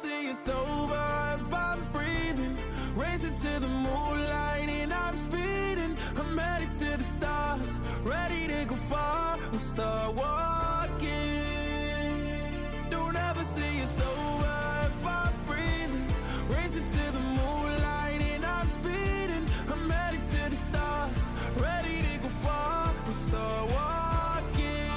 See it's over if I'm breathing, racing to the moonlight and I'm speeding. I'm headed to the stars, ready to go far. I'm start walking. Don't ever say it's over if I'm breathing, racing to the moonlight and I'm speeding. I'm headed to the stars, ready to go far. I'm start walking.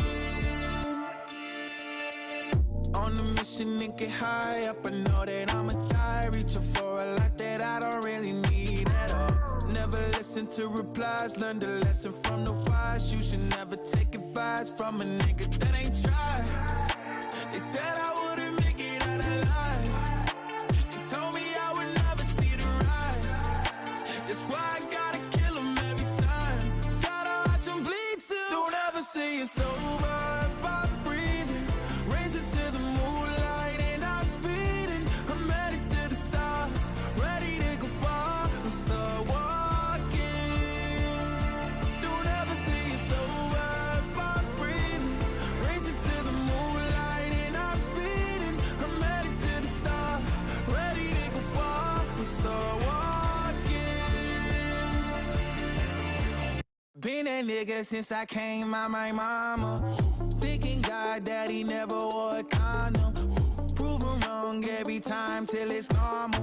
On the mission and get high up, I know that I'ma die. Reaching for a lot that I don't really need at all. Never listen to replies, learn the lesson from the wise. You should never take advice from a nigga that ain't tried. They said I wouldn't make it out alive. They told me I would never see the rise. That's why I gotta kill them every time. Gotta watch them bleed too. Don't ever say it's over if I'm breathing, racing to the moonlight and I'm speeding. I'm headed to the stars, ready to go far. I'm start walking. Don't ever say it's over if I'm breathing, racing to the moonlight and I'm speeding. I'm headed to the stars, ready to go far. I'm start walking. Been a nigga since I came out my mama. Thinking God that he never wore a condom. Proven wrong wrong every time till it's normal.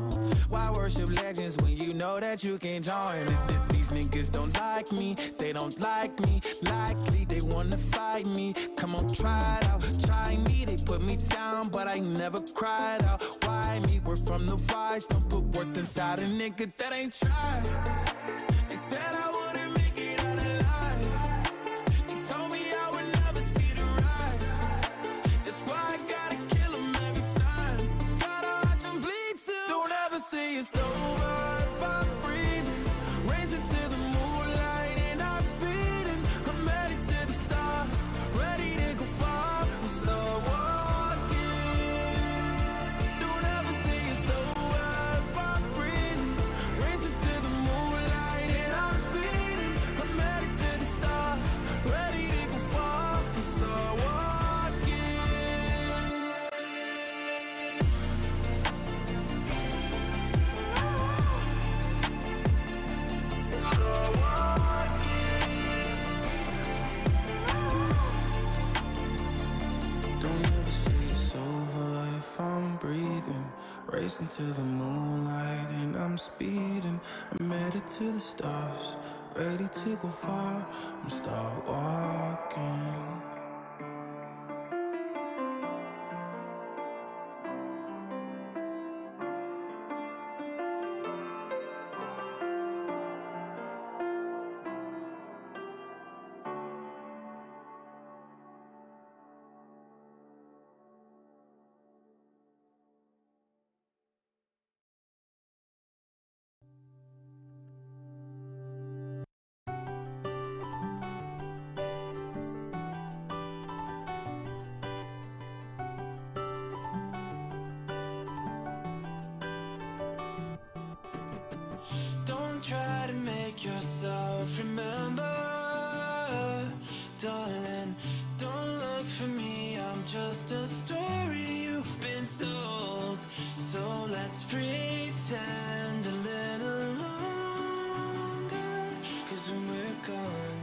Why worship legends when you know that you can join? These niggas don't like me, they don't like me. Likely they wanna fight me. Come on, try it out, try me. They put me down, but I never cried out. Why me? We're from the wise. Don't put worth inside a nigga that ain't tried. They said I wouldn't make it out alive. They told me I would never see the rise. That's why I gotta kill them every time. Gotta watch them bleed too. Don't ever say it's over if I'm breathing. Racing to the moonlight and I'm speeding. I'm headed to the stars, ready to go far. We'll start walking. Don't ever say it's over if I'm breathing. Racing to the moonlight and I'm speeding. I'm headed to the stars, ready to go far. We'll start walking. Don't ever say it's over if I'm breathing. Racing to the moonlight and I'm speeding. I'm headed to the stars, ready to go far. I'm start walking. Don't try to make yourself remember, darling. Don't look for me, I'm just a story you've been told. So let's pretend a little longer, 'cause when we're gone,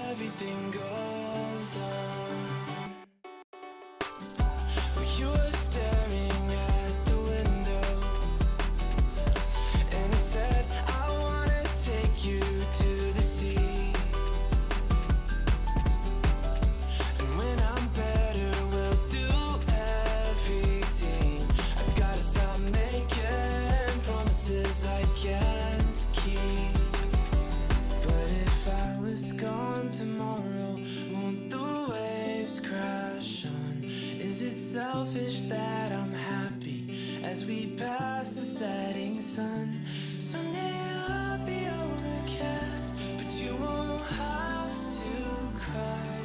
everything goes on. You were staring at the window, and I said, I wanna take you to the sea. And when I'm better, we'll do everything. I've gotta stop making promises I can't keep. But if I was gone tomorrow, won't the waves crash on? Is it selfish that I'm happy as we pass the setting sun? Someday I'll be overcast, but you won't have to cry,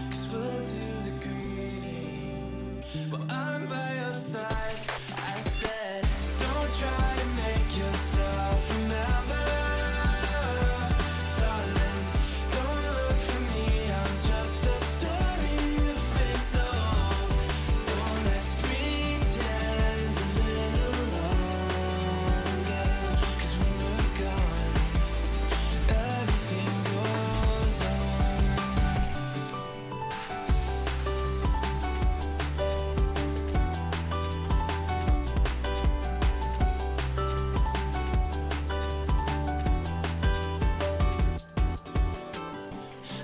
'cause we'll do the grieving while I'm by your side. I said, don't try to make yourself remember, darling. Don't look for me, I'm just a story you've been told. So let's pretend a little longer, 'cause when we're gone, everything goes on.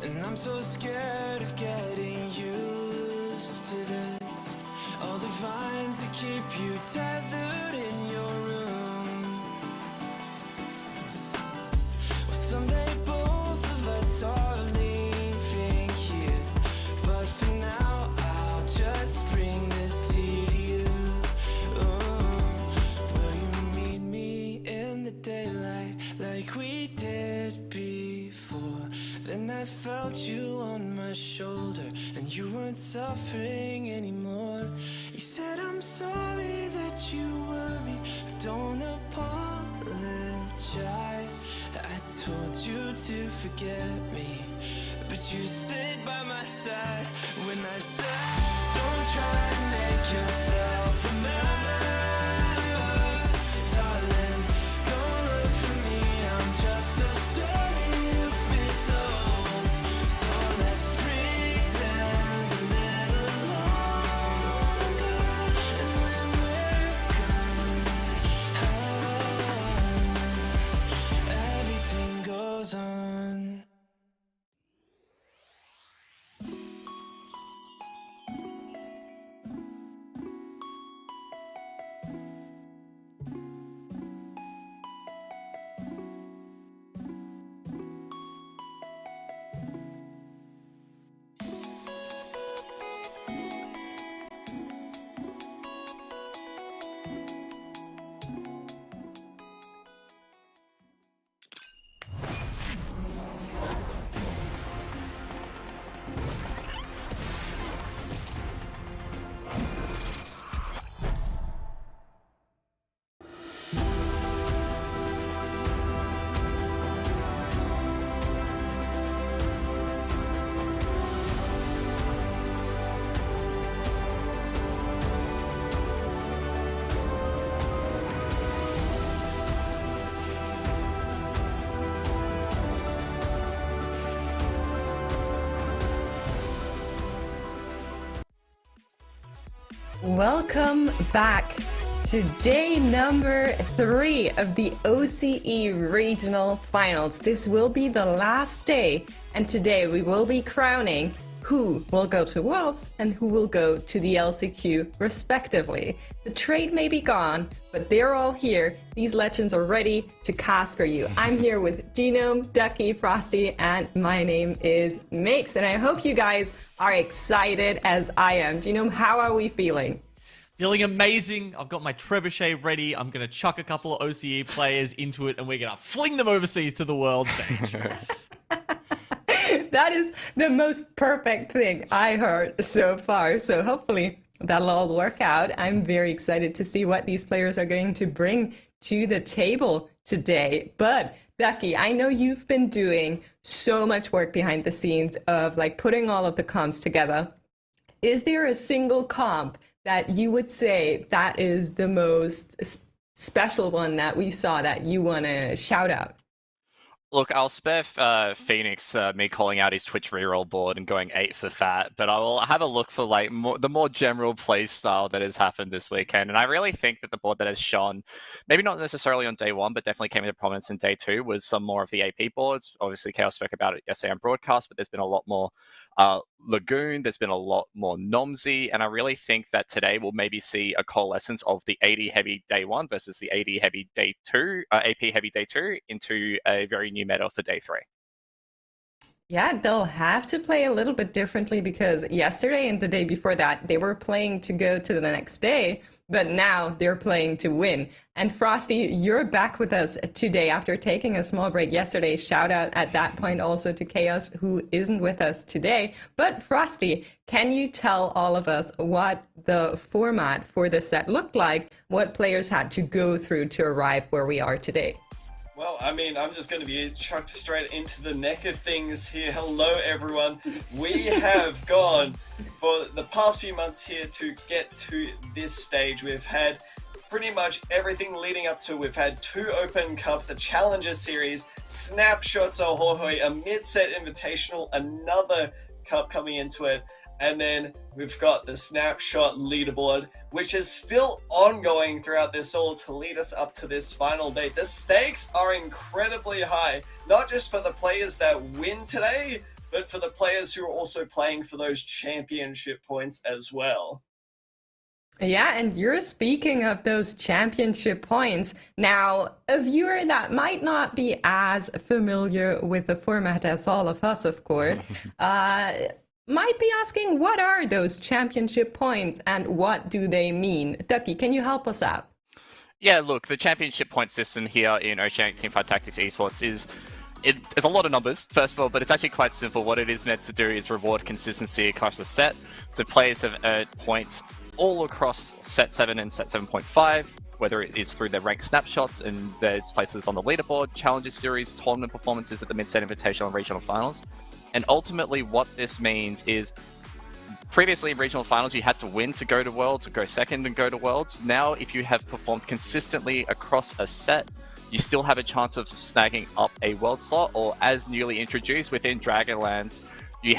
And I'm so scared of getting used to this. All the vines that keep you tethered in your room. Well, someday both of us are leaving here, but for now I'll just bring this sea to you. Will you meet me in the daylight like we did before? Then I felt you on my shoulder, and you weren't suffering anymore. You said, I'm sorry that you worried, but don't apologize. I told you to forget me, but you stayed by my side when I said, don't try to make yourself remember, darling. Don't look for me, I'm just a story you've been told. So let's pretend a little longer, Welcome back to day number 3 of the OCE Regional Finals. This will be the last day, and today we will be crowning who will go to Worlds and who will go to the LCQ respectively. The trade may be gone, but they're all here. These legends are ready to cast for you. I'm here with Genome, Ducky, Frosty, and my name is Makes, and I hope you guys are excited as I am. Genome, how are we feeling? Feeling amazing. I've got my trebuchet ready. I'm going to chuck a couple of OCE players into it, and we're going to fling them overseas to the world stage. That is the most perfect thing I heard so far. So hopefully that'll all work out. I'm very excited to see what these players are going to bring to the table today. But Ducky, I know you've been doing so much work behind the scenes of like putting all of the comps together. Is there a single comp that you would say that is the most special one that we saw that you want to shout out? Look, I'll spare Phoenix me calling out his Twitch reroll board and going 8 for that, but I will have a look for like the more general play style that has happened this weekend. And I really think that the board that has shone, maybe not necessarily on day 1, but definitely came into prominence in day 2, was some more of the AP boards. Obviously, Chaos spoke about it yesterday on broadcast, but there's been a lot more Lagoon, there's been a lot more Nomsy, and I really think that today we'll maybe see a coalescence of the 80 heavy day 1 versus the 80 heavy day 2, AP heavy day 2 into a very new meta for day 3. Yeah, they'll have to play a little bit differently because yesterday and the day before that, they were playing to go to the next day, but now they're playing to win. And Frosty, you're back with us today after taking a small break yesterday. Shout out at that point also to Chaos, who isn't with us today. But Frosty, can you tell all of us what the format for the set looked like, what players had to go through to arrive where we are today? Well, I mean, I'm just going to be chucked straight into the neck of things here. Hello, everyone. We have gone for the past few months here to get to this stage. We've had pretty much everything leading up to. We've had 2 Open Cups, a Challenger Series, Snapshots Ahoy, a mid-set invitational, another cup coming into it. And then we've got the Snapshot leaderboard, which is still ongoing throughout this all to lead us up to this final date. The stakes are incredibly high, not just for the players that win today, but for the players who are also playing for those championship points as well. Yeah, and you're speaking of those championship points. Now, a viewer that might not be as familiar with the format as all of us, of course, might be asking, what are those championship points and what do they mean? Ducky, can you help us out? Yeah, look, the championship point system here in Oceania Teamfight Tactics Esports is it's a lot of numbers, first of all, but it's actually quite simple. What it is meant to do is reward consistency across the set. So players have earned points all across set 7 and set 7.5, whether it is through their ranked snapshots and their places on the leaderboard, Challenger Series, tournament performances at the mid-set invitational and regional finals. And ultimately what this means is, previously in regional finals, you had to win to go to Worlds, or go second and go to Worlds. Now, if you have performed consistently across a set, you still have a chance of snagging up a World slot, or as newly introduced within Dragonlands, you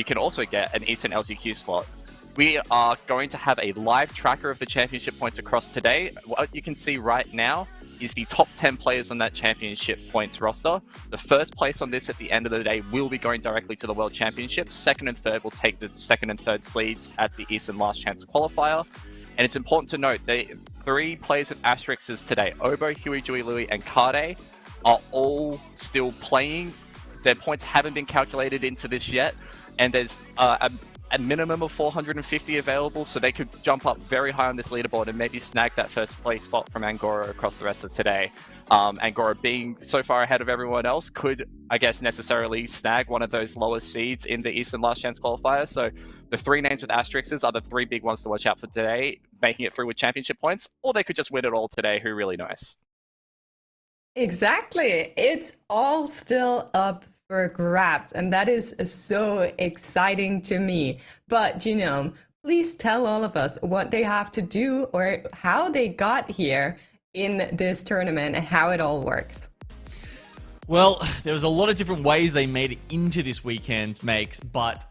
can also get an Eastern LCQ slot. We are going to have a live tracker of the championship points across today. What you can see right now is the top 10 players on that championship points roster. The first place on this at the end of the day will be going directly to the World Championships. Second and third will take the second and third seeds at the Eastern Last Chance qualifier. And it's important to note that 3 players with asterisks today, Obo, Huey, Dewey, Louie, and Kade, are all still playing. Their points haven't been calculated into this yet. And there's a minimum of 450 available, so they could jump up very high on this leaderboard and maybe snag that first place spot from Angora across the rest of today. Angora being so far ahead of everyone else could, I guess, necessarily snag one of those lower seeds in the Eastern Last Chance qualifier. So the 3 names with asterisks are the 3 big ones to watch out for today, making it through with championship points, or they could just win it all today. Who really knows? Exactly. It's all still up for grabs, and that is so exciting to me. But Genome, please tell all of us what they have to do or how they got here in this tournament and how it all works. Well, there was a lot of different ways they made it into this weekend's makes, but,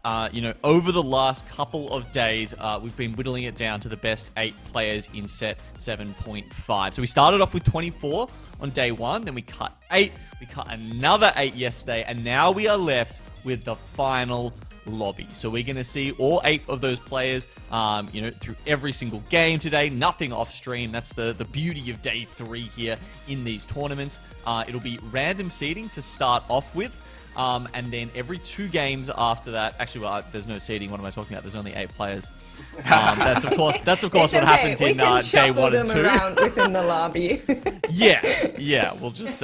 over the last couple of days, we've been whittling it down to the best 8 players in set 7.5. So we started off with 24 on day 1, then we cut 8, we cut another 8 yesterday, and now we are left with the final lobby. So we're going to see all 8 of those players, through every single game today. Nothing off stream. That's the beauty of day 3 here in these tournaments. It'll be random seeding to start off with. And then every 2 games after that, actually, there's no seeding. What am I talking about? There's only 8 players. That's of course what happened in day 1 and 2. Around within the lobby. yeah. We'll just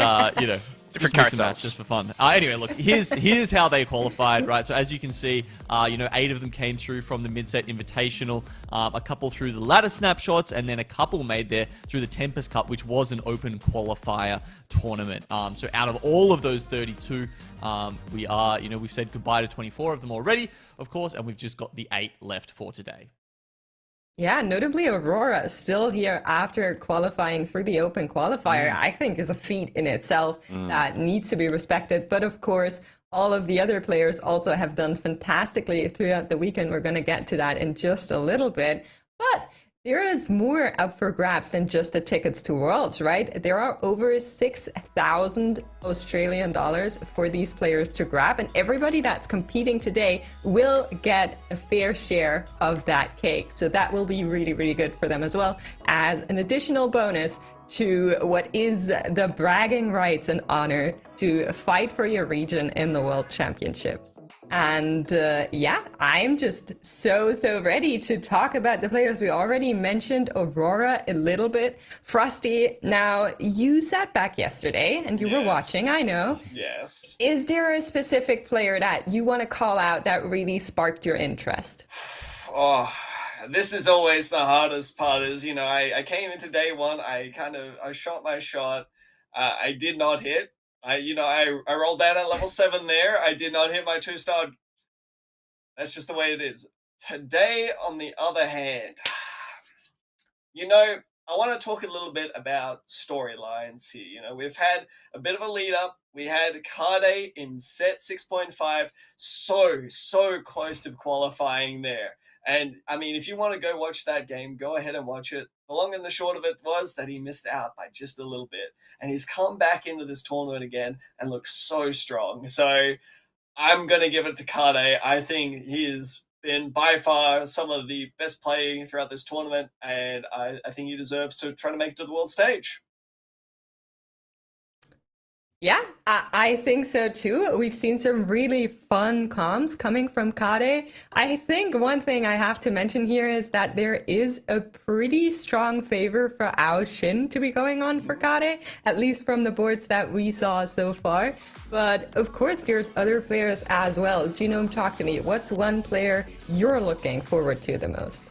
just mix and match just for fun. Anyway, look, here's how they qualified, right? So as you can see, 8 of them came through from the mid-set invitational, a couple through the ladder snapshots, and then a couple made there through the Tempest Cup, which was an open qualifier tournament. So out of all of those 32, we've said goodbye to 24 of them already, of course, and we've just got the 8 left for today. Yeah, notably Aurora still here after qualifying through the open qualifier, I think is a feat in itself that needs to be respected. But of course, all of the other players also have done fantastically throughout the weekend. We're going to get to that in just a little bit. But there is more up for grabs than just the tickets to Worlds, right? There are over 6,000 Australian dollars for these players to grab, and everybody that's competing today will get a fair share of that cake. So that will be really, really good for them as well as an additional bonus to what is the bragging rights and honor to fight for your region in the World Championship. And I'm just so ready to talk about the players. We already mentioned Aurora a little bit. Frosty, now you sat back yesterday and you were watching, I know. Yes. Is there a specific player that you want to call out that really sparked your interest? Oh, this is always the hardest part is, I came into day 1, I shot my shot. I did not hit. I rolled down at level 7 there. I did not hit my 2-star. That's just the way it is. Today, on the other hand, I want to talk a little bit about storylines here. We've had a bit of a lead up. We had Kade in set 6.5, so close to qualifying there. And, if you want to go watch that game, go ahead and watch it. The long and the short of it was that he missed out by just a little bit. And he's come back into this tournament again and looks so strong. So I'm going to give it to Kade. I think he has been by far some of the best playing throughout this tournament. And I think he deserves to try to make it to the world stage. Yeah, I think so too. We've seen some really fun comms coming from Kade. I think one thing I have to mention here is that there is a pretty strong favor for Ao Shin to be going on for Kade, at least from the boards that we saw so far. But of course, there's other players as well. Genome, talk to me. What's one player you're looking forward to the most?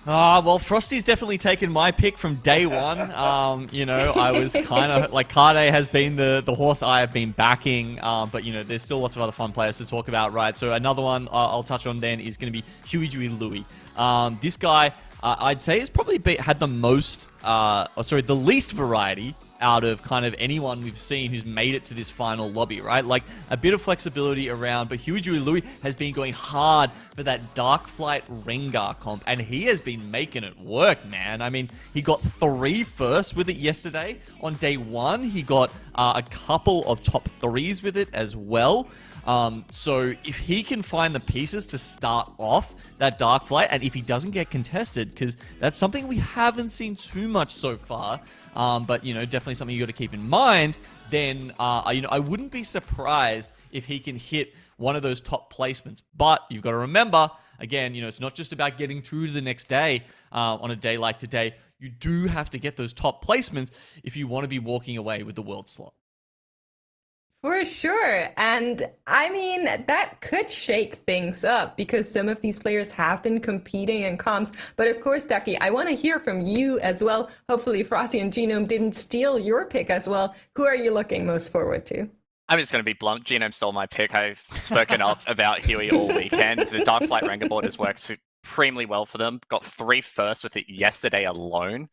Well, Frosty's definitely taken my pick from day 1. I was kind of like Kade has been the horse I have been backing, but there's still lots of other fun players to talk about, right? So another one I'll touch on then is going to be Huijui Louis. This guy, I'd say, has probably had the least variety out of kind of anyone we've seen who's made it to this final lobby, right? Like a bit of flexibility around, but Huijui Louis has been going hard for that Dark Flight Rengar comp, and he has been making it work, man. He got 3 firsts with it yesterday. On day 1, he got a couple of top 3s with it as well. So if he can find the pieces to start off that Dark Flight, and if he doesn't get contested, because that's something we haven't seen too much so far, but definitely something you got to keep in mind, then I wouldn't be surprised if he can hit one of those top placements. But you've got to remember, again, it's not just about getting through to the next day on a day like today. You do have to get those top placements if you want to be walking away with the world slot. For sure. And that could shake things up because some of these players have been competing in comps. But of course, Ducky, I want to hear from you as well. Hopefully Frosty and Genome didn't steal your pick as well. Who are you looking most forward to? I'm just going to be blunt. Genome stole my pick. I've spoken up about Huey all weekend. The Dark Flight Rengar board has worked supremely well for them. Got 3 firsts with it yesterday alone.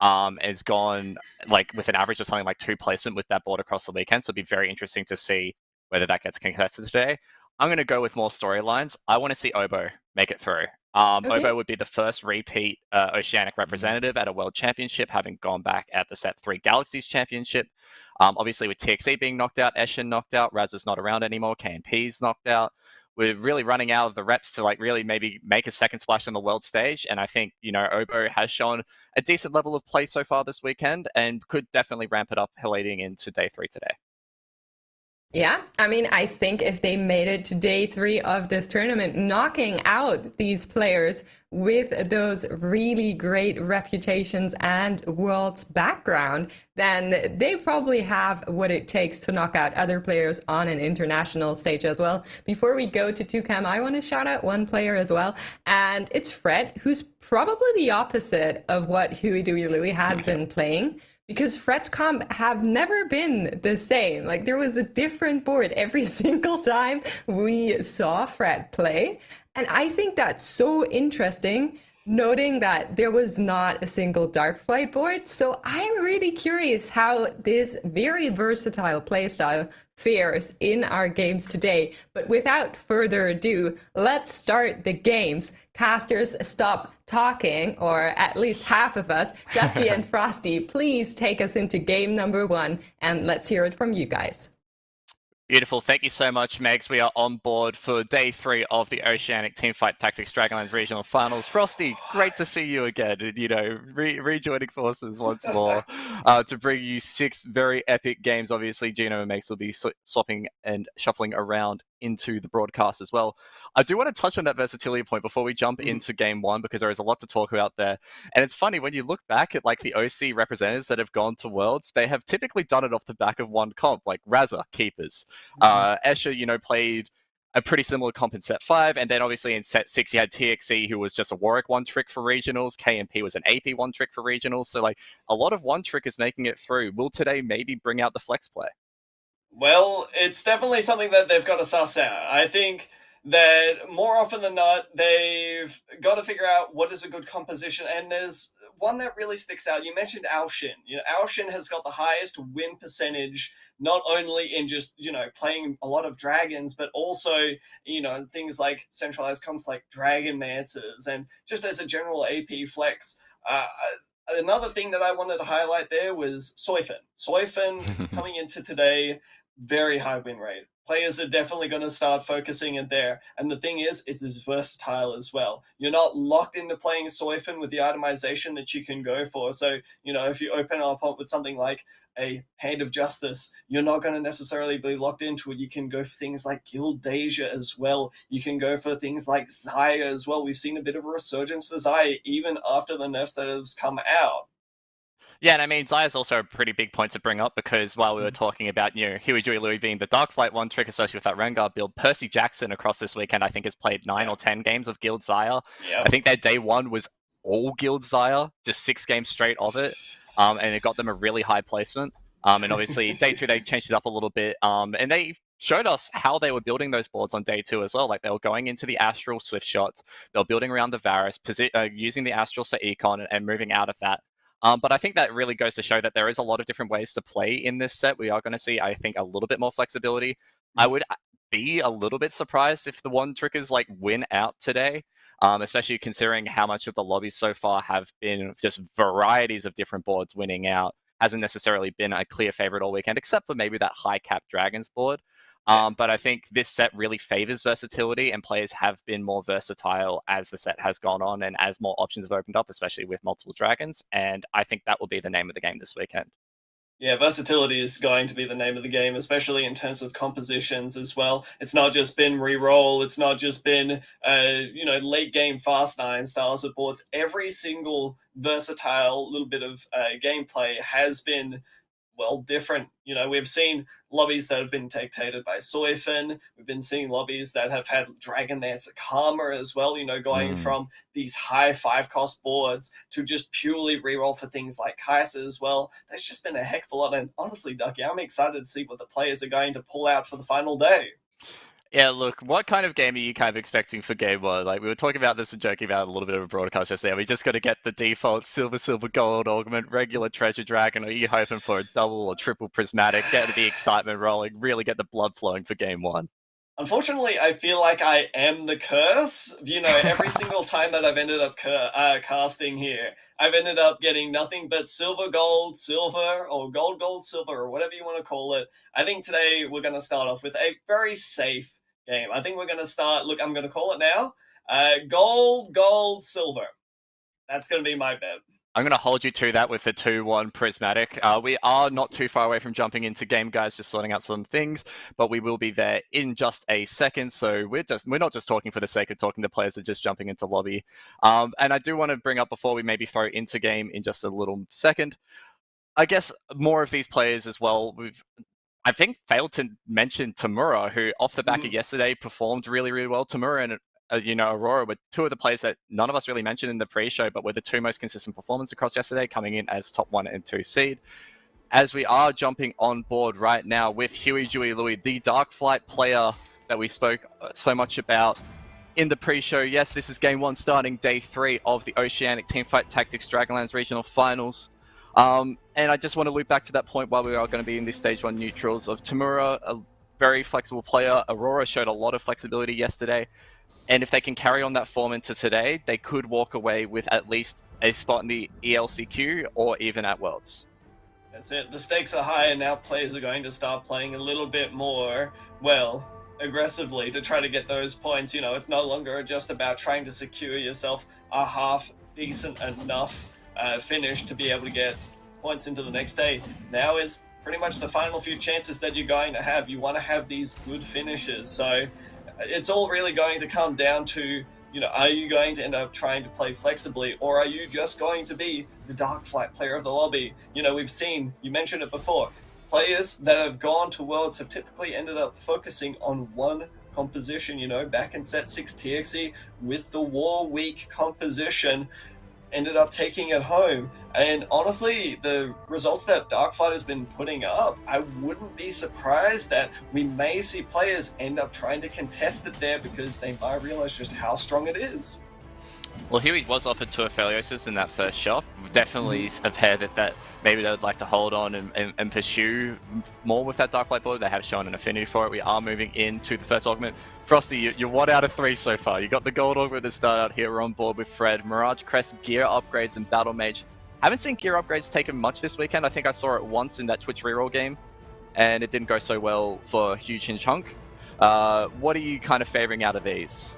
has gone like with an average of something like 2 placement with that board across the weekend. So it'd be very interesting to see whether that gets contested today. I'm going to go with more storylines. I want to see Obo make it through. Okay. Obo would be the first repeat Oceanic representative at a World Championship, having gone back at the Set 3 Galaxies Championship. Obviously, with TXC being knocked out, Eshin knocked out, Raz is not around anymore, KMP's knocked out. We're really running out of the reps to like really maybe make a second splash on the world stage. And I think, Obo has shown a decent level of play so far this weekend and could definitely ramp it up leading into day 3 today. Yeah, I mean, I think if they made it to day 3 of this tournament, knocking out these players with those really great reputations and world's background, then they probably have what it takes to knock out other players on an international stage as well. Before we go to Toucan, I want to shout out one player as well, and it's Fred, who's probably the opposite of what Huey Dewey Louie has been playing. Because Fred's comp have never been the same. Like, there was a different board every single time we saw Fred play. And I think that's so interesting, noting that there was not a single Darkflight board. So I'm really curious how this very versatile playstyle fares in our games today. But without further ado, let's start the games. Casters, stop talking, or at least half of us. Ducky and Frosty, please take us into game number 1, and let's hear it from you guys. Beautiful. Thank you so much, Megs. We are on board for day 3 of the Oceanic Teamfight Tactics Dragonlands Regional Finals. Frosty, great to see you again. Rejoining forces once more to bring you 6 very epic games. Obviously, Gino and Megs will be swapping and shuffling around into the broadcast as well. I do want to touch on that versatility point before we jump into game 1, because there is a lot to talk about there. And it's funny, when you look back at like the OC representatives that have gone to Worlds, they have typically done it off the back of one comp, like Razza, Keepers. Escher, played a pretty similar comp in set 5, and then obviously in set 6 you had TXE, who was just a Warwick one trick for regionals. KMP was an AP one trick for regionals. So like a lot of one trick is making it through. Will today maybe bring out the flex play? Well, it's definitely something that they've got to suss out. I think that more often than not, they've got to figure out what is a good composition, and there's one that really sticks out. You mentioned Alshin. Alshin has got the highest win percentage, not only in just, playing a lot of dragons, but also, things like centralized comps like Dragonmancers, and just as a general AP flex. Another thing that I wanted to highlight there was Soifin. Soifin coming into today, very high win rate. Players are definitely going to start focusing in there. And the thing is, it's as versatile as well. You're not locked into playing Soifin with the itemization that you can go for. So, if you open up with something like a Hand of Justice, you're not going to necessarily be locked into it. You can go for things like Guild Deja as well. You can go for things like Xayah as well. We've seen a bit of a resurgence for Xayah even after the nerfs that have come out. Yeah, and I mean, Xayah is also a pretty big point to bring up, because while we were talking about, Huey Dewey Louie being the Darkflight one trick, especially with that Rengar build, Percy Jackson across this weekend, I think, has played 9 or 10 games of Guild Xayah. Yep. I think their day 1 was all Guild Xayah, just 6 games straight of it, and it got them a really high placement. And obviously, day 2, they changed it up a little bit, and they showed us how they were building those boards on day 2 as well. Like, they were going into the Astral Swift Shots, they were building around the Varus, using the Astrals for Econ, and moving out of that. But I think that really goes to show that there is a lot of different ways to play in this set. We are going to see, I think, a little bit more flexibility. I would be a little bit surprised if the one trickers win out today, especially considering how much of the lobbies so far have been just varieties of different boards winning out. Hasn't necessarily been a clear favorite all weekend, except for maybe that high cap Dragons board. But I think this set really favors versatility, and players have been more versatile as the set has gone on and as more options have opened up, especially with multiple dragons. And I think that will be the name of the game this weekend. Yeah, versatility is going to be the name of the game, especially in terms of compositions as well. It's not just been reroll. It's not just been, late game fast 9 styles of boards. Every single versatile little bit of gameplay has been different. We've seen lobbies that have been dictated by Soifin. We've been seeing lobbies that have had Dragonlands Karma as well, going from these high 5-cost boards to just purely reroll for things like Kai'Sa as well. There's just been a heck of a lot. And honestly, Ducky, I'm excited to see what the players are going to pull out for the final day. Yeah, look, what kind of game are you kind of expecting for game one? Like, we were talking about this and joking about a little bit of a broadcast yesterday. Are we just got to get the default silver, silver, gold augment, regular treasure dragon? Or are you hoping for a double or triple prismatic, get the excitement rolling, really get the blood flowing for game one? Unfortunately, I feel like I am the curse. You know, every single time that I've ended up casting here, I've ended up getting nothing but silver, gold, silver, or gold, gold, silver, or whatever you want to call it. I think today we're going to start off with a very safe game. I think we're going to start, look, I'm going to call it now, gold, gold, silver. That's going to be my bet. I'm going to hold you to that with the 2-1 prismatic. We are not too far away from jumping into game, guys, just sorting out some things, but we will be there in just a second. So we're not just talking for the sake of talking. The players are just jumping into lobby. And I do want to bring up before we maybe throw into game in just a little second, I guess more of these players as well. I think failed to mention Tamura, who off the back of yesterday performed really, really well. Tamura and Aurora were two of the players that none of us really mentioned in the pre-show, but were the two most consistent performers across yesterday, coming in as top 1 and 2 seed. As we are jumping on board right now with Huey, Dewey, Louie, the Dark Flight player that we spoke so much about in the pre-show. Yes, this is game 1 starting day 3 of the Oceanic Teamfight Tactics Dragonlands Regional Finals. And I just want to loop back to that point while we are going to be in these stage 1 neutrals of Tamura, a very flexible player. Aurora showed a lot of flexibility yesterday. And if they can carry on that form into today, they could walk away with at least a spot in the ELCQ or even at Worlds. That's it. The stakes are high, and now players are going to start playing a little bit more, well, aggressively to try to get those points. You know, it's no longer just about trying to secure yourself a half decent enough finish to be able to get points into the next day. Now is pretty much the final few chances that you're going to have. You want to have these good finishes. So it's all really going to come down to, you know, are you going to end up trying to play flexibly, or are you just going to be the Dark Flight player of the lobby? You know, we've seen, you mentioned it before, players that have gone to Worlds have typically ended up focusing on one composition. You know, back in set 6 TXE with the War Week composition, ended up taking it home. And honestly, the results that Darkflight has been putting up, I wouldn't be surprised that we may see players end up trying to contest it there because they might realize just how strong it is. Well, Huey was offered to Apheliosis in that first shot. Definitely a pair that maybe they would like to hold on and pursue more with that Darklight board. They have shown an affinity for it. We are moving into the first augment. Frosty, you're 1 out of 3 so far. You got the gold augment to start out here. We're on board with Fred. Mirage Crest gear upgrades and Battle Mage. Haven't seen gear upgrades taken much this weekend. I think I saw it once in that Twitch reroll game, and it didn't go so well for Huge and Chunk. What are you kind of favoring out of these?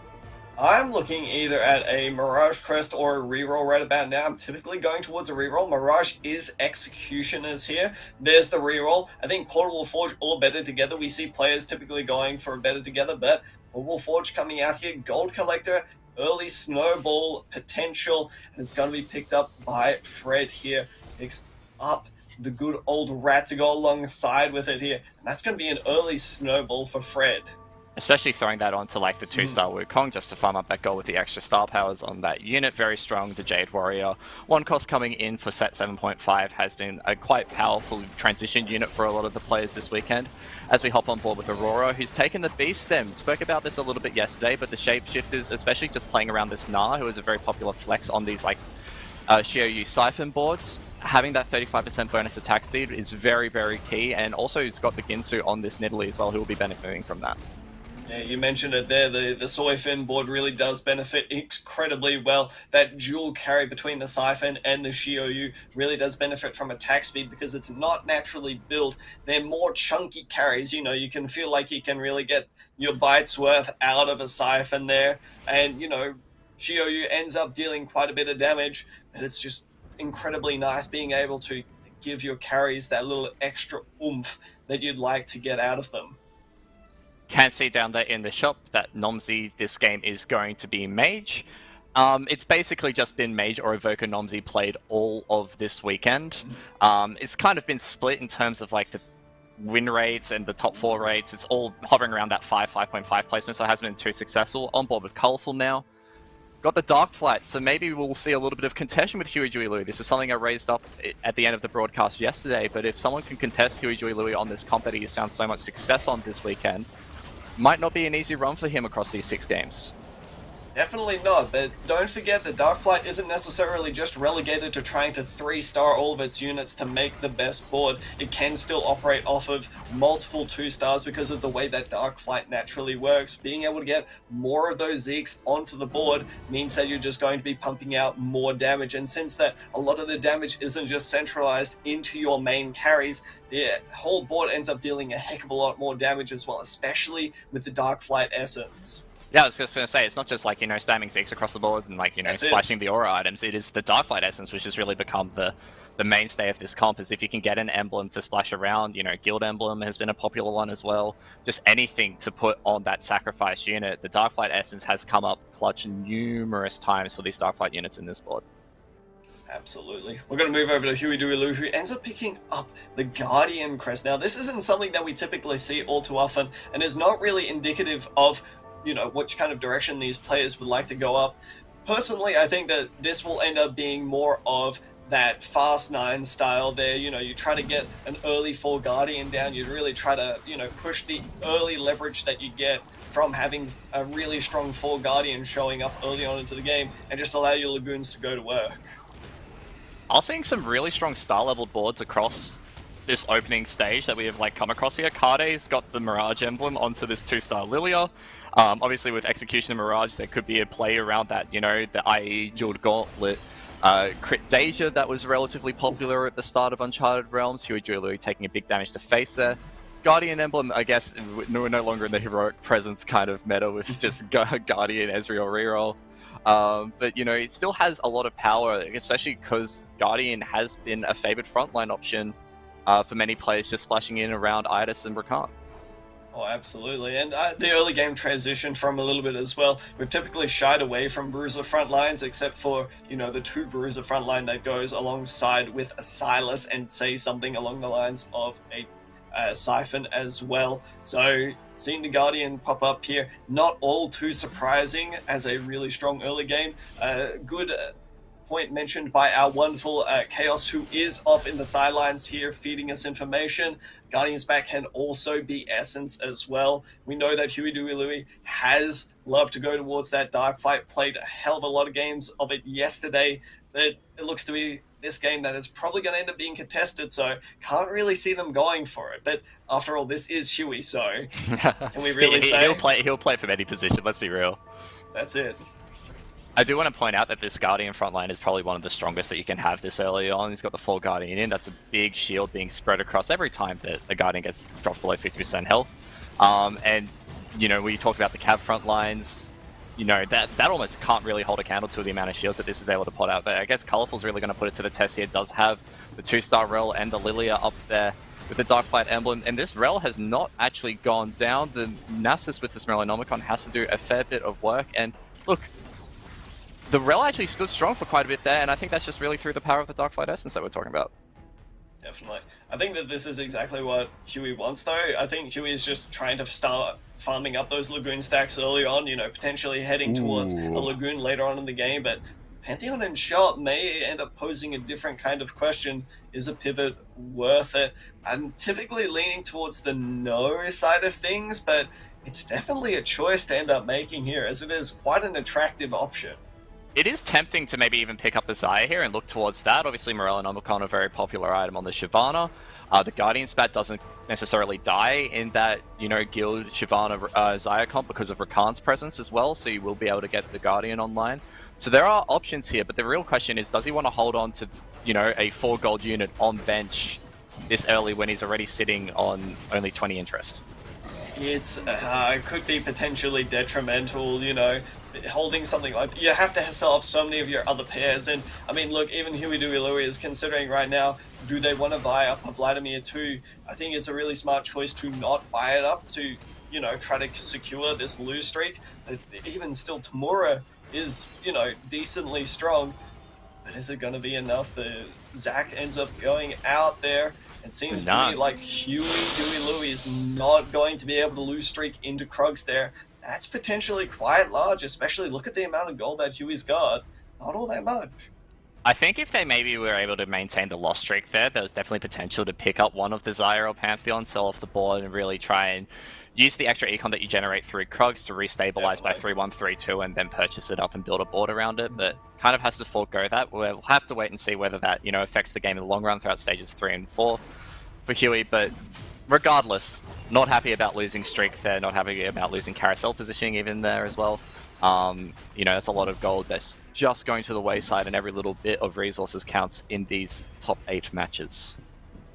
I'm looking either at a Mirage Crest or a reroll right about now. I'm typically going towards a reroll. Mirage is Executioners here. There's the reroll. I think Portable Forge or Better Together. We see players typically going for a Better Together, but Portable Forge coming out here. Gold Collector, early Snowball potential, and it's going to be picked up by Fred here. Picks up the good old rat to go alongside with it here, and that's going to be an early Snowball for Fred. Especially throwing that onto like the 2-star Wukong just to farm up that gold with the extra star powers on that unit. Very strong, the Jade Warrior. 1 cost coming in for set 7.5 has been a quite powerful transition unit for a lot of the players this weekend. As we hop on board with Aurora, who's taken the Beast Stem. Spoke about this a little bit yesterday, but the Shapeshifters, especially just playing around this Na, who is a very popular flex on these like Xiaoyu Siphon boards, having that 35% bonus attack speed is very, very key. And also he's got the Ginsu on this Nidalee as well, who will be benefiting from that. Yeah, you mentioned it there. The Siphon board really does benefit incredibly well. That dual carry between the Siphon and the Xiaoyu really does benefit from attack speed because it's not naturally built. They're more chunky carries. You know, you can feel like you can really get your bites worth out of a Siphon there. And, you know, Xiaoyu ends up dealing quite a bit of damage, but it's just incredibly nice being able to give your carries that little extra oomph that you'd like to get out of them. Can see down there in the shop that Nomsy this game is going to be Mage. It's basically just been Mage or Evoker Nomsy played all of this weekend. It's kind of been split in terms of like the win rates and the top 4 rates. It's all hovering around that 5.5 placement, so it hasn't been too successful. On board with Colourful now. Got the Dark Flight, so maybe we'll see a little bit of contention with Huey Dewey Louie. This is something I raised up at the end of the broadcast yesterday, but if someone can contest Huey Dewey Louie on this comp that he's found so much success on this weekend, might not be an easy run for him across these 6 games. Definitely not, but don't forget that Darkflight isn't necessarily just relegated to trying to 3-star all of its units to make the best board. It can still operate off of multiple 2-stars because of the way that Darkflight naturally works. Being able to get more of those Zeeks onto the board means that you're just going to be pumping out more damage, and since that a lot of the damage isn't just centralized into your main carries, the whole board ends up dealing a heck of a lot more damage as well, especially with the Darkflight Essence. Yeah, I was just going to say, it's not just like, spamming Zeeks across the board and like, splashing the aura items. It is the Darkflight Essence, which has really become the mainstay of this comp, is if you can get an emblem to splash around, Guild Emblem has been a popular one as well. Just anything to put on that sacrifice unit. The Darkflight Essence has come up clutch numerous times for these Darkflight units in this board. Absolutely. We're going to move over to Huey Dewey Lou, who ends up picking up the Guardian Crest. Now, this isn't something that we typically see all too often, and is not really indicative of which kind of direction these players would like to go up. Personally, I think that this will end up being more of that Fast 9 style there. You try to get an early 4 Guardian down. You'd really try to, push the early leverage that you get from having a really strong 4 Guardian showing up early on into the game and just allow your Lagoons to go to work. I'm seeing some really strong star-leveled boards across this opening stage that we have come across here. Karde's got the Mirage emblem onto this 2-star Lilia. Obviously with Execution and Mirage, there could be a play around that, the IE Jeweled Gauntlet. Crit Deja, that was relatively popular at the start of Uncharted Realms. Huey Dewey taking a big damage to face there. Guardian Emblem, I guess, we're no longer in the heroic presence kind of meta with just Guardian, Ezreal reroll. But, it still has a lot of power, especially because Guardian has been a favored frontline option for many players, just splashing in around Idis and Rakan. Oh, absolutely. And the early game transition from a little bit as well. We've typically shied away from Bruiser front lines, except for, the 2 Bruiser front line that goes alongside with a Silas and say something along the lines of a Siphon as well. So seeing the Guardian pop up here, not all too surprising as a really strong early game. Good point mentioned by our wonderful Chaos, who is off in the sidelines here feeding us information. Guardian's back can also be Essence as well. We know that Huey Dewey Louie has loved to go towards that Dark Fight, played a hell of a lot of games of it yesterday, but it looks to be this game that is probably going to end up being contested, so can't really see them going for it. But after all, this is Huey, so can we really say? He'll play from any position, let's be real. That's it. I do want to point out that this Guardian frontline is probably one of the strongest that you can have this early on. He's got the 4 Guardian in. That's a big shield being spread across every time that the Guardian gets dropped below 50% health. And, when you talk about the Cav frontlines, that almost can't really hold a candle to the amount of shields that this is able to pot out. But I guess Colorful's really going to put it to the test here. It does have the 2-star Rel and the Lilia up there with the Darkflight emblem. And this Rel has not actually gone down. The Nasus with this Merlinomicon has to do a fair bit of work. And look, the Rel actually stood strong for quite a bit there, and I think that's just really through the power of the Darkflight Essence that we're talking about. Definitely. I think that this is exactly what Huey wants, though. I think Huey is just trying to start farming up those Lagoon stacks early on, potentially heading towards a Lagoon later on in the game, but Pantheon and Shot may end up posing a different kind of question. Is a pivot worth it? I'm typically leaning towards the no side of things, but it's definitely a choice to end up making here, as it is quite an attractive option. It is tempting to maybe even pick up the Xayah here and look towards that. Obviously, Morellonomicon, a very popular item on the Shyvana. The Guardian Spat doesn't necessarily die in that, Guild Shyvana Xayah comp because of Rakan's presence as well, so you will be able to get the Guardian online. So there are options here, but the real question is, does he want to hold on to, a 4 gold unit on bench this early when he's already sitting on only 20 interest? It could be potentially detrimental, holding something like you have to sell off so many of your other pairs. And I mean, look, even Huey Dewey Louie is considering right now, do they want to buy up a Vladimir 2? I think it's a really smart choice to not buy it up, to try to secure this lose streak. But even still, Tamura is decently strong, but is it going to be enough? The Zach ends up going out there. It seems to me like Huey Dewey Louie is not going to be able to lose streak into Krugs there. That's potentially quite large, especially look at the amount of gold that Huey's got. Not all that much. I think if they maybe were able to maintain the loss streak there was definitely potential to pick up one of the Zyra or Pantheon, sell off the board, and really try and use the extra econ that you generate through Krugs to restabilize by 3-1, 3-2, and then purchase it up and build a board around it. But kind of has to forego that. We'll have to wait and see whether that, affects the game in the long run throughout stages 3 and 4 for Huey. But regardless, not happy about losing streak there, not happy about losing carousel positioning even there as well. That's a lot of gold that's just going to the wayside, and every little bit of resources counts in these top 8 matches.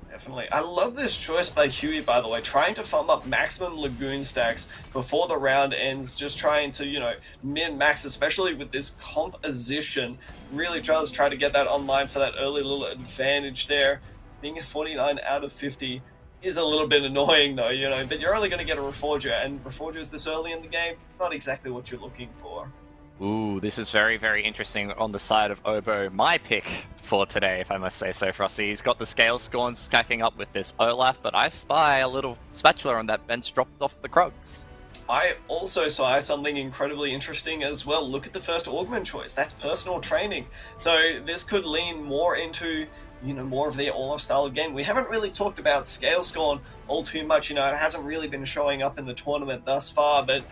Definitely. I love this choice by Huey, by the way, trying to farm up maximum Lagoon stacks before the round ends, just trying to, min-max, especially with this composition. Really try to get that online for that early little advantage there. Being a 49 out of 50 is a little bit annoying though, but you're only going to get a Reforger, and Reforgers this early in the game, not exactly what you're looking for. Ooh, this is very, very interesting on the side of Obo. My pick for today, if I must say so, Frosty. He's got the scale scorns stacking up with this Olaf, but I spy a little spatula on that bench dropped off the Krugs. I also saw something incredibly interesting as well. Look at the first augment choice. That's personal training. So this could lean more into, more of the Olaf style game. We haven't really talked about scale scorn all too much. It hasn't really been showing up in the tournament thus far, but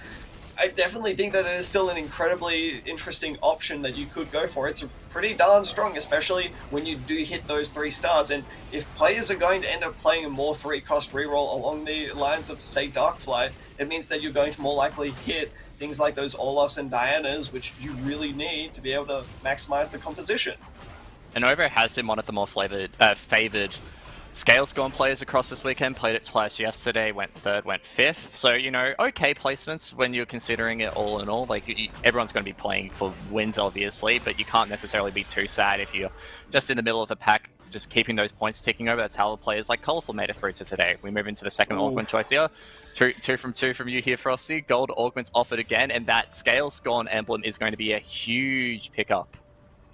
I definitely think that it is still an incredibly interesting option that you could go for. It's pretty darn strong, especially when you do hit those 3 stars. And if players are going to end up playing a more 3-cost reroll along the lines of, say, Darkflight, it means that you're going to more likely hit things like those Olafs and Dianas, which you really need to be able to maximize the composition. And Ovo has been one of the more favored Scale Scorn players across this weekend. Played it twice yesterday, went 3rd, went 5th. So, okay placements when you're considering it all in all. Everyone's going to be playing for wins, obviously, but you can't necessarily be too sad if you're just in the middle of the pack, just keeping those points ticking over. That's how the players like Colourful made it through to today. We move into the second augment choice here. Two from you here, Frosty. Gold augments offered again, and that Scale Scorn emblem is going to be a huge pickup.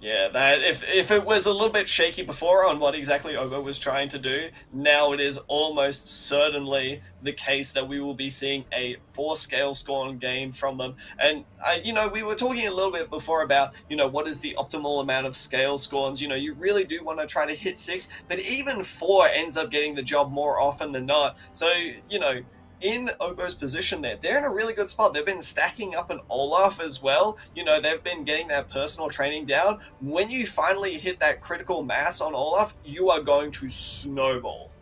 Yeah, that if it was a little bit shaky before on what exactly Obo was trying to do, now it is almost certainly the case that we will be seeing a 4 scale scorn game from them. And we were talking a little bit before about what is the optimal amount of scale scorns. You really do want to try to hit 6, but even 4 ends up getting the job more often than not. So in Obo's position there, they're in a really good spot. They've been stacking up an Olaf as well. They've been getting that personal training down. When you finally hit that critical mass on Olaf, you are going to snowball.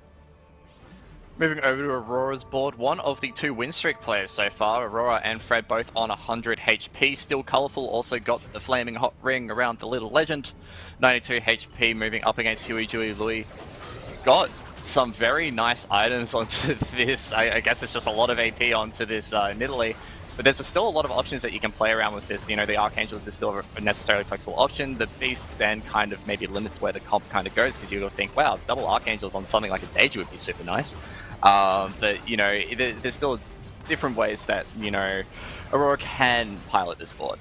Moving over to Aurora's board, one of the 2 win streak players so far. Aurora and Fred both on 100 HP. Still Colourful also got the flaming hot ring around the little legend. 92 HP moving up against Huey, Dewey, Louie. Got some very nice items onto this. I guess it's just a lot of AP onto this Nidalee. But there's still a lot of options that you can play around with this. The Archangels is still a necessarily flexible option. The Beast then kind of maybe limits where the comp kind of goes, because you'll think, wow, double Archangels on something like a Deju would be super nice. But, there's still different ways that, Aurora can pilot this board.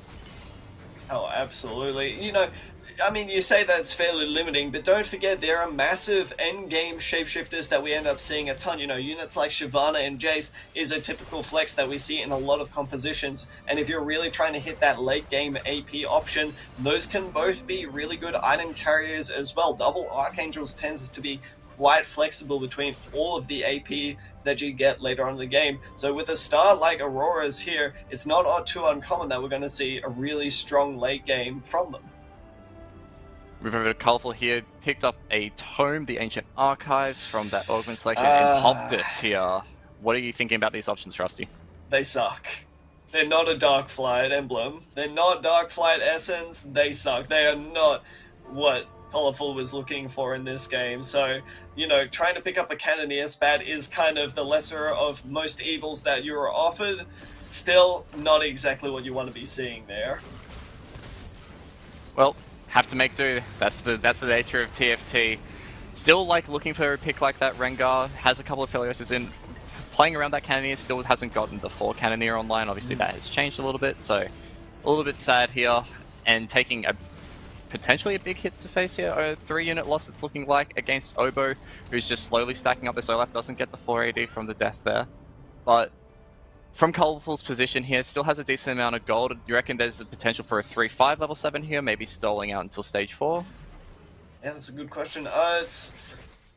Oh, absolutely. You say that's fairly limiting, but don't forget there are massive endgame shapeshifters that we end up seeing a ton. Units like Shyvana and Jace is a typical flex that we see in a lot of compositions. And if you're really trying to hit that late game AP option, those can both be really good item carriers as well. Double Archangels tends to be quite flexible between all of the AP that you get later on in the game. So with a star like Aurora's here, it's not too uncommon that we're going to see a really strong late game from them. Move over to Colourful here, picked up a tome, the Ancient Archives, from that Augment selection, and popped it here. What are you thinking about these options, Rusty? They suck. They're not a Darkflight emblem. They're not Darkflight Essence. They suck. They are not what Colourful was looking for in this game. So, trying to pick up a Cannoneer spat is kind of the lesser of most evils that you are offered. Still, not exactly what you want to be seeing there. Well, have to make do. That's the nature of TFT. Still looking for a pick like that. Rengar has a couple of Felioses in. Playing around that Cannoneer, still hasn't gotten the 4 Cannoneer online. Obviously that has changed a little bit, so a little bit sad here. And taking potentially a big hit to face here. A 3-unit loss it's looking like against Obo, who's just slowly stacking up this Olaf. Doesn't get the 4 AD from the death there. But from Colourful's position here, still has a decent amount of gold. You reckon there's a potential for a 3-5 level 7 here, maybe stalling out until stage 4? Yeah, that's a good question. It's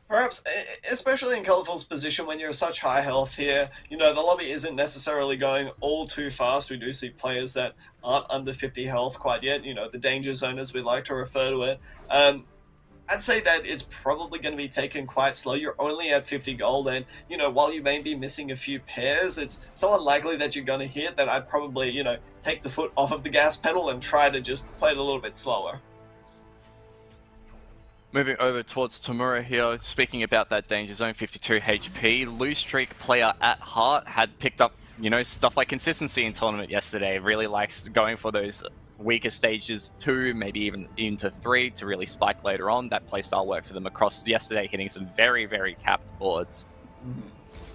perhaps, especially in Colourful's position when you're such high health here, you know, the lobby isn't necessarily going all too fast. We do see players that aren't under 50 health quite yet, you know, the danger zone as we like to refer to it. I'd say that it's probably going to be taken quite slow. You're only at 50 gold, and, you know, while you may be missing a few pairs, it's so unlikely that you're going to hit that I'd probably, you know, take the foot off of the gas pedal and try to just play it a little bit slower. Moving over towards Tamura here, speaking about that danger zone, 52 HP, Lose Streak player at heart had picked up, you know, stuff like consistency in tournament yesterday. Really likes going for those weaker stages 2, maybe even into 3 to really spike later on. That playstyle worked for them across yesterday, hitting some very, very capped boards.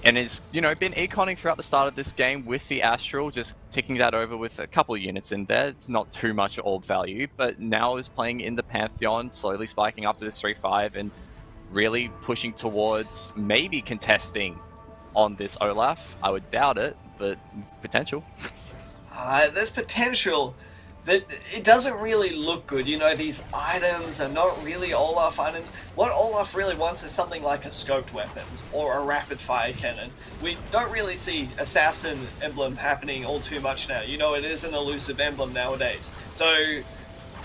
And has, you know, been econing throughout the start of this game with the Astral, just ticking that over with a couple of units in there. It's not too much orb value, but now is playing in the Pantheon, slowly spiking after this 3-5 and really pushing towards maybe contesting on this Olaf. I would doubt it, but potential. There's potential. That it doesn't really look good. You know, these items are not really Olaf items. What Olaf really wants is something like a scoped weapons or a rapid fire cannon. We don't really see assassin emblem happening all too much now. You know, it is an elusive emblem nowadays. So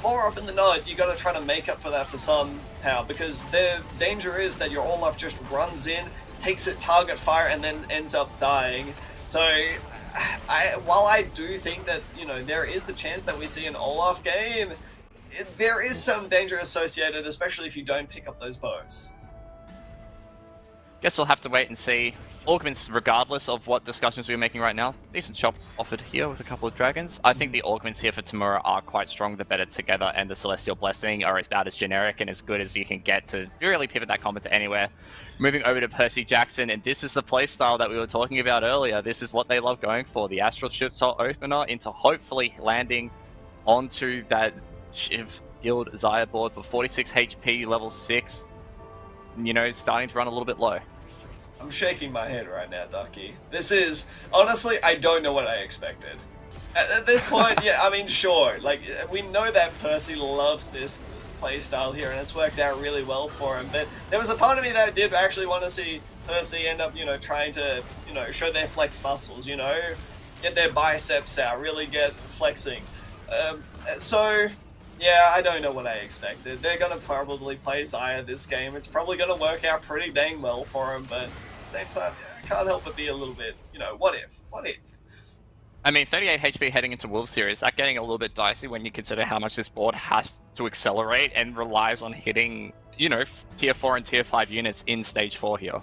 more often than not, you got to try to make up for that for somehow, because the danger is that your Olaf just runs in, takes it target fire, and then ends up dying. So while I do think that, you know, there is the chance that we see an Olaf game, there is some danger associated, especially if you don't pick up those bows. Guess we'll have to wait and see. Augments, regardless of what discussions we're making right now, decent shop offered here with a couple of dragons. I think the augments here for Tamura are quite strong. The better together and the Celestial Blessing are about as generic and as good as you can get to really pivot that combo to anywhere. Moving over to Percy Jackson, and this is the playstyle that we were talking about earlier. This is what they love going for. The Astral Shift Shot opener into hopefully landing onto that Shiv Guild Zaya board for 46 HP, level 6. You know, starting to run a little bit low. I'm shaking my head right now, Ducky. This is, honestly, I don't know what I expected. At this point, yeah, I mean, sure, like, we know that Percy loves this playstyle here, and it's worked out really well for him, but there was a part of me that did actually want to see Percy end up, you know, trying to, you know, show their flex muscles, you know, get their biceps out, really get flexing. So, yeah, I don't know what I expected. They're going to probably play Zaya this game. It's probably going to work out pretty dang well for him, but at the same time, I can't help but be a little bit, you know, what if? What if? I mean, 38 HP heading into Wolves Series, that getting a little bit dicey when you consider how much this board has to accelerate and relies on hitting, you know, tier 4 and tier 5 units in stage 4 here.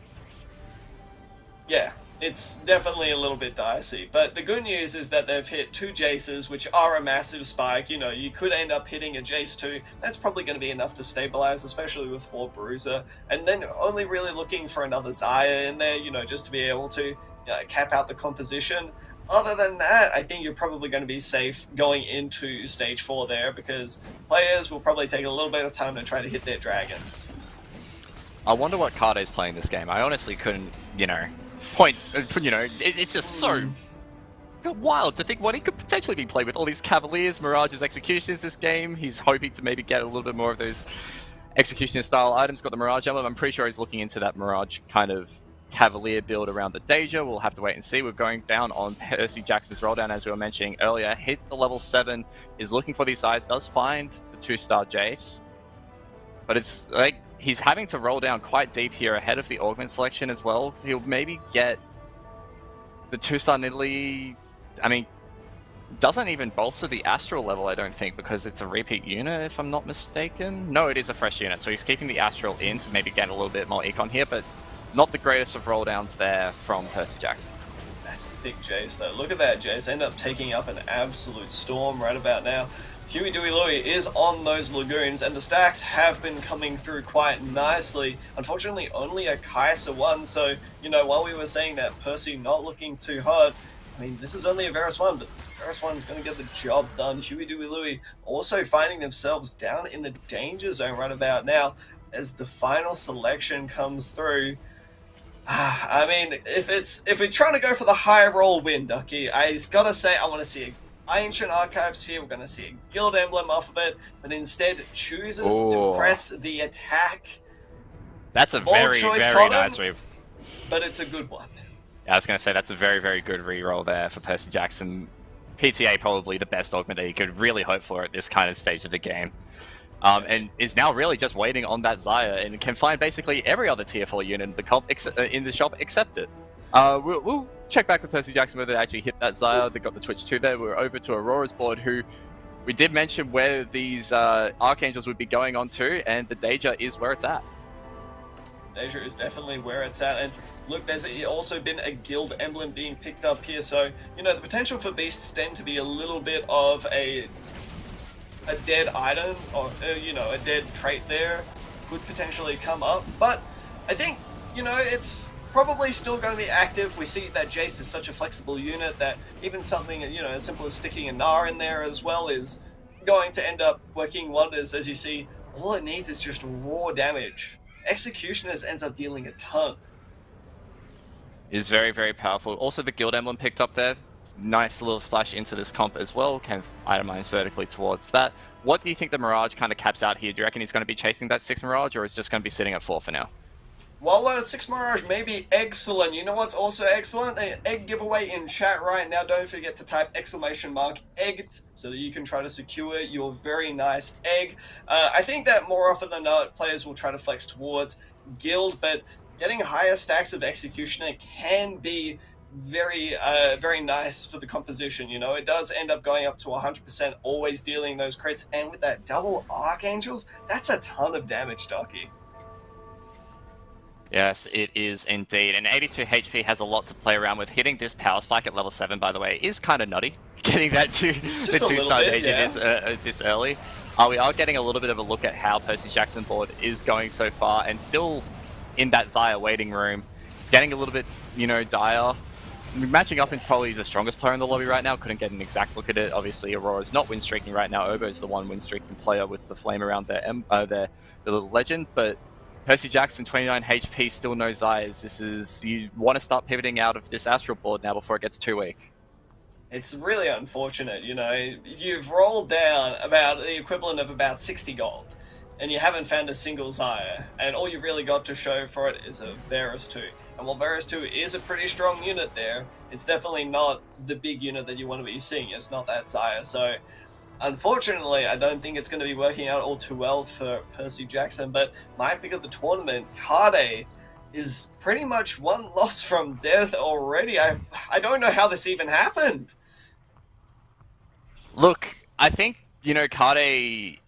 Yeah, it's definitely a little bit dicey, but the good news is that they've hit 2 Jaces, which are a massive spike. You know, you could end up hitting a Jace 2. That's probably going to be enough to stabilize, especially with 4 Bruiser, and then only really looking for another Zaya in there, you know, just to be able to cap out the composition. Other than that, I think you're probably going to be safe going into stage 4 there, because players will probably take a little bit of time to try to hit their dragons. I wonder what Karde's playing this game. I honestly couldn't, you know, point, you know, it's just so wild to think what he could potentially be playing with. All these Cavaliers, Mirages, Executioners this game. He's hoping to maybe get a little bit more of those Executioner style items. Got the Mirage emblem. I'm pretty sure he's looking into that Mirage kind of Cavalier build around the Danger. We'll have to wait and see. We're going down on Percy Jackson's rolldown, as we were mentioning earlier. Hit the level 7, is looking for these eyes, does find the 2-star Jace. But it's like he's having to roll down quite deep here ahead of the augment selection as well. He'll maybe get the 2-star Nidalee. I mean, doesn't even bolster the Astral level, I don't think, because it's a repeat unit, if I'm not mistaken. No, it is a fresh unit, so he's keeping the Astral in to maybe get a little bit more econ here, but not the greatest of rolldowns there from Percy Jackson. That's a thick Jace, though. Look at that Jace. End up taking up an absolute storm right about now. Huey Dewey Louie is on those Lagoons, and the stacks have been coming through quite nicely. Unfortunately, only a Kai'Sa 1, so, you know, while we were saying that Percy not looking too hot, I mean, this is only a Varus 1, but Varus 1 is going to get the job done. Huey Dewey Louie also finding themselves down in the danger zone right about now as the final selection comes through. I mean, if we're trying to go for the high roll win, Ducky, I gotta say I want to see Ancient Archives here. We're going to see a guild emblem off of it, but instead chooses to press the attack. That's a very, very nice reroll. But it's a good one. Yeah, I was going to say that's a very, very good reroll there for Percy Jackson. PTA probably the best augment that you could really hope for at this kind of stage of the game. And is now really just waiting on that Xayah and can find basically every other tier 4 unit in the comp in the shop except it. We'll check back with Percy Jackson whether they actually hit that Xayah. They got the Twitch 2 there. We're over to Aurora's board, who we did mention where these Archangels would be going on to, and the Danger is where it's at. Danger is definitely where it's at, and look, there's also been a guild emblem being picked up here, so, you know, the potential for beasts tend to be a little bit of a dead item, or, you know, a dead trait there could potentially come up, but I think, you know, it's probably still going to be active. We see that Jace is such a flexible unit that even something, you know, as simple as sticking a Gnar in there as well is going to end up working wonders. As you see, all it needs is just raw damage. Executioners ends up dealing a ton. Is very, very powerful. Also, the guild emblem picked up there. Nice little splash into this comp as well. Can itemize vertically towards that. What do you think the Mirage kind of caps out here? Do you reckon he's going to be chasing that 6 Mirage, or is just going to be sitting at 4 for now? While 6 Mirage may be excellent, you know what's also excellent? An egg giveaway in chat right now. Don't forget to type !egged so that you can try to secure your very nice egg. I think that more often than not, players will try to flex towards guild, but getting higher stacks of Executioner can be very, very nice for the composition. You know, it does end up going up to 100%, always dealing those crits, and with that double Archangels, that's a ton of damage, Docky. Yes, it is indeed. And 82 HP has a lot to play around with. Hitting this power spike at level 7, by the way, is kind of nutty. Getting that to the 2-star Danger this early. We are getting a little bit of a look at how Percy Jackson board is going so far, and still in that Xayah waiting room. It's getting a little bit, you know, dire. Matching up in probably the strongest player in the lobby right now. Couldn't get an exact look at it. Obviously, Aurora's not win streaking right now. Obo's the one win streaking player with the flame around their little legend, but Percy Jackson, 29 HP, still no Xayahs. This is, you want to start pivoting out of this Astral board now before it gets too weak. It's really unfortunate, you know. You've rolled down about the equivalent of about 60 gold, and you haven't found a single Xayah, and all you've really got to show for it is a Varus 2. And while Varus 2 is a pretty strong unit there, it's definitely not the big unit that you want to be seeing. It's not that Xayah, so unfortunately, I don't think it's going to be working out all too well for Percy Jackson, but my pick of the tournament, Kade, is pretty much one loss from death already. I don't know how this even happened. Look, I think, you know, Kade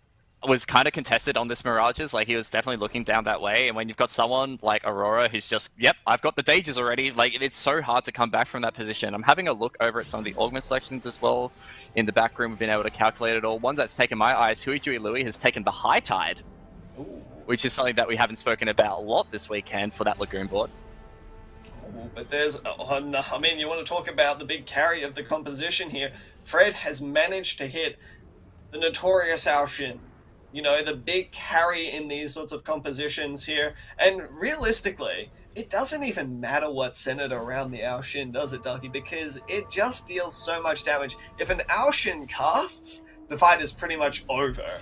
was kind of contested on this Mirages. Like, he was definitely looking down that way, and when you've got someone like Aurora who's just, yep, I've got the Dangers already, like, it's so hard to come back from that position. I'm having a look over at some of the augment selections as well. In the back room, we've been able to calculate it all. One that's taken my eyes, Hui Jui Louis, has taken the High Tide, which is something that we haven't spoken about a lot this weekend for that Lagoon board. But there's, I mean, you want to talk about the big carry of the composition here. Fred has managed to hit the notorious Alshin. You know, the big carry in these sorts of compositions here. And realistically, it doesn't even matter what's centered around the Alshin, does it, Ducky? Because it just deals so much damage. If an Alshin casts, the fight is pretty much over.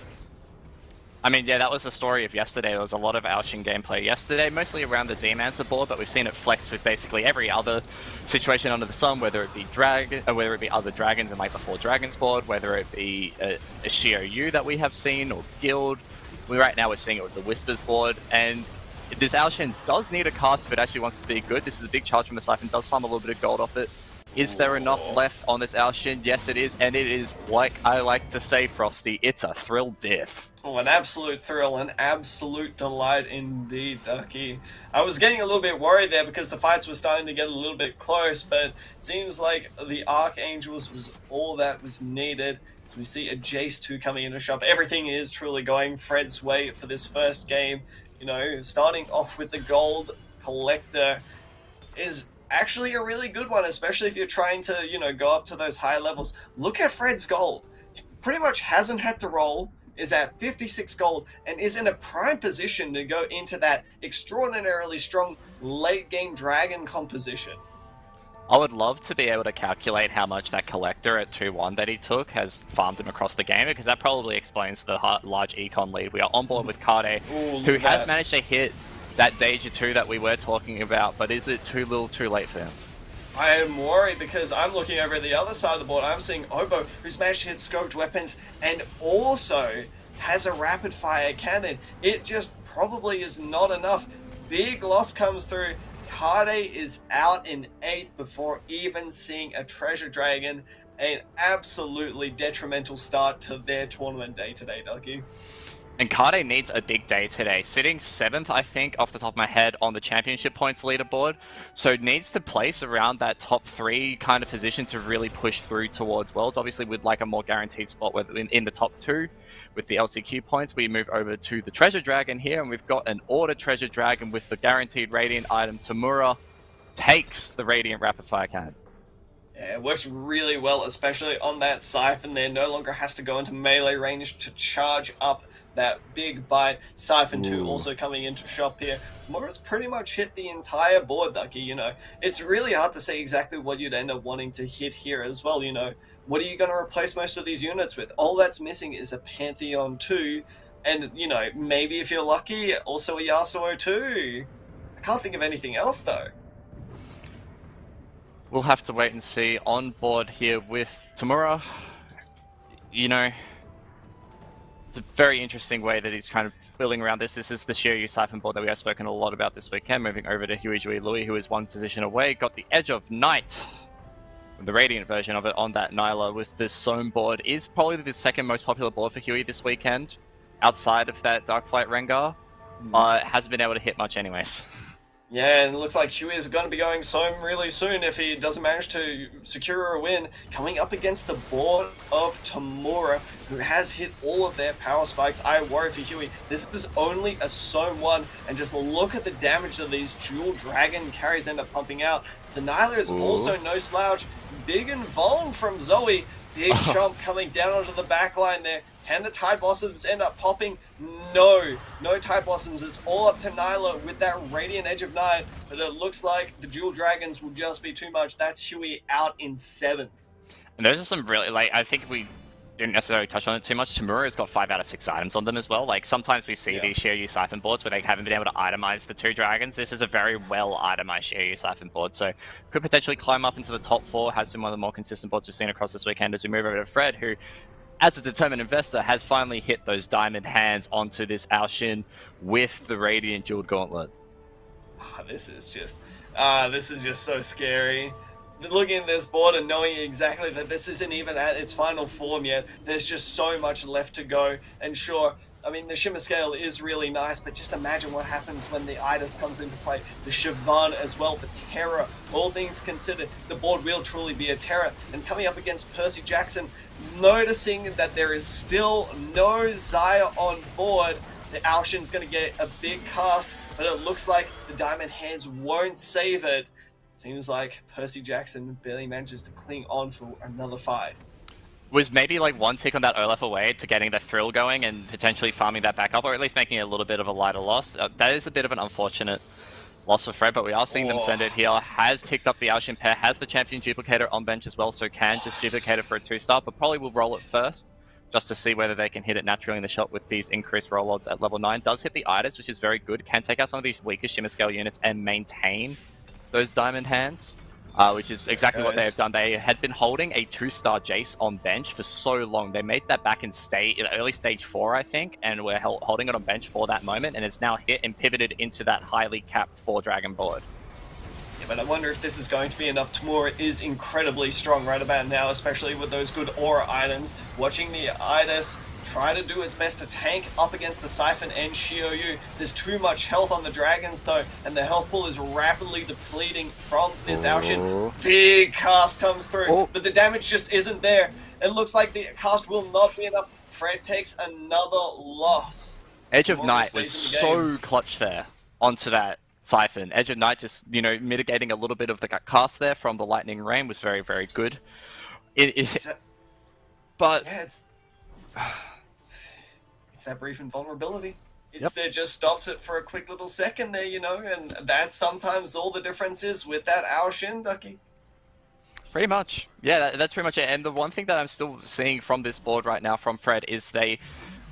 I mean, yeah, that was the story of yesterday. There was a lot of Alshin gameplay yesterday, mostly around the Demancer board, but we've seen it flexed with basically every other situation under the sun, whether it be other dragons in like the 4 Dragons board, whether it be a Xiaoyu that we have seen, or Guild. Right now we're seeing it with the Whispers board, and this Alshin does need a cast if it actually wants to be good. This is a big charge from the Siphon, does farm a little bit of gold off it. Is there enough left on this Alshin? Yes, it is, and it is, like I like to say, Frosty, it's a thrill diff. Oh, an absolute thrill, an absolute delight indeed, Ducky. I was getting a little bit worried there because the fights were starting to get a little bit close, but it seems like the Archangels was all that was needed. So we see a Jace 2 coming in the shop. Everything is truly going Fred's way for this first game. You know, starting off with the Gold Collector is actually a really good one, especially if you're trying to, you know, go up to those high levels. Look at Fred's gold. He pretty much hasn't had to roll, is at 56 gold, and is in a prime position to go into that extraordinarily strong late game dragon composition. I would love to be able to calculate how much that collector at 2-1 that he took has farmed him across the game, because that probably explains the large econ lead. We are on board with Kade, who has managed to hit that Danger 2 that we were talking about, but is it too little too late for him? I am worried because I'm looking over the other side of the board. I'm seeing Obo, who's managed to hit scoped weapons and also has a rapid fire cannon. It just probably is not enough. Big loss comes through. Kade is out in 8th before even seeing a Treasure Dragon. An absolutely detrimental start to their tournament day today, Ducky. And Kade needs a big day today. Sitting 7th, I think, off the top of my head, on the championship points leaderboard. So needs to place around that top 3 kind of position to really push through towards Worlds. Obviously, we'd like a more guaranteed spot in the top 2 with the LCQ points. We move over to the Treasure Dragon here, and we've got an Order Treasure Dragon with the guaranteed Radiant item. Tamura takes the Radiant Rapid Fire Cannon. Yeah, it works really well, especially on that Siphon there. No longer has to go into melee range to charge up that big bite. Siphon 2 also coming into shop here. Tamura's pretty much hit the entire board, Ducky, you know. It's really hard to say exactly what you'd end up wanting to hit here as well, you know. What are you going to replace most of these units with? All that's missing is a Pantheon 2, and, you know, maybe if you're lucky, also a Yasuo 2. I can't think of anything else, though. We'll have to wait and see. On board here with Tamura, you know, it's a very interesting way that he's kind of building around this. This is the Shiryu Siphon board that we have spoken a lot about this weekend. Moving over to Huey Jui Louis, who is 1 position away. Got the Edge of Night, the Radiant version of it on that Nyla with this Soam board. Is probably the 2nd most popular board for Huey this weekend, outside of that Darkflight Rengar. Hasn't been able to hit much anyways. Yeah, and it looks like Huey is going to be going Soam really soon if he doesn't manage to secure a win. Coming up against the board of Tamura, who has hit all of their power spikes. I worry for Huey. This is only a Soam 1, and just look at the damage that these dual dragon carries end up pumping out. The Nyla is also no slouch. Big and vuln from Zoe. Big chomp coming down onto the back line there. Can the Tide Blossoms end up popping? No Tide Blossoms. It's all up to Nyla with that Radiant Edge of Night, but it looks like the dual dragons will just be too much. That's Huey out in 7th. And those are some really, like, I think we didn't necessarily touch on it too much. Tamura's got 5 out of 6 items on them as well. Like, sometimes we see these Shiryu Siphon boards where they haven't been able to itemize the 2 dragons. This is a very well itemized Shiryu Siphon board, so could potentially climb up into the top 4. Has been one of the more consistent boards we've seen across this weekend. As we move over to Fred, who, as a determined investor, has finally hit those diamond hands onto this Alshin with the Radiant Jeweled Gauntlet. This is just so scary. Looking at this board and knowing exactly that this isn't even at its final form yet, there's just so much left to go. And sure, I mean, the Shimmer Scale is really nice, but just imagine what happens when the Idas comes into play. The Siobhan as well, the Terror. All things considered, the board will truly be a terror. And coming up against Percy Jackson, noticing that there is still no Xayah on board, the Alshin's going to get a big cast, but it looks like the Diamond Hands won't save it. Seems like Percy Jackson barely manages to cling on for another fight. Was maybe like 1 tick on that Olaf away to getting the thrill going and potentially farming that back up, or at least making it a little bit of a lighter loss. That is a bit of an unfortunate loss for Fred, but we are seeing them send it here. Has picked up the Alshin pair, has the champion duplicator on bench as well, so can just duplicate it for a 2-star, but probably will roll it first just to see whether they can hit it naturally in the shot with these increased roll odds at level 9. Does hit the Idas, which is very good. Can take out some of these weaker Shimmer Scale units and maintain those diamond hands, which is exactly what they have done. They had been holding a 2-star Jace on bench for so long. They made that back in early stage 4, I think, and were holding it on bench for that moment, and it's now hit and pivoted into that highly capped 4-dragon board. Yeah, but I wonder if this is going to be enough. Tamura is incredibly strong right about now, especially with those good aura items. Watching the Idas try to do its best to tank up against the Siphon and Shioyu. There's too much health on the dragons though, and the health pool is rapidly depleting from this Alshin. Big cast comes through, but the damage just isn't there. It looks like the cast will not be enough. Fred takes another loss. Edge of Night was so clutch there onto that Siphon. Edge of Night just, you know, mitigating a little bit of the cast there from the Lightning Rain was very, very good. But yeah, it's that brief invulnerability. It's there, just stops it for a quick little second there, you know, and that's sometimes all the difference is with that Alshin, Ducky. Pretty much. Yeah, that's pretty much it. And the one thing that I'm still seeing from this board right now from Fred is they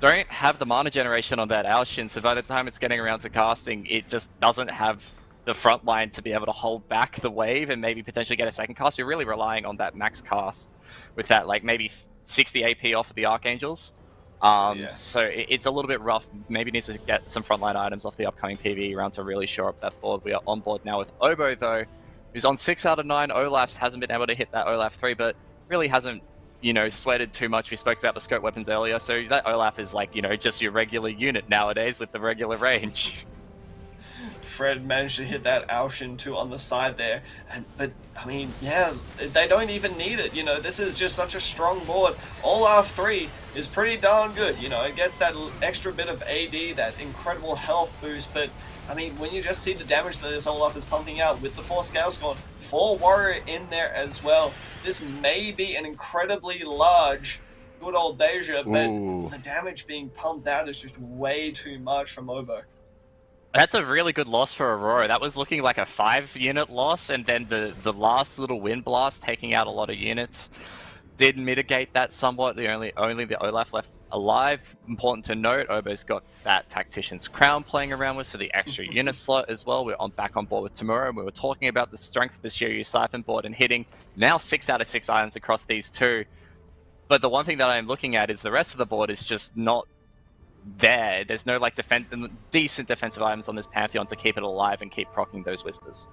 don't have the mana generation on that Ocean, so by the time it's getting around to casting, it just doesn't have the front line to be able to hold back the wave and maybe potentially get a second cast. You're really relying on that max cast with that, like, maybe 60 AP off of the Archangels. So it's a little bit rough. Maybe needs to get some frontline items off the upcoming PvE round to really shore up that board. We are on board now with Obo, though, who's on 6 out of 9 Olafs, hasn't been able to hit that Olaf 3, but really hasn't, you know, sweated too much. We spoke about the scope weapons earlier, so that Olaf is like, you know, just your regular unit nowadays with the regular range. Fred managed to hit that Ocean too on the side there, but I mean, yeah, they don't even need it. You know, this is just such a strong board. Olaf 3 is pretty darn good. You know, it gets that extra bit of AD, that incredible health boost, but I mean, when you just see the damage that this Olaf is pumping out with the 4 Scale Scorn, 4 Warrior in there as well, this may be an incredibly large good old Deja, but the damage being pumped out is just way too much from Obo. That's a really good loss for Aurora. That was looking like a 5-unit loss, and then the last little wind blast taking out a lot of units did mitigate that somewhat. Only the Olaf left alive. Important to note, Obo's got that Tactician's Crown playing around with, so the extra unit slot as well. We're back on board with Tamura, and we were talking about the strength of the Shiryu Siphon board and hitting now 6 out of 6 items across these two. But the one thing that I'm looking at is the rest of the board is just not there. There's no like decent defensive items on this Pantheon to keep it alive and keep proccing those Whispers.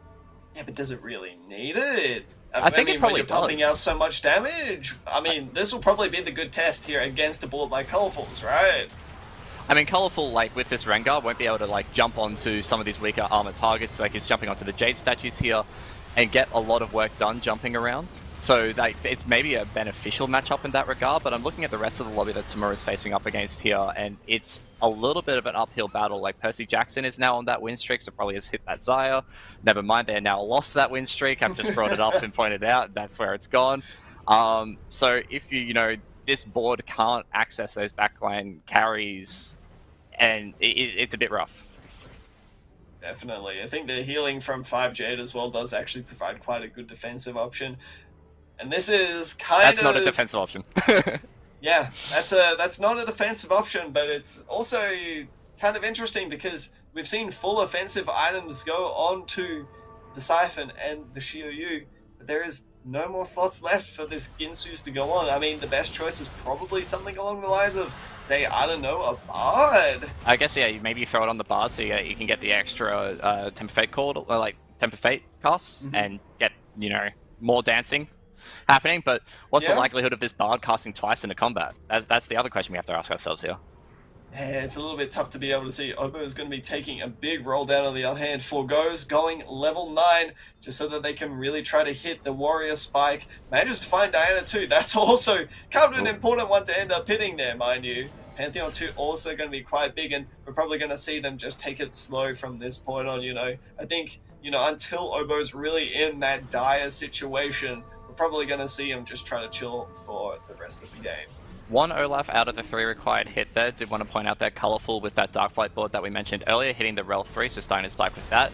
Yeah, but does it really need it? I think it probably when you're pumping out so much damage. I mean, this will probably be the good test here against a board like Colorfuls, right? I mean, Colorful, like, with this Rengar, won't be able to, like, jump onto some of these weaker armor targets. Like, he's jumping onto the Jade statues here and get a lot of work done jumping around. So, like, it's maybe a beneficial matchup in that regard, but I'm looking at the rest of the lobby that Tamura is facing up against here, and it's a little bit of an uphill battle. Like, Percy Jackson is now on that win streak, so probably has hit that Xayah. Never mind, they're now lost that win streak. I've just brought it up and pointed out that's where it's gone. So if you know, this board can't access those backline carries, and it's a bit rough. Definitely. I think the healing from 5 Jade as well does actually provide quite a good defensive option. And this is That's not a defensive option. Yeah, that's not a defensive option, but it's also kind of interesting because we've seen full offensive items go onto the Siphon and the Shiryu, but there is no more slots left for this Ginsu's to go on. I mean, the best choice is probably something along the lines of, say, I don't know, a Bard. I guess, yeah, maybe you throw it on the Bard so you can get the extra Temper Fate called, or like Temper Fate casts, and get, you know, more dancing happening. But what's the likelihood of this Bard casting twice in a combat? That's the other question we have to ask ourselves here. Yeah, it's a little bit tough to be able to see. Obo is going to be taking a big roll down on the other hand. Forgoes going level 9 just so that they can really try to hit the Warrior Spike. Manages to find Diana too. That's also kind of an important one to end up hitting there, mind you. Pantheon 2 also going to be quite big, and we're probably going to see them just take it slow from this point on, you know. I think, you know, until Obo's really in that dire situation, we're probably going to see him just try to chill for the rest of the game. 1 Olaf out of the 3 required hit there. Did want to point out that Colourful with that Darkflight board that we mentioned earlier, hitting the Rel 3, so Stein is back with that.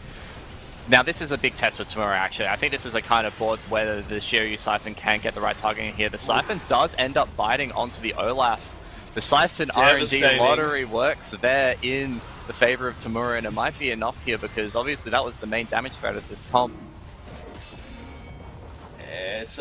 Now this is a big test for Tamura actually. I think this is a kind of board where the Shiryu Siphon can get the right targeting here. The Siphon does end up biting onto the Olaf. The Siphon R&D lottery works there in the favor of Tamura, and it might be enough here because obviously that was the main damage threat of this comp. It's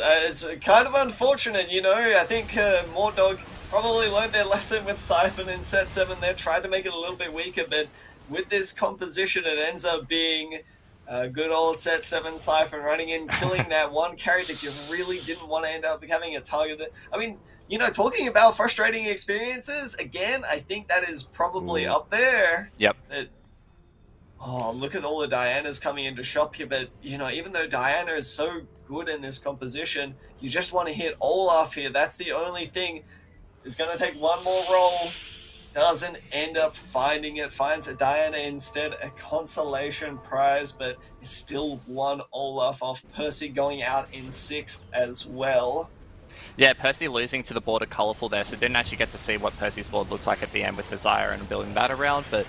kind of unfortunate, you know. I think Mordog probably learned their lesson with Siphon in set 7 there, tried to make it a little bit weaker, but with this composition it ends up being a good old set 7 Siphon running in, killing that one carry that you really didn't want to end up having it targeted. I mean, you know, talking about frustrating experiences, again, I think that is probably up there. Yep. Oh, look at all the Dianas coming into shop here, but, you know, even though Diana is so good in this composition, you just want to hit Olaf here. That's the only thing. It's going to take one more roll. Doesn't end up finding it. Finds a Diana instead, a consolation prize, but is still one Olaf off. Percy going out in 6th as well. Yeah, Percy losing to the board of Colourful there, so didn't actually get to see what Percy's board looked like at the end with the Xayah and building that around, but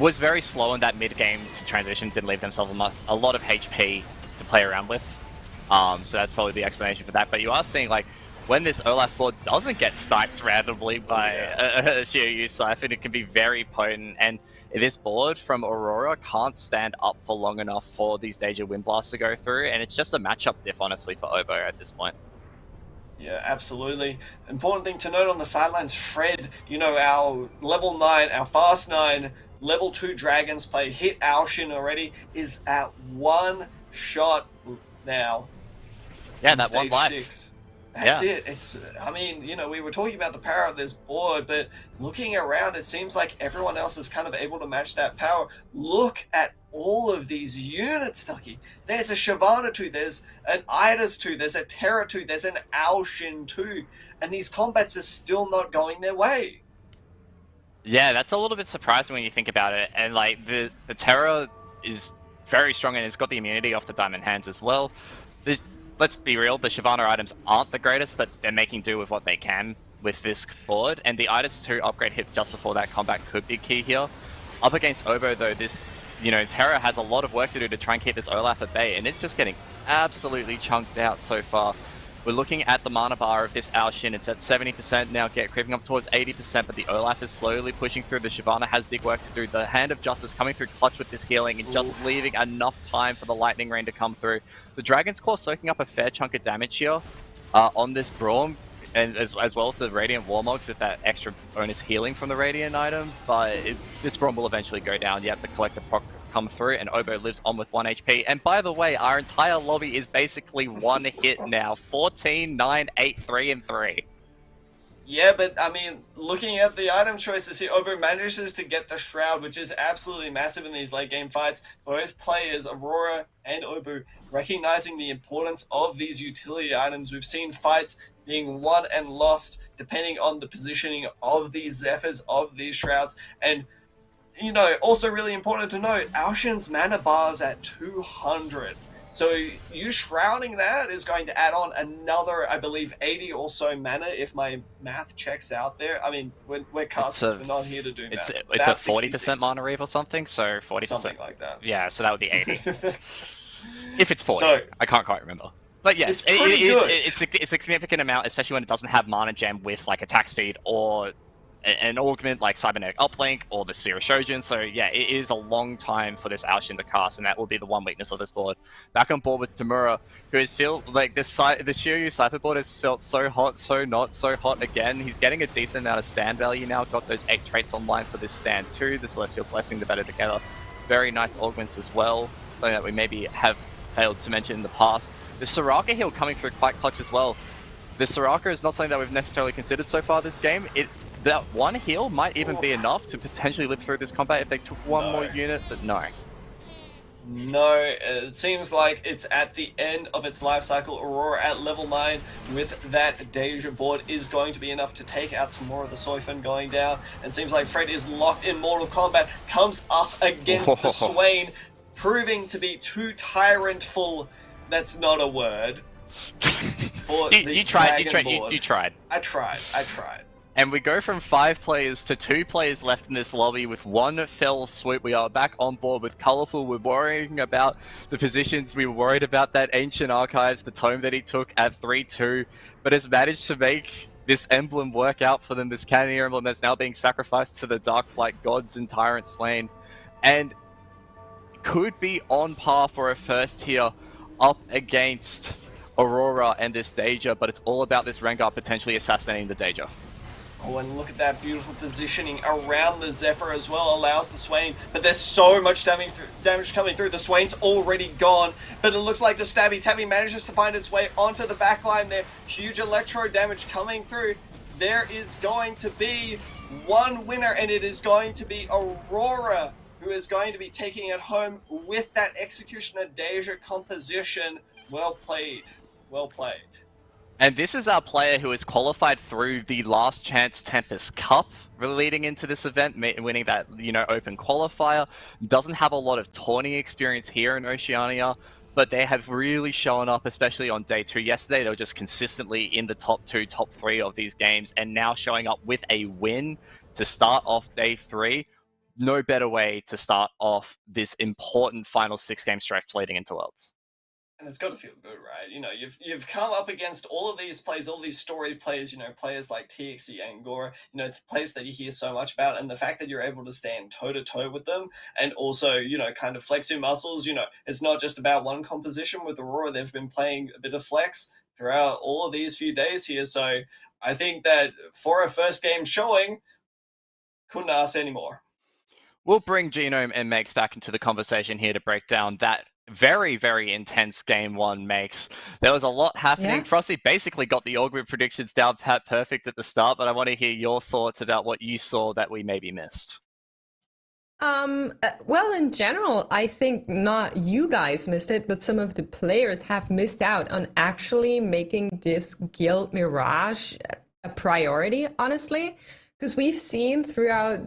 was very slow in that mid-game to transition, didn't leave themselves a lot of HP to play around with. So that's probably the explanation for that. But you are seeing, like, when this Olaf board doesn't get sniped randomly by a Xiaoyu Siphon, it can be very potent. And this board from Aurora can't stand up for long enough for these Deja Wind Blasts to go through. And it's just a matchup diff, honestly, for Obo at this point. Yeah, absolutely. Important thing to note on the sidelines, Fred, you know, our level 9, our fast 9, level 2 Dragons play hit Alshin already, is at 1 shot now. Yeah, that one life. 6. That's it. It's, I mean, you know, we were talking about the power of this board, but looking around, it seems like everyone else is kind of able to match that power. Look at all of these units, Ducky. There's a Shyvana 2, there's an Idas 2, there's a Terra 2, there's an Alshin 2, and these combats are still not going their way. Yeah, that's a little bit surprising when you think about it. And, like, the Terra is very strong, and it's got the immunity off the Diamond Hands as well. Let's be real, the Shyvana items aren't the greatest, but they're making do with what they can with this board. And the Idas 2 upgrade hit just before that combat could be key here. Up against Obo, though, this, you know, Terra has a lot of work to do to try and keep this Olaf at bay, and it's just getting absolutely chunked out so far. We're looking at the mana bar of this Alshin. It's at 70% now, creeping up towards 80%, but the Olaf is slowly pushing through. The Shyvana has big work to do. The Hand of Justice coming through clutch with this healing and just leaving enough time for the Lightning Rain to come through. The Dragon's Claw soaking up a fair chunk of damage here on this Braum, and as well as the Radiant Warmogs with that extra bonus healing from the Radiant item, but this Braum will eventually go down. Yet the Collector proc come through, and Obo lives on with 1 HP. And by the way, our entire lobby is basically one hit now. 14, 9, 8, 3, and 3. Yeah, but I mean, looking at the item choices here, Obo manages to get the Shroud, which is absolutely massive in these late game fights. Both players, Aurora and Obo, recognizing the importance of these utility items. We've seen fights being won and lost depending on the positioning of these Zephyrs, of these Shrouds, and you know, also really important to note, Alshin's mana bar is at 200. So you shrouding that is going to add on another, I believe, 80 or so mana if my math checks out there. I mean, we're casters, we're not here to do math. It's a 40% mana reave or something, so 40%. Something like that. Yeah, so that would be 80. If it's 40, so, I can't quite remember. But yes, it's a significant amount, especially when it doesn't have mana gem with like attack speed or an augment like Cybernetic Uplink or the Sphere of Shojin. So yeah, it is a long time for this Alshin to cast, and that will be the one weakness of this board. Back on board with Tamura, who has felt like the Shiryu Cypher board has felt so hot, so not so hot again. He's getting a decent amount of stand value now. Got those 8 traits online for this stand too. The Celestial Blessing, the Better Together. Very nice augments as well, something that we maybe have failed to mention in the past. The Soraka heal coming through quite clutch as well. The Soraka is not something that we've necessarily considered so far this game. That one heal might even be enough to potentially live through this combat if they took one more unit, but no. No, it seems like it's at the end of its life cycle. Aurora at level 9 with that Deja board is going to be enough to take out Tamura the Soifan going down. And seems like Fred is locked in Mortal Kombat, comes up against the Swain, proving to be too tyrantful. That's not a word. For you tried. I tried. And we go from 5 players to 2 players left in this lobby with one fell swoop. We are back on board with Colourful. We're worrying about the positions. We were worried about that Ancient Archives, the tome that he took at 3-2, but has managed to make this emblem work out for them, this Cannoneer emblem that's now being sacrificed to the Darkflight gods and Tyrant Swain. And could be on par for a first here up against Aurora and this Deja, but it's all about this Rengar potentially assassinating the Deja. Oh, and look at that beautiful positioning around the Zephyr as well, allows the Swain, but there's so much damage coming through. The Swain's already gone, but it looks like the Stabby Tabby manages to find its way onto the backline there. Huge electro damage coming through. There is going to be one winner, and it is going to be Aurora, who is going to be taking it home with that Executioner Deja composition. Well played. Well played. And this is our player who has qualified through the Last Chance Tempest Cup leading into this event, winning that, open qualifier. Doesn't have a lot of tourney experience here in Oceania, but they have really shown up, especially on day 2. Yesterday, they were just consistently in the top 2, top 3 of these games, and now showing up with a win to start off day 3. No better way to start off this important final 6-game stretch leading into Worlds. And it's got to feel good, right? You know, you've come up against all of these players, all these storied players, you know, players like TXT, Angora, you know, the players that you hear so much about, and the fact that you're able to stand toe-to-toe with them and also, you know, kind of flex your muscles. You know, it's not just about one composition with Aurora. They've been playing a bit of flex throughout all of these few days here. So I think that for a first game showing, couldn't ask anymore. We'll bring Genome and Makes back into the conversation here to break down that very, very intense game one, Makes. There was a lot happening. Yeah. Frosty basically got the Augment predictions down pat perfect at the start, but I want to hear your thoughts about what you saw that we maybe missed. Well, in general, I think not you guys missed it, but some of the players have missed out on actually making this Guild Mirage a priority, honestly, because we've seen throughout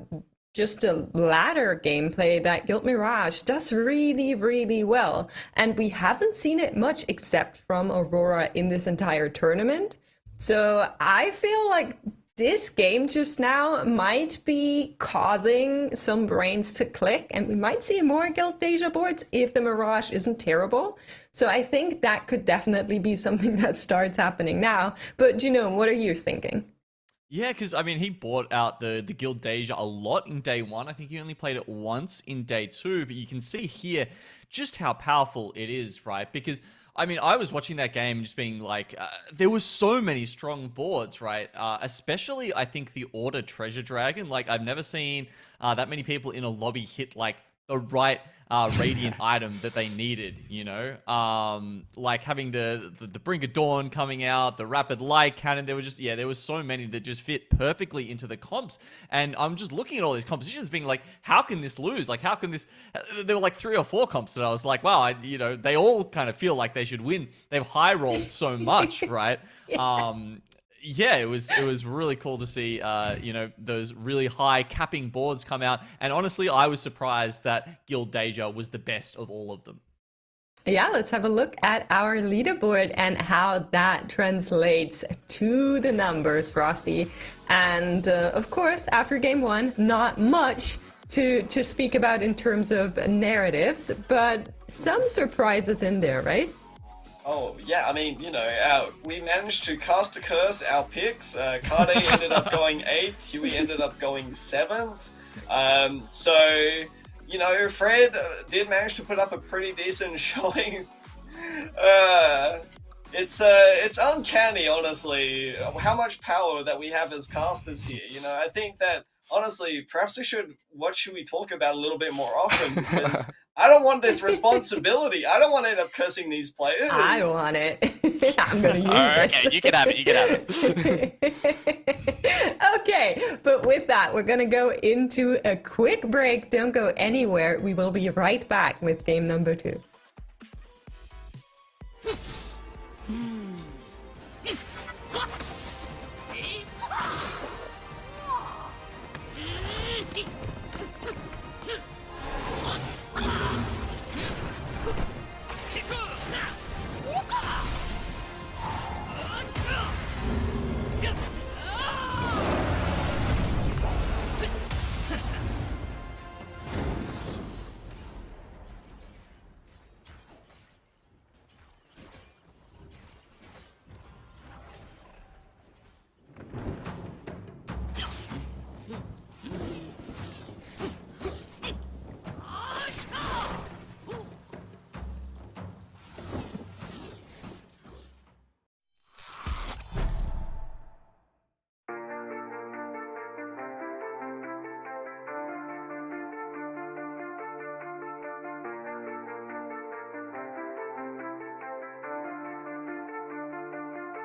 just a ladder gameplay that Guild Mirage does really, really well. And we haven't seen it much except from Aurora in this entire tournament. So I feel like this game just now might be causing some brains to click, and we might see more Guild Deja boards if the Mirage isn't terrible. So I think that could definitely be something that starts happening now. But Genome, what are you thinking? Yeah, because, I mean, he bought out the Guild Deja a lot in day one. I think he only played it once in day two, but you can see here just how powerful it is, right? Because, I mean, I was watching that game just being like, there was so many strong boards, right? Especially, I think, the Order Treasure Dragon. Like, I've never seen that many people in a lobby hit, like, the right Radiant item that they needed, you know? Like having the Brink of Dawn coming out, the Rapid Light Cannon, there was so many that just fit perfectly into the comps. And I'm just looking at all these compositions being like, how can this lose? Like, how can this... There were like 3 or 4 comps that I was like, wow, they all kind of feel like they should win. They've high rolled so much, right? Yeah, it was really cool to see, those really high capping boards come out. And honestly, I was surprised that Guild Deja was the best of all of them. Yeah, let's have a look at our leaderboard and how that translates to the numbers, Frosty. And of course, after game one, not much to speak about in terms of narratives, but some surprises in there, right? Oh, yeah, I mean, we managed to cast a curse our picks. Kade ended up going 8th, Huey ended up going 7th. Fred did manage to put up a pretty decent showing. It's uncanny, honestly, how much power that we have as casters here. I think that, honestly, perhaps what should we talk about a little bit more often, because I don't want this responsibility. I don't want to end up cursing these players. I want it. I'm going to use it. Okay, you can have it. Okay, but with that, we're going to go into a quick break. Don't go anywhere. We will be right back with game number 2.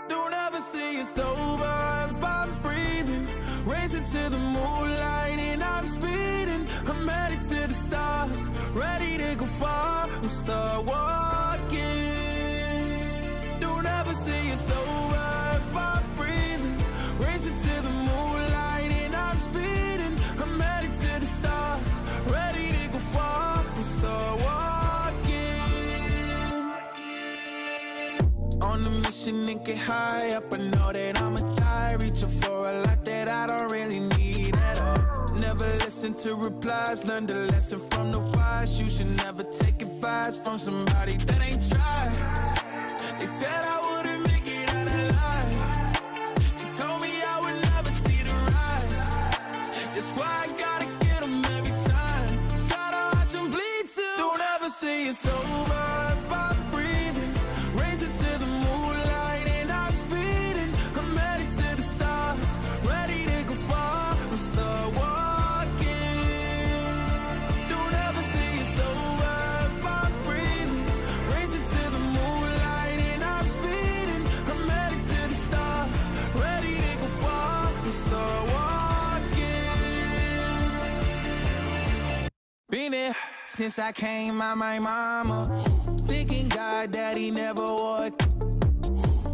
Don't ever say it's over if I'm breathing. Racing to the moonlight and I'm speeding. I'm headed to the stars, ready to go far. I'm start walking. Don't ever say it's over if I'm breathing. Racing to the moonlight and I'm speeding. I'm headed to the stars, ready to go far. I'm start walking. On the mission and get high up, I know that I'ma die. Reaching for a lot that I don't really need at all. Never listen to replies, learn the lesson from the wise. You should never take advice from somebody that ain't tried. said I wouldn't make it out alive. They told me I would never see the rise. That's why I gotta get them every time. Gotta watch them bleed too. Don't ever say it's over if I'm breathing. Raise it to the moonlight and I'm speeding. I'm headed to the stars, ready to go far. I'm start walking. Don't ever say it's over if I'm breathing. Raise it to the moonlight and I'm speeding. I'm headed to the stars, ready to go far. I'm start walking. Been there since I came out my mama. Thinking God that he never would.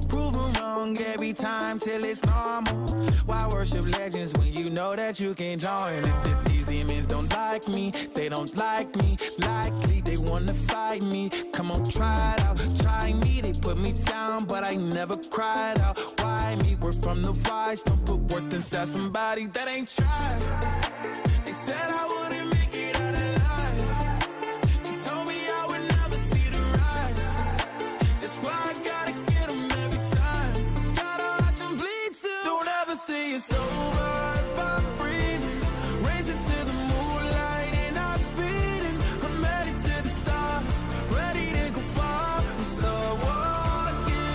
Proven wrong every time till it's normal. Why worship legends when you know that you can join? These demons don't like me, they don't like me. Likely they wanna fight me. Come on, try it out, try me. They put me down, but I never cried out. Why me? We're from the wise. Don't put worth inside somebody that ain't tried. They said I wouldn't make it out alive. They told me I would never see the rise. That's why I gotta get them every time. Gotta watch them bleed too. Don't ever say it's over if I'm breathing. Raise it to the moonlight and I'm speeding. I'm headed to the stars, ready to go far. I'm start walking.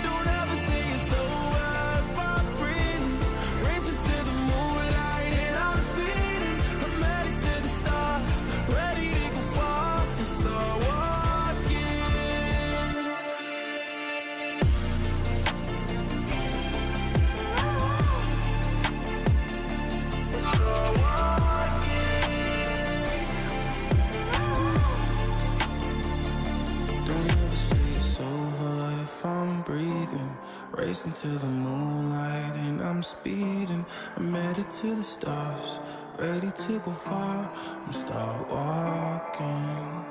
Don't ever say it's over if I'm breathing. Raise it to the moonlight and I'm speeding. I'm headed to the stars, ready to go far. I'm start walking. Don't ever say it's over if I'm breathing. Racing to the moonlight and I'm speeding. I'm headed to the stars, ready to go far. I'm start walking.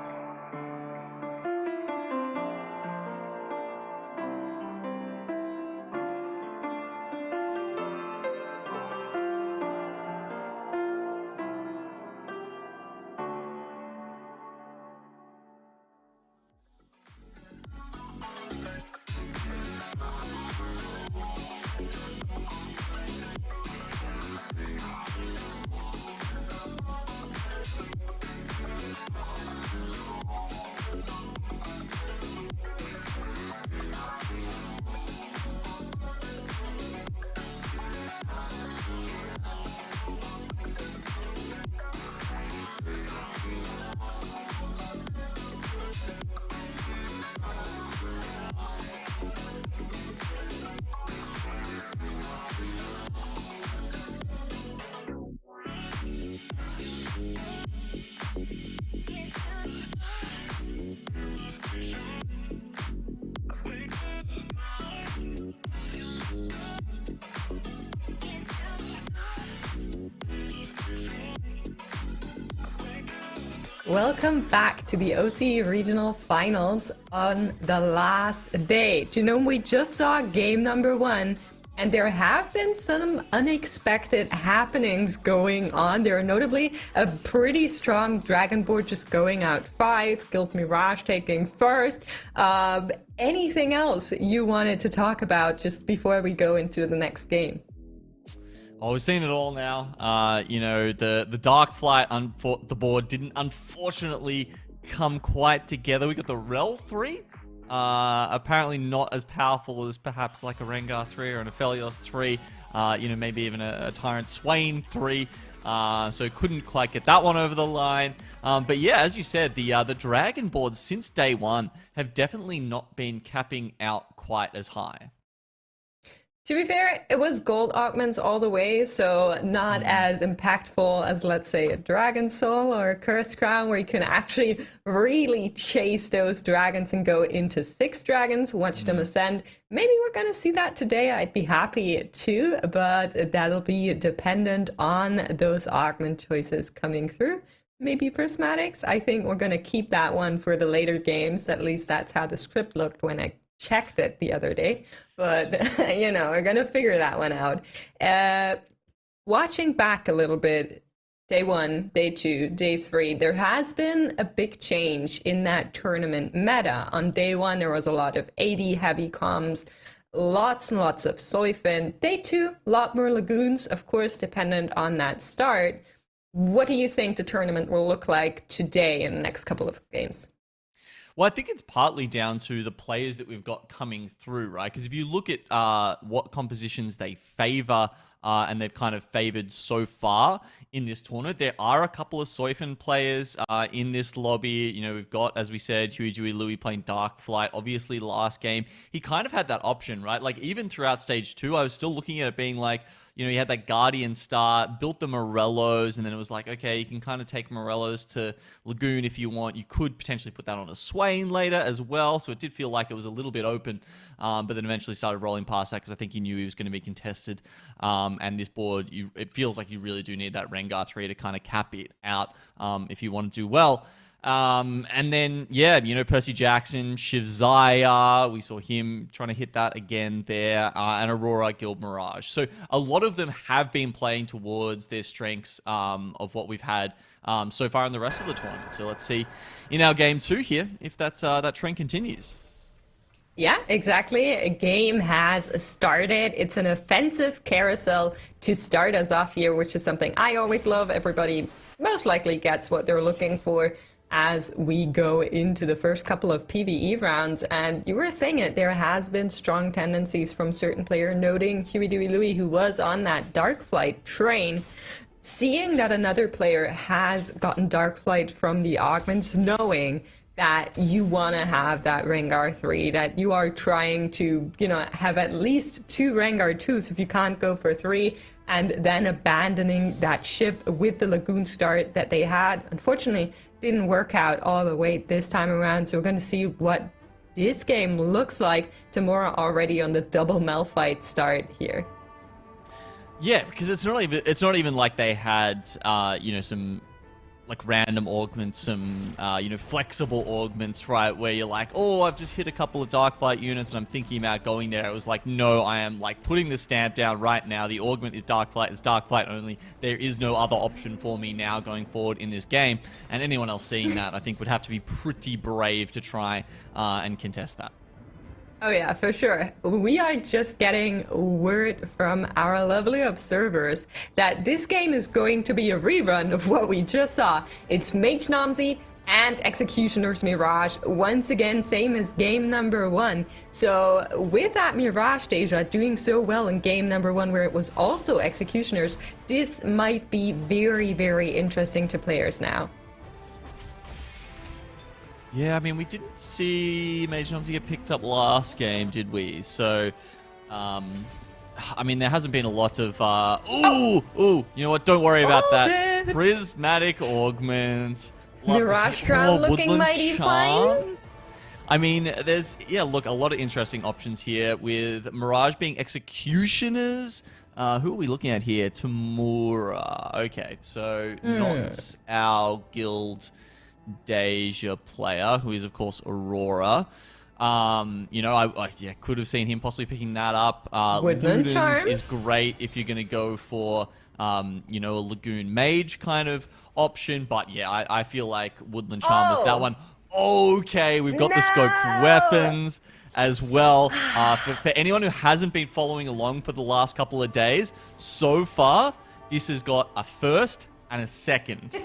Welcome back to the OCE Regional Finals on the last day. Do you know, we just saw game number 1 and there have been some unexpected happenings going on. There are notably a pretty strong dragon board just going out 5, Guild Mirage taking first. Anything else you wanted to talk about just before we go into the next game? Oh, we've seen it all now. You know, the Dark Flight the board didn't unfortunately come quite together. We got the Rel 3. Apparently not as powerful as perhaps like a Rengar 3 or an Aphelios 3. You know, maybe even a Tyrant Swain 3. So couldn't quite get that one over the line. But yeah, as you said, the Dragon boards since day one have definitely not been capping out quite as high. To be fair, it was gold augments all the way, so not as impactful as, let's say, a Dragon Soul or a Cursed Crown, where you can actually really chase those dragons and go into 6 dragons, watch them ascend. Maybe we're going to see that today. I'd be happy too, but that'll be dependent on those augment choices coming through. Maybe prismatics. I think we're going to keep that one for the later games. At least that's how the script looked when I checked it the other day, but you know, we're gonna figure that one out. Watching back a little bit, Day 1, Day 2, Day 3, there has been a big change in that tournament meta. On Day 1, there was a lot of AD heavy comms, lots and lots of Soifin. Day 2, a lot more Lagoons, of course, dependent on that start. What do you think the tournament will look like today in the next couple of games? Well, I think it's partly down to the players that we've got coming through, right? Because if you look at what compositions they favor, and they've kind of favored so far in this tournament, there are a couple of Soifin players in this lobby. You know, we've got, as we said, Huey, Dewey, Louie playing Dark Flight. Obviously, last game, he kind of had that option, right? Like, even throughout Stage 2, I was still looking at it being like, you know, he had that Guardian start, built the Morellos, and then it was like, okay, you can kind of take Morellos to Lagoon if you want. You could potentially put that on a Swain later as well, so it did feel like it was a little bit open, but then eventually started rolling past that because I think he knew he was going to be contested, and this board, it feels like you really do need that Rengar 3 to kind of cap it out if you want to do well. And then, yeah, you know, Percy Jackson, Shivzaya, we saw him trying to hit that again there, and Aurora, Guild Mirage. So a lot of them have been playing towards their strengths of what we've had so far in the rest of the tournament. So let's see in our game 2 here if that trend continues. Yeah, exactly. A game has started. It's an offensive carousel to start us off here, which is something I always love. Everybody most likely gets what they're looking for as we go into the first couple of PvE rounds. And you were saying it, there has been strong tendencies from certain players, noting Huey, Dewey, Louie, who was on that Dark Flight train, seeing that another player has gotten Dark Flight from the augments, knowing that you want to have that Rengar 3, that you are trying to, you know, have at least 2 Rengar 2s if you can't go for 3, and then abandoning that ship with the Lagoon start that they had. Unfortunately, didn't work out all the way this time around, so we're going to see what this game looks like tomorrow already on the double Malphite start here. Yeah, because it's not even like they had, you know, some like random augments, some, you know, flexible augments, right? Where you're like, oh, I've just hit a couple of Dark Flight units and I'm thinking about going there. It was like, no, I am like putting the stamp down right now. The augment is Dark Flight. It's Dark Flight only. There is no other option for me now going forward in this game. And anyone else seeing that, I think, would have to be pretty brave to try and contest that. Oh yeah, for sure. We are just getting word from our lovely observers that this game is going to be a rerun of what we just saw. It's Mage Nomsy and Executioner's Mirage, once again, same as game number 1. So with that Mirage Deja doing so well in game number 1, where it was also Executioners, this might be very, very interesting to players now. Yeah, I mean, we didn't see Mage Nomsy get picked up last game, did we? So, I mean, there hasn't been a lot of, ooh, you know what? Don't worry about that. Prismatic Augments. Mirage Crown looking mighty fine. I mean, there's, yeah, look, a lot of interesting options here with Mirage being Executioners. Who are we looking at here? Tamura. Okay, so not our guild Deja player, who is of course Aurora. You know, I could have seen him possibly picking that up. Woodland Charm is great if you're going to go for you know, a Lagoon Mage kind of option, but yeah, I feel like Woodland Charm is that one. Okay, we've got the scoped weapons as well. For anyone who hasn't been following along for the last couple of days, so far this has got a first and a second.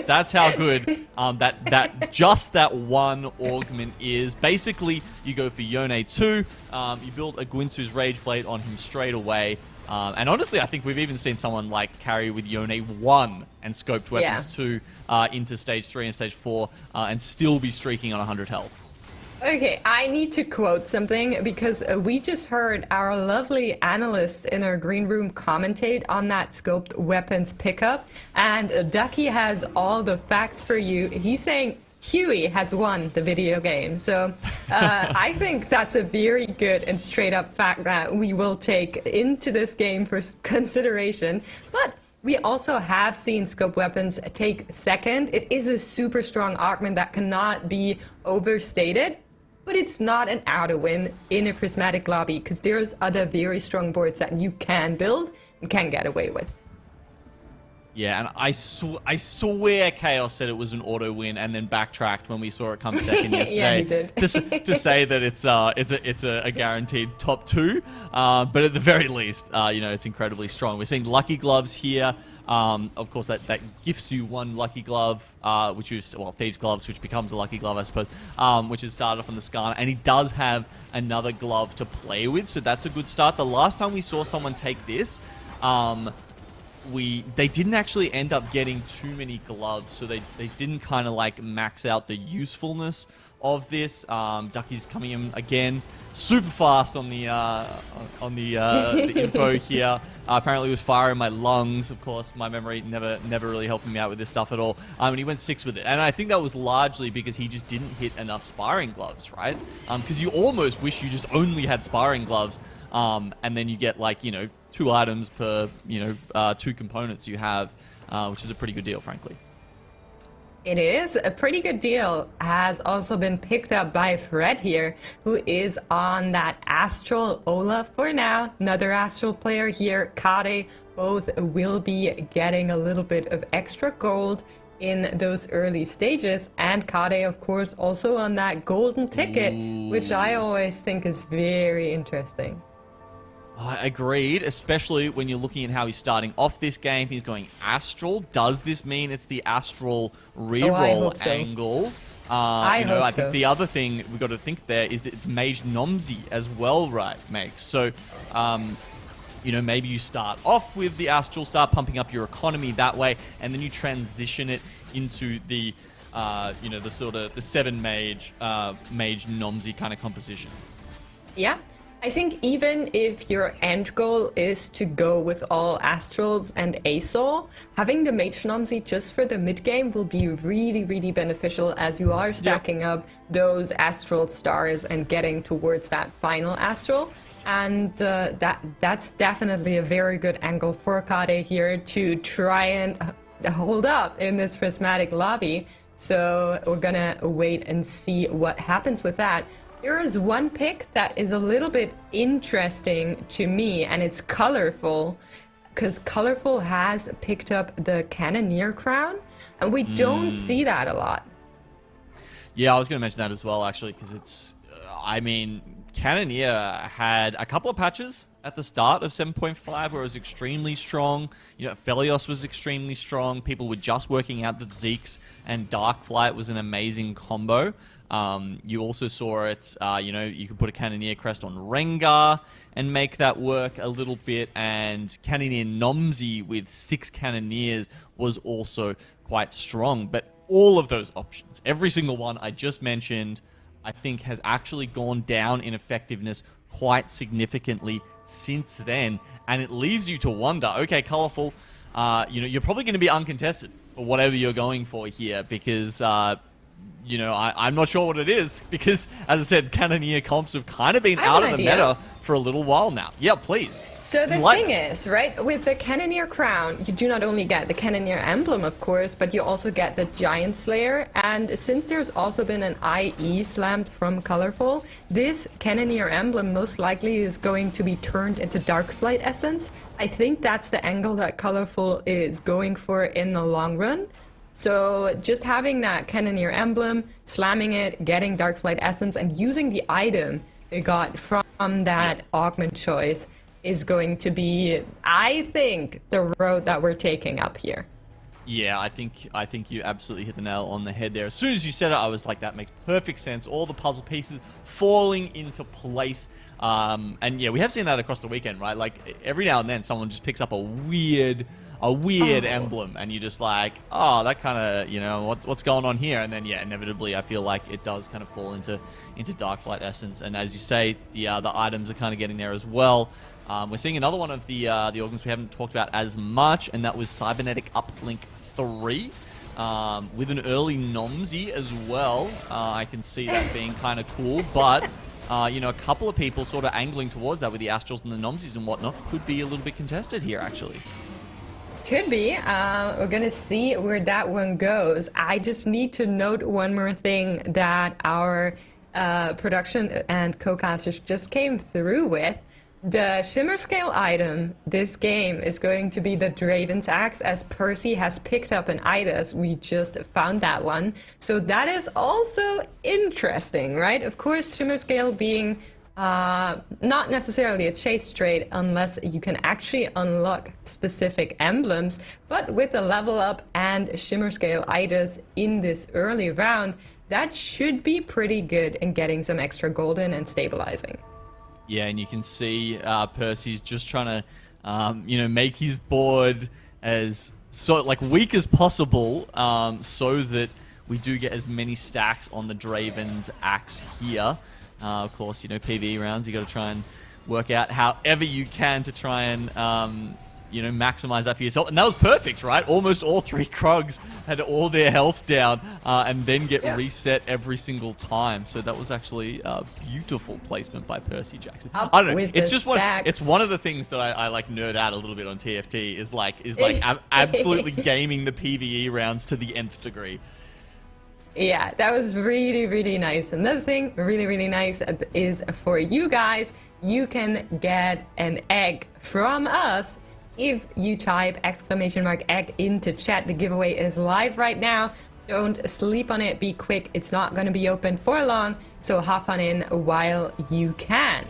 That's how good that one augment is. Basically, you go for Yone 2, you build a Gwinsu's Rage Blade on him straight away. And honestly, I think we've even seen someone like carry with Yone 1 and scoped weapons 2 into stage 3 and stage 4 and still be streaking on 100 health. Okay, I need to quote something because we just heard our lovely analysts in our green room commentate on that scoped weapons pickup, and Ducky has all the facts for you. He's saying Huey has won the video game. So I think that's a very good and straight up fact that we will take into this game for consideration. But we also have seen scope weapons take second. It is a super strong augment that cannot be overstated. But it's not an auto-win in a prismatic lobby because there's other very strong boards that you can build and can get away with. Yeah, and I swear Chaos said it was an auto win, and then backtracked when we saw it come second yesterday. Yeah, he did. to say that it's a guaranteed top 2, but at the very least, it's incredibly strong. We're seeing lucky gloves here. Of course, that gifts you one lucky glove, which is Thieves' Gloves, which becomes a lucky glove, I suppose, which is started off on the Skarner, and he does have another glove to play with, so that's a good start. The last time we saw someone take this, they didn't actually end up getting too many gloves, so they didn't kind of like max out the usefulness of this. Ducky's coming in again, super fast on the info here. Apparently, it was fire in my lungs. Of course, my memory never really helping me out with this stuff at all. And he went 6 with it, and I think that was largely because he just didn't hit enough sparring gloves, right? Because you almost wish you just only had sparring gloves, and then you get 2 items per 2 components you have, which is a pretty good deal, frankly. It is a pretty good deal. Has also been picked up by Fred here, who is on that Astral Olaf for now. Another Astral player here, Kade. Both will be getting a little bit of extra gold in those early stages. And Kade, of course, also on that golden ticket, which I always think is very interesting. I agreed, especially when you're looking at how he's starting off this game. He's going Astral. Does this mean it's the Astral reroll angle? I think the other thing we've got to think there is that it's Mage Nomzi as well, right, Meg? So, maybe you start off with the Astral, start pumping up your economy that way, and then you transition it into the, the sort of the 7 Mage Nomzi kind of composition. Yeah. I think even if your end goal is to go with all Astrals and Azol, having the Mage Nomzi just for the mid game will be really, really beneficial as you are stacking up those Astral stars and getting towards that final Astral. And that's definitely a very good angle for Kade here to try and hold up in this prismatic lobby. So we're gonna wait and see what happens with that. There is one pick that is a little bit interesting to me, and it's Colorful, because Colorful has picked up the Cannoneer crown, and we don't see that a lot. Yeah, I was going to mention that as well, actually, because it's, Cannoneer had a couple of patches at the start of 7.5 where it was extremely strong. Felios was extremely strong. People were just working out that Zeke's and Darkflight was an amazing combo. You also saw it, you could put a Cannoneer crest on Rengar and make that work a little bit, and Cannoneer Nomzi with 6 Cannoneers was also quite strong. But all of those options, every single one I just mentioned, I think has actually gone down in effectiveness quite significantly since then, and it leaves you to wonder, okay, Colorful, you're probably going to be uncontested for whatever you're going for here, because I'm not sure what it is, because, as I said, Cannoneer comps have kind of been out of the meta for a little while now. Yeah, please. So the thing is, right, with the Cannoneer crown, you do not only get the Cannoneer emblem, of course, but you also get the Giant Slayer. And since there's also been an IE slammed from Colorful, this Cannoneer emblem most likely is going to be turned into Darkflight Essence. I think that's the angle that Colorful is going for in the long run. So just having that Cannoneer emblem, slamming it, getting Darkflight Essence, and using the item they got from that augment choice is going to be, I think, the road that we're taking up here. Yeah, I think you absolutely hit the nail on the head there. As soon as you said it, I was like, that makes perfect sense. All the puzzle pieces falling into place. And yeah, we have seen that across the weekend, right? Like every now and then someone just picks up a weird emblem, and you're just like, oh, that kind of, what's going on here? And then, yeah, inevitably, I feel like it does kind of fall into Darklight Essence. And as you say, the items are kind of getting there as well. We're seeing another one of the organs we haven't talked about as much, and that was Cybernetic Uplink 3, with an early Nomzi as well. I can see that being kind of cool, but a couple of people sort of angling towards that with the Astrals and the Nomzis and whatnot could be a little bit contested here, actually. Could be. We're gonna see where that one goes. I just need to note one more thing that our production and co-casters just came through with. The Shimmer Scale item this game is going to be the Draven's Axe, as Percy has picked up an Idas. We just found that one. So that is also interesting, right? Of course, Shimmer Scale being not necessarily a chase trait unless you can actually unlock specific emblems, but with the level up and Shimmer Scale Idas in this early round, that should be pretty good in getting some extra golden and stabilizing. Yeah, and you can see Percy's just trying to, make his board as weak as possible, so that we do get as many stacks on the Draven's Axe here. Of course, PvE rounds, you got to try and work out however you can to try and, maximize that for yourself. And that was perfect, right? Almost all 3 Krugs had all their health down and then get reset every single time. So that was actually a beautiful placement by Percy Jackson. I don't know. It's just one of the things that I like nerd out a little bit on TFT is absolutely gaming the PvE rounds to the nth degree. Yeah, that was really, really nice. Another thing really, really nice is for you guys, you can get an egg from us if you type !egg into chat. The giveaway is live right now. Don't sleep on it. Be quick. It's not going to be open for long, so hop on in while you can.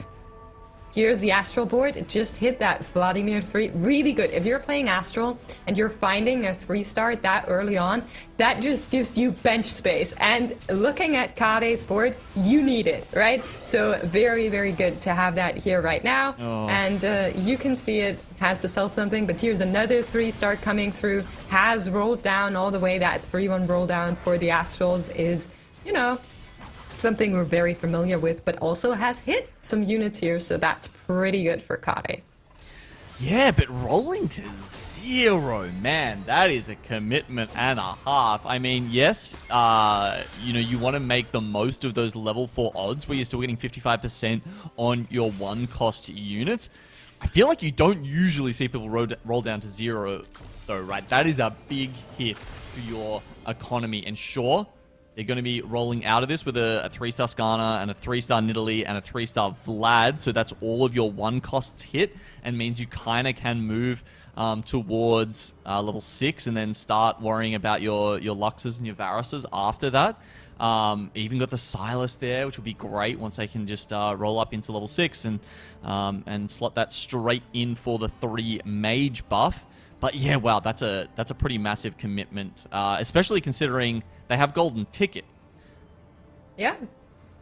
Here's the Astral board. Just hit that Vladimir 3. Really good. If you're playing Astral and you're finding a 3-star that early on, that just gives you bench space. And looking at Kade's board, you need it, right? So very, very good to have that here right now. Oh. And you can see it has to sell something, but here's another 3-star coming through. Has rolled down all the way. That 3-1 roll down for the Astrals is, something we're very familiar with, but also has hit some units here, so that's pretty good for Kade. Yeah, but rolling to 0, man, that is a commitment and a half. I mean, yes, you want to make the most of those level 4 odds where you're still getting 55% on your 1-cost units. I feel like you don't usually see people roll down to 0, though, right? That is a big hit for your economy, and sure, they're going to be rolling out of this with a 3-star Skana and a 3-star Nidalee and a 3-star Vlad. So that's all of your 1-costs hit, and means you kind of can move towards level 6 and then start worrying about your Luxes and your Varuses after that. Even got the Silas there, which will be great once they can just roll up into level 6 and slot that straight in for the 3 mage buff. But yeah, wow, that's a pretty massive commitment, especially considering they have Golden Ticket. Yeah,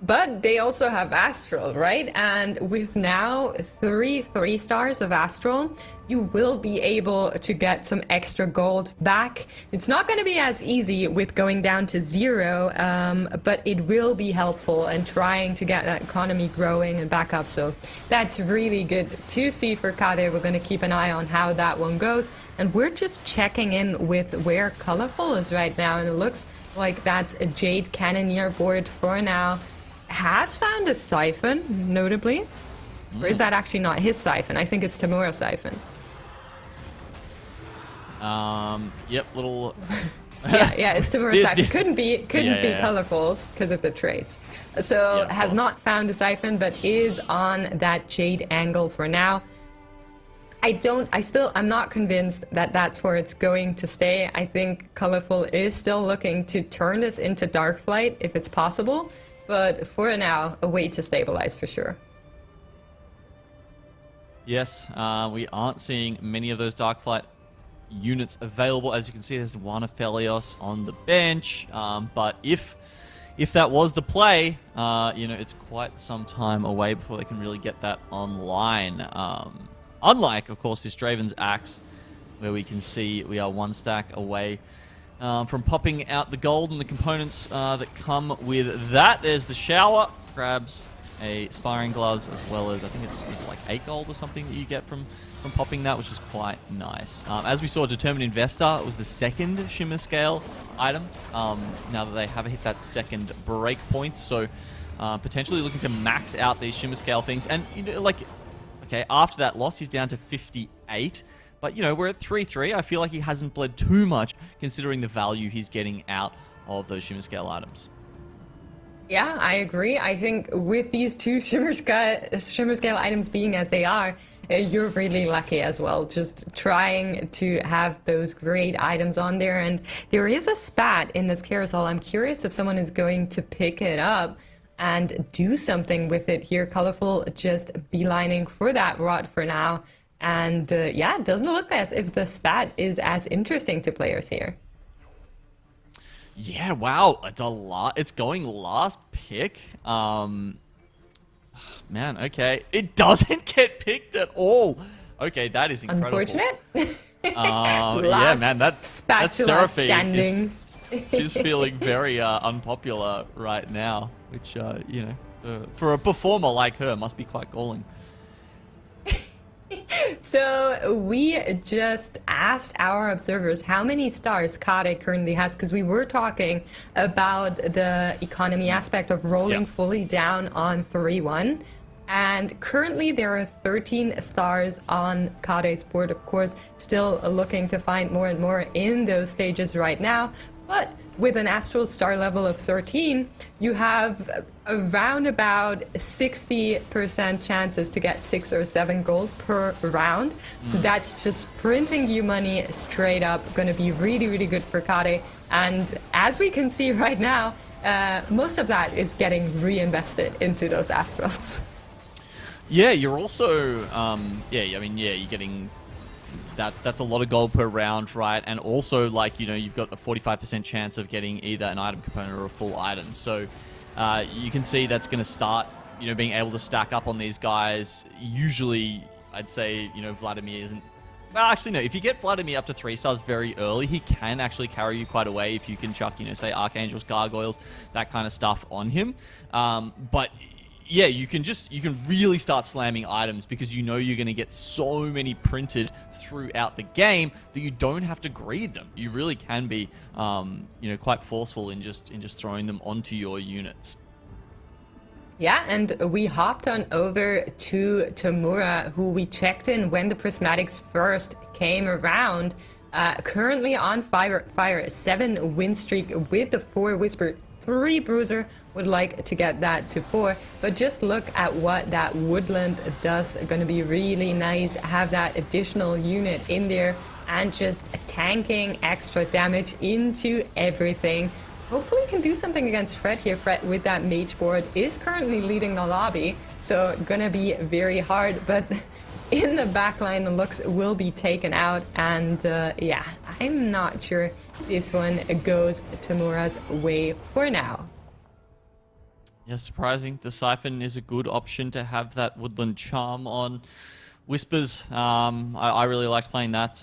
but they also have Astral, right? And with now 3 stars of Astral, you will be able to get some extra gold back. It's not going to be as easy with going down to 0, but it will be helpful in trying to get that economy growing and back up. So that's really good to see for Kade. We're going to keep an eye on how that one goes. And we're just checking in with where Colorful is right now, and it looks like that's a Jade Cannoneer board for now. Has found a Siphon, notably. Or is that actually not his Siphon? I think it's Tamura's Siphon. Yep, little... yeah, it's Tamura's Siphon. Couldn't be Colorful's because of the traits. So has not found a Siphon, but is on that Jade angle for now. I'm not convinced that that's where it's going to stay. I think Colorful is still looking to turn this into Darkflight if it's possible, but for now, a way to stabilize for sure. Yes, we aren't seeing many of those Darkflight units available. As you can see, there's one Aphelios on the bench, but if that was the play, it's quite some time away before they can really get that online. Unlike, of course, this Draven's Axe, where we can see we are 1 stack away from popping out the gold and the components that come with that. There's the shower, grabs a Sparring Gloves, as well as, I think it's like 8 gold or something that you get from popping that, which is quite nice. As we saw, Determined Investor was the 2nd Shimmer Scale item, now that they have hit that 2nd break point, so potentially looking to max out these Shimmer Scale things. And, okay, after that loss, he's down to 58. But, we're at 3-3. I feel like he hasn't bled too much, considering the value he's getting out of those Shimmer Scale items. Yeah, I agree. I think with these two shimmer scale items being as they are, you're really lucky as well. Just trying to have those great items on there. And there is a spat in this carousel. I'm curious if someone is going to pick it up and do something with it here. Colorful just beelining for that rod for now. And yeah, it doesn't look as if the spat is as interesting to players here. Yeah, wow, it's a lot. It's going last pick. Man, okay. It doesn't get picked at all. Okay, that is incredible. Unfortunate. Yeah, man, that's spatula Seraphine standing. She's feeling very unpopular right now, which, you know, for a performer like her must be quite galling. So we just asked our observers how many stars Kade currently has, because we were talking about the economy aspect of rolling fully down on 3-1. And currently there are 13 stars on Kade's board, of course, still looking to find more and more in those stages right now. But with an astral star level of 13, you have around about 60% chances to get 6 or 7 gold per round. So that's just printing you money straight up. Going to be really, really good for Kade. And as we can see right now, most of that is getting reinvested into those astrals. Yeah, you're also, yeah, I mean, yeah, you're getting... That's a lot of gold per round, right? And also, like, you know, you've got a 45% chance of getting either an item component or a full item. So you can see that's going to start, you know, being able to stack up on these guys. Usually, I'd say, you know, Vladimir isn't... Well, actually, no. If you get Vladimir up to 3 stars very early, he can actually carry you quite a way if you can chuck, you know, say, Archangels, Gargoyles, that kind of stuff on him. But... yeah, you can really start slamming items because you know you're going to get so many printed throughout the game that you don't have to greed them. You really can be, you know, quite forceful in just throwing them onto your units. Yeah, and we hopped on over to Tamura, who we checked in when the prismatics first came around. Currently on fire, 7 win streak with the 4 Whisper. 3 Bruiser, would like to get that to 4, but just look at what that Woodland does. Going to be really nice. Have that additional unit in there and just tanking extra damage into everything. Hopefully can do something against Fred here. Fred with that mage board is currently leading the lobby, so gonna be very hard, but in the backline the looks will be taken out, and yeah, I'm not sure this one goes Tamura's way for now. Yeah, surprising. The Siphon is a good option to have that Woodland Charm on. Whispers, I really liked playing that,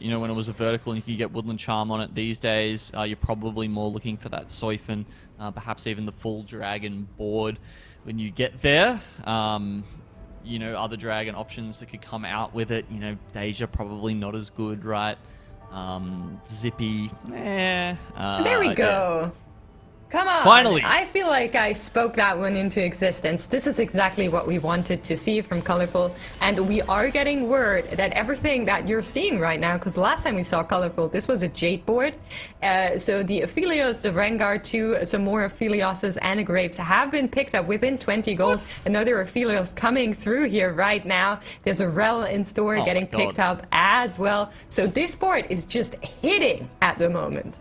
you know, when it was a vertical and you could get Woodland Charm on it. These days, you're probably more looking for that Siphon, perhaps even the full Dragon board when you get there. You know, other Dragon options that could come out with it, you know, Deja probably not as good, right? Zippy, there we go. Yeah. Come on. Finally. I feel like I spoke that one into existence. This is exactly what we wanted to see from Colorful, and we are getting word that everything that you're seeing right now, because last time we saw Colorful, this was a Jade board. So the Aphelios, the Rengar 2, some more Aphelioses and a Grapes have been picked up within 20 gold. Another Aphelios coming through here right now. There's a Rel in store getting picked up as well. So this board is just hitting at the moment.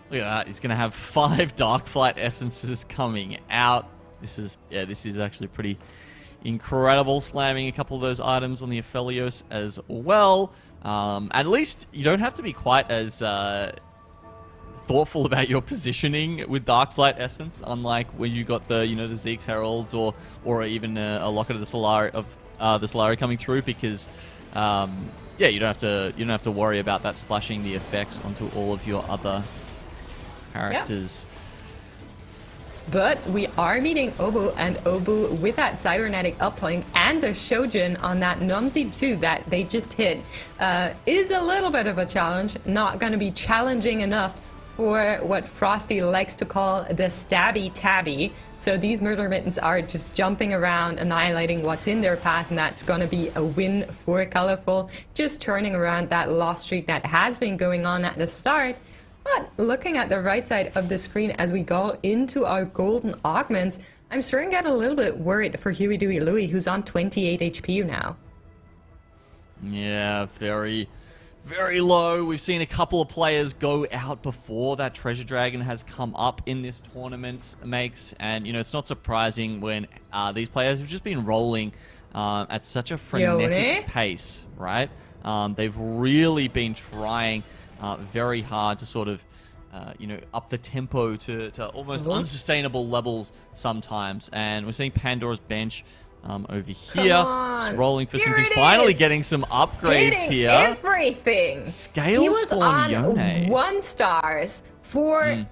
Look at that. He's going to have 5 Darkflight Essences coming out. This is actually pretty incredible. Slamming a couple of those items on the Aphelios as well. At least you don't have to be quite as thoughtful about your positioning with Darkflight Essence, unlike when you got the, you know, the Zeke's Herald or even a Locket of the Solari coming through, because yeah, you don't have to worry about that splashing the effects onto all of your other characters. Yeah. But we are meeting Obu, and Obu with that Cybernetic uplink and a Shojin on that Numsy 2 that they just hit is a little bit of a challenge. Not going to be challenging enough for what Frosty likes to call the stabby tabby. So these Murder Mittens are just jumping around, annihilating what's in their path, and that's going to be a win for Colorful. Just turning around that loss streak that has been going on at the start. But looking at the right side of the screen as we go into our golden augments, I'm starting to get a little bit worried for Huey, Dewey, Louie, who's on 28 HP now. Yeah, very, very low. We've seen a couple of players go out before that Treasure Dragon has come up in this tournament, makes, and you know, it's not surprising when these players have just been rolling at such a frenetic pace, right? They've really been trying very hard to sort of, you know, up the tempo to almost unsustainable levels sometimes. And we're seeing Pandora's Bench over here, just rolling for some things. Finally getting some upgrades here. Everything. Scale he was Spawn on Yone. 1 stars for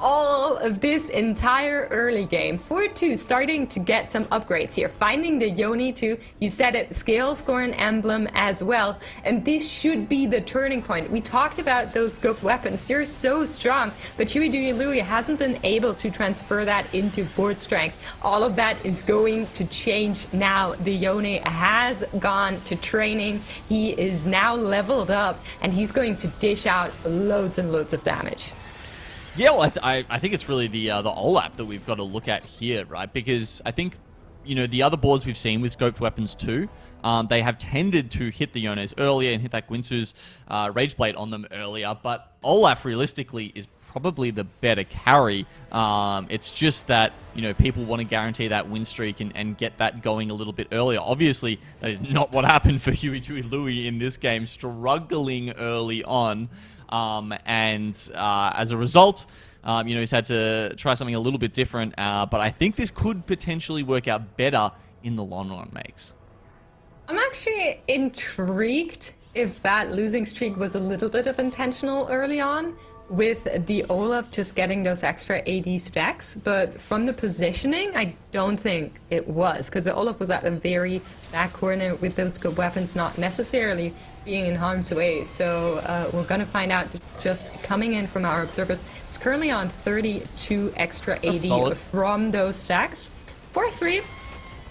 all of this entire early game. 4-2 starting to get some upgrades here. Finding the Yone 2, you said it, Scale Scorn emblem as well. And this should be the turning point. We talked about those scope weapons. They're so strong, but Huey, Dewey, Louie hasn't been able to transfer that into board strength. All of that is going to change now. The Yone has gone to training. He is now leveled up, and he's going to dish out loads and loads of damage. Yeah, well, I think it's really the Olap that we've got to look at here, right? Because I think, you know, the other boards we've seen with scoped weapons too, they have tended to hit the Yones earlier and hit that Gwinsu's Rage Blade on them earlier, but Olaf realistically is probably the better carry. It's just that, you know, people want to guarantee that win streak and get that going a little bit earlier. Obviously, that is not what happened for Huey, Dewey, Louie in this game, struggling early on. As a result, you know, he's had to try something a little bit different, but I think this could potentially work out better in the long run, makes. I'm actually intrigued if that losing streak was a little bit of intentional early on, with the Olaf just getting those extra AD stacks, but from the positioning, I don't think it was, because the Olaf was at the very back corner with those scope weapons not necessarily being in harm's way. So we're going to find out just coming in from our observers. It's currently on 32 extra AD from those stacks. 4-3,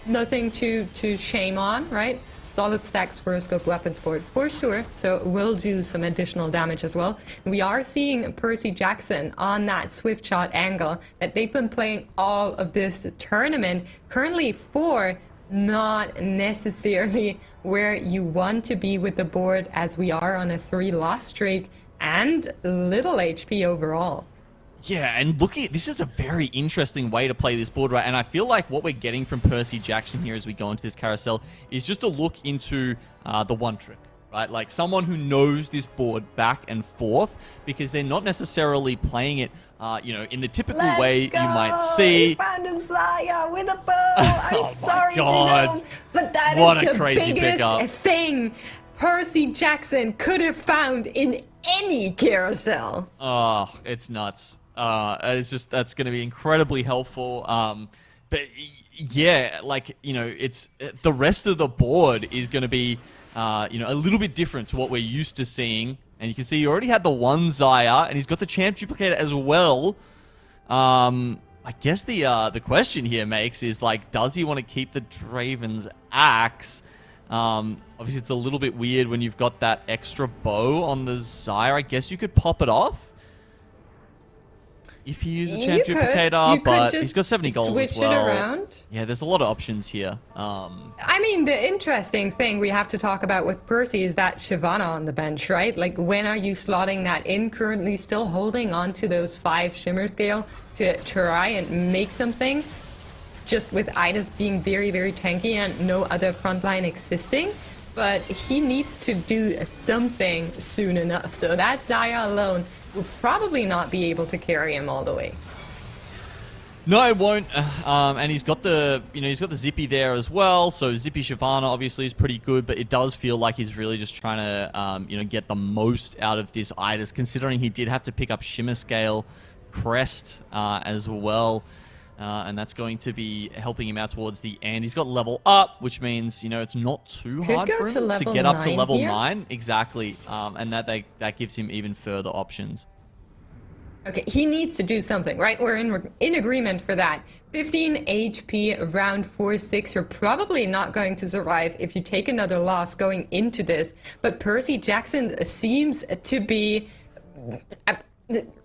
nothing to shame on, right? Solid stacks for a scope weapons board for sure, so we'll do some additional damage as well. We are seeing Percy Jackson on that swift shot angle that they've been playing all of this tournament. Currently 4, not necessarily where you want to be with the board, as we are on a 3-loss streak and little HP overall. Yeah, and looking at this is a very interesting way to play this board, right? And I feel like what we're getting from Percy Jackson here as we go into this carousel is just a look into the one trick, right? Like someone who knows this board back and forth, because they're not necessarily playing it, you know, in the typical way you might see. He found a Zaya with a bow. I'm Oh sorry to God. know, but that What is a the crazy biggest pickup. thing Percy Jackson could have found in any carousel. Oh, it's nuts. It's just, that's going to be incredibly helpful. But yeah, like, you know, it's the rest of the board is going to be, you know, a little bit different to what we're used to seeing. And you can see he already had the one Zaya, and he's got the champ duplicator as well. I guess the question here makes is, like, does he want to keep the Draven's axe? Obviously, it's a little bit weird when you've got that extra bow on the Zaya. I guess you could pop it off if you use a champ duplicator, but he's got 70 gold as well. Switch it around. Yeah, there's a lot of options here. I mean, the interesting thing we have to talk about with Percy is that Shyvana on the bench, right? Like, when are you slotting that in? Currently still holding on to those 5 Shimmer Scale to try and make something, just with Idas being very, very tanky and no other frontline existing. But he needs to do something soon enough. So that Zaya alone will probably not be able to carry him all the way. No, it won't. And he's got the, you know, he's got the Zippy there as well. So Zippy Shyvana obviously is pretty good, but it does feel like he's really just trying to, you know, get the most out of this Idas, considering he did have to pick up Shimmer Scale Crest as well. And that's going to be helping him out towards the end. He's got level up, which means, you know, it's not too hard for him to get up to level 9. Exactly. And that gives him even further options. Okay, he needs to do something, right? We're in agreement for that. 15 HP, round 4-6. You're probably not going to survive if you take another loss going into this. But Percy Jackson seems to be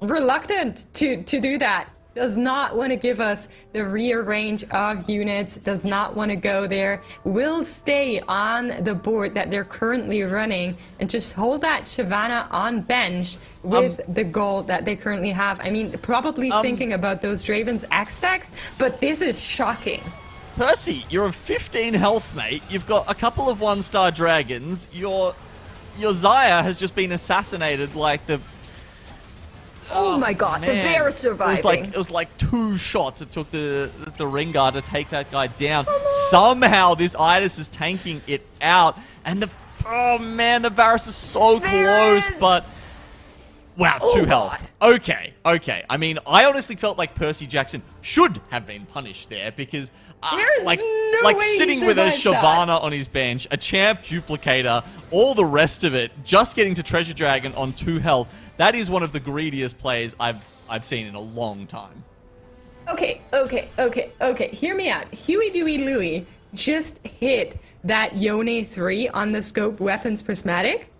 reluctant to do that. Does not want to give us the rear range of units, does not want to go there, will stay on the board that they're currently running and just hold that Shyvana on bench with the gold that they currently have. I mean, probably thinking about those Draven's X stacks, but this is shocking. Percy, you're on 15 health, mate. You've got a couple of 1-star dragons. Your Xayah has just been assassinated like the... Oh my god, man. the bear is surviving. It was like 2 shots. It took the Rengar to take that guy down. Somehow this Idis is tanking it out. And the... Oh man, the Varus is so close, but... Wow, 2 health. Okay. I mean, I honestly felt like Percy Jackson should have been punished there because... There's no way sitting with a Shyvana on his bench, a champ duplicator, all the rest of it, just getting to Treasure Dragon on 2 health. That is one of the greediest plays I've seen in a long time. Okay. Hear me out. Huey, Dewey, Louie just hit that Yone 3 on the scope weapons prismatic.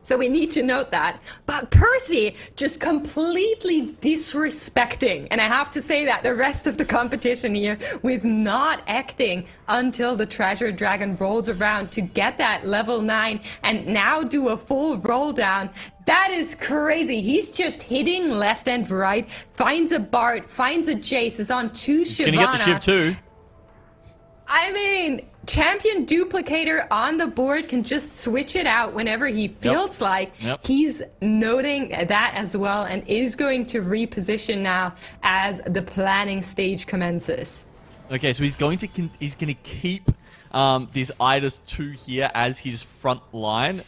So we need to note that. But Percy just completely disrespecting, and I have to say that, the rest of the competition here with not acting until the Treasure Dragon rolls around to get that level 9 and now do a full roll down. That is crazy. He's just hitting left and right, finds a Bart, finds a Jace, is on 2 Shyvana. Gonna get the Shiv too. I mean, champion duplicator on the board can just switch it out whenever he feels like. He's noting that as well and is going to reposition now as the planning stage commences. Okay, so he's going to keep this Idis 2 here as his front line,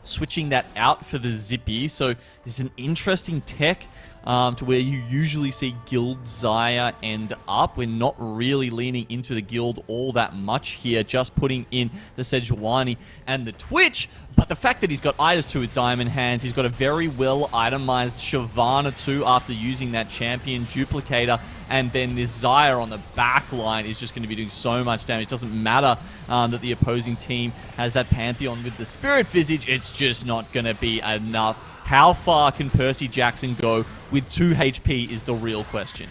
switching that out for the Zippy. So this is an interesting tech to where you usually see Guild Xayah end up. We're not really leaning into the Guild all that much here, just putting in the Sejuani and the Twitch. But the fact that he's got Idis 2 with Diamond Hands, he's got a very well itemized Shyvana 2 after using that champion duplicator, and then this Xayah on the back line is just going to be doing so much damage. It doesn't matter that the opposing team has that Pantheon with the Spirit Visage, it's just not going to be enough. How far can Percy Jackson go with 2 HP is the real question.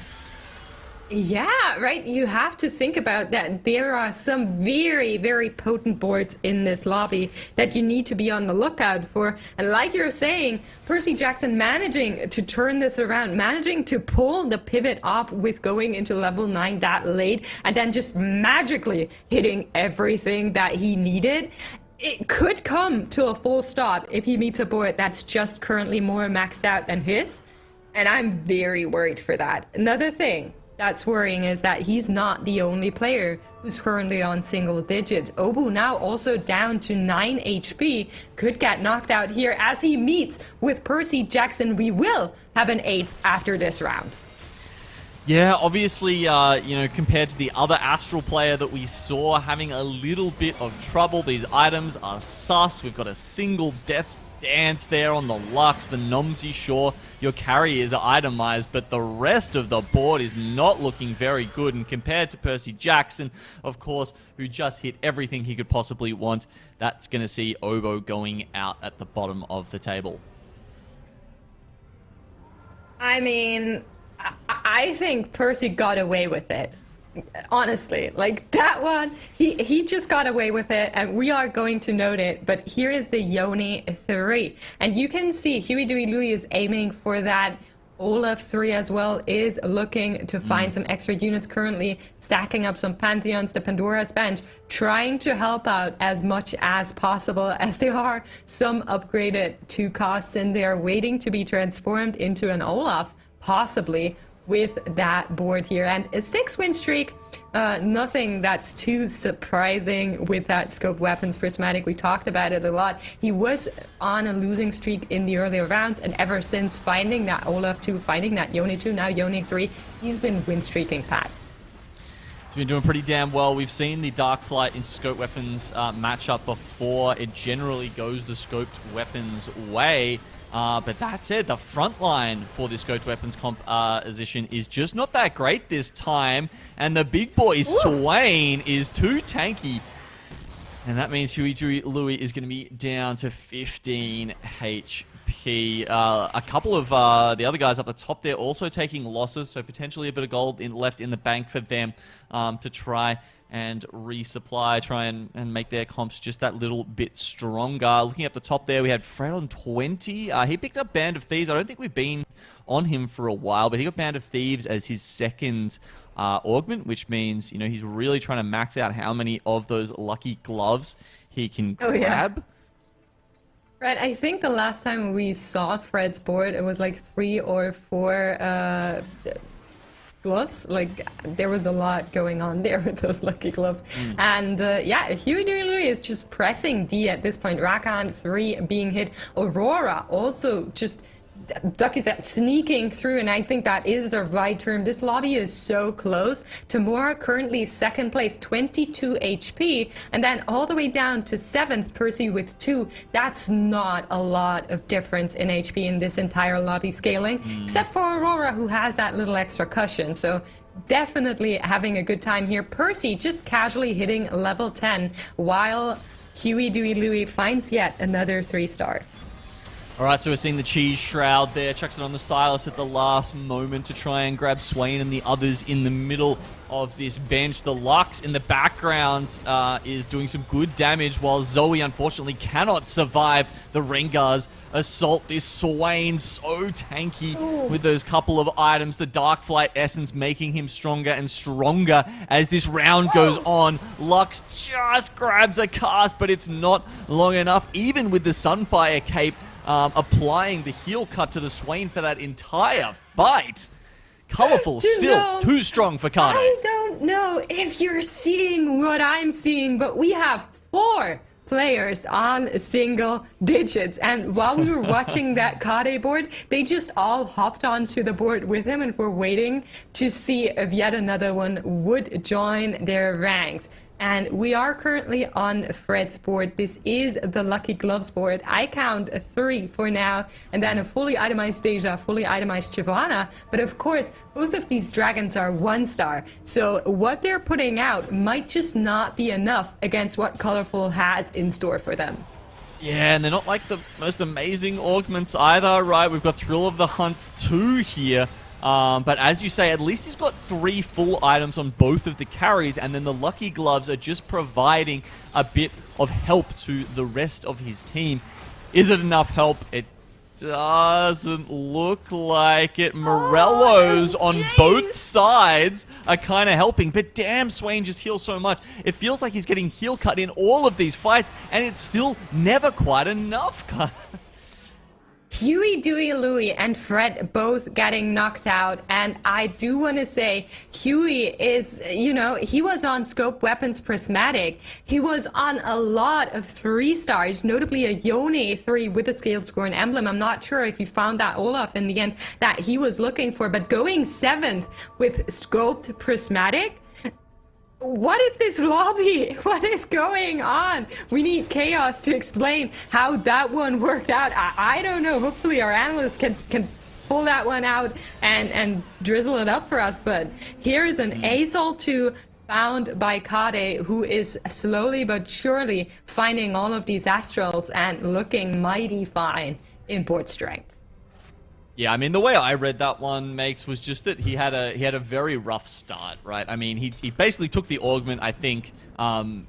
Yeah, right. You have to think about that. There are some very, very potent boards in this lobby that you need to be on the lookout for. And like you're saying, Percy Jackson managing to turn this around, managing to pull the pivot off with going into level 9 that late, and then just magically hitting everything that he needed. It could come to a full stop if he meets a board that's just currently more maxed out than his. And I'm very worried for that. Another thing that's worrying is that he's not the only player who's currently on single digits. Obu now also down to 9 HP, could get knocked out here as he meets with Percy Jackson. We will have an 8th after this round. Yeah, obviously, you know, compared to the other Astral player that we saw having a little bit of trouble, these items are sus. We've got a single Death's Dance there on the Lux, the Nomsy, sure, your carry is itemized, but the rest of the board is not looking very good. And compared to Percy Jackson, of course, who just hit everything he could possibly want, that's going to see Obo going out at the bottom of the table. I mean, I think Percy got away with it. Honestly, like that one, he just got away with it, and we are going to note it. But here is the Yone 3, and you can see Huey, Dewey, Louie is aiming for that. Olaf 3 as well is looking to find some extra units, currently stacking up some Pantheons to Pandora's bench, trying to help out as much as possible, as there are some upgraded 2 costs in there waiting to be transformed into an Olaf, possibly, with that board here. And a 6-win streak, nothing that's too surprising with that scope weapons prismatic. We talked about it a lot. He was on a losing streak in the earlier rounds, and ever since finding that Olaf 2, finding that Yone 2, now Yone 3, he's been win streaking, Pat. He's been doing pretty damn well. We've seen the Dark Flight into scope weapons matchup before. It generally goes the scoped weapons way. But that said, the front line for this scoped weapons composition is just not that great this time. And the big boy Swain is too tanky. And that means Huey Louie is going to be down to 15 HP. key. A couple of the other guys up the top there also taking losses, so potentially a bit of gold left in the bank for them to try and resupply, try and make their comps just that little bit stronger. Looking up the top there, we had Fred on 20. He picked up Band of Thieves. I don't think we've been on him for a while, but he got Band of Thieves as his second augment, which means, you know, he's really trying to max out how many of those lucky gloves he can grab. Right, I think the last time we saw Fred's board, it was like 3 or 4 gloves. Like, there was a lot going on there with those lucky gloves. And yeah, Huey Louie is just pressing D at this point. Rakan 3 being hit. Aurora also just Ducky's sneaking through, and I think that is the right term. This lobby is so close. Tamura currently second place, 22 HP, and then all the way down to 7th, Percy with 2. That's not a lot of difference in HP in this entire lobby scaling, except for Aurora, who has that little extra cushion. So definitely having a good time here. Percy just casually hitting level 10, while Huey Louie finds yet another 3-star. Alright, so we're seeing the Cheese Shroud there. Chucks it on the Silas at the last moment to try and grab Swain and the others in the middle of this bench. The Lux in the background is doing some good damage, while Zoe unfortunately cannot survive the Rengar's assault. This Swain so tanky with those couple of items. The Dark Flight Essence making him stronger and stronger as this round goes on. Lux just grabs a cast, but it's not long enough. Even with the Sunfire Cape, applying the heel cut to the Swain for that entire fight. Colorful, still too strong for Kane. I don't know if you're seeing what I'm seeing, but we have 4 players on single digits, and while we were watching that Kade board, they just all hopped onto the board with him and were waiting to see if yet another one would join their ranks. And we are currently on Fred's board. This is the Lucky Gloves board. I count 3 for now, and then a fully itemized Deja, fully itemized Shyvana. But of course, both of these dragons are 1-star. So what they're putting out might just not be enough against what Colorful has in store for them. Yeah, and they're not like the most amazing augments either, right? We've got Thrill of the Hunt 2 here. But as you say, at least he's got 3 full items on both of the carries, and then the Lucky Gloves are just providing a bit of help to the rest of his team. Is it enough help? It doesn't look like it. Morello's on both sides are kind of helping, but damn, Swain just heals so much. It feels like he's getting heel cut in all of these fights, and it's still never quite enough. Huey, Dewey, Louie, and Fred both getting knocked out, and I do want to say Huey is, you know, he was on Scope Weapons Prismatic. He was on a lot of 3-stars, notably a Yone 3 with a Scaled Scorn emblem. I'm not sure if you found that, Olaf, in the end, that he was looking for, but going 7th with Scoped Prismatic? What is this lobby? What is going on? We need Chaos to explain how that one worked out. I don't know. Hopefully our analysts can pull that one out and drizzle it up for us. But here is an Azul 2 found by Kade, who is slowly but surely finding all of these Astrals and looking mighty fine in board strength. Yeah, I mean, the way I read that one, Makes, was just that he had a very rough start, right? I mean, he basically took the augment, I think,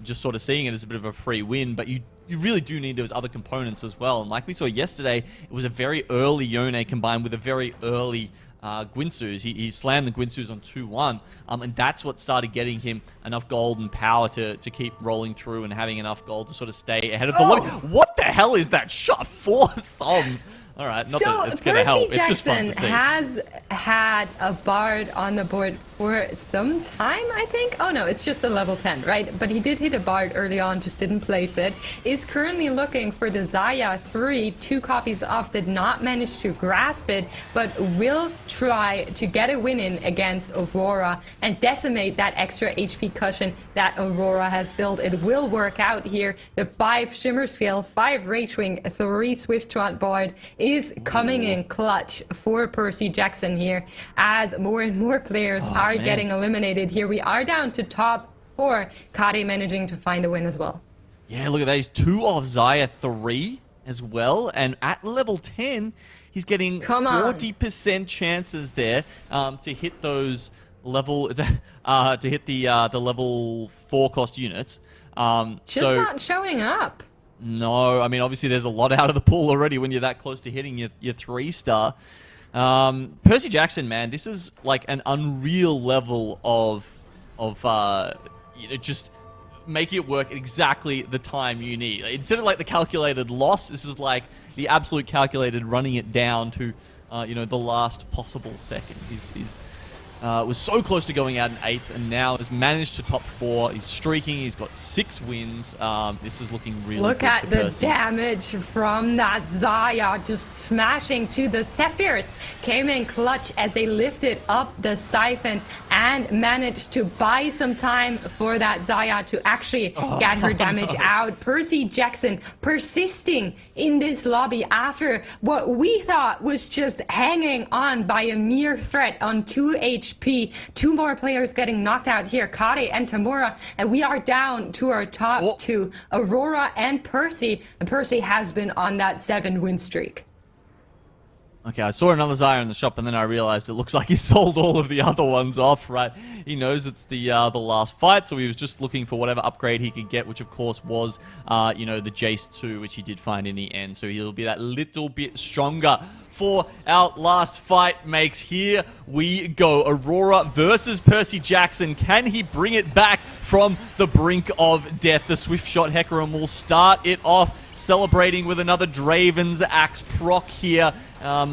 just sort of seeing it as a bit of a free win, but you really do need those other components as well. And like we saw yesterday, it was a very early Yone combined with a very early Guinsus. He slammed the Guinsus on 2-1, and that's what started getting him enough gold and power to keep rolling through and having enough gold to sort of stay ahead of the lobby. What the hell is that shot? 4 Soms. All right, not that it's going to help. It's just fun to see. Has had a Bard on the board for some time, I think. Oh no, it's just the level 10, right? But he did hit a Bard early on, just didn't place it. Is currently looking for the Zaya 3, 2 copies off, did not manage to grasp it, but will try to get a win in against Aurora and decimate that extra HP cushion that Aurora has built. It will work out here. The 5 Shimmer Scale, 5 Rage Wing, 3 Swift Trot Bard is coming in clutch for Percy Jackson here, as more and more players are getting eliminated here. We are down to top 4. Kade managing to find a win as well. Yeah, look at these 2 off Zaya 3, as well. And at level 10, he's getting Come on. 40% chances there to hit those level to hit the level 4 cost units. Just not showing up. No, I mean, obviously there's a lot out of the pool already when you're that close to hitting your 3-star. Percy Jackson, man, this is like an unreal level of just make it work at exactly the time you need. Instead of like the calculated loss, this is like the absolute calculated running it down to the last possible second. He's was so close to going out in 8th, and now has managed to top 4. He's streaking. He's got 6 wins. This is looking really Look good at for the Percy. damage from that Zaya, just smashing to the Zephyrs. Came in clutch as they lifted up the Siphon and managed to buy some time for that Zaya to actually get her damage out. Percy Jackson persisting in this lobby after what we thought was just hanging on by a mere thread on 2 HP. 2 more players getting knocked out here, Kare and Tamura, and we are down to our top 2, Aurora and Percy. And Percy has been on that 7-win streak. Okay, I saw another Zaya in the shop, and then I realized it looks like he sold all of the other ones off, right? He knows it's the last fight, so he was just looking for whatever upgrade he could get, which of course was, the Jace 2, which he did find in the end. So he'll be that little bit stronger for our last fight, makes. Here we go. Aurora versus Percy Jackson. Can he bring it back from the brink of death? The Swift Shot Hecarim will start it off, celebrating with another Draven's Axe proc here.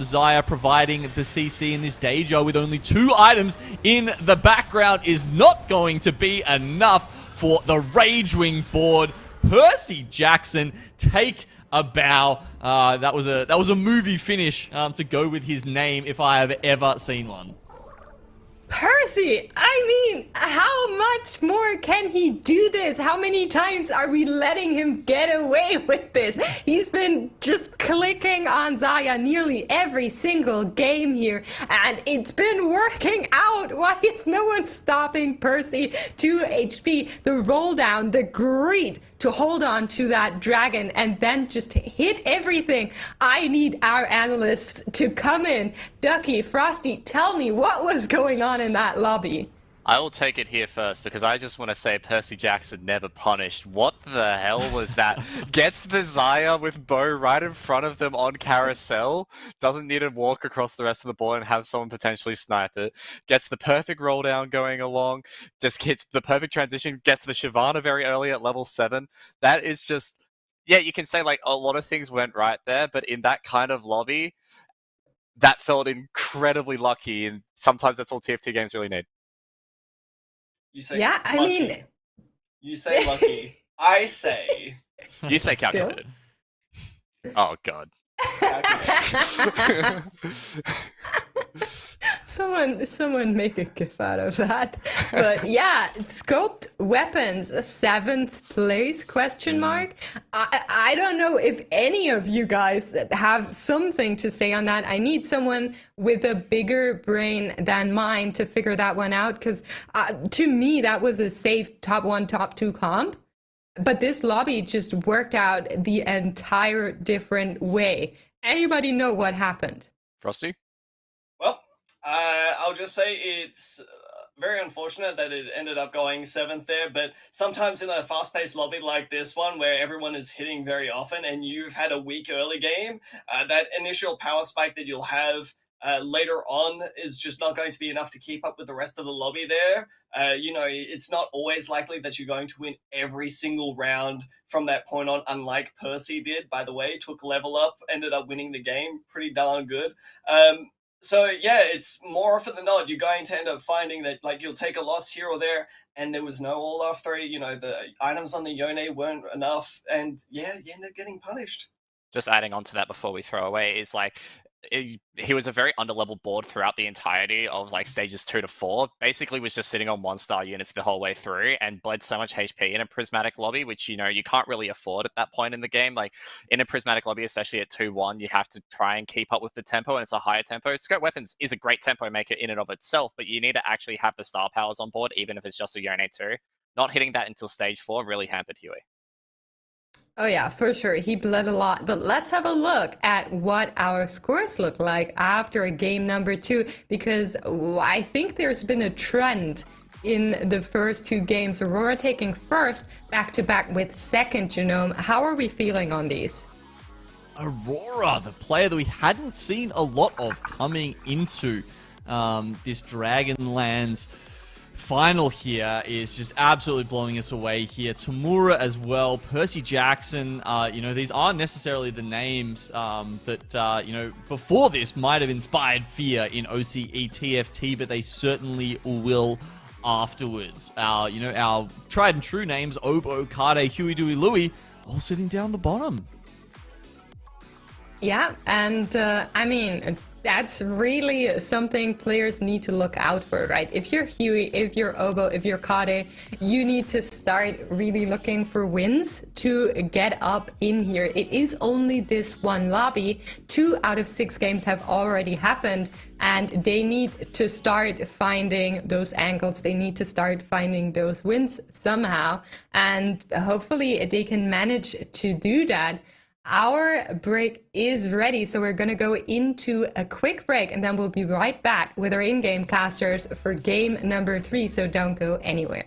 Zaya providing the CC in this Deja with only 2 items in the background is not going to be enough for the Ragewing board. Percy Jackson take a bow. That was a movie finish to go with his name if I have ever seen one. Percy, I mean, how much more can he do this? How many times are we letting him get away with this? He's been just clicking on Zaya nearly every single game here, and it's been working out. Why is no one stopping Percy? 2 HP, the roll down, the greed to hold on to that dragon and then just hit everything. I need our analysts to come in. Ducky, Frosty, tell me what was going on in that lobby. I will take it here first because I just want to say Percy Jackson never punished. What the hell was that? Gets the Zaya with bow right in front of them on carousel. Doesn't need to walk across the rest of the board and have someone potentially snipe it. Gets the perfect roll down going along. Just gets the perfect transition. Gets the Shyvana very early at level 7. That is just... Yeah, you can say like a lot of things went right there, but in that kind of lobby, that felt incredibly lucky, and sometimes that's all TFT games really need. You say Yeah, I lucky. mean... You say lucky. I say... You say calculated. Oh, God. Someone make a gif out of that. But yeah, scoped weapons, a 7th place, question mark. I don't know if any of you guys have something to say on that. I need someone with a bigger brain than mine to figure that one out, because to me that was a safe top 1, top 2 comp. But this lobby just worked out the entire different way. Anybody know what happened? Frosty? Well, I'll just say it's very unfortunate that it ended up going 7th there, but sometimes in a fast-paced lobby like this one, where everyone is hitting very often and you've had a weak early game, that initial power spike that you'll have later on is just not going to be enough to keep up with the rest of the lobby there. It's not always likely that you're going to win every single round from that point on, unlike Percy did, by the way. Took level up, ended up winning the game pretty darn good. So yeah, it's more often than not, you're going to end up finding that like you'll take a loss here or there, and there was no all-off 3, the items on the Yone weren't enough, and yeah, you end up getting punished. Just adding on to that before we throw away is like, he was a very underleveled board throughout the entirety of like stages 2 to 4. Basically was just sitting on 1-star units the whole way through and bled so much HP in a prismatic lobby, which you can't really afford at that point in the game. Like in a prismatic lobby, especially at 2-1, you have to try and keep up with the tempo, and it's a higher tempo. Scout Weapons is a great tempo maker in and of itself, but you need to actually have the star powers on board, even if it's just a Yone 2. Not hitting that until stage 4 really hampered Huey. Oh yeah, for sure. He bled a lot. But let's have a look at what our scores look like after game number 2, because I think there's been a trend in the first 2 games. Aurora taking first, back to back with second Genome. How are we feeling on these? Aurora, the player that we hadn't seen a lot of coming into this Dragonlands final here, is just absolutely blowing us away here. Tamura as well, Percy Jackson, these aren't necessarily the names that, before this might have inspired fear in OCE TFT, but they certainly will afterwards. Our tried and true names, Obo, Kade, Huey, Dewey, Louie, all sitting down the bottom. Yeah, and that's really something players need to look out for, right? If you're Huey, if you're Obo, if you're Kade, you need to start really looking for wins to get up in here. It is only this one lobby. 2 out of 6 games have already happened, and they need to start finding those angles. They need to start finding those wins somehow, and hopefully they can manage to do that. Our break is ready, so we're going to go into a quick break, and then we'll be right back with our in-game casters for game number 3, so don't go anywhere.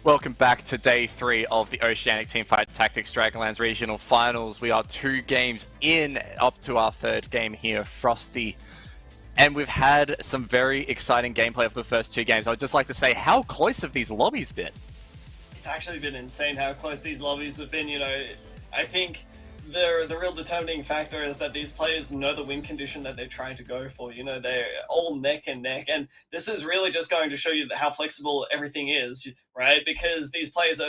Welcome back to day 3 of the Oceanic Teamfight Tactics Dragonlands Regional Finals. We are 2 games in, up to our 3rd game here, Frosty. And we've had some very exciting gameplay for the first 2 games. I would just like to say, how close have these lobbies been? It's actually been insane how close these lobbies have been. You know, I think the real determining factor is that these players know the win condition that they're trying to go for. You know, they're all neck and neck, and this is really just going to show you how flexible everything is, right? Because these players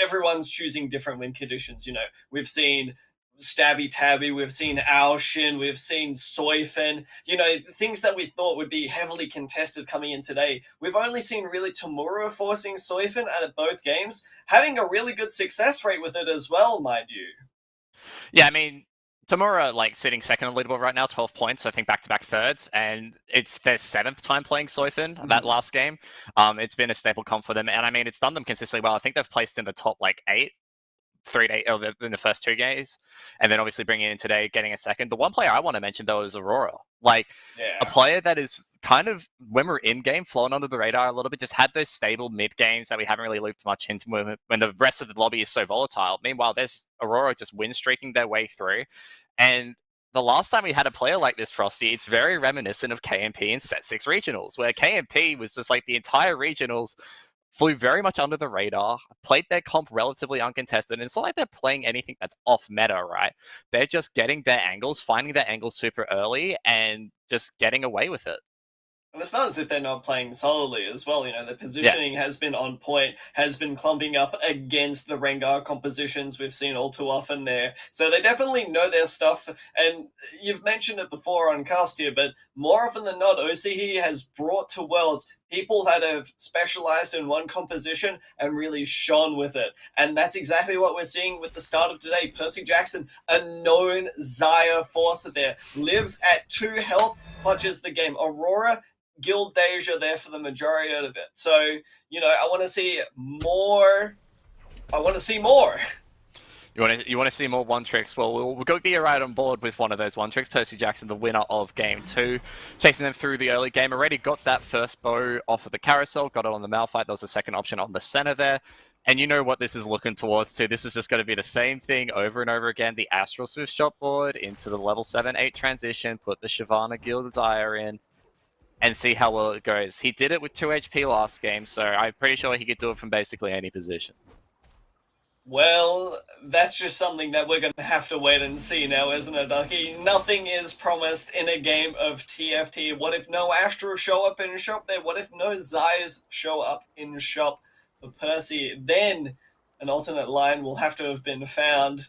everyone's choosing different win conditions. You know, we've seen Stabby Tabby, we've seen Aoshin, we've seen Soifen, you know, things that we thought would be heavily contested coming in today. We've only seen really Tamura forcing Soifen at both games, having a really good success rate with it as well, mind you. Yeah, I mean, Tamura, like, sitting second on the leaderboard right now, 12 points, I think back-to-back thirds, and it's their 7th time playing Soifen that last game. It's been a staple comp for them, and I mean, it's done them consistently well. I think they've placed in the top, like, 8. 3 days in the first 2 games, and then obviously bringing in today, getting a second. The one player I want to mention though is Aurora, like a player that is kind of, when we're in game, flown under the radar a little bit, just had those stable mid games that we haven't really looped much into when the rest of the lobby is so volatile. Meanwhile, there's Aurora just win streaking their way through, and the last time we had a player like this, Frosty, it's very reminiscent of KMP in Set 6 Regionals, where KMP was just like the entire Regionals flew very much under the radar, played their comp relatively uncontested, and it's not like they're playing anything that's off meta, right? They're just getting their angles, finding their angles super early, and just getting away with it. And it's not as if they're not playing solidly as well. You know, the positioning has been on point, has been clumping up against the Rengar compositions we've seen all too often there. So they definitely know their stuff. And you've mentioned it before on cast here, but more often than not, OCE has brought to Worlds people that have specialized in one composition and really shone with it. And that's exactly what we're seeing with the start of today. Percy Jackson, a known Xayah forcer there, lives at 2 health, clutches the game. Aurora, Guild Deja there for the majority of it. So, you know, I want to see more. I want to see more. You want to see more one tricks? Well, we'll go be right on board with one of those one tricks. Percy Jackson, the winner of game 2, chasing them through the early game. Already got that first bow off of the carousel, got it on the Malphite. There was a second option on the center there. And you know what this is looking towards too. This is just going to be the same thing over and over again. The Astral Swift shot board into the level 7-8 transition, put the Shyvana Guild Xayah in, and see how well it goes. He did it with 2 HP last game, so I'm pretty sure he could do it from basically any position. Well, that's just something that we're going to have to wait and see now, isn't it, Ducky? Nothing is promised in a game of TFT. What if no Astro show up in shop there? What if no Xayahs show up in shop for Percy? Then an alternate line will have to have been found.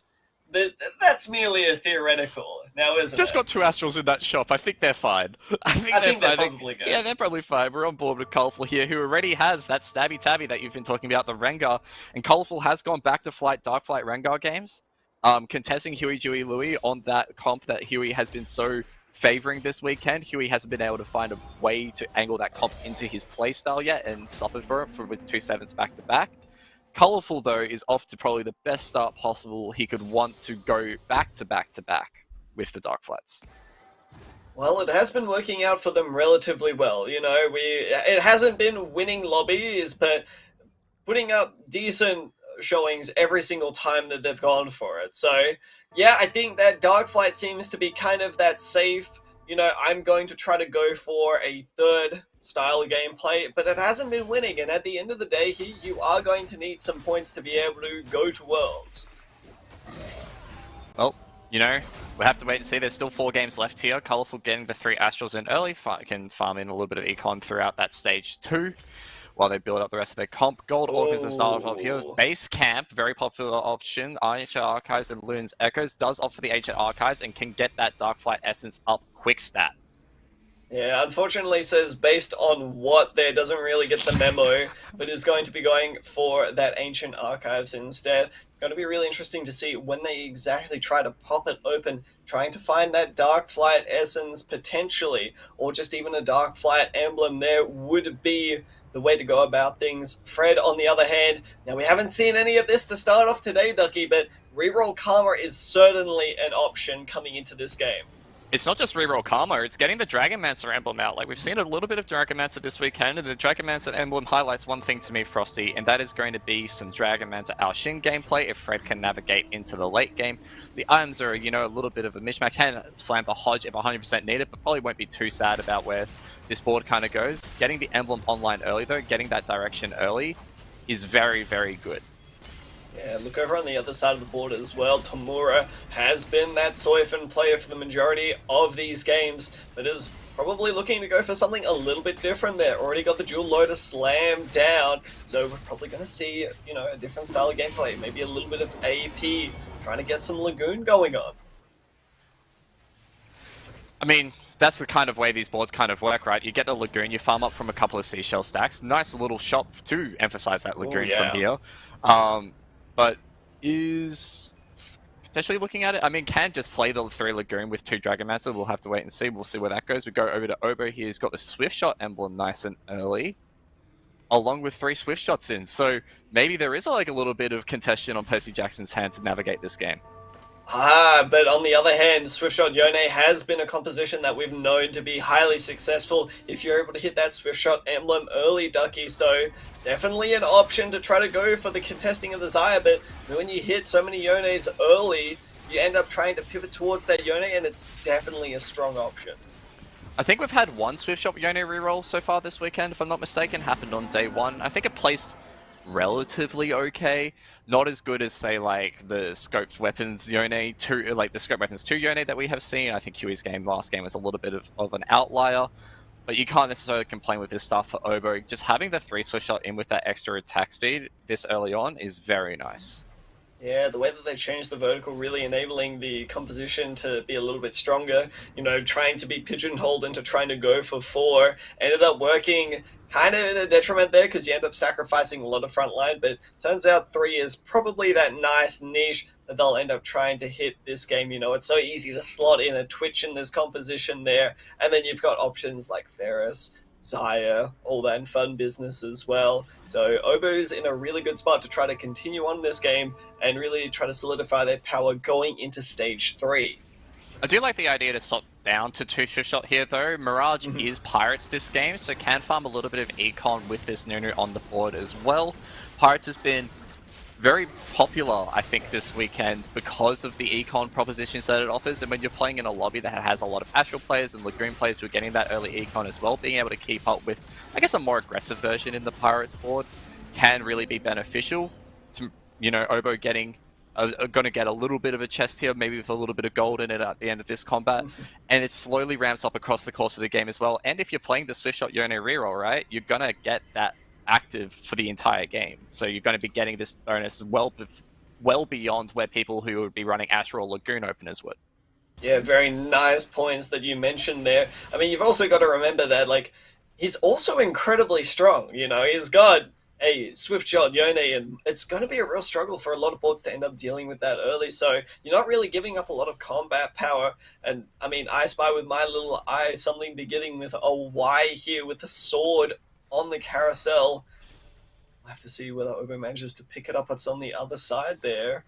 But that's merely a theoretical now, isn't it? Just got 2 Astrals in that shop. I think they're fine. I think they're probably good. Yeah, they're probably fine. We're on board with Colourful here, who already has that Stabby Tabby that you've been talking about, the Rengar. And Colourful has gone back to Dark Flight Rengar games, contesting Huey, Dewey, Louie on that comp that Huey has been so favoring this weekend. Huey hasn't been able to find a way to angle that comp into his playstyle yet, and suffered for it with 2 7s back-to-back. Colourful, though, is off to probably the best start possible he could want to go back-to-back-to-back with the Dark Flats. Well, it has been working out for them relatively well. You know, it hasn't been winning lobbies, but putting up decent showings every single time that they've gone for it. So, yeah, I think that Dark Flight seems to be kind of that safe, you know, I'm going to try to go for a 3rd style of gameplay, but it hasn't been winning, and at the end of the day, you are going to need some points to be able to go to Worlds. Well, you know, we'll have to wait and see. There's still 4 games left here. Colourful getting the 3 Astrals in early, can farm in a little bit of econ throughout that stage 2, while they build up the rest of their comp. Gold Augurs to start off here. Base Camp, very popular option. Ancient Archives and Loon's Echoes does opt for the Ancient Archives and can get that Darkflight Essence up quick stat. Yeah, unfortunately says based on what there doesn't really get the memo, but is going to be going for that Ancient Archives instead. going to be really interesting to see when they exactly try to pop it open, trying to find that Dark Flight Essence potentially, or just even a Dark Flight emblem there would be the way to go about things. Fred, on the other hand, now we haven't seen any of this to start off today, Ducky, but reroll Karma is certainly an option coming into this game. It's not just reroll Karma, it's getting the Dragonmancer emblem out. Like, we've seen a little bit of Dragonmancer this weekend, and the Dragonmancer emblem highlights one thing to me, Frosty, and that is going to be some Dragonmancer Ao-Shin gameplay if Fred can navigate into the late game. The items are, you know, a little bit of a mishmash. Can slam the Hodge if 100% needed, but probably won't be too sad about where this board kind of goes. Getting the emblem online early, though, getting that direction early, is very, very good. Yeah, look over on the other side of the board as well. Tamura has been that Soifan player for the majority of these games, but is probably looking to go for something a little bit different there. Already got the dual loader slam down, so we're probably going to see, you know, a different style of gameplay. Maybe a little bit of AP, trying to get some Lagoon going on. I mean, that's the kind of way these boards kind of work, right? You get the Lagoon, you farm up from a couple of seashell stacks. Nice little shop to emphasize that Lagoon from here. But is potentially looking at it. I mean, can just play the 3 Lagoon with 2 Dragonmancer. We'll have to wait and see. We'll see where that goes. We go over to Obo. He's got the Swift Shot emblem nice and early, along with 3 Swift Shots in. So maybe there is like a little bit of contention on Percy Jackson's hand to navigate this game. But on the other hand, Swiftshot Yone has been a composition that we've known to be highly successful if you're able to hit that Swiftshot emblem early, Ducky. So definitely an option to try to go for the contesting of the Xayah, but when you hit so many Yones early, you end up trying to pivot towards that Yone, and it's definitely a strong option. I think we've had one Swiftshot Yone reroll so far this weekend, if I'm not mistaken. Happened on day 1. I think it placed relatively okay. Not as good as, say, like the Scoped Weapons Yone 2, like the Scoped Weapons 2 Yone that we have seen. I think Huey's last game was a little bit of an outlier. But you can't necessarily complain with this stuff for Obo. Just having the 3 Swift Shot in with that extra attack speed this early on is very nice. Yeah, the way that they changed the vertical, really enabling the composition to be a little bit stronger, you know, trying to be pigeonholed into trying to go for 4, ended up working kind of in a detriment there because you end up sacrificing a lot of front line, but turns out 3 is probably that nice niche that they'll end up trying to hit this game. You know, it's so easy to slot in a Twitch in this composition there, and then you've got options like Ferris, Xayah, all that fun business as well. So Obo's in a really good spot to try to continue on this game and really try to solidify their power going into stage 3. I do like the idea to stop down to 2 Swift Shot here though. Mirage is Pirates this game, so can farm a little bit of Econ with this Nunu on the board as well. Pirates has been very popular, I think, this weekend because of the Econ propositions that it offers, and when you're playing in a lobby that has a lot of Astral players and Lagoon players who are getting that early Econ as well, being able to keep up with, I guess, a more aggressive version in the Pirates board can really be beneficial to, you know, Obo getting going to get a little bit of a chest here, maybe with a little bit of gold in it at the end of this combat, and it slowly ramps up across the course of the game as well. And if you're playing the Swift Shot Yone reroll, right, you're going to get that active for the entire game. So you're going to be getting this bonus well beyond where people who would be running Astral Lagoon openers would. Yeah, very nice points that you mentioned there. I mean, you've also got to remember that, like, he's also incredibly strong. You know, he's got a Swift Shot Yone, and it's going to be a real struggle for a lot of boards to end up dealing with that early. So you're not really giving up a lot of combat power. And I mean, I Spy with my little eye, something beginning with a Y here with a sword on the carousel. I'll have to see whether Obo manages to pick it up. It's on the other side there.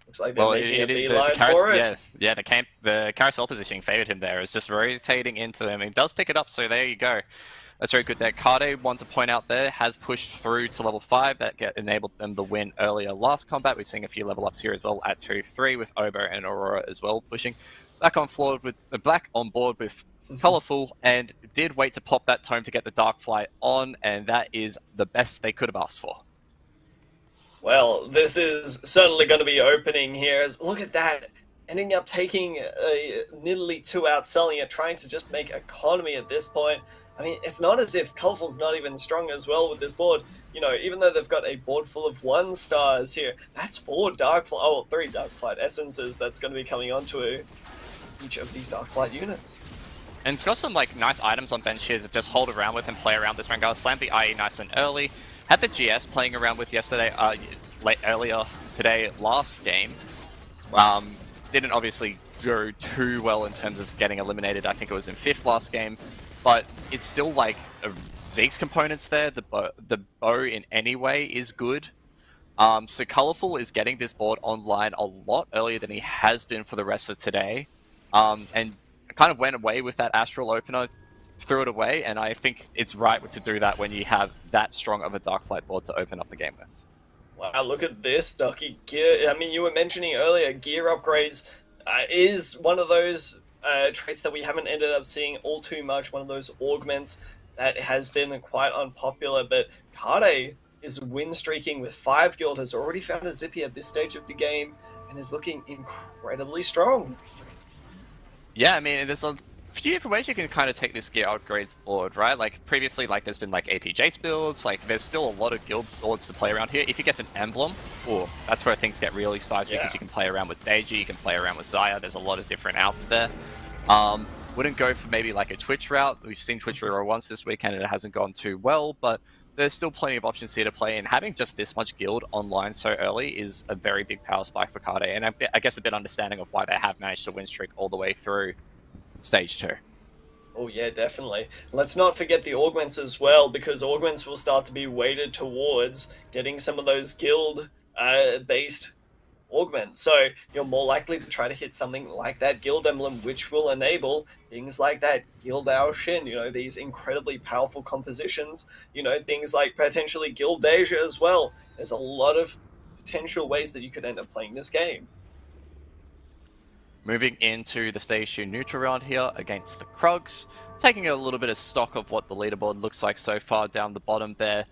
Looks like they're making a beeline for it. Yeah, the carousel positioning favored him there. It's just rotating into him. He does pick it up, so there you go. That's very good there. Kade, want to point out there, has pushed through to level 5. That enabled them the win earlier last combat. We're seeing a few level ups here as well at 2-3 with Obo and Aurora as well pushing. Black on board with Colourful, and did wait to pop that tome to get the Dark Flight on, and that is the best they could have asked for. Well, this is certainly going to be opening here. Look at that. Ending up taking a Nidalee 2 out, selling it, trying to just make economy at this point. I mean, it's not as if Colourful's not even strong as well with this board. You know, even though they've got a board full of 1 stars here, that's 3 Dark Flight essences that's going to be coming onto each of these Dark Flight units. And it's got some like nice items on bench here to just hold around with and play around this Rengar. Slam the IE nice and early. Had the GS playing around with yesterday, earlier today last game. Didn't obviously go too well in terms of getting eliminated. I think it was in 5th last game, but it's still like Zeke's components there. The bow in any way is good. So Colourful is getting this board online a lot earlier than he has been for the rest of today. And kind of went away with that Astral Opener, threw it away, and I think it's right to do that when you have that strong of a Darkflight board to open up the game with. Wow, look at this, Ducky. Gear, I mean, you were mentioning earlier, gear upgrades is one of those traits that we haven't ended up seeing all too much, one of those augments that has been quite unpopular, but Kade is win streaking with 5 guild, has already found a Zippy at this stage of the game, and is looking incredibly strong. Yeah, I mean, there's a few different ways you can kind of take this gear upgrades board, right? Like, previously, like, there's been, like, AP Jace builds, like, there's still a lot of guild boards to play around here. If you get an Emblem, that's where things get really spicy, because you can play around with Deiji, you can play around with Xayah, there's a lot of different outs there. Wouldn't go for maybe, like, a Twitch route. We've seen Twitch Hero once this weekend, and it hasn't gone too well, but there's still plenty of options here to play, and having just this much guild online so early is a very big power spike for Kade, and I guess a bit understanding of why they have managed to win streak all the way through Stage 2. Oh yeah, definitely. Let's not forget the augments as well, because augments will start to be weighted towards getting some of those guild based augments. So you're more likely to try to hit something like that guild emblem, which will enable things like that Guild Ao Shin, you know, these incredibly powerful compositions, you know, things like potentially Guild Deja as well. There's a lot of potential ways that you could end up playing this game. Moving into the Stage 2 neutral round here against the Krugs, taking a little bit of stock of what the leaderboard looks like so far down the bottom there.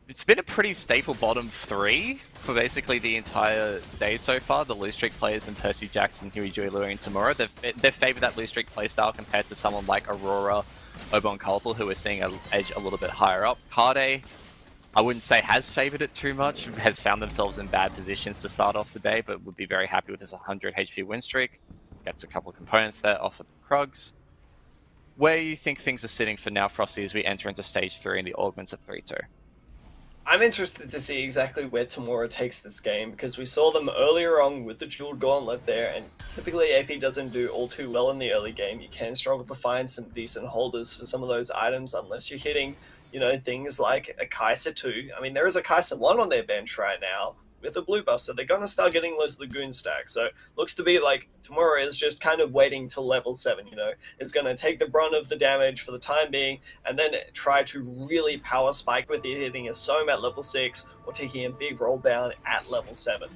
It's been a pretty staple bottom 3 for basically the entire day so far. The Loose Streak players and Percy Jackson, Huey, Dewey, Louie, and Tamura, they've favoured that Loose Streak playstyle compared to someone like Aurora, Obo, and Colourful, who are seeing an edge a little bit higher up. Kade, I wouldn't say has favoured it too much, has found themselves in bad positions to start off the day, but would be very happy with this 100 HP win streak. Gets a couple of components there off of the Krugs. Where do you think things are sitting for now, Frosty, as we enter into Stage 3 and the augments of 3-2? I'm interested to see exactly where Tamura takes this game, because we saw them earlier on with the Jeweled Gauntlet there, and typically AP doesn't do all too well in the early game. You can struggle to find some decent holders for some of those items unless you're hitting, you know, things like a Kai'Sa 2. I mean, there is a Kai'Sa 1 on their bench right now with a blue buff, so they're going to start getting those Lagoon stacks. So looks to be like Tamura is just kind of waiting till level 7, you know, is going to take the brunt of the damage for the time being, and then try to really power spike with it, hitting a Soam at level 6 or taking a big roll down at level 7.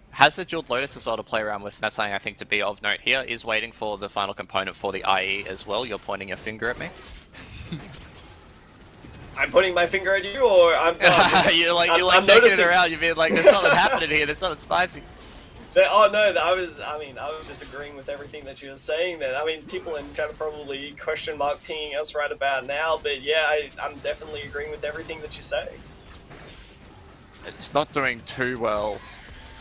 Has the Jeweled Lotus as well to play around with. That's something I think to be of note here, is waiting for the final component for the IE as well. You're pointing your finger at me. I'm pointing my finger at you, or I'm you're like checking noticing it around. You're being like, "There's something happening here. There's something spicy." Oh no, I was just agreeing with everything that you were saying. Then I mean, people in chat are probably question mark pinging us right about now, but yeah, I'm definitely agreeing with everything that you say. It's not doing too well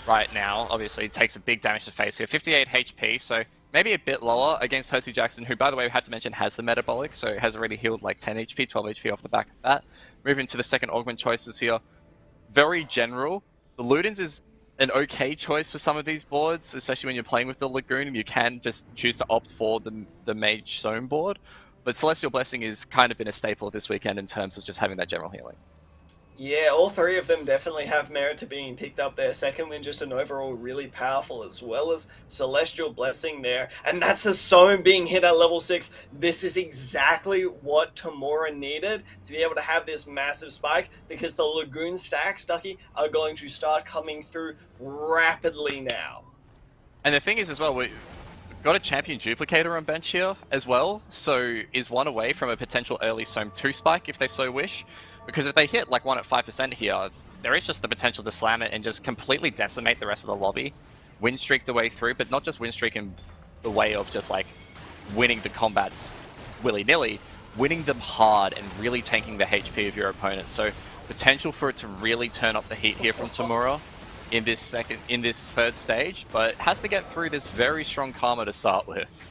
right now. Obviously, it takes a big damage to face here. 58 HP, so maybe a bit lower against Percy Jackson, who, by the way, we have to mention has the metabolic, so it has already healed like 10 HP, 12 HP off the back of that. Moving to the second augment choices here. Very general. The Ludens is an okay choice for some of these boards, especially when you're playing with the Lagoon, and you can just choose to opt for the Mage Soam board. But Celestial Blessing is kind of been a staple this weekend in terms of just having that general healing. Yeah, all three of them definitely have merit to being picked up there. Second win, just an overall really powerful, as well as Celestial Blessing there. And that's a Soam being hit at level 6. This is exactly what Tamura needed to be able to have this massive spike, because the Lagoon stacks, Ducky, are going to start coming through rapidly now. And the thing is as well, we've got a Champion Duplicator on bench here as well, so is one away from a potential early Soam 2 spike if they so wish. Because if they hit like one at 5% here, there is just the potential to slam it and just completely decimate the rest of the lobby. Win streak the way through, but not just win streak in the way of just like winning the combats willy-nilly, winning them hard and really tanking the HP of your opponent. So potential for it to really turn up the heat here from Tamura in this third stage, but has to get through this very strong Karma to start with.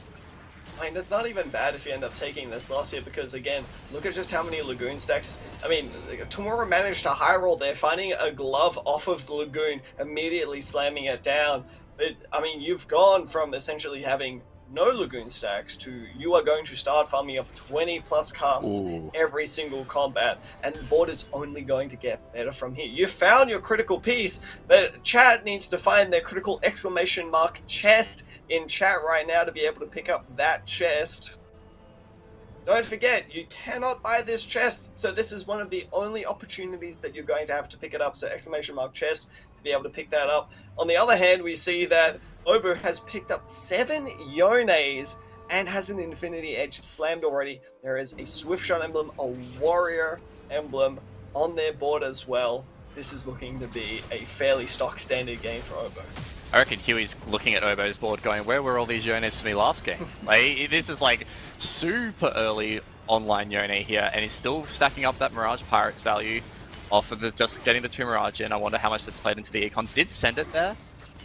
I mean, it's not even bad if you end up taking this loss here, because again, look at just how many Lagoon stacks. I mean, Tomorrow managed to high roll there, finding a glove off of the Lagoon, immediately slamming it down. But I mean, you've gone from essentially having no Lagoon stacks to you are going to start farming up 20 plus casts every single combat, and the board is only going to get better from here. You found your critical piece, but chat needs to find their critical exclamation mark chest in chat right now to be able to pick up that chest. Don't forget, you cannot buy this chest, so this is one of the only opportunities that you're going to have to pick it up, so exclamation mark chest to be able to pick that up. On the other hand, we see that Obu has picked up 7 Yones and has an Infinity Edge slammed already. There is a Swift Shot emblem, a Warrior emblem on their board as well. This is looking to be a fairly stock standard game for Obu. I reckon Huey's looking at Obo's board going, where were all these Yones for me last game? Like, this is like super early online Yone here, and he's still stacking up that Mirage Pirates value off of just getting the 2 Mirage in. I wonder how much that's played into the econ. Did send it there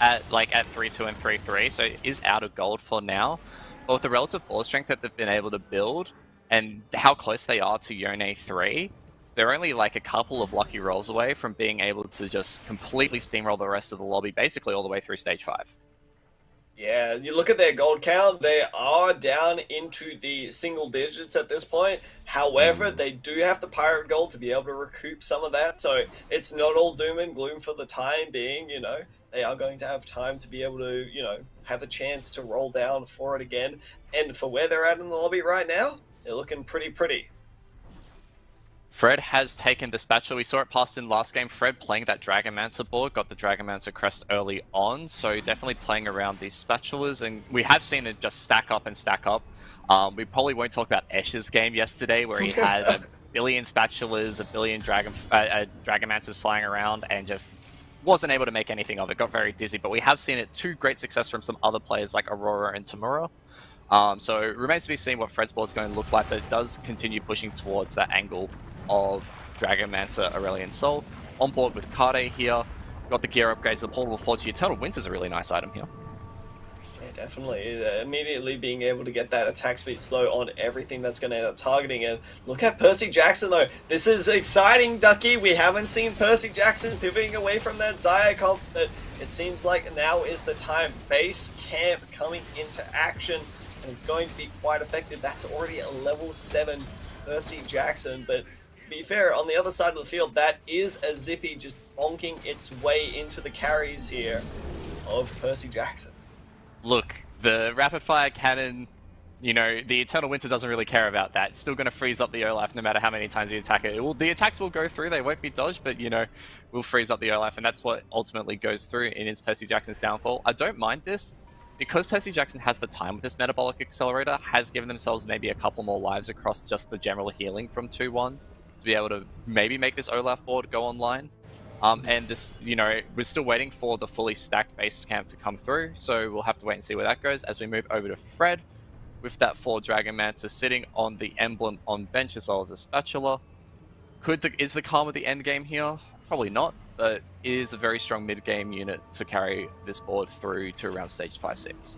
at 3-2 and 3-3, so it is out of gold for now. But with the relative board strength that they've been able to build and how close they are to Yone 3, they're only like a couple of lucky rolls away from being able to just completely steamroll the rest of the lobby, basically all the way through stage 5. Yeah, you look at their gold count, they are down into the single digits at this point. However, they do have the pirate gold to be able to recoup some of that, so it's not all doom and gloom for the time being, you know. They are going to have time to be able to, you know, have a chance to roll down for it again. And for where they're at in the lobby right now, they're looking pretty. Fred has taken the spatula. We saw it passed in last game. Fred playing that Dragonmancer board, got the Dragonmancer crest early on, so definitely playing around these spatulas, and we have seen it just stack up and stack up. We probably won't talk about Esh's game yesterday, where he had a billion spatulas, a billion Dragonmancers flying around, and just wasn't able to make anything of it, got very dizzy, but we have seen it to great success from some other players like Aurora and Tamura. So it remains to be seen what Fred's board's going to look like, but it does continue pushing towards that angle of Dragonmancer, Aurelion Soul. On board with Kade here, got the gear upgrades, the Portable Forge. The Eternal Winds is a really nice item here. Yeah, definitely. Immediately being able to get that attack speed slow on everything that's going to end up targeting it. Look at Percy Jackson though. This is exciting, Ducky. We haven't seen Percy Jackson pivoting away from that Zaya comp, but it seems like now is the time. Based camp coming into action, and it's going to be quite effective. That's already a level 7 Percy Jackson, but to be fair, on the other side of the field, that is a Zippy just bonking its way into the carries here of Percy Jackson. Look, the rapid fire cannon, you know, the Eternal Winter doesn't really care about that. It's still going to freeze up the Olaf no matter how many times you attack it. The attacks will go through, they won't be dodged, but, you know, will freeze up the Olaf, and that's what ultimately goes through and is Percy Jackson's downfall. I don't mind this, because Percy Jackson has the time with this Metabolic Accelerator, has given themselves maybe a couple more lives across just the general healing from 2-1 to be able to maybe make this Olaf board go online. And this, you know, we're still waiting for the fully stacked base camp to come through, so we'll have to wait and see where that goes as we move over to Fred with that 4 Dragonmancer sitting on the emblem on bench as well as a spatula. Is the Karma the end game here? Probably not, but it is a very strong mid-game unit to carry this board through to around stage 5-6.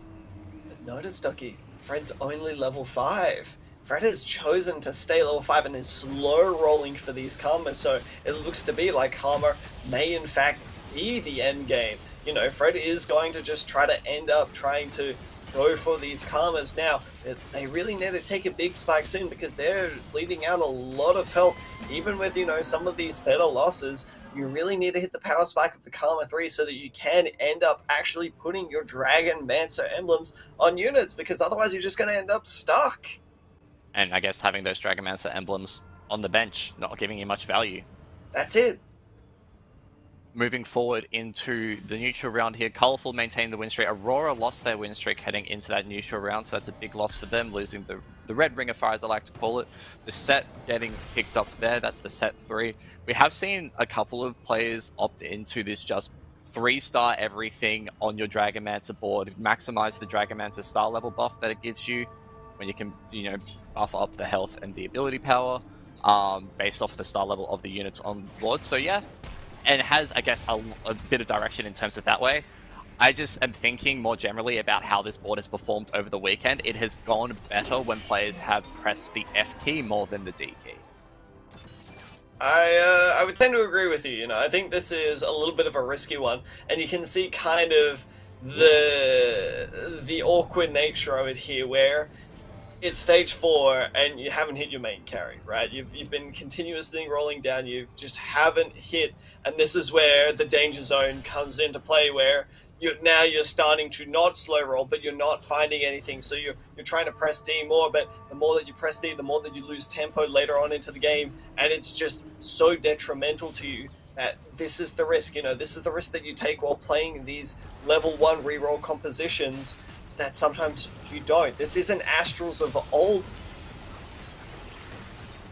But notice, Ducky, Fred's only level 5. Fred has chosen to stay level 5 and is slow rolling for these Karmas, so it looks to be like Karma may in fact be the end game. You know, Fred is going to just try to end up trying to go for these Karmas. Now, they really need to take a big spike soon because they're bleeding out a lot of health. Even with, you know, some of these better losses, you really need to hit the power spike of the Karma 3 so that you can end up actually putting your Dragonmancer emblems on units, because otherwise you're just going to end up stuck. And I guess having those Dragonmancer emblems on the bench, not giving you much value. That's it. Moving forward into the neutral round here, Colourful maintained the win streak. Aurora lost their win streak heading into that neutral round, so that's a big loss for them, losing the red ring of fire, as I like to call it. The set getting picked up there, that's the set 3. We have seen a couple of players opt into this just 3-star everything on your Dragonmancer board, maximize the Dragonmancer star level buff that it gives you when you can, you know, buff up the health and the ability power based off the star level of the units on board. So yeah, and it has, I guess, a bit of direction in terms of that way. I just am thinking more generally about how this board has performed over the weekend. It has gone better when players have pressed the F key more than the D key. I would tend to agree with you. I think this is a little bit of a risky one, and you can see kind of the awkward nature of it here, where it's stage 4 and you haven't hit your main carry, right? You've been continuously rolling down, you just haven't hit, and this is where the danger zone comes into play, where you're starting to not slow roll, but you're not finding anything, so you're trying to press D more, but the more that you press D, the more that you lose tempo later on into the game, and it's just so detrimental to you that this is the risk. This is the risk that you take while playing these level 1 reroll compositions, is that sometimes you don't. This isn't Astrals of old.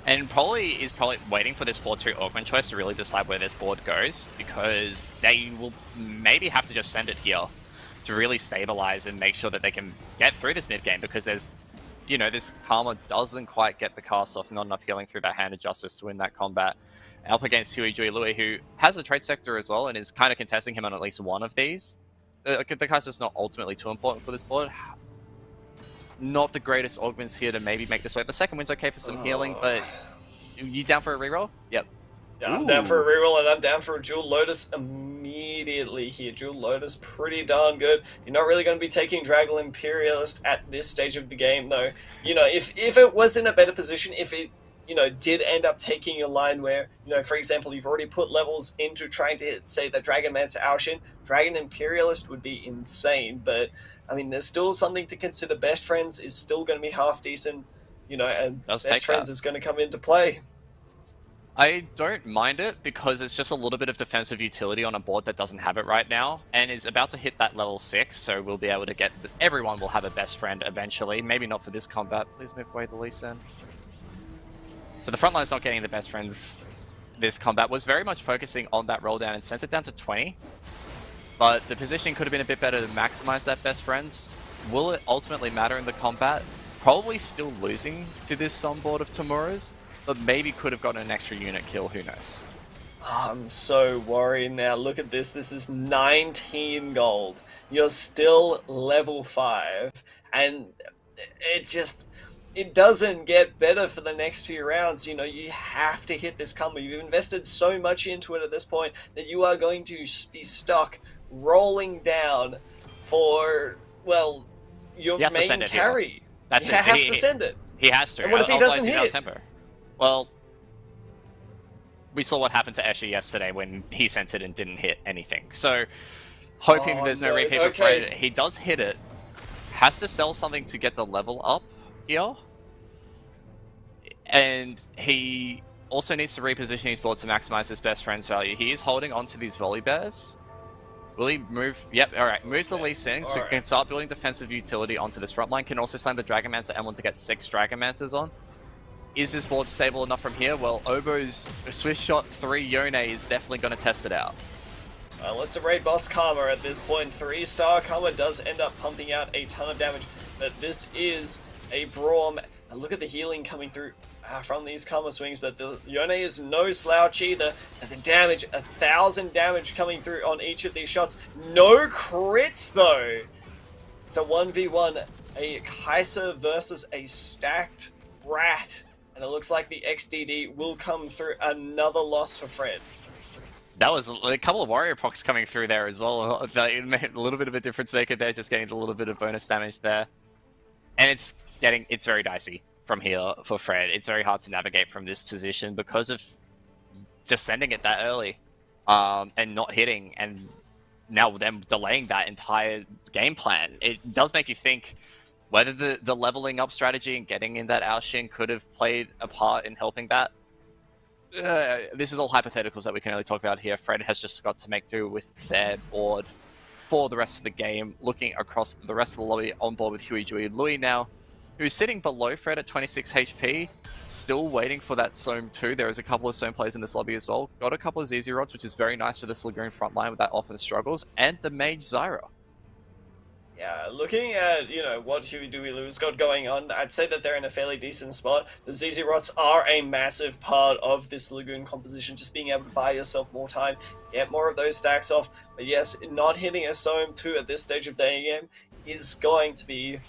And is probably waiting for this 4-2 augment choice to really decide where this board goes, because they will maybe have to just send it here to really stabilize and make sure that they can get through this mid game, because there's, this Karma doesn't quite get the cast off, not enough healing through that Hand of Justice to win that combat. Up against Huey Jui Louis, who has a trade sector as well and is kind of contesting him on at least one of these. The cast is not ultimately too important for this board. Not the greatest augments here to maybe make this way. The second win's okay for some healing, but you down for a reroll? Yep. Yeah, I'm down for a reroll, and I'm down for a Jewel Lotus immediately here. Jewel Lotus, pretty darn good. You're not really going to be taking Dragon Imperialist at this stage of the game, though. If it was in a better position, if it did end up taking your line where, for example, you've already put levels into trying to hit, say, the Dragonmancer Aoshin, Dragon Imperialist would be insane. But, I mean, there's still something to consider. Best Friends is still going to be half decent, and Best Friends is going to come into play. I don't mind it, because it's just a little bit of defensive utility on a board that doesn't have it right now, and is about to hit that level 6, so we'll be able to get... Everyone will have a Best Friend eventually. Maybe not for this combat. Please move away the Lee Sin. So the front line's not getting the Best Friends this combat, was very much focusing on that roll down and sent it down to 20. But the positioning could have been a bit better to maximize that Best Friends. Will it ultimately matter in the combat? Probably still losing to this Sun board of Tamura's, but maybe could have gotten an extra unit kill, who knows. I'm so worried now. Look at this. This is 19 gold. You're still level 5, and it doesn't get better for the next few rounds. You have to hit this combo. You've invested so much into it at this point that you are going to be stuck rolling down for, well, your main carry. That's he has to send it. He has to. And what if he doesn't hit? Well, we saw what happened to Escher yesterday when he sent it and didn't hit anything. So, hoping there's no repeat for Fred. He does hit it. Has to sell something to get the level up here. And he also needs to reposition his board to maximize his Best Friend's value. He is holding on to these Volley Bears. Will he move? Yep, alright. Moves the Lee Sin, so can start building defensive utility onto this front line. Can also slam the Dragonmancer M1 to get 6 Dragonmancers on. Is this board stable enough from here? Well, Obo's Swift Shot 3 Yone is definitely going to test it out. Well, it's a raid boss Karma at this point. 3-star Karma does end up pumping out a ton of damage, but this is a Braum. And look at the healing coming through from these Karma swings, but the Yone is no slouch either. And the damage, 1,000 damage coming through on each of these shots. No crits though. It's a 1v1, a Kaiser versus a stacked Rat. And it looks like the XDD will come through. Another loss for Fred. That was a couple of warrior procs coming through there as well. A little bit of a difference maker there, just getting a little bit of bonus damage there. And it's very dicey from here for Fred. It's very hard to navigate from this position because of just sending it that early and not hitting, and now them delaying that entire game plan. It does make you think whether the leveling up strategy and getting in that Aoshin could have played a part in helping that. This is all hypotheticals that we can only talk about here. Fred has just got to make do with their board for the rest of the game. Looking across the rest of the lobby, on board with Huey Jui Louis now, who's sitting below Fred at 26 HP, still waiting for that Soam 2. There is a couple of Soam players in this lobby as well. Got a couple of ZZ rods, which is very nice for this Lagoon front line with that often struggles, and the Mage Zyra. Yeah, looking at, what Huey Dewey Lou's got going on, I'd say that they're in a fairly decent spot. The ZZ Rots are a massive part of this Lagoon composition, just being able to buy yourself more time, get more of those stacks off. But yes, not hitting a Soam 2 at this stage of the game is going to be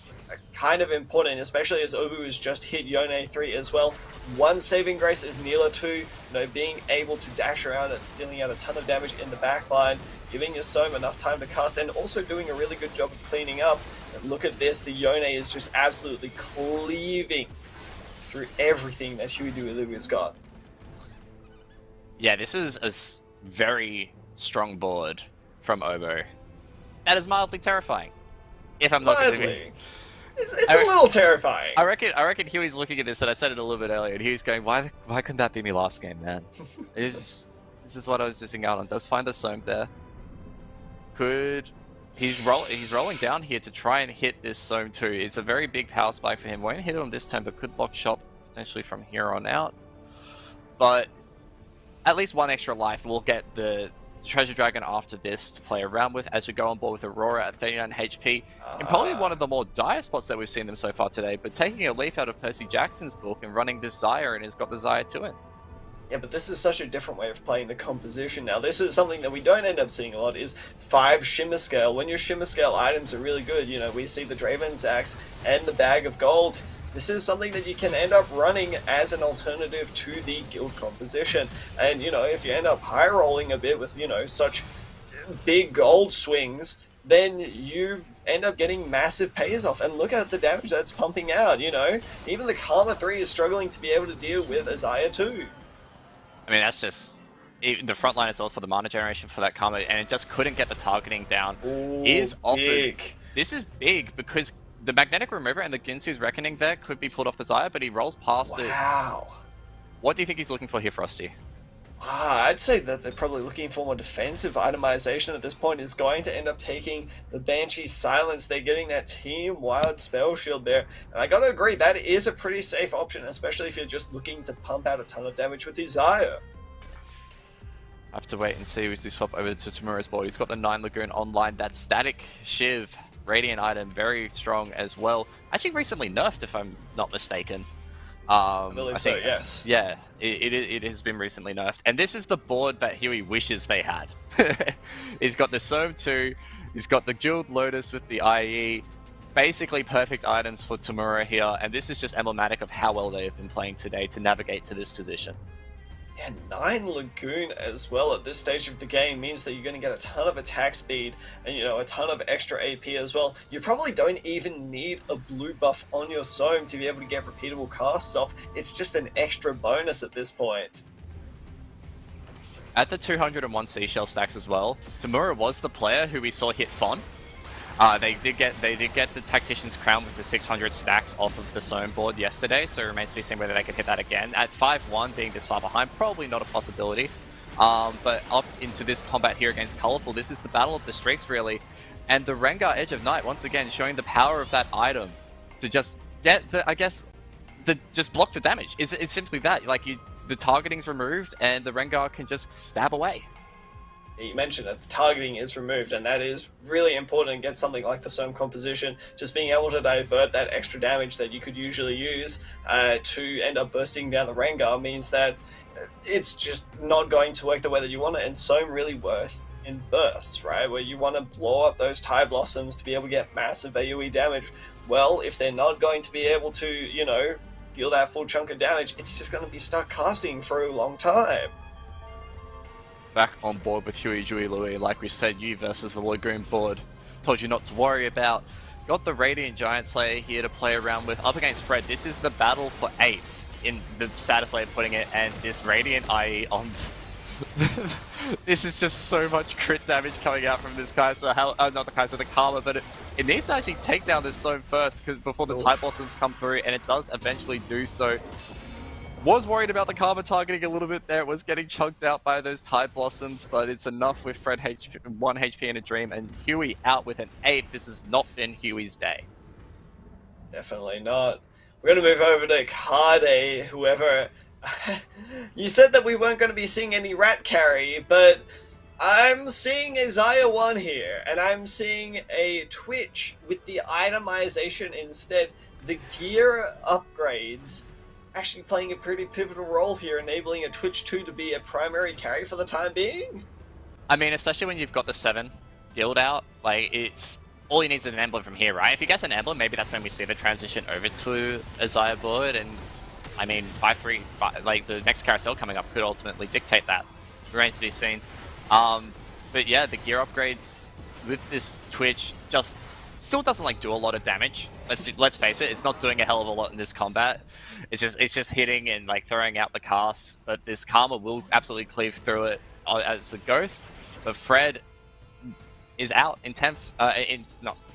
kind of important, especially as Obu has just hit Yone 3 as well. One saving grace is Neela 2, being able to dash around and dealing out a ton of damage in the back line, giving your Soam enough time to cast, and also doing a really good job of cleaning up. And look at this, the Yone is just absolutely cleaving through everything that Huey Dewey Louie has got. Yeah, this is a very strong board from Obo. That is mildly terrifying. If I'm not going to be... It's a little terrifying. I reckon Huey's looking at this, and I said it a little bit earlier, and Huey's going, why couldn't that be me last game, man? This is what I was missing out on. Does find the Soam there. He's rolling down here to try and hit this Soam 2. It's a very big power spike for him. Won't hit it on this turn, but could lock shop potentially from here on out. But at least one extra life. We'll get the Treasure Dragon after this to play around with as we go on board with Aurora at 39 HP. In probably one of the more dire spots that we've seen them so far today, but taking a leaf out of Percy Jackson's book and running this Xayah, and has got the Xayah to it. Yeah, but this is such a different way of playing the composition now. This is something that we don't end up seeing a lot, is 5 Shimmer Scale. When your Shimmer Scale items are really good, we see the Draven's Axe and the Bag of Gold. This is something that you can end up running as an alternative to the guild composition. And, if you end up high rolling a bit with, such big gold swings, then you end up getting massive pays off. And look at the damage that's pumping out, Even the Karma 3 is struggling to be able to deal with a Xayah 2. I mean, that's just the front line as well for the mana generation for that Karma, and it just couldn't get the targeting down. Ooh, Is offered. big. This is big because the Magnetic Remover and the Ginsu's Reckoning there could be pulled off the Xayah, but he rolls past it. Wow. What do you think he's looking for here, Frosty? I'd say that they're probably looking for more defensive itemization at this point. Is going to end up taking the Banshee Silence. They're getting that Team Wild Spell Shield there. And I gotta agree, that is a pretty safe option, especially if you're just looking to pump out a ton of damage with his Xayah. I have to wait and see as we swap over to Tamura's board. He's got the 9 Lagoon online. That Static Shiv Radiant item, very strong as well. Actually recently nerfed, if I'm not mistaken. I believe so, yes. Yeah, it has been recently nerfed. And this is the board that Huey wishes they had. He's got the Soam 2, he's got the Jeweled Lotus with the IE. Basically perfect items for Tamura here, and this is just emblematic of how well they've been playing today to navigate to this position. And 9 Lagoon as well at this stage of the game means that you're going to get a ton of attack speed and, a ton of extra AP as well. You probably don't even need a blue buff on your Soam to be able to get repeatable casts off. It's just an extra bonus at this point. At the 201 seashell stacks as well, Tamura was the player who we saw hit Fon. They did get the Tactician's Crown with the 600 stacks off of the Soam board yesterday, so it remains to be seen whether they can hit that again. At 5-1, being this far behind, probably not a possibility. But up into this combat here against Colourful, this is the battle of the streaks, really. And the Rengar Edge of Night, once again, showing the power of that item to just get just block the damage. It's simply that. The targeting's removed, and the Rengar can just stab away. You mentioned that the targeting is removed, and that is really important against something like the Soam composition. Just being able to divert that extra damage that you could usually use to end up bursting down the Rengar means that it's just not going to work the way that you want it. And Soam really works in bursts, right? Where you want to blow up those Tie Blossoms to be able to get massive AoE damage. Well, if they're not going to be able to, deal that full chunk of damage, it's just going to be stuck casting for a long time. Back on board with Huey Dewey Louie, like we said, you versus the Lagoon board. Told you not to worry about. Got the Radiant Giant Slayer here to play around with. Up against Fred, this is the battle for 8th, in the saddest way of putting it, and this Radiant IE on... This is just so much crit damage coming out from this Kaiser, not the Kaiser, the Karma, but it needs to actually take down this Soam first, because before the Tie Blossoms come through, and it does eventually do so. Was worried about the Karma targeting a little bit there. It was getting chunked out by those Tide Blossoms, but it's enough with Fred 1 HP in a Dream, and Huey out with an 8. This has not been Huey's day. Definitely not. We're going to move over to Kade, whoever... You said that we weren't going to be seeing any rat carry, but I'm seeing a Xayah 1 here, and I'm seeing a Twitch with the itemization instead. The gear upgrades actually playing a pretty pivotal role here, enabling a Twitch 2 to be a primary carry for the time being. I mean, especially when you've got the 7 guild out, like, it's all you need is an emblem from here, right? If you get an emblem, maybe that's when we see the transition over to a Xayah board, and I mean, 5-3, like, the next carousel coming up could ultimately dictate that. Remains to be seen. But yeah, the gear upgrades with this Twitch just still doesn't like do a lot of damage. Let's face it, it's not doing a hell of a lot in this combat. It's just hitting and like throwing out the casts. But this Karma will absolutely cleave through it as the ghost. But Fred is out in 10th,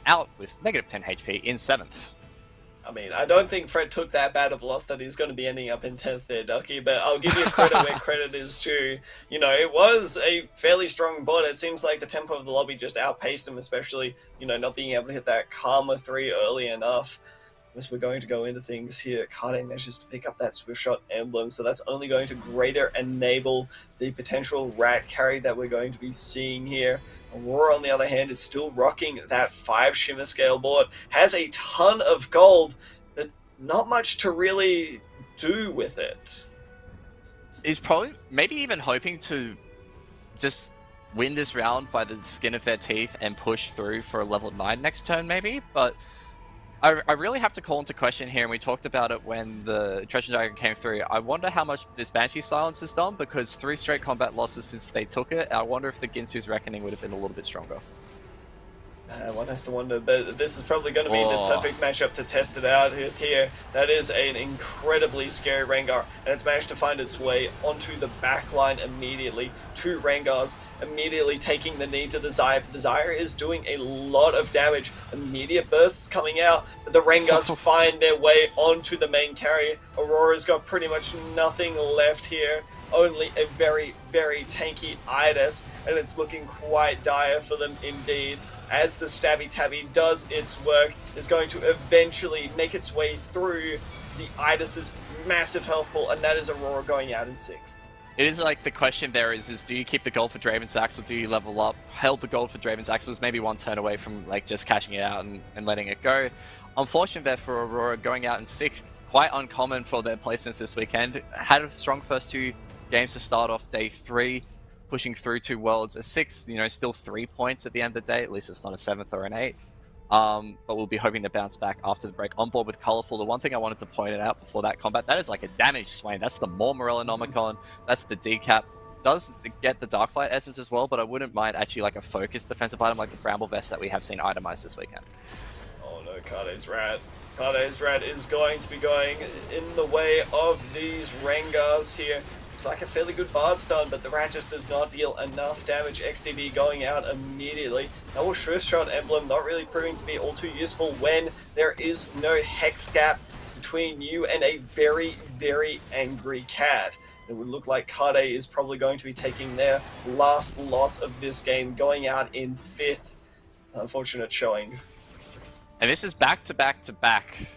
out with negative 10 HP in 7th. I mean, I don't think Fred took that bad of a loss that he's going to be ending up in 10th there, Ducky, but I'll give you credit where credit is due. You know, it was a fairly strong board. It seems like the tempo of the lobby just outpaced him, especially, you know, not being able to hit that Karma 3 early enough. As we're going to go into things here, Kade manages to pick up that Swift Shot emblem, so that's only going to greater enable the potential rat carry that we're going to be seeing here. Aurora, on the other hand, is still rocking that 5 Shimmer Scale board, has a ton of gold, but not much to really do with it. He's probably, maybe even hoping to just win this round by the skin of their teeth and push through for a level 9 next turn, maybe, but I really have to call into question here, and we talked about it when the Treasure Dragon came through. I wonder how much this Banshee Silence has done, because 3 straight combat losses since they took it. I wonder if the Ginsu's Reckoning would have been a little bit stronger. One has to wonder, but this is probably going to be the perfect matchup to test it out here. That is an incredibly scary Rengar, and it's managed to find its way onto the back line immediately. 2 Rengars immediately taking the knee to the Xayah. The Xayah is doing a lot of damage. Immediate bursts coming out, but the Rengars find their way onto the main carry. Aurora's got pretty much nothing left here. Only a very, very tanky Idis, and it's looking quite dire for them indeed. As the Stabby Tabby does its work, is going to eventually make its way through the Idis's massive health pool, and that is Aurora going out in 6th. It is like the question there is do you keep the gold for Draven's Axe or do you level up? Held the gold for Draven's Axe, was maybe 1 turn away from like just cashing it out and letting it go. Unfortunate there for Aurora going out in 6th, quite uncommon for their placements this weekend. Had a strong first 2 games to start off day 3. Pushing through 2 worlds, a 6th, you know, still 3 points at the end of the day. At least it's not a 7th or an 8th. But we'll be hoping to bounce back after the break. On board with Colourful, the one thing I wanted to point out before that combat, that is like a damage Swain. That's the more Morellonomicon, that's the decap. Does get the Darkflight Essence as well, but I wouldn't mind actually like a focused defensive item like the Bramble Vest that we have seen itemized this weekend. Oh no, Kade's Rat. Kade's Rat is going to be going in the way of these Rengars here. It's like a fairly good Bard stun, but the Rat just does not deal enough damage. XTB going out immediately. Double Swift Shot emblem not really proving to be all too useful when there is no hex gap between you and a very, very angry cat. It would look like Kade is probably going to be taking their last loss of this game, going out in 5th. Unfortunate showing. And this is back-to-back-to-back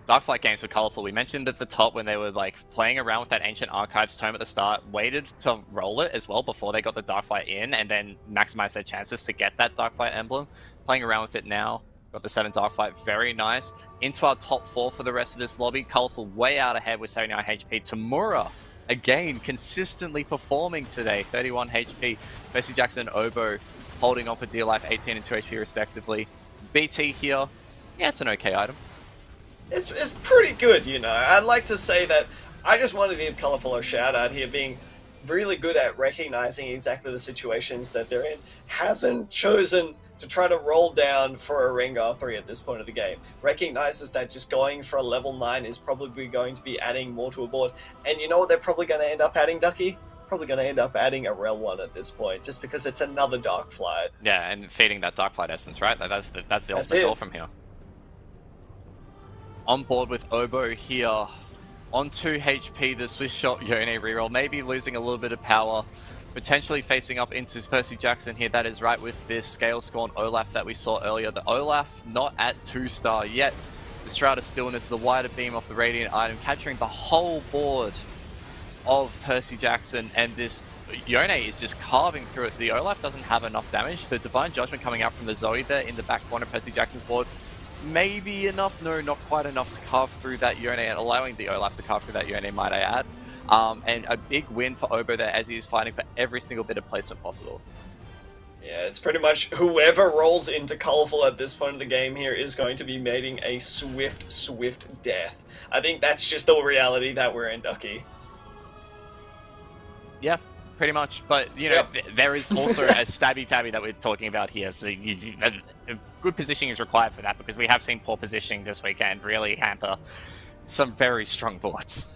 Darkflight games for Colourful. We mentioned at the top when they were like playing around with that Ancient Archives tome at the start, waited to roll it as well before they got the Darkflight in, and then maximize their chances to get that Darkflight emblem. Playing around with it now, got the 7 Darkflight, very nice. Into our top 4 for the rest of this lobby. Colourful way out ahead with 79 HP. Tamura, again, consistently performing today, 31 HP. Percy Jackson and Obo holding on for dear life, 18 and 2 HP respectively. BT here, yeah, it's an okay item. It's pretty good, you know. I'd like to say that I just wanted to give Colourful a shout out here, being really good at recognizing exactly the situations that they're in. Hasn't chosen to try to roll down for a Rengar 3 at this point of the game. Recognizes that just going for a level 9 is probably going to be adding more to a board. And you know what they're probably going to end up adding, Ducky? Probably going to end up adding a Rel 1 at this point, just because it's another Darkflight. Yeah, and feeding that Darkflight essence, right? That's the ultimate goal from here. On board with Obo here. On 2 HP, the Swift Shot Yone reroll. Maybe losing a little bit of power. Potentially facing up into Percy Jackson here. That is right with this Scale Scorn Olaf that we saw earlier. The Olaf not at 2-star yet. The Shroud of Stillness, the wider beam off the Radiant item, capturing the whole board of Percy Jackson, and this Yone is just carving through it. The Olaf doesn't have enough damage. The Divine Judgment coming out from the Zoe there in the back corner of Percy Jackson's board. Maybe enough, no, not quite enough to carve through that Yone, and allowing the Olaf to carve through that Yone, might I add. And a big win for Obo there as he is fighting for every single bit of placement possible. Yeah, it's pretty much whoever rolls into Colorful at this point of the game here is going to be mating a swift death. I think that's just the reality that we're in, Ducky. Yeah, pretty much. But, you know, there is also a stabby tabby that we're talking about here. So good positioning is required for that, because we have seen poor positioning this weekend really hamper some very strong boards.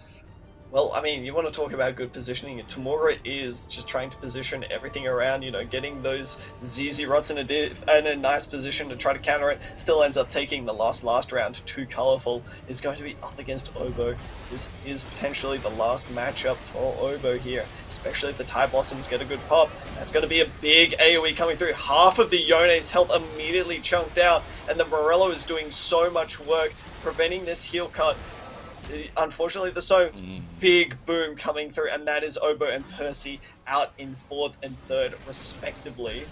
Well, I mean, you want to talk about good positioning. Tamura is just trying to position everything around, you know, getting those ZZ rots in a nice position to try to counter it. Still ends up taking the last round. Too Colorful is going to be up against Obo. This is potentially the last matchup for Obo here, especially if the Tie Blossoms get a good pop. That's going to be a big AoE coming through. Half of the Yone's health immediately chunked out, and the Morello is doing so much work preventing this heal cut. Unfortunately, the big boom coming through, and that is Obo and Percy out in 4th and 3rd respectively.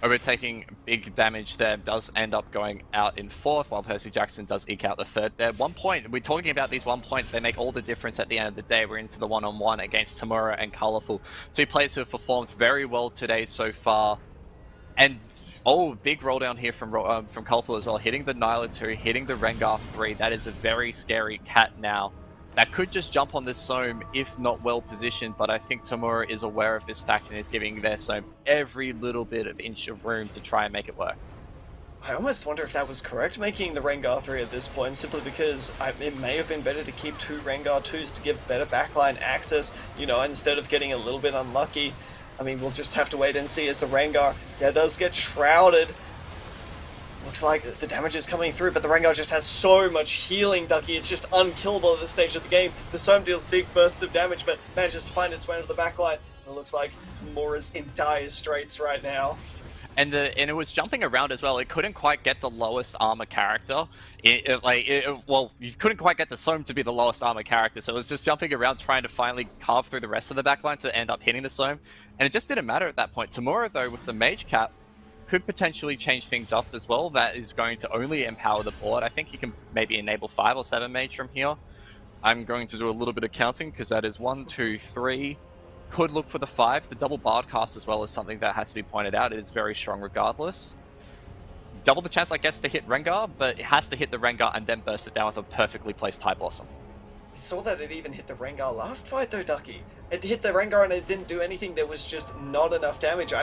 Obo taking big damage there, does end up going out in 4th, while Percy Jackson does eke out the 3rd there. 1 point, we're talking about these 1 points, they make all the difference at the end of the day. We're into the one-on-one against Tamura and Colorful. 2 players who have performed very well today so far. And big roll down here from Colorful as well, hitting the Nyla 2, hitting the Rengar 3. That is a very scary cat now. That could just jump on this Soam if not well positioned, but I think Tamura is aware of this fact and is giving their Soam every little bit of inch of room to try and make it work. I almost wonder if that was correct, making the Rengar 3 at this point, simply because it may have been better to keep 2 Rengar 2s to give better backline access, you know, instead of getting a little bit unlucky. I mean, we'll just have to wait and see as the Rengar does get shrouded. Looks like the damage is coming through, but the Rengar just has so much healing, Ducky. It's just unkillable at this stage of the game. The Soam deals big bursts of damage, but manages to find its way into the backline. It looks like Mora's in dire straits right now. And it was jumping around as well. It couldn't quite get the lowest armor character. Well, you couldn't quite get the Soam to be the lowest armor character, so it was just jumping around trying to finally carve through the rest of the backline to end up hitting the Soam. And it just didn't matter at that point. Tamura, though, with the Mage Cap, could potentially change things up as well. That is going to only empower the board. I think he can maybe enable 5 or 7 Mage from here. I'm going to do a little bit of counting, because that is 1, 2, 3... Could look for the 5. The double Bard cast as well is something that has to be pointed out. It is very strong regardless. Double the chance, I guess, to hit Rengar, but it has to hit the Rengar and then burst it down with a perfectly placed Tie Blossom. I saw that it even hit the Rengar last fight though, Ducky. It hit the Rengar and it didn't do anything. There was just not enough damage.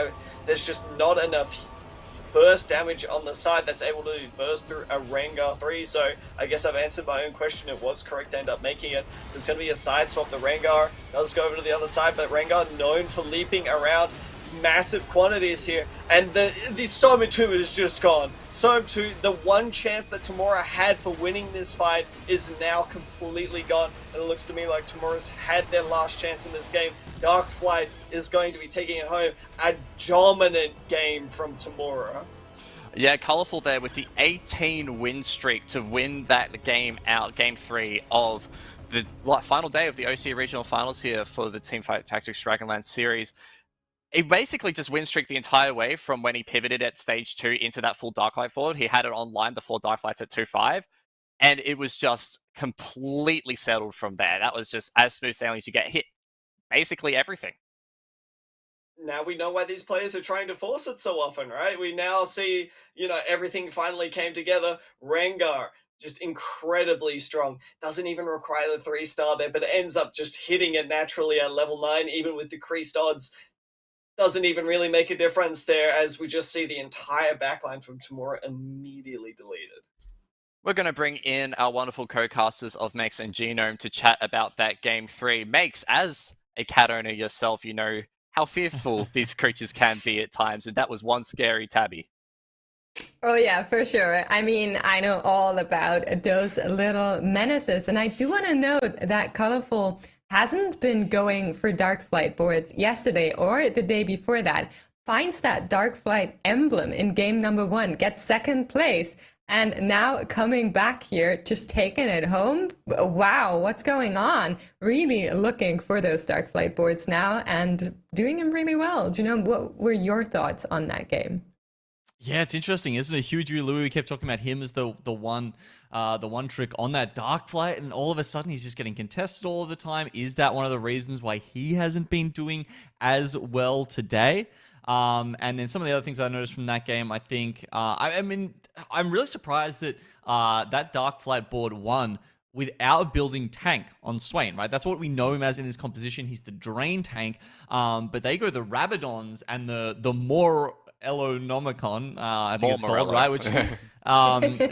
There's just not enough burst damage on the side that's able to burst through a Rengar 3, so I guess I've answered my own question. It was correct to end up making it. There's going to be a side swap. The Rengar does go over to the other side, but Rengar known for leaping around massive quantities here, and the Soam 2 is just gone. Soam 2, the one chance that Tamura had for winning this fight is now completely gone, and it looks to me like Tamura's had their last chance in this game. Dark Flight is going to be taking it home. A dominant game from Tamura. Yeah, Colorful there with the 18 win streak to win that game out, Game 3 of the final day of the OCE Regional Finals here for the Teamfight Tactics Dragonlands Series. He basically just win streaked the entire way from when he pivoted at stage 2 into that full Darklight forward. He had it online, the 4 Darklights at 2-5, and it was just completely settled from there. That was just as smooth sailing as you get. Hit basically everything. Now we know why these players are trying to force it so often, right? We now see, you know, everything finally came together. Rengar, just incredibly strong. Doesn't even require the 3-star there, but ends up just hitting it naturally at level 9, even with decreased odds. Doesn't even really make a difference there, as we just see the entire backline from Tamura immediately deleted. We're going to bring in our wonderful co-casters of Makes and Genome to chat about that Game 3. Makes, as a cat owner yourself, you know how fearful these creatures can be at times, and that was one scary tabby. Oh yeah, for sure. I mean, I know all about those little menaces, and I do want to note that Colorful hasn't been going for Darkflight boards yesterday or the day before that. Finds that Darkflight emblem in game number 1, gets second place, And now coming back here, just taking it home. Wow, what's going on? Really looking for those Dark Flight boards now and doing them really well. Do you know, what were your thoughts on that game? Yeah, it's interesting, isn't it? Huey Louie, we kept talking about him as the one trick on that Dark Flight, and all of a sudden he's just getting contested all of the time. Is that one of the reasons why he hasn't been doing as well today? And then some of the other things I noticed from that game, I think, I mean, I'm really surprised that that Dark Flight board won without building tank on Swain, right? That's what we know him as in this composition. He's the drain tank, but they go the Rabadons and the more Elonomicon, I think it's called, right? Which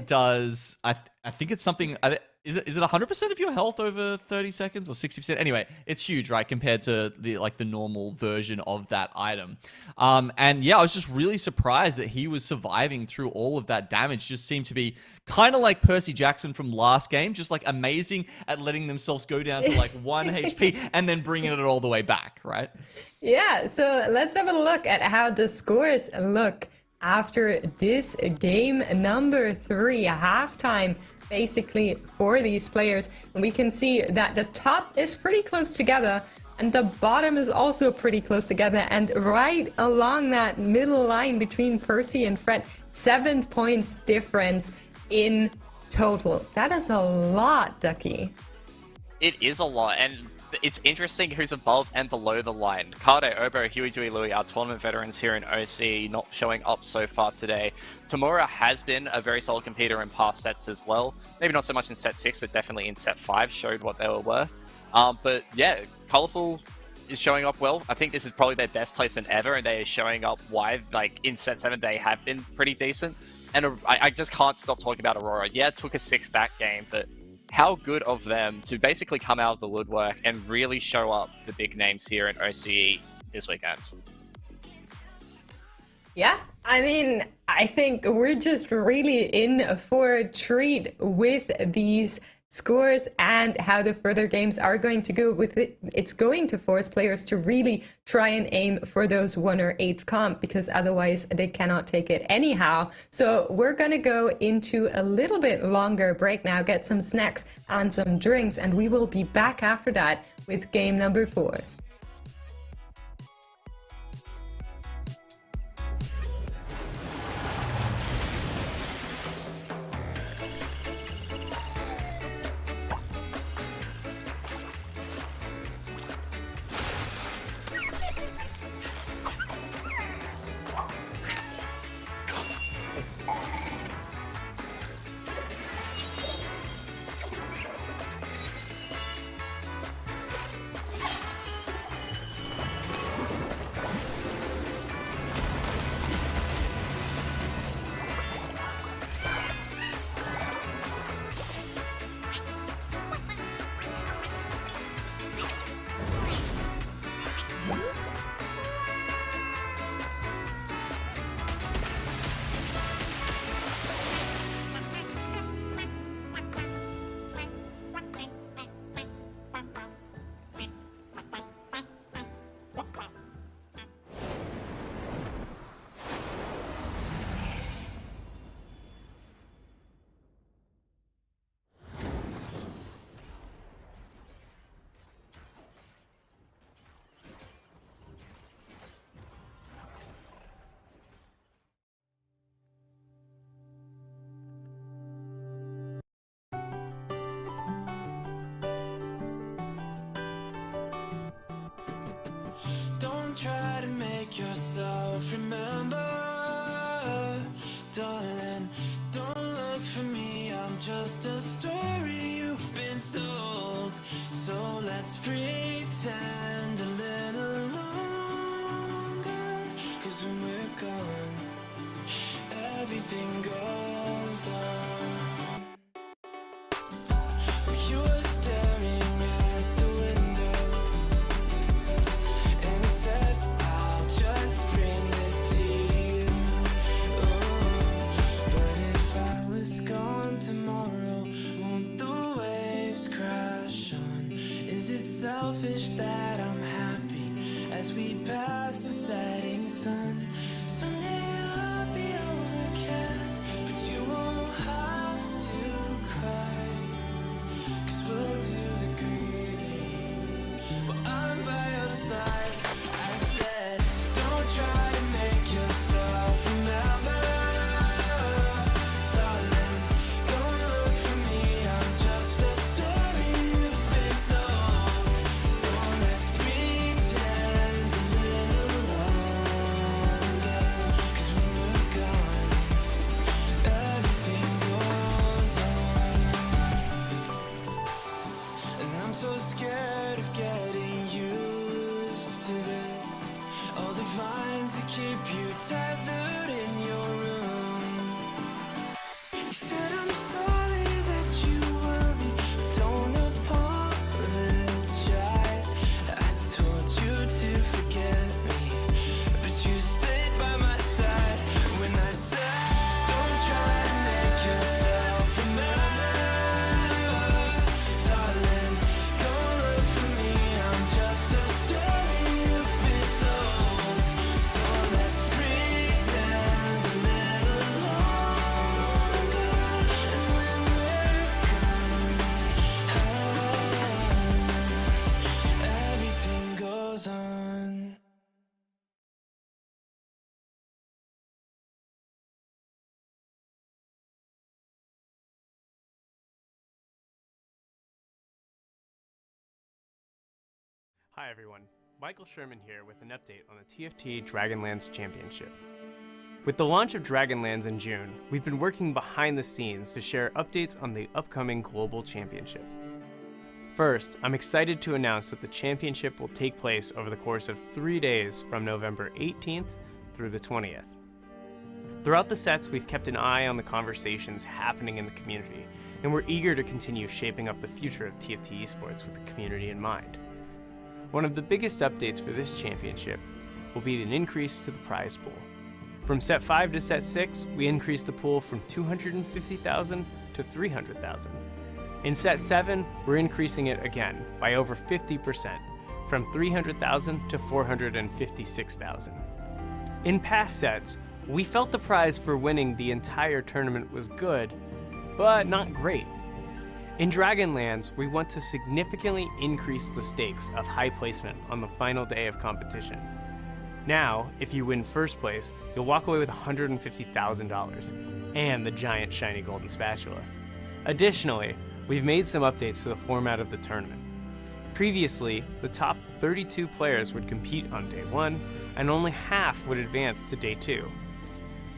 does, I think it's something, is it 100% of your health over 30 seconds or 60%? Anyway, it's huge, right, compared to the normal version of that item. And yeah, I was just really surprised that he was surviving through all of that damage. Just seemed to be kind of like Percy Jackson from last game, just like amazing at letting themselves go down to like 1 HP and then bringing it all the way back, right? Yeah, so let's have a look at how the scores look after this game number 3, halftime basically for these players. And we can see that the top is pretty close together and the bottom is also pretty close together, and right along that middle line between Percy and Fred, 7 points difference in total. That is a lot, Ducky. It is a lot, and it's interesting who's above and below the line. Kade, Obo, Huey, Dewey, Louie, our tournament veterans here in OC, not showing up so far today. Tamura has been a very solid competitor in past sets as well. Maybe not so much in set 6, but definitely in set 5 showed what they were worth. But yeah, Colorful is showing up well. I think this is probably their best placement ever, and they are showing up wide. Like in set 7, they have been pretty decent. And I just can't stop talking about Aurora. Yeah, it took a 6 that game, but how good of them to basically come out of the woodwork and really show up the big names here in OCE this weekend. Yeah, I mean, I think we're just really in for a treat with these scores and how the further games are going to go with it. It's going to force players to really try and aim for those 1 or 8th comp, because otherwise they cannot take it anyhow. So we're going to go into a little bit longer break now, get some snacks and some drinks, and we will be back after that with game number 4. Try to make yourself remember, darling. Don't look for me, I'm just a story you've been told. So let's pretend a little longer, 'cause when we're gone, everything goes on. You were staring at the window, and I said, I'll just bring this to you. Oh, but if I was gone tomorrow, won't the waves crash on? Is it selfish that I'm happy as we pass the setting sun? Someday I'll be overcast, but you won't have sorry that you worry, don't apologize. I told you to forget me, but you stayed by my side when I said, don't try and make yourself remember. Darling, don't look for me, I'm just a story you've been told. So let's pretend a little longer, and when we're gone, everything goes on. Hi everyone, Michael Sherman here with an update on the TFT Dragonlands Championship. With the launch of Dragonlands in June, we've been working behind the scenes to share updates on the upcoming Global Championship. First, I'm excited to announce that the championship will take place over the course of 3 days from November 18th through the 20th. Throughout the sets, we've kept an eye on the conversations happening in the community, and we're eager to continue shaping up the future of TFT esports with the community in mind. One of the biggest updates for this championship will be an increase to the prize pool. From set 5 to set 6, we increased the pool from 250,000 to 300,000. In set 7, we're increasing it again by over 50%, from 300,000 to 456,000. In past sets, we felt the prize for winning the entire tournament was good, but not great. In Dragonlands, we want to significantly increase the stakes of high placement on the final day of competition. Now, if you win first place, you'll walk away with $150,000 and the giant shiny golden spatula. Additionally, we've made some updates to the format of the tournament. Previously, the top 32 players would compete on day 1, and only half would advance to day 2.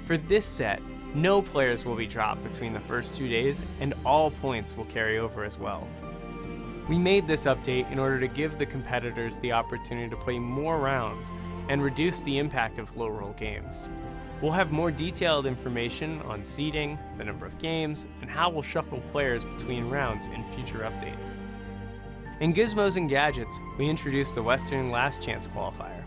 For this set, no players will be dropped between the first 2 days, and all points will carry over as well. We made this update in order to give the competitors the opportunity to play more rounds and reduce the impact of low-roll games. We'll have more detailed information on seeding, the number of games, and how we'll shuffle players between rounds in future updates. In Gizmos and Gadgets, we introduced the Western Last Chance qualifier,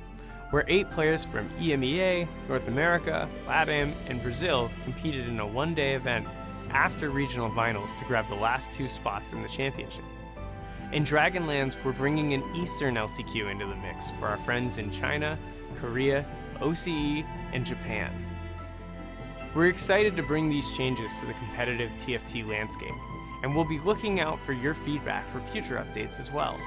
where 8 players from EMEA, North America, LATAM, and Brazil competed in a one-day event after regional finals to grab the last 2 spots in the championship. In Dragonlands, we're bringing an Eastern LCQ into the mix for our friends in China, Korea, OCE, and Japan. We're excited to bring these changes to the competitive TFT landscape, and we'll be looking out for your feedback for future updates as well.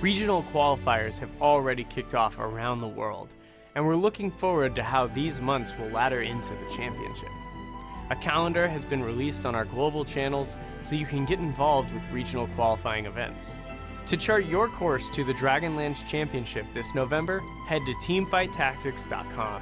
Regional qualifiers have already kicked off around the world, and we're looking forward to how these months will ladder into the championship. A calendar has been released on our global channels so you can get involved with regional qualifying events. To chart your course to the Dragonlands Championship this November, head to teamfighttactics.com.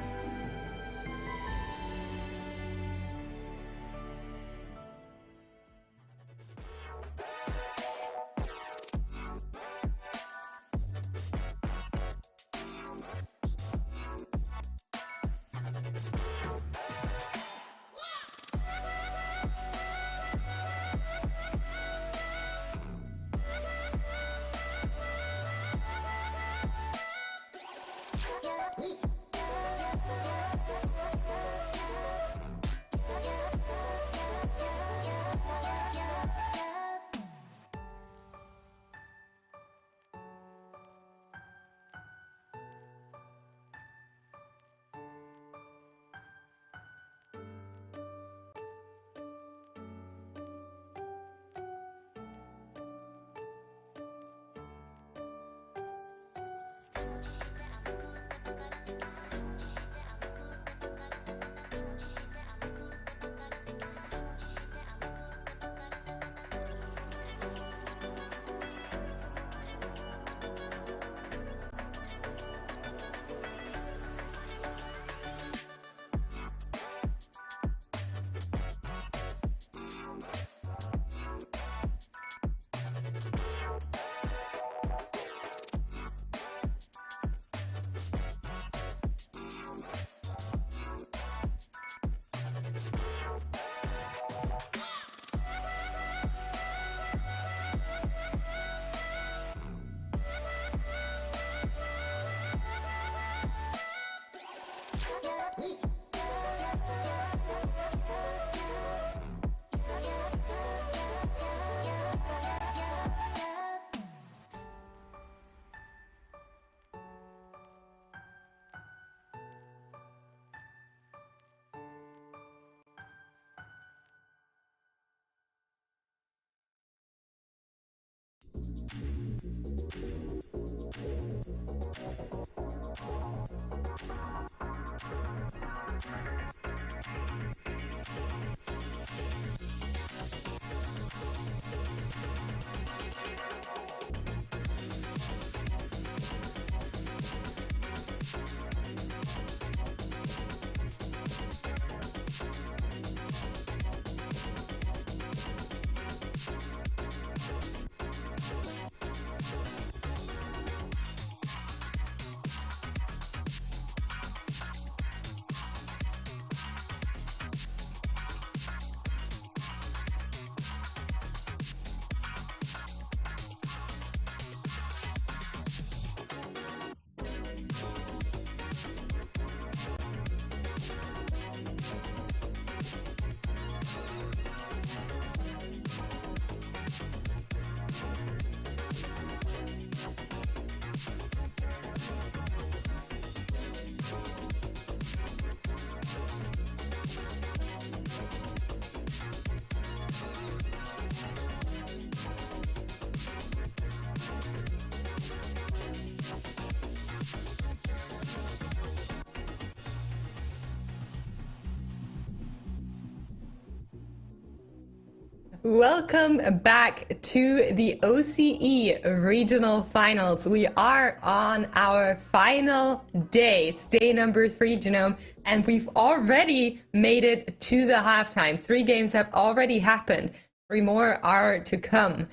Welcome back to the OCE Regional Finals. We are on our final day. It's day number 3, Genome, and we've already made it to the halftime. 3 games have already happened. 3 more are to come.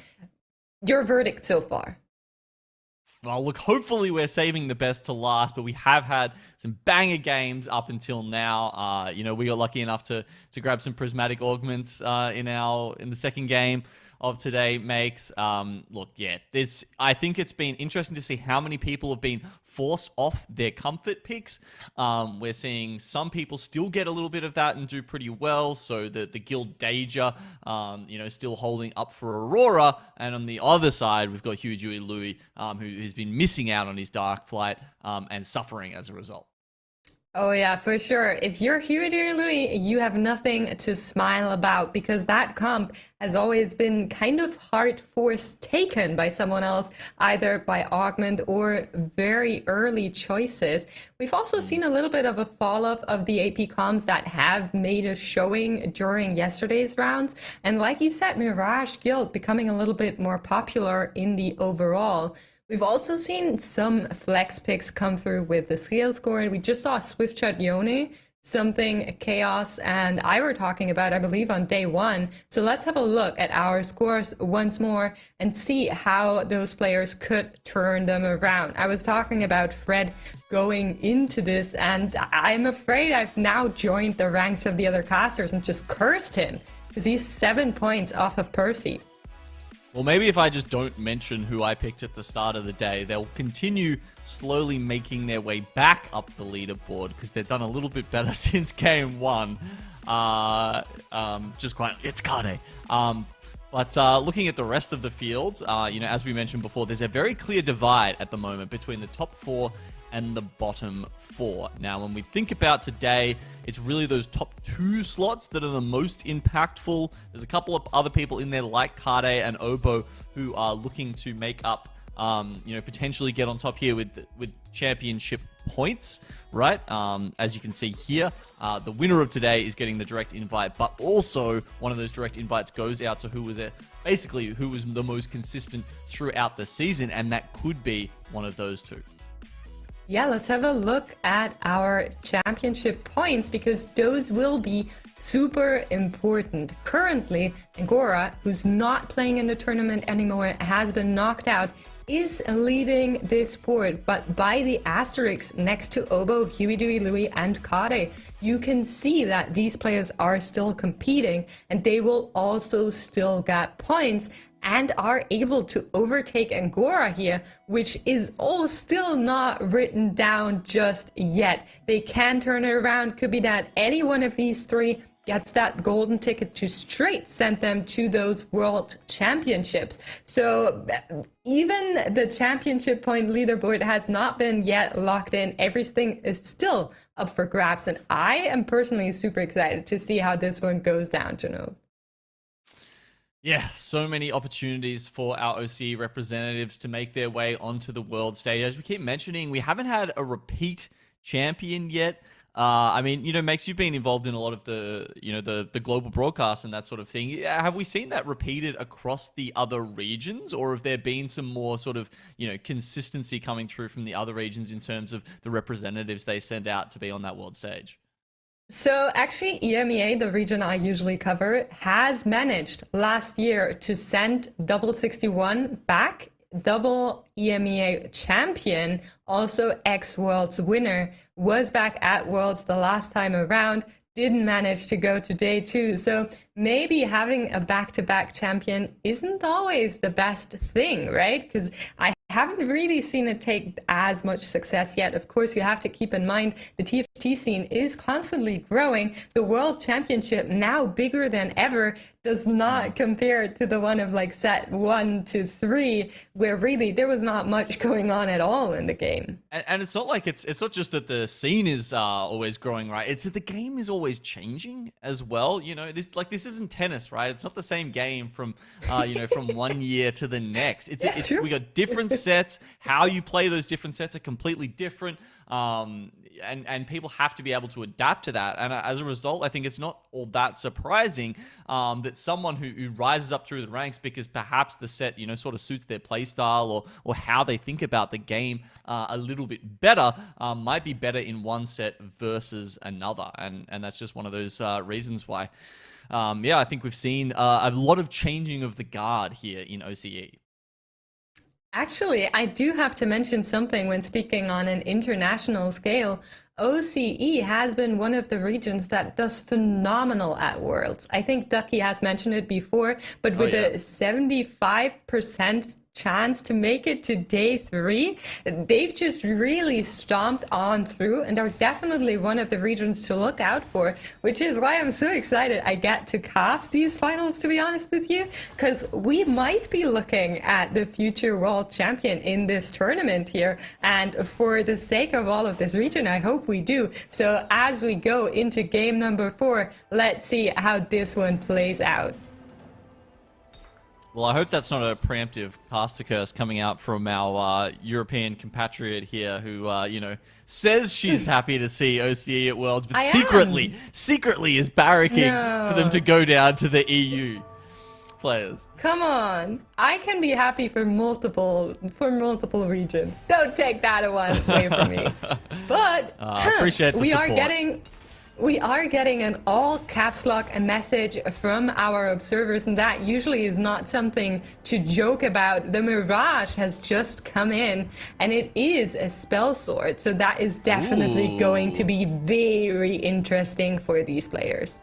Your verdict so far? Well, look, hopefully we're saving the best to last, but we have had some banger games up until now. We got lucky enough to grab some prismatic augments in the second game of today makes. I think it's been interesting to see how many people have been forced off their comfort picks. We're seeing some people still get a little bit of that and do pretty well. So the Guild Danger, still holding up for Aurora. And on the other side, we've got Huey Louie, who's been missing out on his Dark Flight and suffering as a result. Oh yeah, for sure. If you're Huey Louie, you have nothing to smile about because that comp has always been kind of hard force taken by someone else, either by augment or very early choices. We've also seen a little bit of a fall off of the AP comps that have made a showing during yesterday's rounds. And like you said, Mirage Guild becoming a little bit more popular in the overall. We've also seen some flex picks come through with the scale score, and we just saw Swiftshot Yone, something Chaos and I were talking about, I believe, on day 1. So let's have a look at our scores once more and see how those players could turn them around. I was talking about Fred going into this, and I'm afraid I've now joined the ranks of the other casters and just cursed him because he's 7 points off of Percy. Well, maybe if I just don't mention who I picked at the start of the day, they'll continue slowly making their way back up the leaderboard because they've done a little bit better since game 1. It's Kade. But looking at the rest of the field, as we mentioned before, there's a very clear divide at the moment between the top 4 and the bottom 4. Now, when we think about today, it's really those top 2 slots that are the most impactful. There's a couple of other people in there like Kade and Obo who are looking to make up, potentially get on top here with championship points, right? As you can see here, the winner of today is getting the direct invite, but also one of those direct invites goes out to who was the most consistent throughout the season, and that could be one of those 2. Yeah, let's have a look at our championship points because those will be super important. Currently, Angora, who's not playing in the tournament anymore, has been knocked out, is leading this board, but by the asterisks next to Obo, Huey, Dewey, Louie, and Kade, you can see that these players are still competing and they will also still get points and are able to overtake Angora here, which is all still not written down just yet. They can turn it around. Could be that any one of these 3 gets that golden ticket to straight send them to those world championships. So even the championship point leaderboard has not been yet locked in. Everything is still up for grabs. And I am personally super excited to see how this one goes down, Janelle. Yeah, so many opportunities for our OCE representatives to make their way onto the world stage. As we keep mentioning, we haven't had a repeat champion yet. I mean, Max, you've been involved in a lot of the global broadcast and that sort of thing. Have we seen that repeated across the other regions, or have there been some more sort of, consistency coming through from the other regions in terms of the representatives they send out to be on that world stage? So actually, EMEA, the region I usually cover, has managed last year to send Double 61 back. Double EMEA champion, also ex-Worlds winner, was back at Worlds the last time around, didn't manage to go to day 2. So maybe having a back-to-back champion isn't always the best thing, right? Because I haven't really seen it take as much success yet. Of course, you have to keep in mind the TFT scene is constantly growing. The World Championship, now bigger than ever, does not compare to the one of like set 1 to 3, where really there was not much going on at all in the game. And it's not like it's not just that the scene is always growing, right? It's that the game is always changing as well. This isn't tennis, right? It's not the same game from from one year to the next. It's we got different sets. How you play those different sets are completely different. And people have to be able to adapt to that. And as a result, I think it's not all that surprising that someone who rises up through the ranks because perhaps the set, sort of suits their play style or how they think about the game a little bit better, might be better in one set versus another. And that's just one of those reasons why. I think we've seen a lot of changing of the guard here in OCE. Actually, I do have to mention something when speaking on an international scale. OCE has been one of the regions that does phenomenal at Worlds. I think Ducky has mentioned it before, but with a 75% chance to make it to day 3, they've just really stomped on through and are definitely one of the regions to look out for, which is why I'm so excited I get to cast these finals, to be honest with you, because we might be looking at the future world champion in this tournament here, and for the sake of all of this region, I hope we do. So as we go into game number 4, let's see how this one plays out. Well, I hope that's not a preemptive caster curse coming out from our European compatriot here who, says she's happy to see OCE at Worlds, but secretly is barracking for them to go down to the EU players. Come on. I can be happy for multiple regions. Don't take that away from me. But appreciate the support. We are getting an all caps lock message from our observers, and that usually is not something to joke about. The Mirage has just come in, and it is a spell sword, so that is definitely going to be very interesting for these players.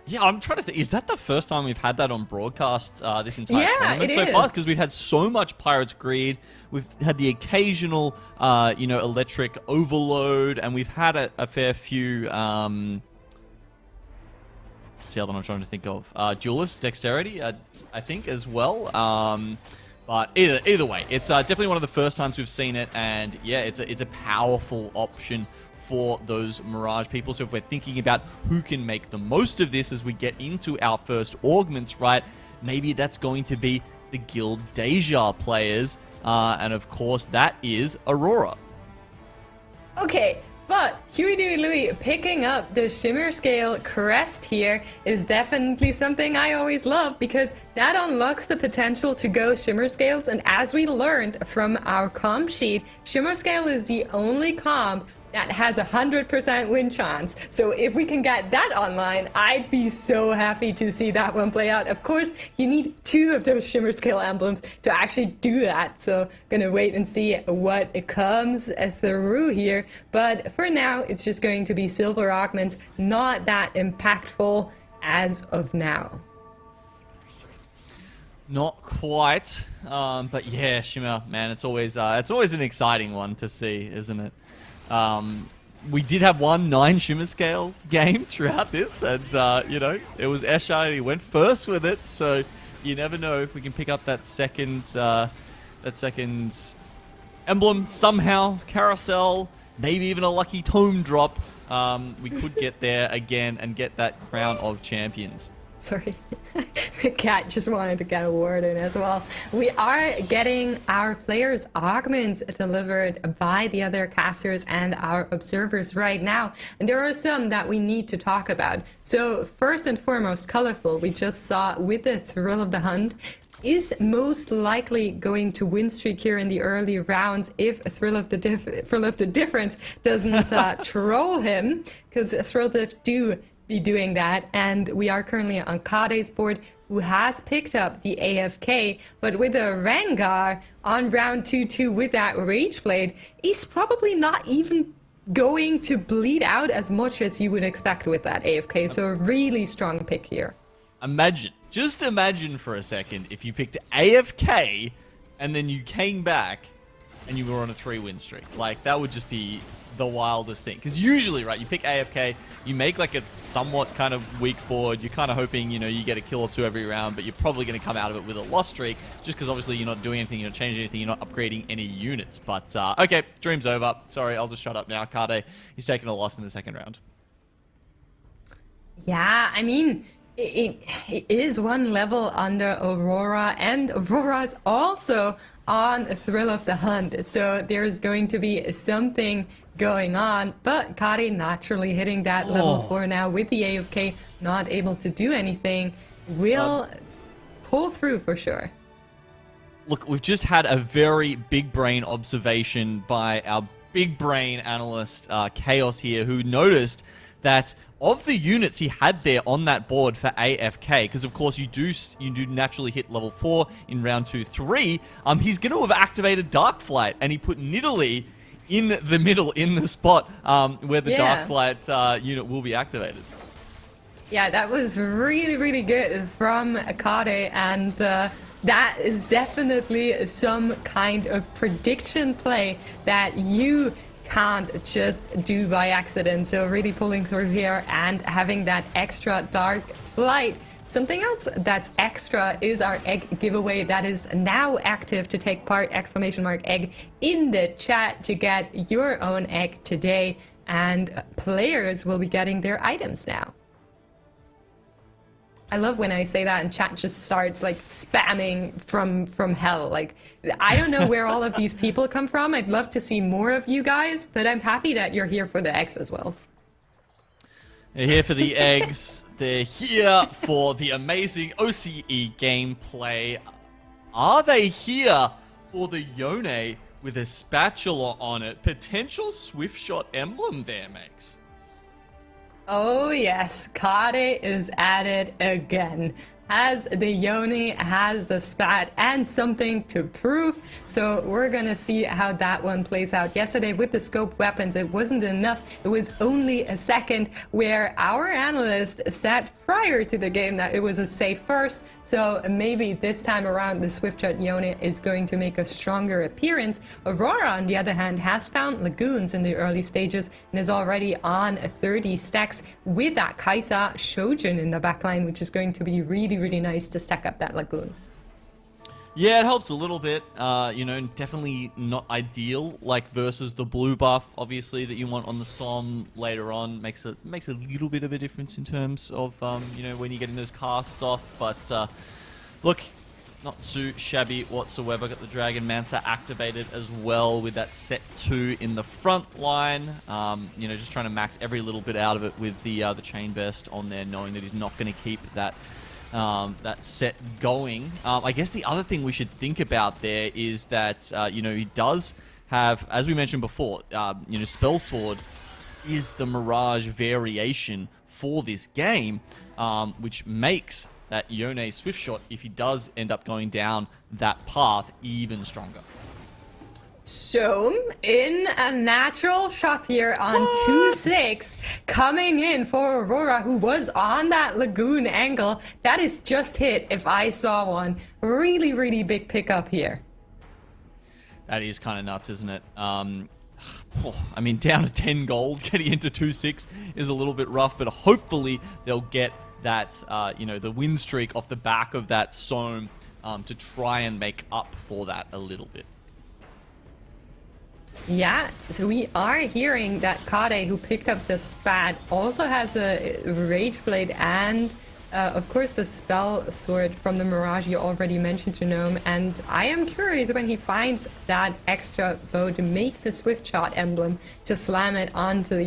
Yeah, I'm trying to think. Is that the first time we've had that on broadcast this entire tournament so is. far? Because we've had so much Pirates Greed. We've had the occasional, electric overload, and we've had a fair few. What's the other one I'm trying to think of? Duelist Dexterity, I think, as well. But either way, it's definitely one of the first times we've seen it, and yeah, it's a powerful option for those Mirage people. So if we're thinking about who can make the most of this as we get into our first augments, right, maybe that's going to be the Guild Deja players. And of course, that is Aurora. Okay, but Huey, Dewey, Louie picking up the Shimmer Scale crest here is definitely something I always love, because that unlocks the potential to go Shimmer Scales. And as we learned from our comp sheet, Shimmer Scale is the only comp that has 100% win chance. So if we can get that online, I'd be so happy to see that one play out. Of course, you need 2 of those Shimmer Scale emblems to actually do that. So gonna wait and see what comes through here. But for now, it's just going to be silver augments, not that impactful as of now. Not quite, but yeah, Shimmer, man, it's always an exciting one to see, isn't it? We did have 9 Shimmer Scale game throughout this, and it was Escher, and he went first with it. So you never know if we can pick up that second emblem somehow, carousel, maybe even a lucky tome drop. We could get there again and get that crown of champions. Sorry, the cat just wanted to get a word in as well. We are getting our players' augments delivered by the other casters and our observers right now. And there are some that we need to talk about. So first and foremost, Colorful, we just saw with the Thrill of the Hunt, is most likely going to win streak here in the early rounds if Thrill of the Difference doesn't troll him, because Thrill Diff do be doing that. And we are currently on Kade's board, who has picked up the AFK, but with a Rengar on round 2-2 with that Rage Blade, he's probably not even going to bleed out as much as you would expect with that AFK. So a really strong pick here. Just imagine for a second if you picked AFK and then you came back and you were on a 3-win streak. Like, that would just be the wildest thing. Because usually, right, you pick AFK, you make like a somewhat kind of weak board, you're kind of hoping, you know, you get a kill or two every round, but you're probably going to come out of it with a loss streak, just because obviously you're not doing anything, you're not changing anything, you're not upgrading any units. But, okay, dream's over. Sorry, I'll just shut up now. Kade, he's taking a loss in the second round. Yeah, I mean, it is one level under Aurora, and Aurora's also on Thrill of the Hunt, so there's going to be something going on, but Kari naturally hitting that level 4 now with the AFK, not able to do anything, will pull through for sure. Look, we've just had a very big brain observation by our big brain analyst, Chaos here, who noticed that of the units he had there on that board for AFK, because of course you do naturally hit level 4 in round 2-3, he's going to have activated Dark Flight, and he put Nidalee in the middle, in the spot where the Dark Flight unit will be activated. Yeah, that was really, really good from Akade, and that is definitely some kind of prediction play that you can't just do by accident. So really pulling through here and having that extra Dark Flight. Something else that's extra is our egg giveaway that is now active. To take part, !egg in the chat to get your own egg today, and players will be getting their items now. I love when I say that and chat just starts like spamming from hell. Like, I don't know where all of these people come from. I'd love to see more of you guys, but I'm happy that you're here for the eggs as well. They're here for the eggs. They're here for the amazing OCE gameplay. Are they here for the Yone with a spatula on it? Potential Swift Shot emblem there, Max. Oh yes, Kade is at it again. Has the Yone, has the spat, and something to prove. So we're gonna see how that one plays out. Yesterday with the scope weapons, it wasn't enough. It was only a second, where our analyst said prior to the game that it was a safe first. So maybe this time around the Swiftshot Yone is going to make a stronger appearance. Aurora, on the other hand, has found Lagoons in the early stages and is already on 30 stacks with that Kaisa Shojin in the backline, which is going to be really nice to stack up that Lagoon. Yeah, it helps a little bit. You know, definitely not ideal, like versus the blue buff, obviously, that you want on the Som later on. Makes a little bit of a difference in terms of, you know, when you're getting those casts off. But, look, not too shabby whatsoever. Got the Dragon Manta activated as well with that set 2 in the front line. You know, just trying to max every little bit out of it with the Chain Burst on there, knowing that he's not going to keep that set going. I guess the other thing we should think about there is that, you know, he does have, as we mentioned before, you know, Spell Sword is the Mirage variation for this game, which makes that Yone Swift Shot, if he does end up going down that path, even stronger. So, in a natural shot here on 2-6, coming in for Aurora, who was on that Lagoon angle. That is just hit if I saw one. Really big pickup here. That is kind of nuts, isn't it? I mean, down to 10 gold, getting into 2-6 is a little bit rough, but hopefully they'll get that, you know, the win streak off the back of that Som to try and make up for that a little bit. Yeah, so we are hearing that Kade, who picked up the spat, also has a Rage Blade and Of course, the spell sword from the Mirage you already mentioned to Gnome, and I am curious when he finds that extra bow to make the Swift Shot emblem to slam it onto the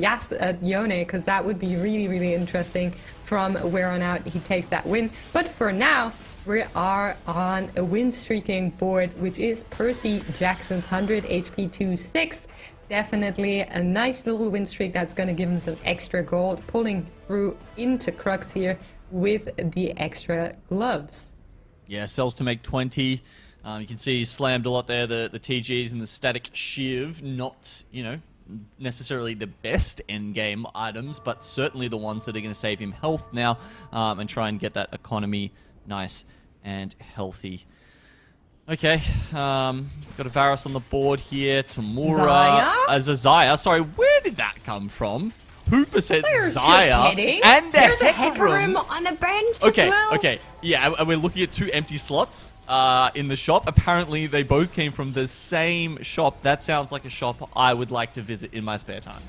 Yone, because that would be really, really interesting from where on out he takes that win. But for now, we are on a win-streaking board, which is Percy Jackson's 100 HP 2-6. Definitely a nice little win streak that's going to give him some extra gold, pulling through into Crux here with the extra gloves. Yeah, sells to make 20. You can see he slammed a lot there, the TGs and the static shiv, not, you know, necessarily the best endgame items, but certainly the ones that are going to save him health now and try and get that economy nice and healthy. Okay, got a Varus on the board here, Tamura, Zaya. Sorry, where did that come from? Who percent Zaya and there's a Hecarim on the bench as well. Okay, yeah, and we're looking at 2 empty slots in the shop. Apparently, they both came from the same shop. That sounds like a shop I would like to visit in my spare time.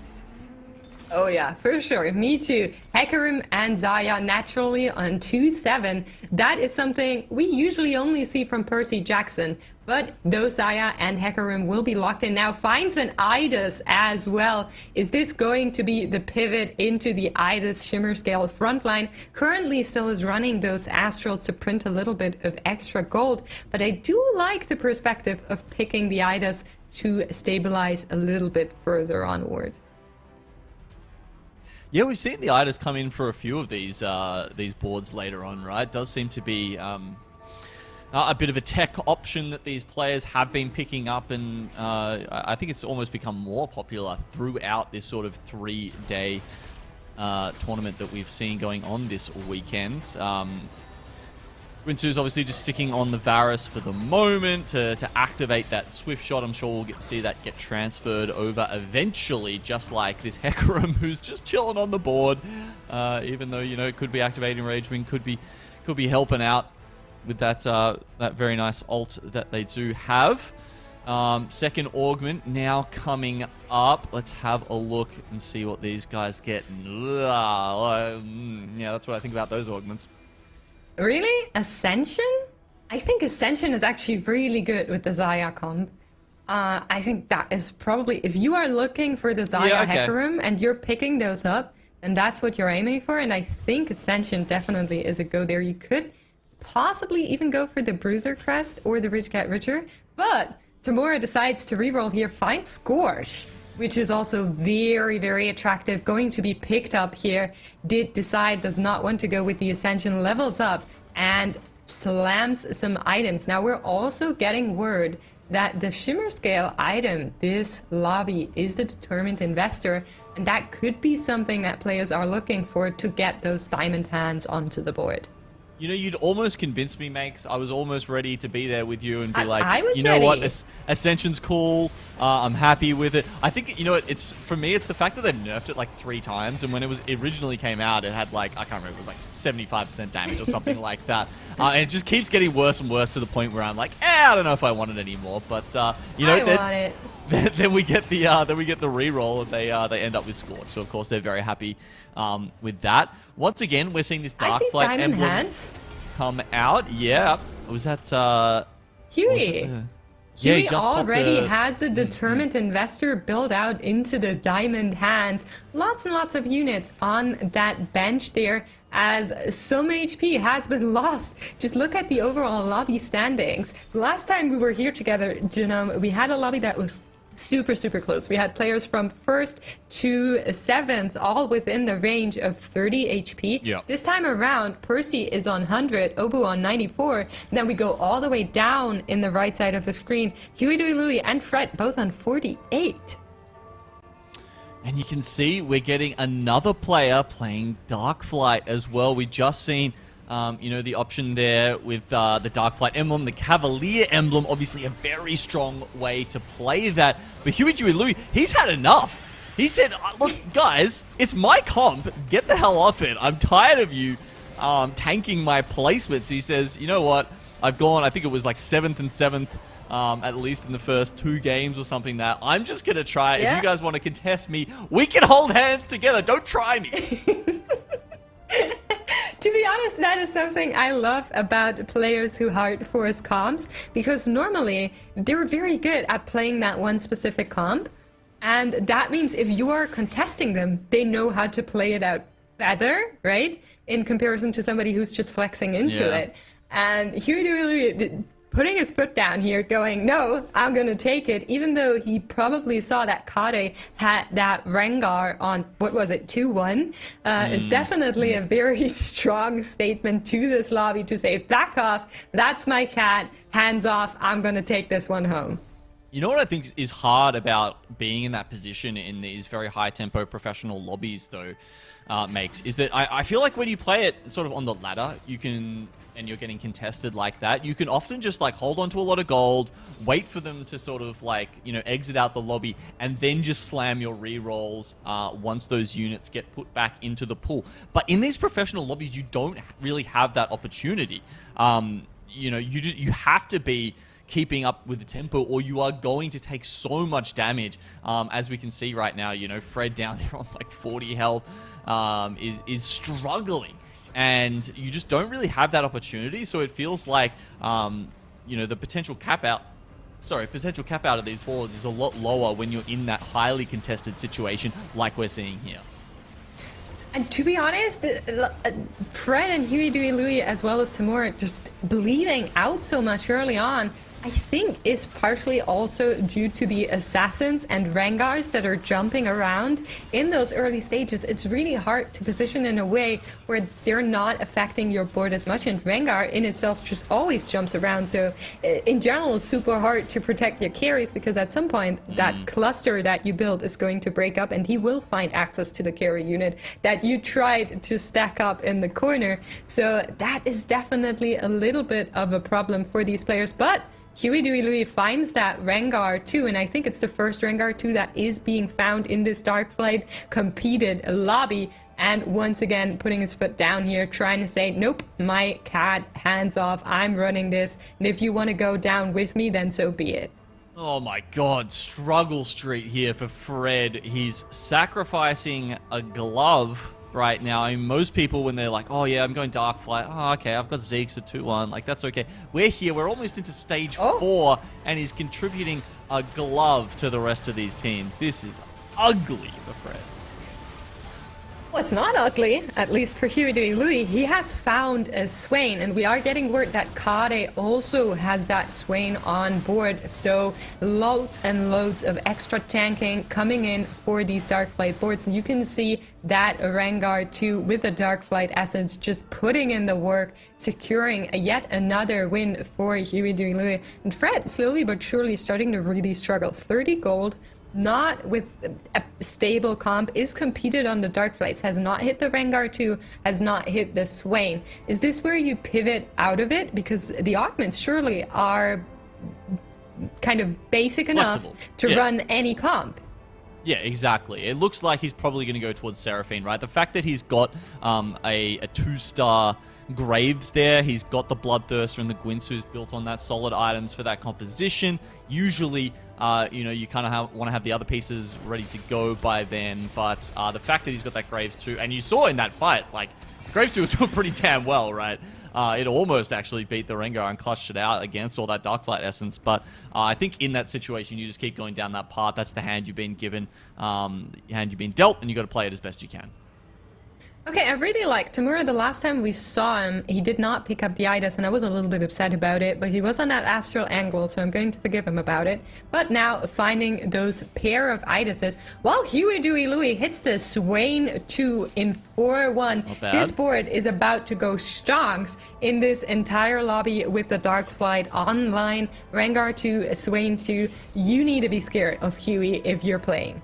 Oh yeah, for sure. Me too. Hecarim and Zaya naturally on 2-7. That is something we usually only see from Percy Jackson. But those Zaya and Hecarim will be locked in now. Finds an Idus as well. Is this going to be the pivot into the Idus Shimmer Scale frontline? Currently still is running those Astrals to print a little bit of extra gold. But I do like the perspective of picking the Idus to stabilize a little bit further onward. Yeah, we've seen the Idus come in for a few of these boards later on, right? It does seem to be a bit of a tech option that these players have been picking up, and I think it's almost become more popular throughout this sort of 3-day tournament that we've seen going on this weekend. Rinsu's obviously just sticking on the Varus for the moment to activate that Swift Shot. I'm sure we'll get to see that get transferred over eventually, just like this Hecarim who's just chilling on the board. Even though, you know, it could be activating Rage Ring, could be helping out with that that very nice ult that they do have. Second augment now coming up. Let's have a look and see what these guys get. Yeah, that's what I think about those augments. Really? Ascension? I think Ascension is actually really good with the Zaya comp. I think that is probably, if you are looking for the Zaya Hecarim and you're picking those up, then that's what you're aiming for. And I think Ascension definitely is a go there. You could possibly even go for the Bruiser Crest or the Rich Cat Richer. But Tamura decides to reroll here, finds Scorch, which is also very, very attractive, going to be picked up here. Does not want to go with the Ascension, levels up and slams some items. Now we're also getting word that the Shimmer Scale item, this lobby, is the Determined Investor, and that could be something that players are looking for to get those diamond hands onto the board. You know, you'd almost convince me, Makes. I was almost ready to be there with you and be like, I was you know ready. what, Ascension's cool. I'm happy with it. I think, you know, it's for me, it's the fact that they've nerfed it like 3 times. And when it originally came out, it had like, I can't remember, it was like 75% damage or something like that. And it just keeps getting worse and worse to the point where I'm like, I don't know if I want it anymore. But you know, I want it. Then we get the reroll, and they end up with Scorch. So of course they're very happy with that. Once again, we're seeing this Darkflight emblem hands come out. Yeah, was that Huey? Huey already has the Mm-hmm. Determined Investor built out into the diamond hands. Lots and lots of units on that bench there, as some HP has been lost. Just look at the overall lobby standings. Last time we were here together, Genome, we had a lobby that was super, super close. We had players from 1st to 7th, all within the range of 30 HP. Yep. This time around, Percy is on 100, Obu on 94. And then we go all the way down in the right side of the screen. Huey, Dewey, Louie, and Fred both on 48. And you can see we're getting another player playing Darkflight as well. We just seen you know, the option there with the Darkflight emblem, the Cavalier emblem, obviously a very strong way to play that. But Huey Dewey Louie, he's had enough. He said, look, guys, it's my comp. Get the hell off it. I'm tired of you tanking my placements. He says, you know what? I've gone, I think it was like 7th and 7th, at least in the first 2 games or something that I'm just going to try. Yeah. If you guys want to contest me, we can hold hands together. Don't try me. To be be honest, that is something I love about players who hard force comps, because normally they're very good at playing that one specific comp, and that means if you are contesting them, they know how to play it out better, right? In comparison to somebody who's just flexing into it. And Huey really putting his foot down here, going, no, I'm going to take it, even though he probably saw that Kade had that Rengar on, what was it, 2-1, is definitely a very strong statement to this lobby to say, back off, that's my cat, hands off, I'm going to take this one home. You know what I think is hard about being in that position in these very high-tempo professional lobbies, though, makes, is that I feel like when you play it sort of on the ladder, you can... and you're getting contested like that, you can often just like hold on to a lot of gold, wait for them to sort of like, you know, exit out the lobby, and then just slam your re-rolls once those units get put back into the pool. But in these professional lobbies, you don't really have that opportunity. You know, you have to be keeping up with the tempo, or you are going to take so much damage. As we can see right now, you know, Fred down there on like 40 health is struggling. And you just don't really have that opportunity, so it feels like, you know, the potential cap out of these boards is a lot lower when you're in that highly contested situation like we're seeing here. And to be honest, Fred and Huey, Dewey, Louie, as well as Timur, just bleeding out so much early on, I think is partially also due to the assassins and Rengars that are jumping around in those early stages. It's really hard to position in a way where they're not affecting your board as much, and Rengar in itself just always jumps around, so in general it's super hard to protect your carries, because at some point that cluster that you build is going to break up and he will find access to the carry unit that you tried to stack up in the corner. So that is definitely a little bit of a problem for these players. But Huey, Dewey, Louie finds that Rengar 2, and I think it's the first Rengar 2 that is being found in this Darkflight competed lobby, and once again putting his foot down here, trying to say, nope, my cat, hands off, I'm running this, and if you want to go down with me, then so be it. Oh my god, struggle street here for Fred. He's sacrificing a glove right now. I mean, most people, when they're like, oh yeah, I'm going Darkflight, oh okay, I've got Zeke's at 2-1, like that's okay. We're here, we're almost into stage 4, and he's contributing a glove to the rest of these teams. This is ugly for Fred. Well, it's not ugly, at least for Huey, Dewey, Louie. He has found a Swain, and we are getting word that Kade also has that Swain on board. So loads and loads of extra tanking coming in for these Darkflight boards. And you can see that Rengar 2 with the Darkflight essence just putting in the work, securing yet another win for Huey, Dewey, Louie. And Fred slowly but surely starting to really struggle. 30 gold. Not with a stable comp, is competed on the Darkflights, has not hit the Rengar 2, has not hit the Swain. Is this where you pivot out of it? Because the augments surely are kind of basic enough to run any comp. Yeah, exactly. It looks like he's probably going to go towards Seraphine, right? The fact that he's got a 2-star Graves there, he's got the Bloodthirster and the Gwinsu's built on that, solid items for that composition. Usually, you know, you kind of want to have the other pieces ready to go by then, but the fact that he's got that Graves too, and you saw in that fight, like, Graves 2 was doing pretty damn well, right? It almost actually beat the Rengar and clutched it out against all that Darkflight essence, but I think in that situation, you just keep going down that path. That's the hand you've been given, hand you've been dealt, and you got to play it as best you can. Okay, I really like Tamura. The last time we saw him, he did not pick up the Idas, and I was a little bit upset about it, but he was on that astral angle, so I'm going to forgive him about it. But now, finding those pair of Idases, while Huey, Dewey, Louie hits the Swain 2 in 4-1, this board is about to go stonks in this entire lobby with the Darkflight online. Rengar 2, Swain 2, you need to be scared of Huey if you're playing.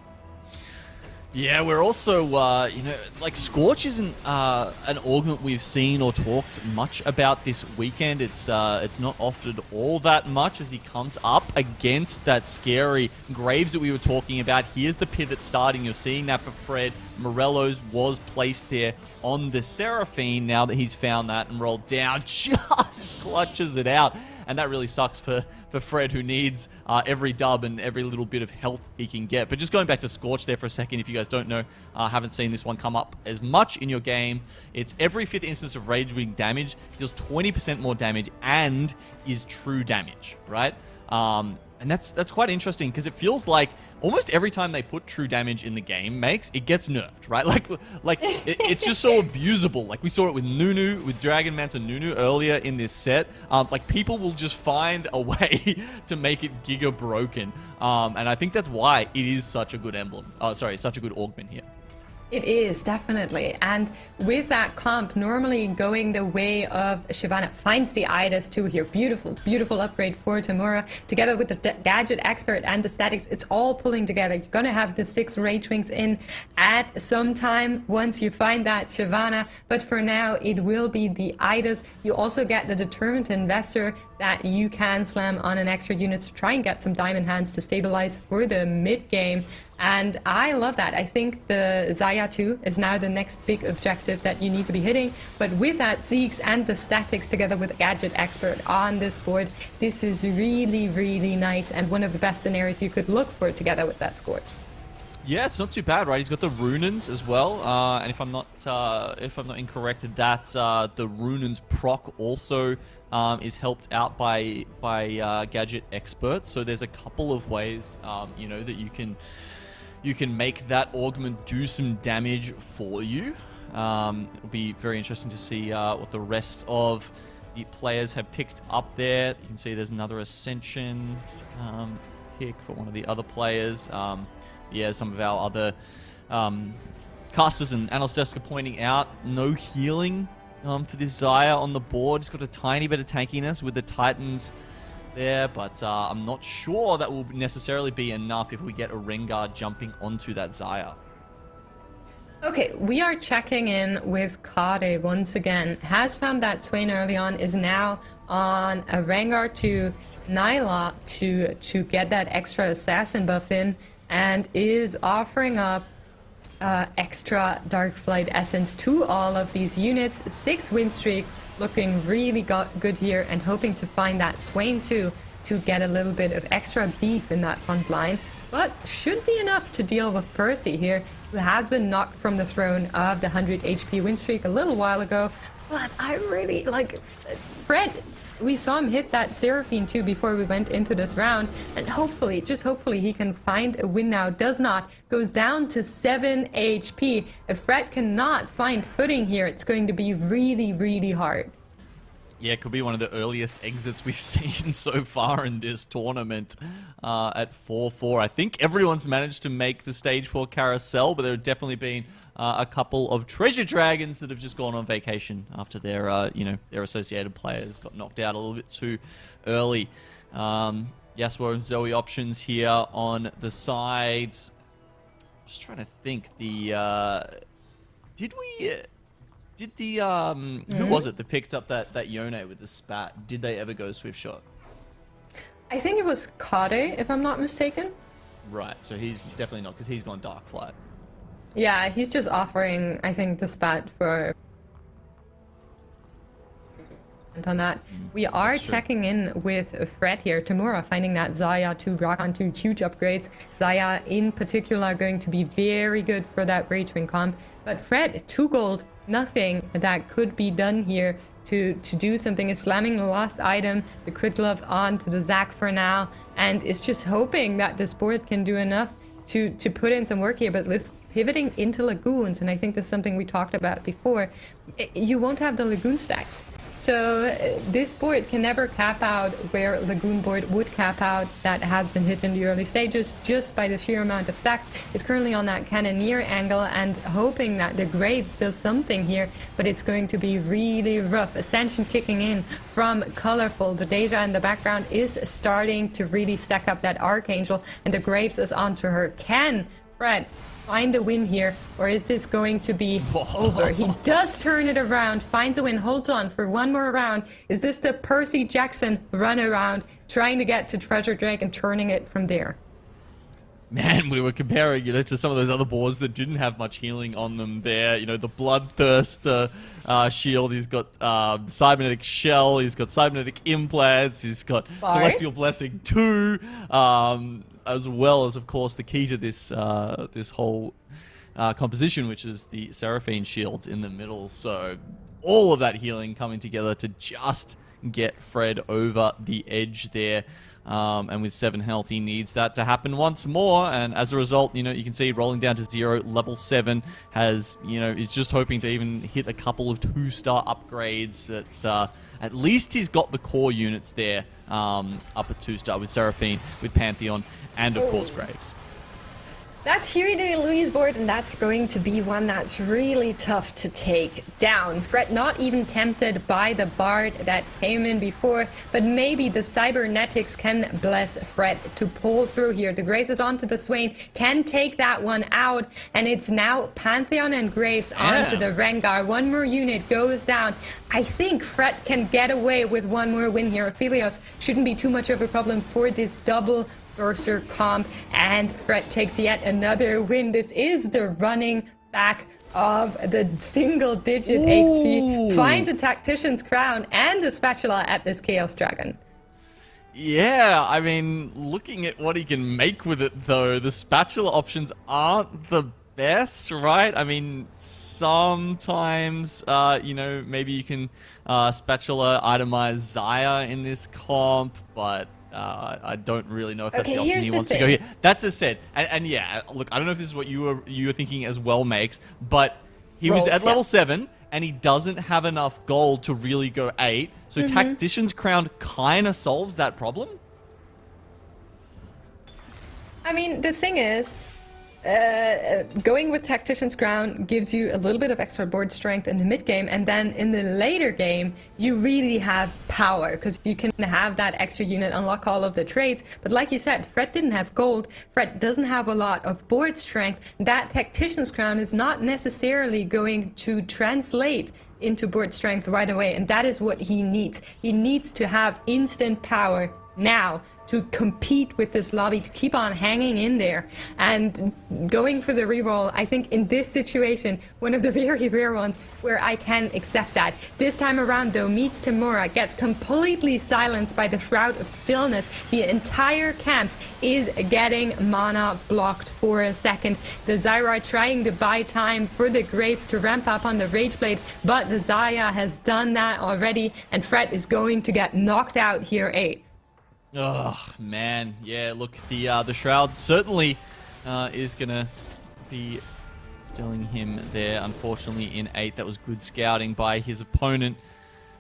Yeah, we're also, you know, like Scorch isn't an augment we've seen or talked much about this weekend. It's not offered all that much as he comes up against that scary Graves that we were talking about. Here's the pivot starting. You're seeing that for Fred. Morello's was placed there on the Seraphine now that he's found that and rolled down. Just clutches it out. and that really sucks for Fred, who needs every dub and every little bit of health he can get. But just going back to Scorch there for a second, if you guys don't know, haven't seen this one come up as much in your game, it's every 5th instance of Rage Wing damage, deals 20% more damage, and is true damage, right? And that's quite interesting, because it feels like almost every time they put true damage in the game it gets nerfed, right? It's just so abusable. Like, we saw it with Nunu, with Dragonmancer Nunu earlier in this set. Like, people will just find a way to make it giga broken. And I think that's why it is such a good emblem. Such a good augment here. It is, definitely. And with that comp normally going the way of Shyvana, finds the Idas too here. Beautiful, beautiful upgrade for Tamura. Together with the Gadget Expert and the Statics, it's all pulling together. You're going to have the 6 Rage Wings in at some time once you find that Shyvana. But for now, it will be the Idas. You also get the Determined Investor that you can slam on an extra unit to try and get some Diamond Hands to stabilize for the mid game. And I love that. I think the Xayah 2 is now the next big objective that you need to be hitting. But with that Zeeks and the Statics together with Gadget Expert on this board, this is really, really nice and one of the best scenarios you could look for together with that Scorch. Yeah, it's not too bad, right? He's got the Runins as well, and if I'm not incorrect, that the Runins proc also is helped out by Gadget Expert. So there's a couple of ways, that you can make that augment do some damage for you. It'll be very interesting to see what the rest of the players have picked up there. You can see there's another Ascension pick for one of the other players. Yeah, some of our other casters and analyst desk are pointing out no healing for this Xayah on the board. It's got a tiny bit of tankiness with the Titans there, but I'm not sure that will necessarily be enough if we get a Rengar jumping onto that Xayah. Okay, we are checking in with Kade once again. Has found that Swain early on, is now on a Rengar to Nyla to get that extra assassin buff in, and is offering up extra Dark Flight Essence to all of these units. 6 win streak, looking really good here, and hoping to find that Swain too to get a little bit of extra beef in that front line. But should be enough to deal with Percy here, who has been knocked from the throne of the 100 HP win streak a little while ago. But I really like Fred. We saw him hit that Seraphine too before we went into this round, and hopefully, just hopefully, he can find a win now. Does not. Goes down to 7 HP. If Fred cannot find footing here, it's going to be really, really hard. Yeah, it could be one of the earliest exits we've seen so far in this tournament at 4-4. I think everyone's managed to make the stage 4 carousel, but there have definitely been a couple of treasure dragons that have just gone on vacation after their, their associated players got knocked out a little bit too early. Yasuo and Zoe options here on the sides. Just trying to think. Who was it that picked up that Yone with the spat? Did they ever go Swift Shot? I think it was Kade, if I'm not mistaken. Right, so he's definitely not, because he's gone Dark Flight. Yeah, he's just offering, I think, the spat for on that. We are checking in with Fred here. Tamura finding that Xayah to rock onto huge upgrades. Xayah in particular going to be very good for that Rage Wing comp. But Fred, 2 gold, nothing that could be done here to do something. Is slamming the last item, the crit glove onto the Zac for now, and is just hoping that this board can do enough to put in some work here. But with pivoting into Lagoons, and I think this is something we talked about before, you won't have the Lagoon stacks. So this board can never cap out where Lagoon board would cap out. That has been hit in the early stages just by the sheer amount of stacks. Is currently on that Cannoneer angle and hoping that the Graves does something here, but it's going to be really rough. Ascension kicking in from Colorful. The Deja in the background is starting to really stack up that Archangel, and the Graves is onto her. Can Fred find a win here, or is this going to be over? He does turn it around, finds a win, holds on for one more round. Is this the Percy Jackson run around, trying to get to Treasure Drake and turning it from there? man, we were comparing, to some of those other boards that didn't have much healing on them there. The Bloodthirst shield, he's got Cybernetic Shell, he's got Cybernetic Implants, he's got Celestial Blessing 2, as well as, of course, the key to this this whole composition, which is the Seraphine shields in the middle. So all of that healing coming together to just get Fred over the edge there. And with 7 health, he needs that to happen once more. And as a result, you can see rolling down to 0, level 7 has, is just hoping to even hit a couple of 2-star upgrades. That at least he's got the core units there up at 2-star with Seraphine, with Pantheon, and of course Graves. That's Huey de Louise board, and that's going to be one that's really tough to take down. Fred not even tempted by the Bard that came in before, but maybe the Cybernetics can bless Fred to pull through here. The Graves is onto the Swain, can take that one out, and it's now Pantheon and Graves onto the Rengar. One more unit goes down. I think Fred can get away with one more win here. Aphelios shouldn't be too much of a problem for this double Berserk comp, and Fred takes yet another win. This is the running back of the single-digit HP, finds a Tactician's Crown and a Spatula at this Chaos Dragon. Yeah, I mean, looking at what he can make with it, though, the Spatula options aren't the best, right? I mean, sometimes, maybe you can Spatula itemize Zaya in this comp, but I don't really know if that's the option he wants to go here. That's a said, and yeah, look, I don't know if this is what you were thinking as well, Makes, but he was at level 7, and he doesn't have enough gold to really go 8, so Tactician's Crown kind of solves that problem. I mean, the thing is, going with Tactician's Crown gives you a little bit of extra board strength in the mid game, and then in the later game you really have power because you can have that extra unit, unlock all of the trades. But like you said, Fred didn't have gold, Fred doesn't have a lot of board strength. That Tactician's Crown is not necessarily going to translate into board strength right away, and that is what he needs. He needs to have instant power now to compete with this lobby, to keep on hanging in there and going for the reroll. I think in this situation, one of the very rare ones where I can accept that. This time around though, meets Tamura, gets completely silenced by the Shroud of Stillness. The entire camp is getting mana blocked for a second. The Zyra trying to buy time for the Graves to ramp up on the Rageblade, but the Zaya has done that already, and Fred is going to get knocked out here 8th. Oh man, yeah. Look, the Shroud certainly is gonna be stilling him there. Unfortunately, in 8th, that was good scouting by his opponent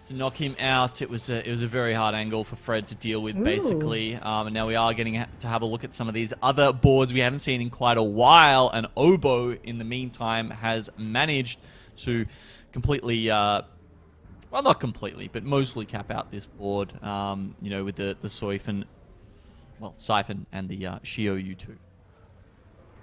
to knock him out. It was a very hard angle for Fred to deal with, basically. And now we are getting to have a look at some of these other boards we haven't seen in quite a while. And Oboe, in the meantime, has managed to completely. Well, not completely, but mostly cap out this board, with the Siphon and the Shio U2.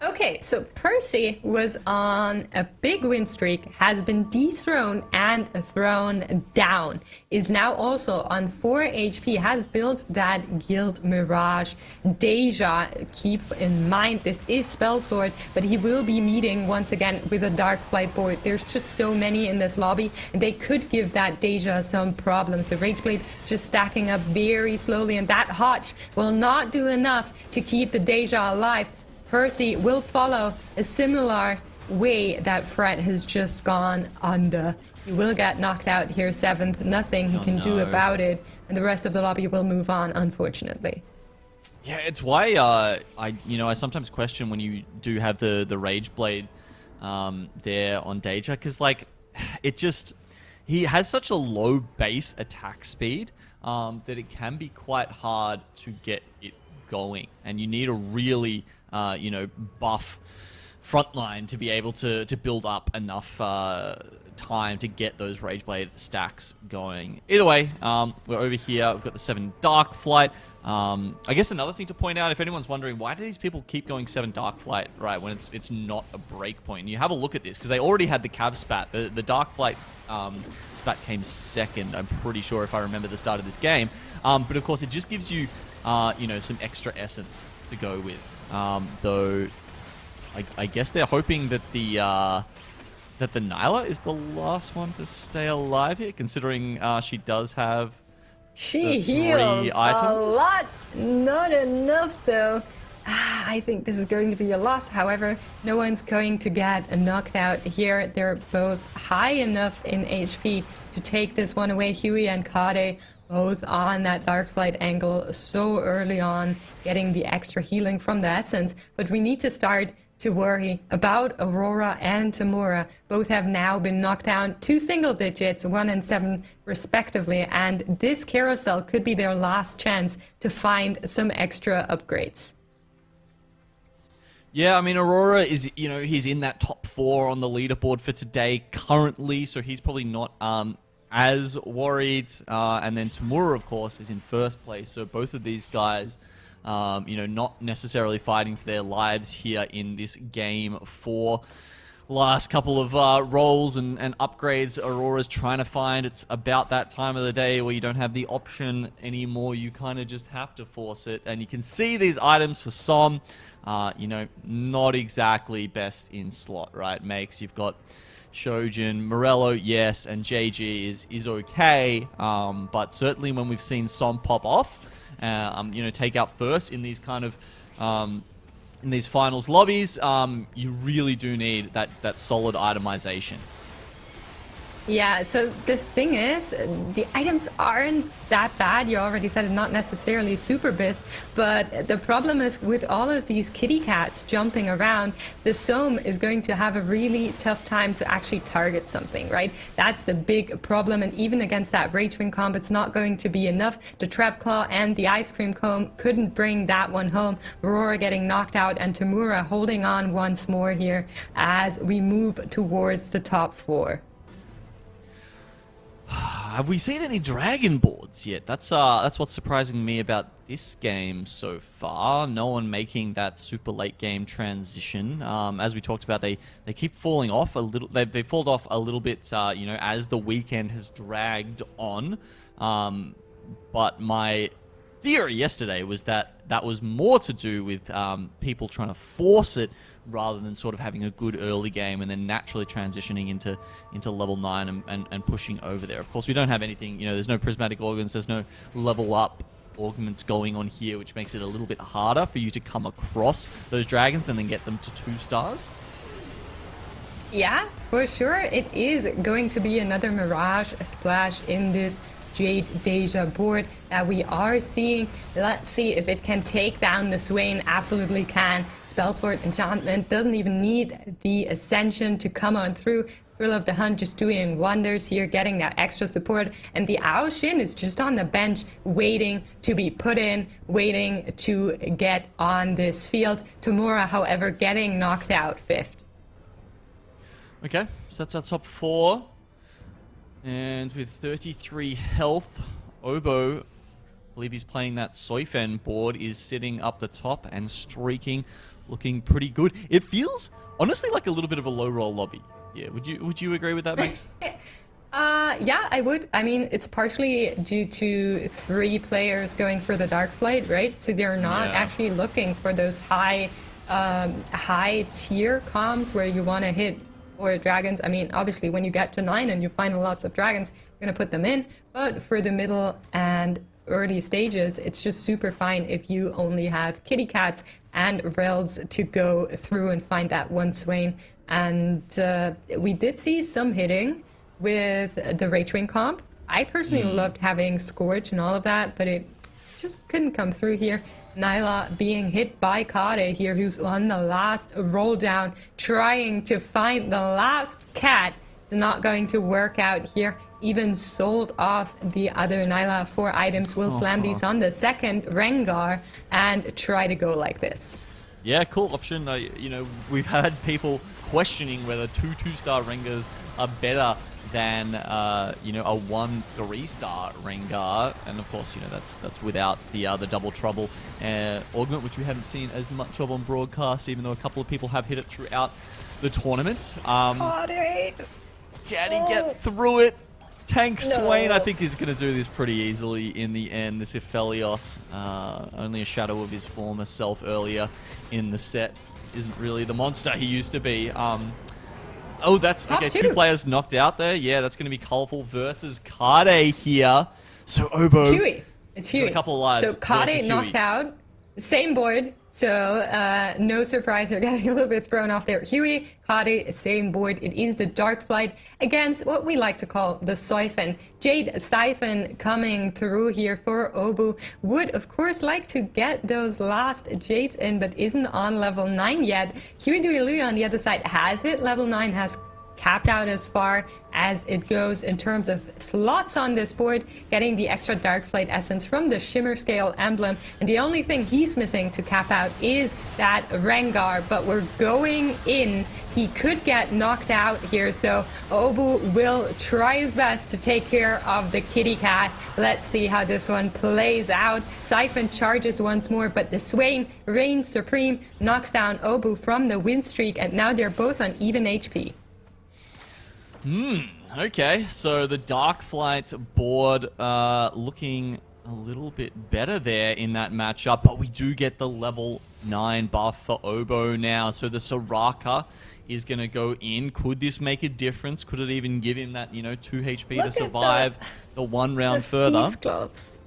Okay, so Percy was on a big win streak, has been dethroned and thrown down, is now also on 4 HP, has built that Guild Mirage. Deja, keep in mind, this is Spell Sword, but he will be meeting once again with a Dark Flight board. There's just so many in this lobby, and they could give that Deja some problems. The Rageblade just stacking up very slowly, and that Hotch will not do enough to keep the Deja alive. Percy will follow a similar way that Fred has just gone under. He will get knocked out here 7th. Nothing he can do about it. And the rest of the lobby will move on, unfortunately. Yeah, it's why I sometimes question when you do have the Rageblade there on Deja, because he has such a low base attack speed that it can be quite hard to get it going, and you need a really buff frontline to be able to build up enough time to get those Rageblade stacks going. Either way, we're over here. We've got the 7 Dark Flight. I guess another thing to point out, if anyone's wondering, why do these people keep going 7 Dark Flight, right, when it's not a break point? And you have a look at this, because they already had the Cav Spat. The Dark Flight Spat came 2nd, I'm pretty sure, if I remember the start of this game. But of course, it just gives you, some extra essence to go with. Though I guess they're hoping that the Nyla is the last one to stay alive here, considering she does have She the 3 heals a items. lot. Not enough, though. I think this is going to be a loss. However, no one's going to get knocked out here. They're both high enough in HP to take this one away. Huey and Kade both on that Dark Flight angle so early on, getting the extra healing from the Essence. But we need to start to worry about Aurora and Tamura. Both have now been knocked down to single digits, 1 and 7 respectively, and this carousel could be their last chance to find some extra upgrades. Yeah, I mean, Aurora is, he's in that top 4 on the leaderboard for today currently, so he's probably not as worried. And then Tamura, of course, is in first place, so both of these guys, not necessarily fighting for their lives here in this game for last couple of rolls and upgrades Aurora's trying to find. It's about that time of the day where you don't have the option anymore. You kind of just have to force it. And you can see these items for some, not exactly best in slot, right? Makes you've got Shojin, Morello, yes, and JG is okay. But certainly when we've seen Som pop off, take out first in these kind of in these finals lobbies, you really do need that solid itemization. Yeah, so the thing is, the items aren't that bad. You already said it, not necessarily super best, but the problem is with all of these kitty cats jumping around, the Sohm is going to have a really tough time to actually target something, right? That's the big problem, and even against that Ragewing comp, it's not going to be enough. The Trap Claw and the Ice Cream Comb couldn't bring that one home. Aurora getting knocked out, and Tamura holding on once more here as we move towards the top 4. Have we seen any dragon boards yet? That's what's surprising me about this game so far. No one making that super late game transition. As we talked about, they keep falling off a little. They fallen off a little bit, as the weekend has dragged on. But my theory yesterday was that was more to do with people trying to force it, rather than sort of having a good early game and then naturally transitioning into level 9 and pushing over there. Of course, we don't have anything, there's no prismatic organs, there's no level up augments going on here, which makes it a little bit harder for you to come across those dragons and then get them to 2 stars. Yeah, for sure. It is going to be another Mirage Splash in this Jade Deja board that we are seeing. Let's see if it can take down the Swain. Absolutely can. Spellsword Enchantment doesn't even need the Ascension to come on through. Thrill of the Hunt just doing wonders here, getting that extra support. And the Ao Shin is just on the bench, waiting to be put in, waiting to get on this field. Tamura, however, getting knocked out 5th. Okay, so that's our top 4. And with 33 health, Obo, I believe he's playing that Soifen board, is sitting up the top and streaking, looking pretty good. It feels, honestly, like a little bit of a low roll lobby. Yeah, would you agree with that, Max? Yeah, I would. I mean, it's partially due to 3 players going for the Dark Flight, right? So they're not actually looking for those high tier comms where you want to hit or dragons. I mean, obviously, when you get to 9 and you find lots of dragons, you're going to put them in. But for the middle and early stages, it's just super fine if you only have kitty cats and Rels to go through and find that one Swain. And we did see some hitting with the Ragewing comp. I personally loved having Scourge and all of that, but it just couldn't come through here. Nyla being hit by Kade here, who's on the last roll down, trying to find the last cat. It's not going to work out here. Even sold off the other Nyla 4 items. Will slam these on the second Rengar and try to go like this. Yeah, cool option. We've had people questioning whether 2 2-star Rengars are better than a 1 3-star Rengar, and of course that's without the double trouble augment, which we haven't seen as much of on broadcast, even though a couple of people have hit it throughout the tournament. Can he get through it? Tank Swain, I think, is going to do this pretty easily in the end. This Iphelios, only a shadow of his former self earlier in the set, isn't really the monster he used to be. Oh, that's okay. Two players knocked out there. Yeah, that's going to be Colorful versus Kade here. So Obo, Huey. It's Huey. A couple of lives. So Kade knocked out. Same board. So no surprise, we're getting a little bit thrown off there. Huey, Kade, same board. It is the Dark Flight against what we like to call the Siphon. Jade Siphon coming through here for Obu. Would, of course, like to get those last Jades in, but isn't on level 9 yet. Huey Dewey Lui on the other side has hit level 9, has capped out as far as it goes in terms of slots on this board, getting the extra Dark Flight essence from the Shimmer Scale emblem, and the only thing he's missing to cap out is that Rengar, but we're going in. He could get knocked out here, so Obu will try his best to take care of the kitty cat. Let's see how this one plays out. Siphon charges once more, but the Swain reigns supreme, knocks down Obu from the win streak, and now they're both on even HP. Okay, so the Dark Flight board looking a little bit better there in that matchup, but we do get the level 9 buff for Obo now, so the Soraka is going to go in. Could this make a difference? Could it even give him that, 2 HP to survive the one round further? Thieves' gloves.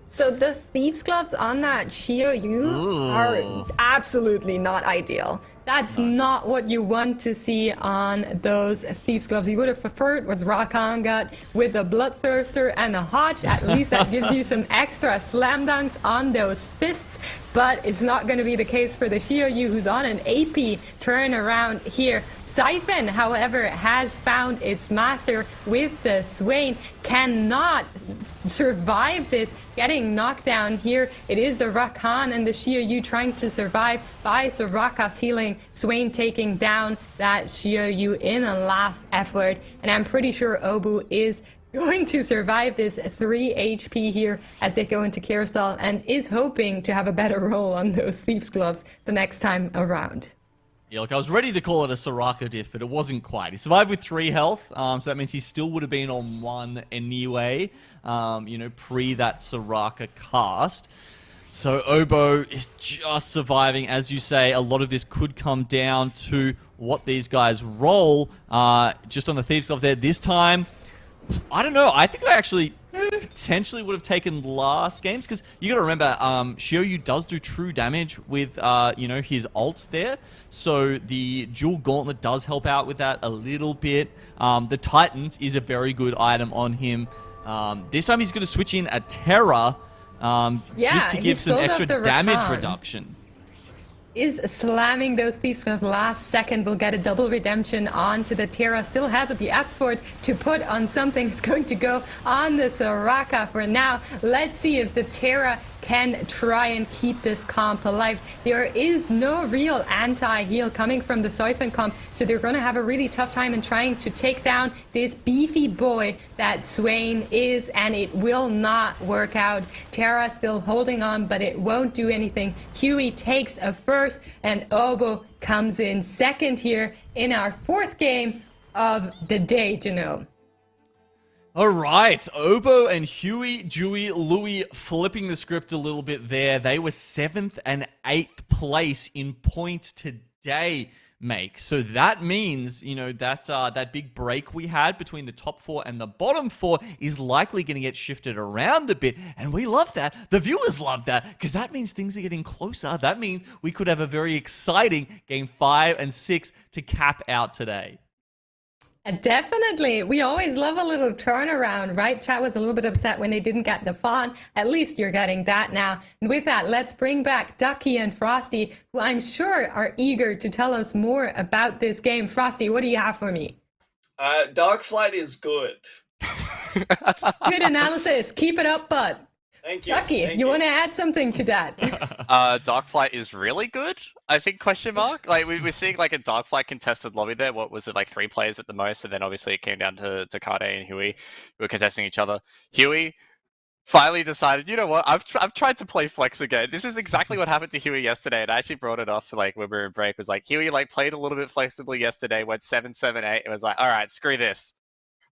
So the Thieves' gloves on that Xiaoyu are absolutely not ideal. That's not what you want to see on those Thieves' gloves. You would have preferred with Rakangat, with the Bloodthirster and the Hodge. At least that gives you some extra slam dunks on those fists. But it's not going to be the case for the Xiaoyu, who's on an AP turnaround here. Siphon, however, has found its master with the Swain. Cannot survive this, getting knocked down here. It is the Rakan and the Xiaoyu trying to survive by Soraka's healing. Swain taking down that Xiaoyu in a last effort. And I'm pretty sure Obu is going to survive this 3 HP here as they go into Carousel, and is hoping to have a better roll on those Thieves' gloves the next time around. Yeah, look, I was ready to call it a Soraka diff, but it wasn't quite. He survived with 3 health, so that means he still would have been on 1 anyway, pre that Soraka cast. So Obo is just surviving. As you say, a lot of this could come down to what these guys roll. Just on the Thieves' Glove there this time. I don't know. I think I actually potentially would have taken last games, because you got to remember, Xiaoyu does do true damage with, his ult there. So the dual gauntlet does help out with that a little bit. The Titans is a very good item on him. This time he's going to switch in a Terra, just to give some extra damage reduction. Is slamming those Thieves' Glove last second, will get a double redemption onto the Terra. Still has a BF sword to put on something. It's going to go on the Soraka for now. Let's see if the Terra can try and keep this comp alive. There is no real anti-heal coming from the Siphon comp, so they're going to have a really tough time in trying to take down this beefy boy that Swain is, and it will not work out. Terra still holding on, but it won't do anything. Huey takes a first, and Obo comes in second here in our 4th game of the day, Janelle. All right, Obo and Huey Dewey Lui flipping the script a little bit there. They were 7th and 8th place in points today, make. So that means, that big break we had between the top 4 and the bottom 4 is likely going to get shifted around a bit. And we love that. The viewers love that, because that means things are getting closer. That means we could have a very exciting game 5 and 6 to cap out today. Definitely. We always love a little turnaround, right? Chat was a little bit upset when they didn't get the fawn. At least you're getting that now. And with that, let's bring back Ducky and Frosty, who I'm sure are eager to tell us more about this game. Frosty, what do you have for me? Dark Flight is good. Good analysis. Keep it up, bud. Thank you. Ducky, you want to add something to that? Darkflight is really good, I think, question mark. Like, we're seeing, like, a Darkflight contested lobby there. What was it, like 3 players at the most? And then, obviously, it came down to Kade and Huey, who were contesting each other. Huey finally decided, you know what, I've tried to play flex again. This is exactly what happened to Huey yesterday, and I actually brought it off, like, when we were in break. It was like, Huey, like, played a little bit flexibly yesterday, went 7-7-8, and was like, all right, screw this.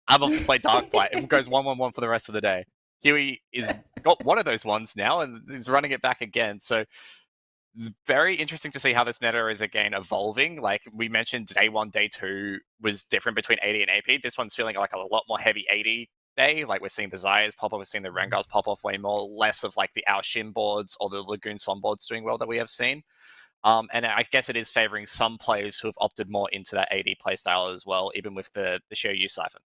I'm off to play Darkflight. It goes 1-1-1 for the rest of the day. Huey is got one of those ones now and is running it back again. So it's very interesting to see how this meta is again evolving. Like we mentioned, day 1, day 2 was different between AD and AP. This one's feeling like a lot more heavy AD day. Like we're seeing the Zayas pop off, we're seeing the Rengars pop off way more, less of like the Ao Shin boards or the Lagoon Son boards doing well that we have seen. And I guess it is favoring some players who have opted more into that AD playstyle as well, even with the Share Use Siphon.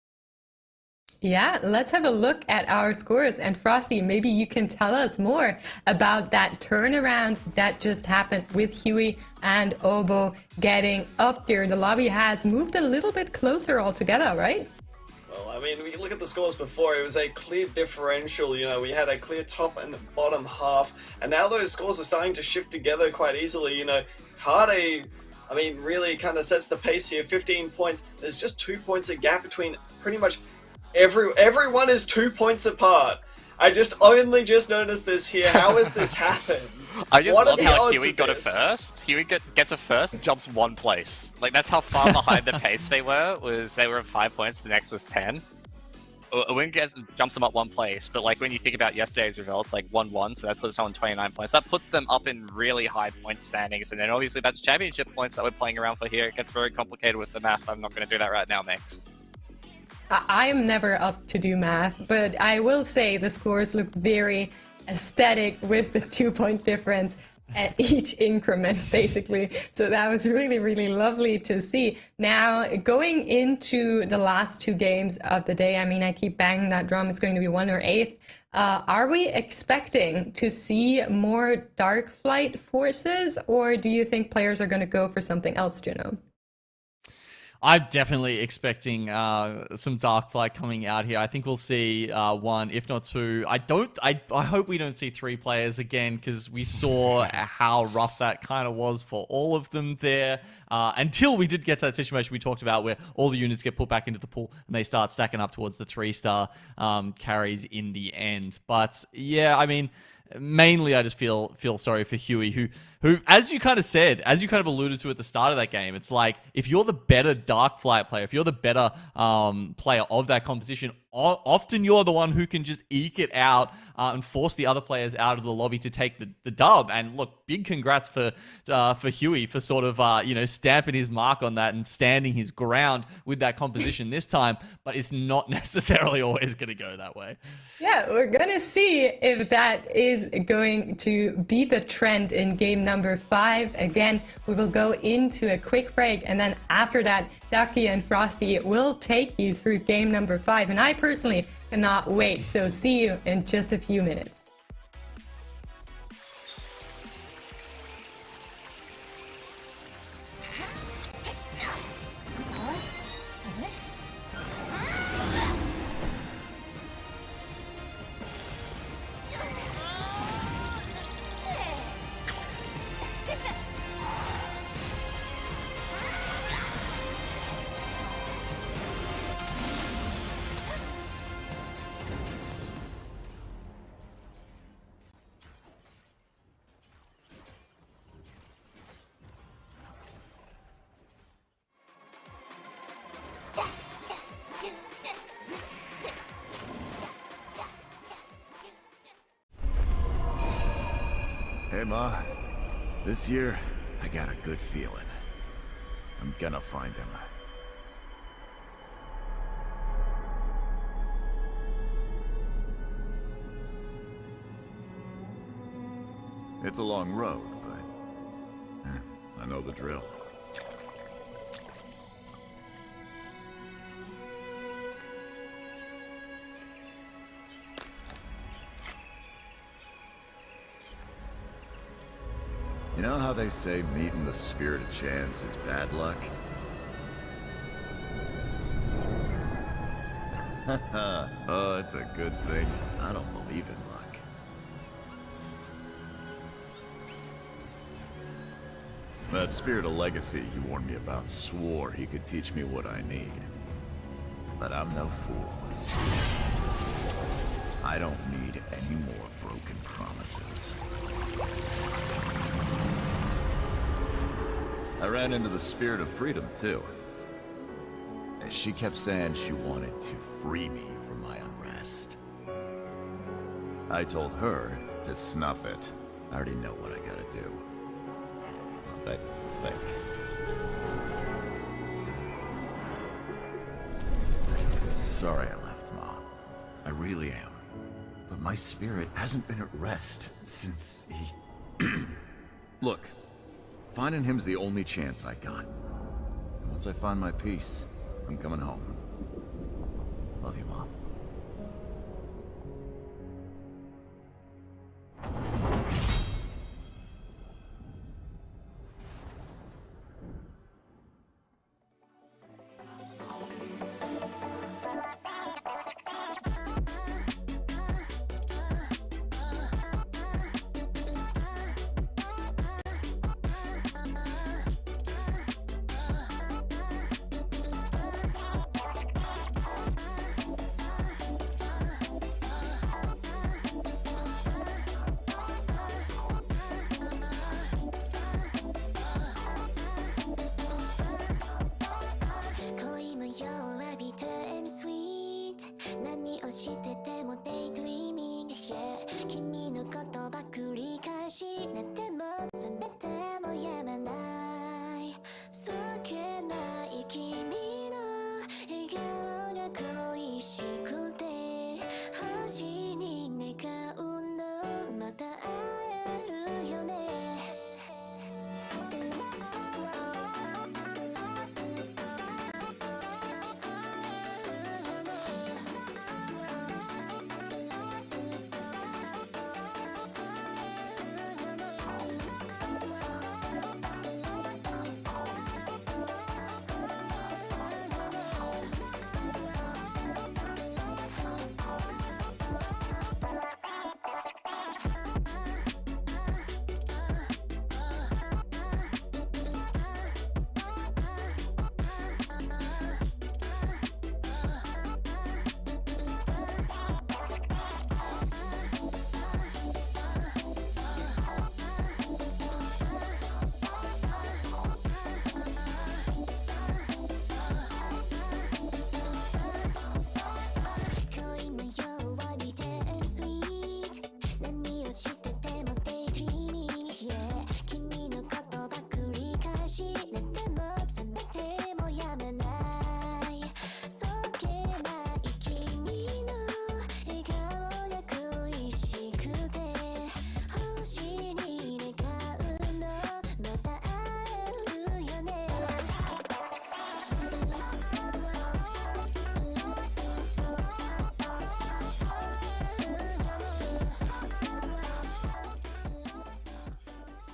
Yeah, let's have a look at our scores. And Frosty, maybe you can tell us more about that turnaround that just happened with Huey and Obo getting up there. The lobby has moved a little bit closer altogether, right? Well, I mean, we look at the scores before, it was a clear differential, you know, we had a clear top and bottom half, and now those scores are starting to shift together quite easily, you know. Kade, I mean, really kind of sets the pace here, 15 points. There's just 2 points a gap between pretty much everyone is 2 points apart. I only just noticed this here. How has this happened? I just love how Huey got a first. Huey gets a first, jumps 1 place. Like that's how far behind the pace they were. They were at 5 points. The next was 10. A win jumps them up 1 place, but like when you think about yesterday's results, like 1-1, so that puts them on 29 points. That puts them up in really high point standings, and then obviously that's championship points that we're playing around for here. It gets very complicated with the math. I'm not going to do that right now, Max. I am never up to do math, but I will say the scores look very aesthetic with the 2 point difference at each increment, basically. So that was really, really lovely to see. Now, going into the last 2 games of the day, I mean, I keep banging that drum, it's going to be 1 or 8th. Are we expecting to see more Dark Flight forces, or do you think players are going to go for something else, Juno? I'm definitely expecting some Darkflight coming out here. I think we'll see 1, if not 2. I hope we don't see 3 players again, because we saw how rough that kind of was for all of them there. Until we did get to that situation we talked about where all the units get put back into the pool and they start stacking up towards the 3-star carries in the end. But yeah, I mean, mainly I just feel sorry for Huey, who, as you kind of said, as you kind of alluded to at the start of that game, it's like, if you're the better Darkflight player, if you're the better player of that composition, often you're the one who can just eke it out and force the other players out of the lobby to take the dub. And look, big congrats for Huey for sort of, stamping his mark on that and standing his ground with that composition this time. But it's not necessarily always going to go that way. Yeah, we're going to see if that is going to be the trend in game number 5. Again, we will go into a quick break, and then after that, Ducky and Frosty will take you through game number 5. And I personally cannot wait. So see you in just a few minutes. Hey, Ma. This year, I got a good feeling. I'm gonna find him. It's a long road, but I know the drill. You know how they say meeting the spirit of chance is bad luck? Oh, it's a good thing. I don't believe in luck. That spirit of legacy you warned me about swore he could teach me what I need. But I'm no fool. I don't need any more broken promises. I ran into the spirit of freedom, too. She kept saying she wanted to free me from my unrest. I told her to snuff it. I already know what I gotta do. I think. Sorry I left, Mom. I really am. But my spirit hasn't been at rest since he... Look, finding him's the only chance I got. And once I find my peace, I'm coming home. Love you, Mom.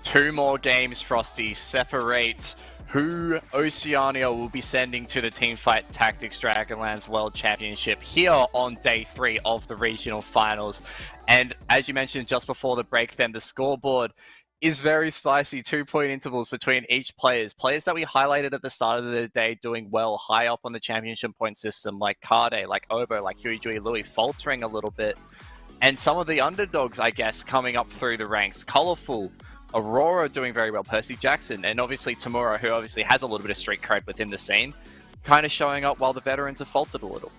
Two more games, Frosty, separate who Oceania will be sending to the Teamfight Tactics Dragonlands World Championship here on day 3 of the regional finals. And as you mentioned just before the break then, the scoreboard is very spicy. 2-point intervals between each players. Players that we highlighted at the start of the day doing well, high up on the championship point system, like Kade, like Obo, like Huey, Jui, Louie, faltering a little bit. And some of the underdogs, I guess, coming up through the ranks. Colorful, Aurora doing very well, Percy Jackson, and obviously Tamura, who obviously has a little bit of street cred within the scene, kind of showing up while the veterans have faltered a little.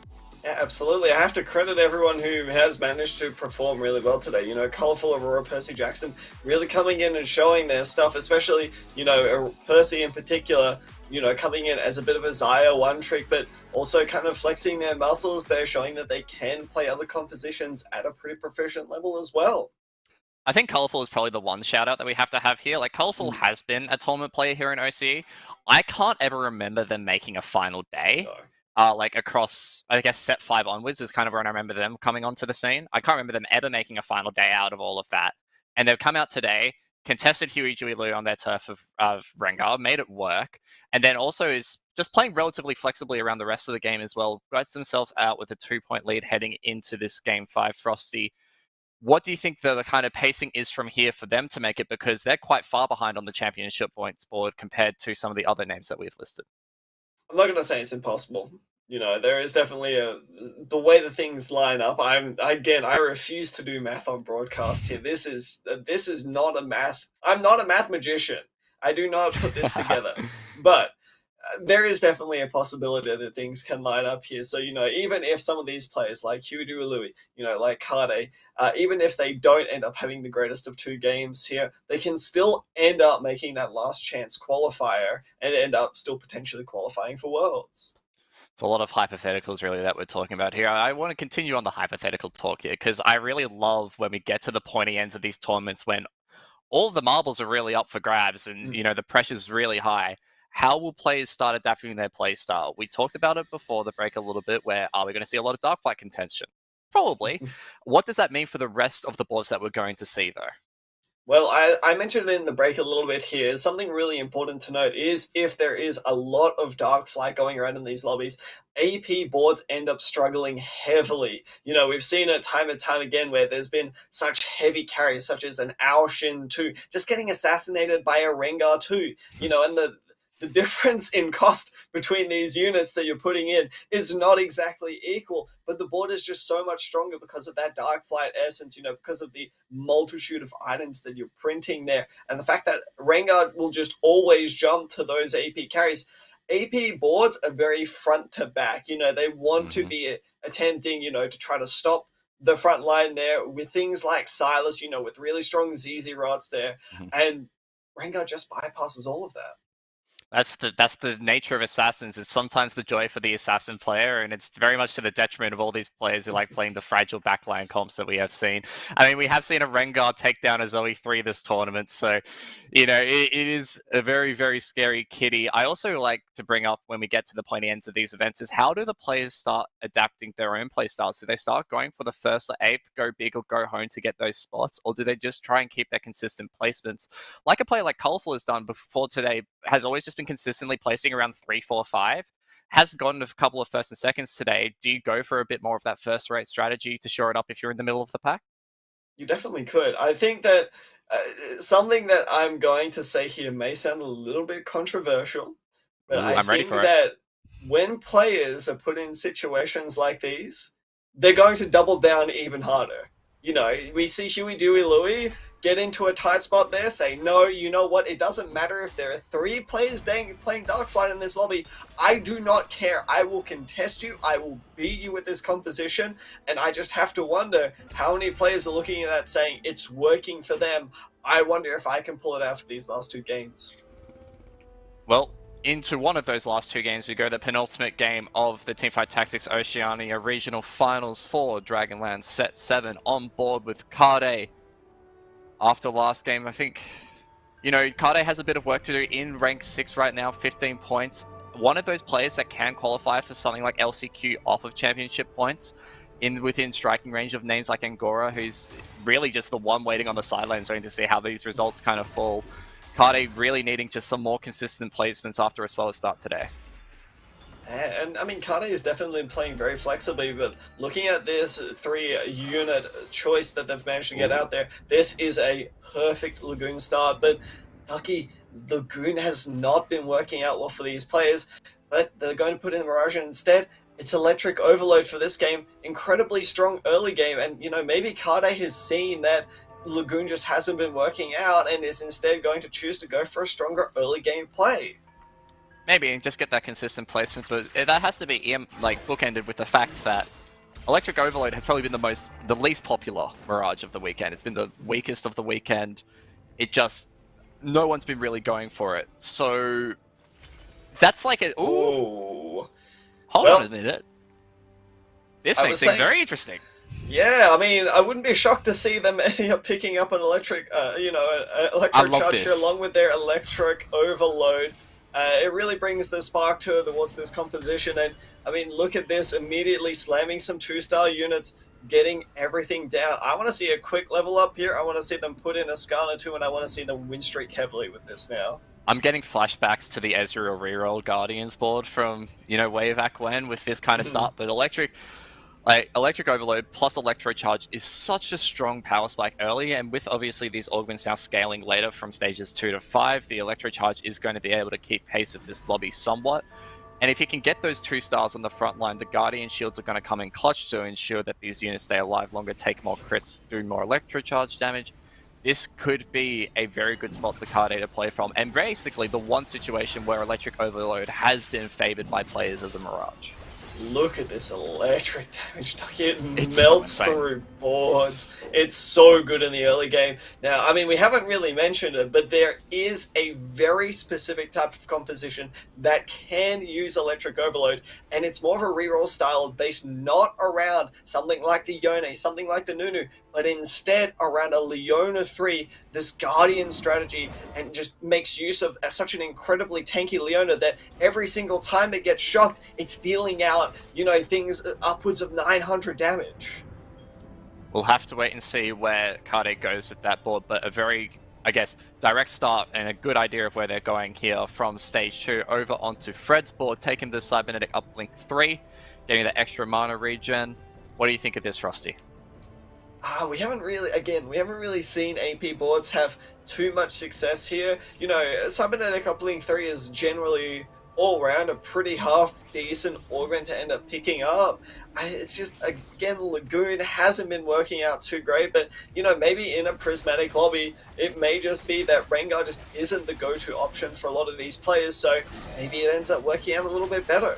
Yeah, absolutely. I have to credit everyone who has managed to perform really well today. You know, Colorful, Aurora, Percy Jackson really coming in and showing their stuff, especially, you know, Percy in particular, you know, coming in as a bit of a Zaya one trick, but also kind of flexing their muscles. They're showing that they can play other compositions at a pretty proficient level as well. I think Colorful is probably the one shout out that we have to have here. Like, Colorful has been a tournament player here in OCE. I can't ever remember them making a final day. No. Like across, I guess, set 5 onwards is kind of when I remember them coming onto the scene. I can't remember them ever making a final day out of all of that. And they've come out today, contested Huey, Jui, Lu on their turf of Rengar, made it work, and then also is just playing relatively flexibly around the rest of the game as well. Writes themselves out with a 2-point lead heading into this Game 5. Frosty, what do you think the kind of pacing is from here for them to make it? Because they're quite far behind on the championship points board compared to some of the other names that we've listed. I'm not going to say it's impossible. You know, there is definitely the way the things line up. I refuse to do math on broadcast here. This is not a math. I'm not a math magician. I do not put this together. But there is definitely a possibility that things can line up here. So, even if some of these players like Huidu Louis, like Kade, even if they don't end up having the greatest of two games here, they can still end up making that last chance qualifier and end up still potentially qualifying for Worlds. It's a lot of hypotheticals, really, that we're talking about here. I want to continue on the hypothetical talk here, because I really love when we get to the pointy ends of these tournaments when all of the marbles are really up for grabs and, the pressure's really high. How will players start adapting their play style? We talked about it before the break a little bit, where are we going to see a lot of Darkflight contention? Probably. What does that mean for the rest of the boards that we're going to see, though? Well, I mentioned it in the break a little bit here. Something really important to note is if there is a lot of Darkflight going around in these lobbies, AP boards end up struggling heavily. We've seen it time and time again where there's been such heavy carries, such as an Aoshin 2, just getting assassinated by a Rengar 2, and the difference in cost between these units that you're putting in is not exactly equal, but the board is just so much stronger because of that Darkflight essence, because of the multitude of items that you're printing there, and the fact that Rengar will just always jump to those AP carries. AP boards are very front to back, they want to be attempting, to try to stop the front line there with things like Silas, with really strong ZZ rods there, and Rengar just bypasses all of that. That's the nature of Assassins. It's sometimes the joy for the Assassin player, and it's very much to the detriment of all these players who like playing the fragile backline comps that we have seen. I mean, we have seen a Rengar take down a Zoe 3 this tournament, so, it is a very, very scary kitty. I also like to bring up when we get to the pointy ends of these events is how do the players start adapting their own play styles? Do they start going for the first or eighth, go big or go home to get those spots, or do they just try and keep their consistent placements? Like a player like Colorful has done before today, has always just been consistently placing around 3, 4, 5. Has gotten a couple of first and seconds today. Do you go for a bit more of that first rate strategy to shore it up if you're in the middle of the pack? You definitely could. I think that something that I'm going to say here may sound a little bit controversial, but I think that when players are put in situations like these, they're going to double down even harder. We see Huey, Dewey, Louie get into a tight spot there, say, no, you know what, it doesn't matter if there are 3 players playing Darkflight in this lobby, I do not care, I will contest you, I will beat you with this composition, and I just have to wonder how many players are looking at that saying, it's working for them, I wonder if I can pull it out for these last 2 games. Well, into one of those last 2 games, we go the penultimate game of the Teamfight Tactics Oceania Regional Finals for Dragonlands Set 7 on board with Kade. After last game, I think, Kade has a bit of work to do in rank 6 right now, 15 points. One of those players that can qualify for something like LCQ off of championship points within striking range of names like Angora, who's really just the one waiting on the sidelines waiting to see how these results kind of fall. Kade really needing just some more consistent placements after a slower start today. And I mean, Kade is definitely playing very flexibly, but looking at this 3-unit choice that they've managed to get out there, this is a perfect Lagoon start. But Ducky, Lagoon has not been working out well for these players, but they're going to put in Mirage instead. It's Electric Overload for this game, incredibly strong early game, and maybe Kade has seen that Lagoon just hasn't been working out and is instead going to choose to go for a stronger early game play. Maybe, just get that consistent placement, but that has to be bookended with the fact that Electric Overload has probably been the least popular Mirage of the weekend. It's been the weakest of the weekend. No one's been really going for it. So, that's like a... Ooh. Hold on a minute. This makes things very interesting. Yeah, I mean, I wouldn't be shocked to see them ending up picking up an electric, electric charger along with their Electric Overload. It really brings the spark towards this composition, and I mean, look at this, immediately slamming some 2-star units, getting everything down. I want to see a quick level up here. I want to see them put in a Skarner 2, and I want to see them win streak heavily with this now. I'm getting flashbacks to the Ezreal reroll Guardians board from, way back when with this kind of start, but Electric Overload plus Electro Charge is such a strong power spike early, and with obviously these augments now scaling later from stages 2 to 5, the Electro Charge is going to be able to keep pace with this lobby somewhat. And if you can get those 2 stars on the front line, the Guardian Shields are going to come in clutch to ensure that these units stay alive longer, take more crits, do more Electro Charge damage. this could be a very good spot to Kade to play from, and basically the one situation where Electric Overload has been favored by players as a Mirage. Look at this electric damage. It It's melts so insane. through boards. It's so good in the early game. Now, I mean, we haven't really mentioned it, but there is a very specific type of composition that can use electric overload, and it's more of a reroll style based not around something like the Yone, something like the Nunu, but instead around a Leona 3, this Guardian strategy, and just makes use of such an incredibly tanky Leona that every single time it gets shocked, it's dealing out, you know, things upwards of 900 damage. We'll have to wait and see where Kade goes with that board, but a very, I guess, direct start and a good idea of where they're going here from stage 2 over onto Fred's board, taking the Cybernetic Uplink 3, getting the extra mana regen. What do you think of this, Frosty? We haven't really seen AP boards have too much success here. You know, Cybernetic Uplink 3 is generally all round a pretty half decent augment to end up picking up. It's just, again, Lagoon hasn't been working out too great, but, you know, maybe in a prismatic lobby, it may just be that Rengar just isn't the go-to option for a lot of these players, so maybe it ends up working out a little bit better.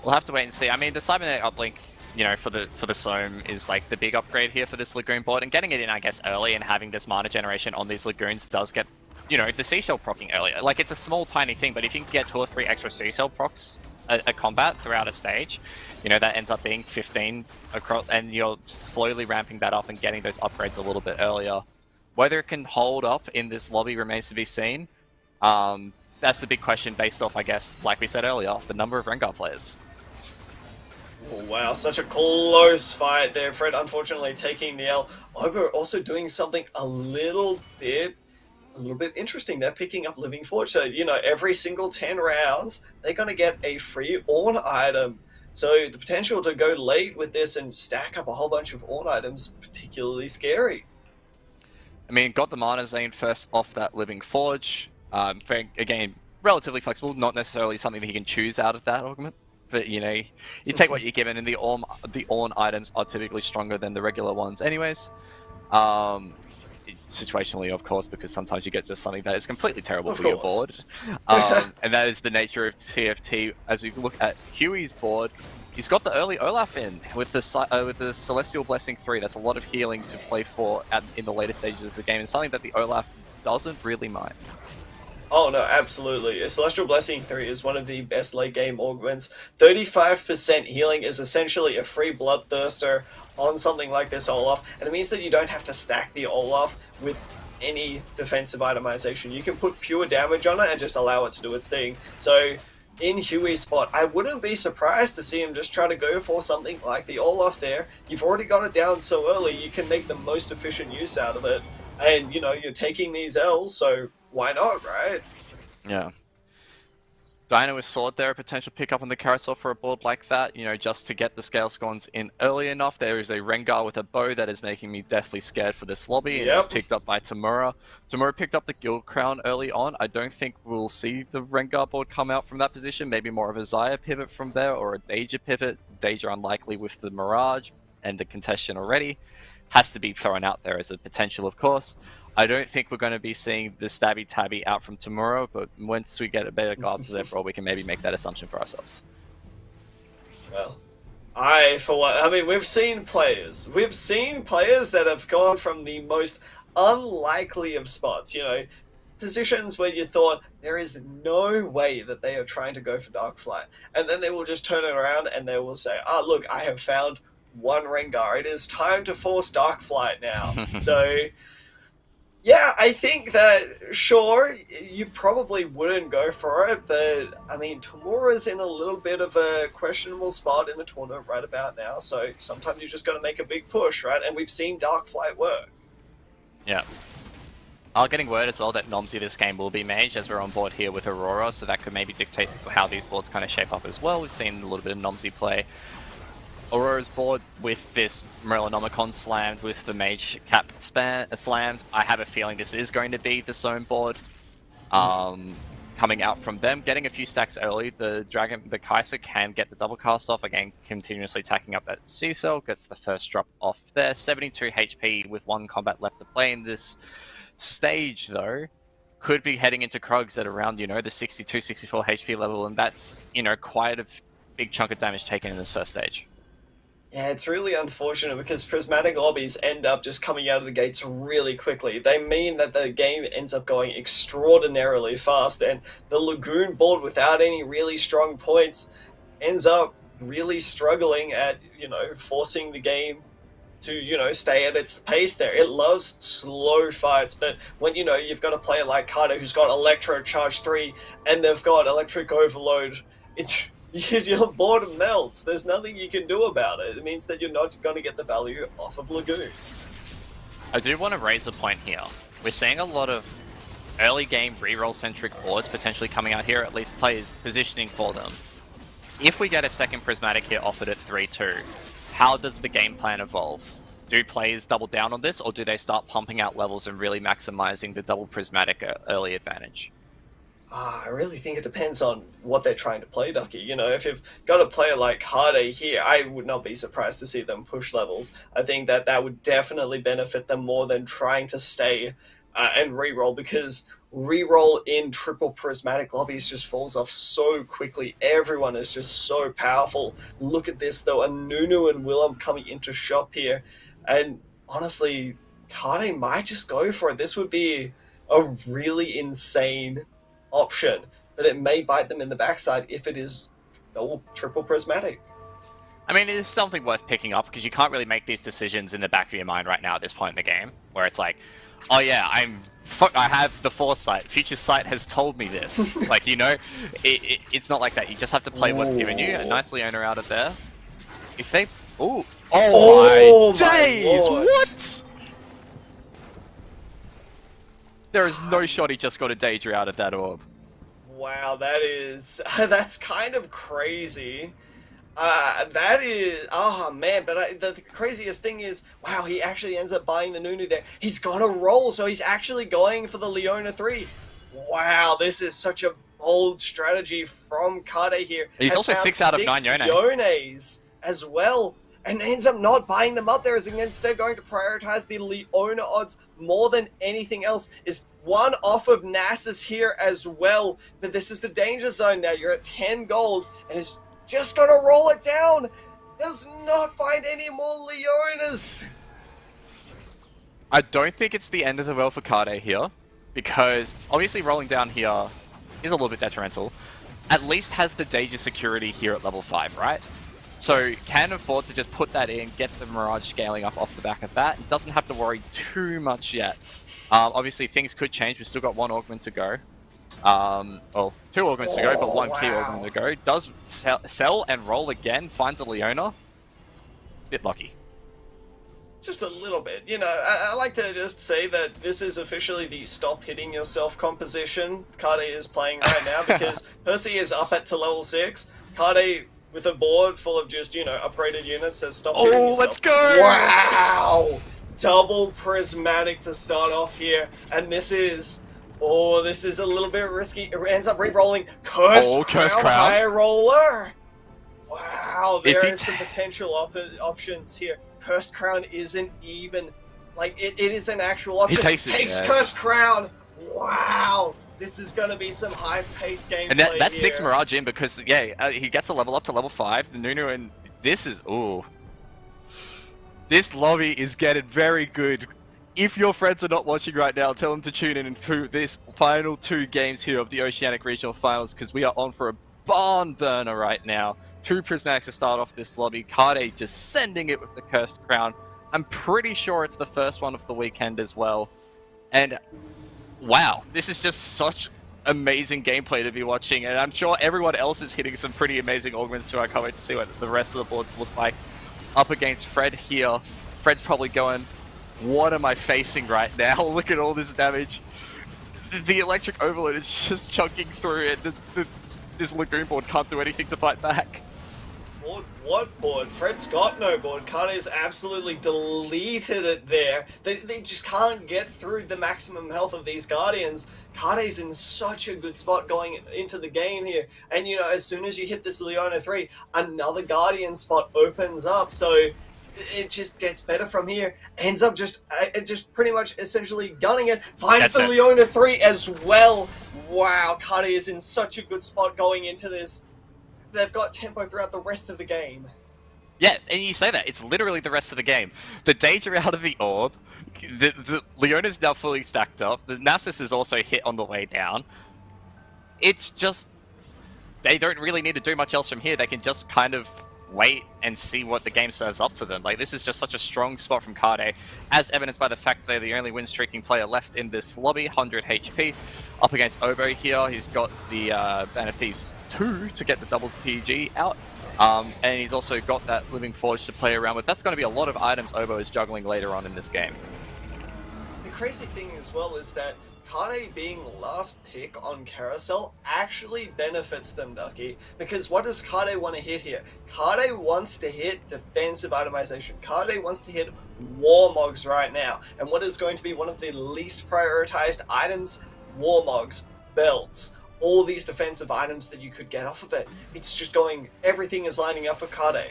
We'll have to wait and see. I mean, the Cybernetic Uplink, you know, for the Soam is like the big upgrade here for this Lagoon board, and getting it in, I guess, early and having this mana generation on these Lagoons does get, you know, the seashell procking earlier. Like, it's a small, tiny thing, but if you can get 2 or 3 extra seashell procs a combat throughout a stage, you know, that ends up being 15 across, and you're slowly ramping that up and getting those upgrades a little bit earlier. Whether it can hold up in this lobby remains to be seen. That's the big question based off, I guess, like we said earlier, the number of Rengar players. Oh, wow, such a close fight there. Fred unfortunately taking the L. Obo also doing something a little bit interesting. They're picking up Living Forge. So, you know, every single 10 rounds, they're going to get a free Ornn item. So the potential to go late with this and stack up a whole bunch of Ornn items, particularly scary. I mean, got the mana Zane first off that Living Forge. Again, relatively flexible, not necessarily something that he can choose out of that augment. But, you know, you take what you're given, and the Ornn items are typically stronger than the regular ones anyways. Situationally, of course, because sometimes you get just something that is completely terrible for your board. And that is the nature of TFT. As we look at Huey's board, he's got the early Olaf in with the Celestial Blessing 3. That's a lot of healing to play for in the later stages of the game, and something that the Olaf doesn't really mind. Oh no, absolutely. A Celestial Blessing 3 is one of the best late game augments. 35% healing is essentially a free Bloodthirster on something like this Olaf, and it means that you don't have to stack the Olaf with any defensive itemization. You can put pure damage on it and just allow it to do its thing. So in Huey's spot, I wouldn't be surprised to see him just try to go for something like the Olaf there. You've already got it down so early, you can make the most efficient use out of it. And, you know, you're taking these L's, so why not, right? Yeah. Dino with Sword there, a potential pickup on the carousel for a board like that, you know, just to get the scale scorns in early enough. There is a Rengar with a bow that is making me deathly scared for this lobby, and it's picked up by Tamura. Tamura picked up the Guild Crown early on. I don't think we'll see the Rengar board come out from that position. Maybe more of a Xayah pivot from there, or a Danger pivot. Danger unlikely with the Mirage and the Contestion already. Has to be thrown out there as a potential, of course. I don't think we're going to be seeing the Stabby Tabby out from Tamura, but once we get a better grasp of their role, we can maybe make that assumption for ourselves. Well, we've seen players. We've seen players that have gone from the most unlikely of spots, you know, positions where you thought there is no way that they are trying to go for Darkflight. And then they will just turn it around and they will say, look, I have found one Rengar. It is time to force Darkflight now. So yeah, I think that, sure, you probably wouldn't go for it, but, I mean, Tamura's in a little bit of a questionable spot in the tournament right about now, so sometimes you just got to make a big push, right? And we've seen Darkflight work. Yeah. Getting word as well that Nomsy this game will be mage, as we're on board here with Aurora, so that could maybe dictate how these boards kind of shape up as well. We've seen a little bit of Nomsy play. Aurora's board with this Morellonomicon slammed, with the Mage Cap slammed. I have a feeling this is going to be the Soam board. coming out from them, getting a few stacks early. The Kaiser can get the double cast off, again, continuously tacking up that C-cell, gets the first drop off there. 72 HP with 1 combat left to play in this stage, though. Could be heading into Krugs at around, you know, the 62, 64 HP level, and that's, you know, quite a big chunk of damage taken in this first stage. Yeah, it's really unfortunate because prismatic lobbies end up just coming out of the gates really quickly. They mean that the game ends up going extraordinarily fast, and the Lagoon board without any really strong points ends up really struggling at, you know, forcing the game to, you know, stay at its pace there. It loves slow fights, but when, you know, you've got a player like Carter who's got Electro Charge 3 and they've got Electric Overload, it's... your board melts. There's nothing you can do about it. It means that you're not going to get the value off of Lagoon. I do want to raise a point here. We're seeing a lot of early game reroll centric boards potentially coming out here, at least players positioning for them. If we get a second prismatic here offered at 3-2, how does the game plan evolve? Do players double down on this, or do they start pumping out levels and really maximizing the double prismatic early advantage? I really think it depends on what they're trying to play, Ducky. You know, if you've got a player like Hardy here, I would not be surprised to see them push levels. I think that that would definitely benefit them more than trying to stay and reroll, because reroll in triple prismatic lobbies just falls off so quickly. Everyone is just so powerful. Look at this, though. A Nunu and Willem coming into shop here. And honestly, Kade might just go for it. This would be a really insane option, but it may bite them in the backside if it is triple prismatic. I mean, it is something worth picking up, because you can't really make these decisions in the back of your mind right now at this point in the game, where it's like, oh yeah, I have the foresight. Future Sight has told me this. Like, you know, it's not like that. You just have to play what's given you. A nice Leona out of there. If they... Ooh. Oh my days! Lord. What? There is no shot he just got a Daedra out of that orb. Wow, that is... that's kind of crazy. That is... Oh, man, but the craziest thing is, wow, he actually ends up buying the Nunu there. He's got a roll, so he's actually going for the Leona 3. Wow, this is such a bold strategy from Kade here. He's also 6 out of 9 Yone. Yones as well, and ends up not buying them up there, as instead going to prioritize the Leona odds more than anything else. Is one off of Nasus here as well, but this is the danger zone now. You're at 10 gold, and is just gonna roll it down. Does not find any more Leonas. I don't think it's the end of the world for Kade here, because obviously rolling down here is a little bit detrimental. At least has the Danger security here at level 5, right? So can afford to just put that in, get the Mirage scaling up off the back of that. Doesn't have to worry too much yet. Obviously things could change. We've still got 1 augment to go. Well, 2 augments to go, but 1 key augment to go. Does sell and roll again, finds a Leona. Bit lucky. Just a little bit. You know, I like to just say that this is officially the stop hitting yourself composition Kade is playing right now, because Percy is up to level 6. Kade, with a board full of just, you know, upgraded units, says stop hitting yourself. Let's go! Wow! Double prismatic to start off here, and this is... Oh, this is a little bit risky. It ends up re-rolling Cursed Crown High Roller. Wow, there is some potential options here. Cursed Crown isn't even... Like, it is an actual option. He takes Cursed Crown. Wow. This is going to be some high-paced gameplay. And that's 6 Mirage in, because, yeah, he gets a level up to level 5. The Nunu, and this is... Ooh. This lobby is getting very good. If your friends are not watching right now, tell them to tune in to this final 2 games here of the Oceanic Regional Finals, because we are on for a barn burner right now. 2 Prismatics to start off this lobby. Kade's just sending it with the Cursed Crown. I'm pretty sure it's the first one of the weekend as well. And wow, this is just such amazing gameplay to be watching, and I'm sure everyone else is hitting some pretty amazing augments too. I can't wait to see what the rest of the boards look like. Up against Fred here. Fred's probably going, what am I facing right now? Look at all this damage. The electric overload is just chunking through it. This Lagoon board can't do anything to fight back. board? What board? Fred's got no board. Kade's absolutely deleted it there. They just can't get through the maximum health of these Guardians. Kade's in such a good spot going into the game here. And, you know, as soon as you hit this Leona 3, another Guardian spot opens up. So it just gets better from here. Ends up just pretty much essentially gunning it. Finds the Leona 3 as well. Wow, Kade is in such a good spot going into this. They've got tempo throughout the rest of the game. Yeah, and you say that. It's literally the rest of the game. The Daedra out of the orb. The Leona's now fully stacked up. The Nasus is also hit on the way down. It's just... They don't really need to do much else from here. They can just kind of wait and see what the game serves up to them. Like, this is just such a strong spot from Kade, as evidenced by the fact they're the only win-streaking player left in this lobby, 100 HP. Up against Obo here, he's got the Band of Thieves 2 to get the double TG out. And he's also got that Living Forge to play around with. That's going to be a lot of items Obo is juggling later on in this game. The crazy thing as well is that Kade being last pick on Carousel actually benefits them, Ducky, because what does Kade want to hit here? Kade wants to hit defensive itemization. Kade wants to hit Warmogs right now, and what is going to be one of the least prioritized items? Warmogs, belts, all these defensive items that you could get off of it. It's just going, everything is lining up for Kade.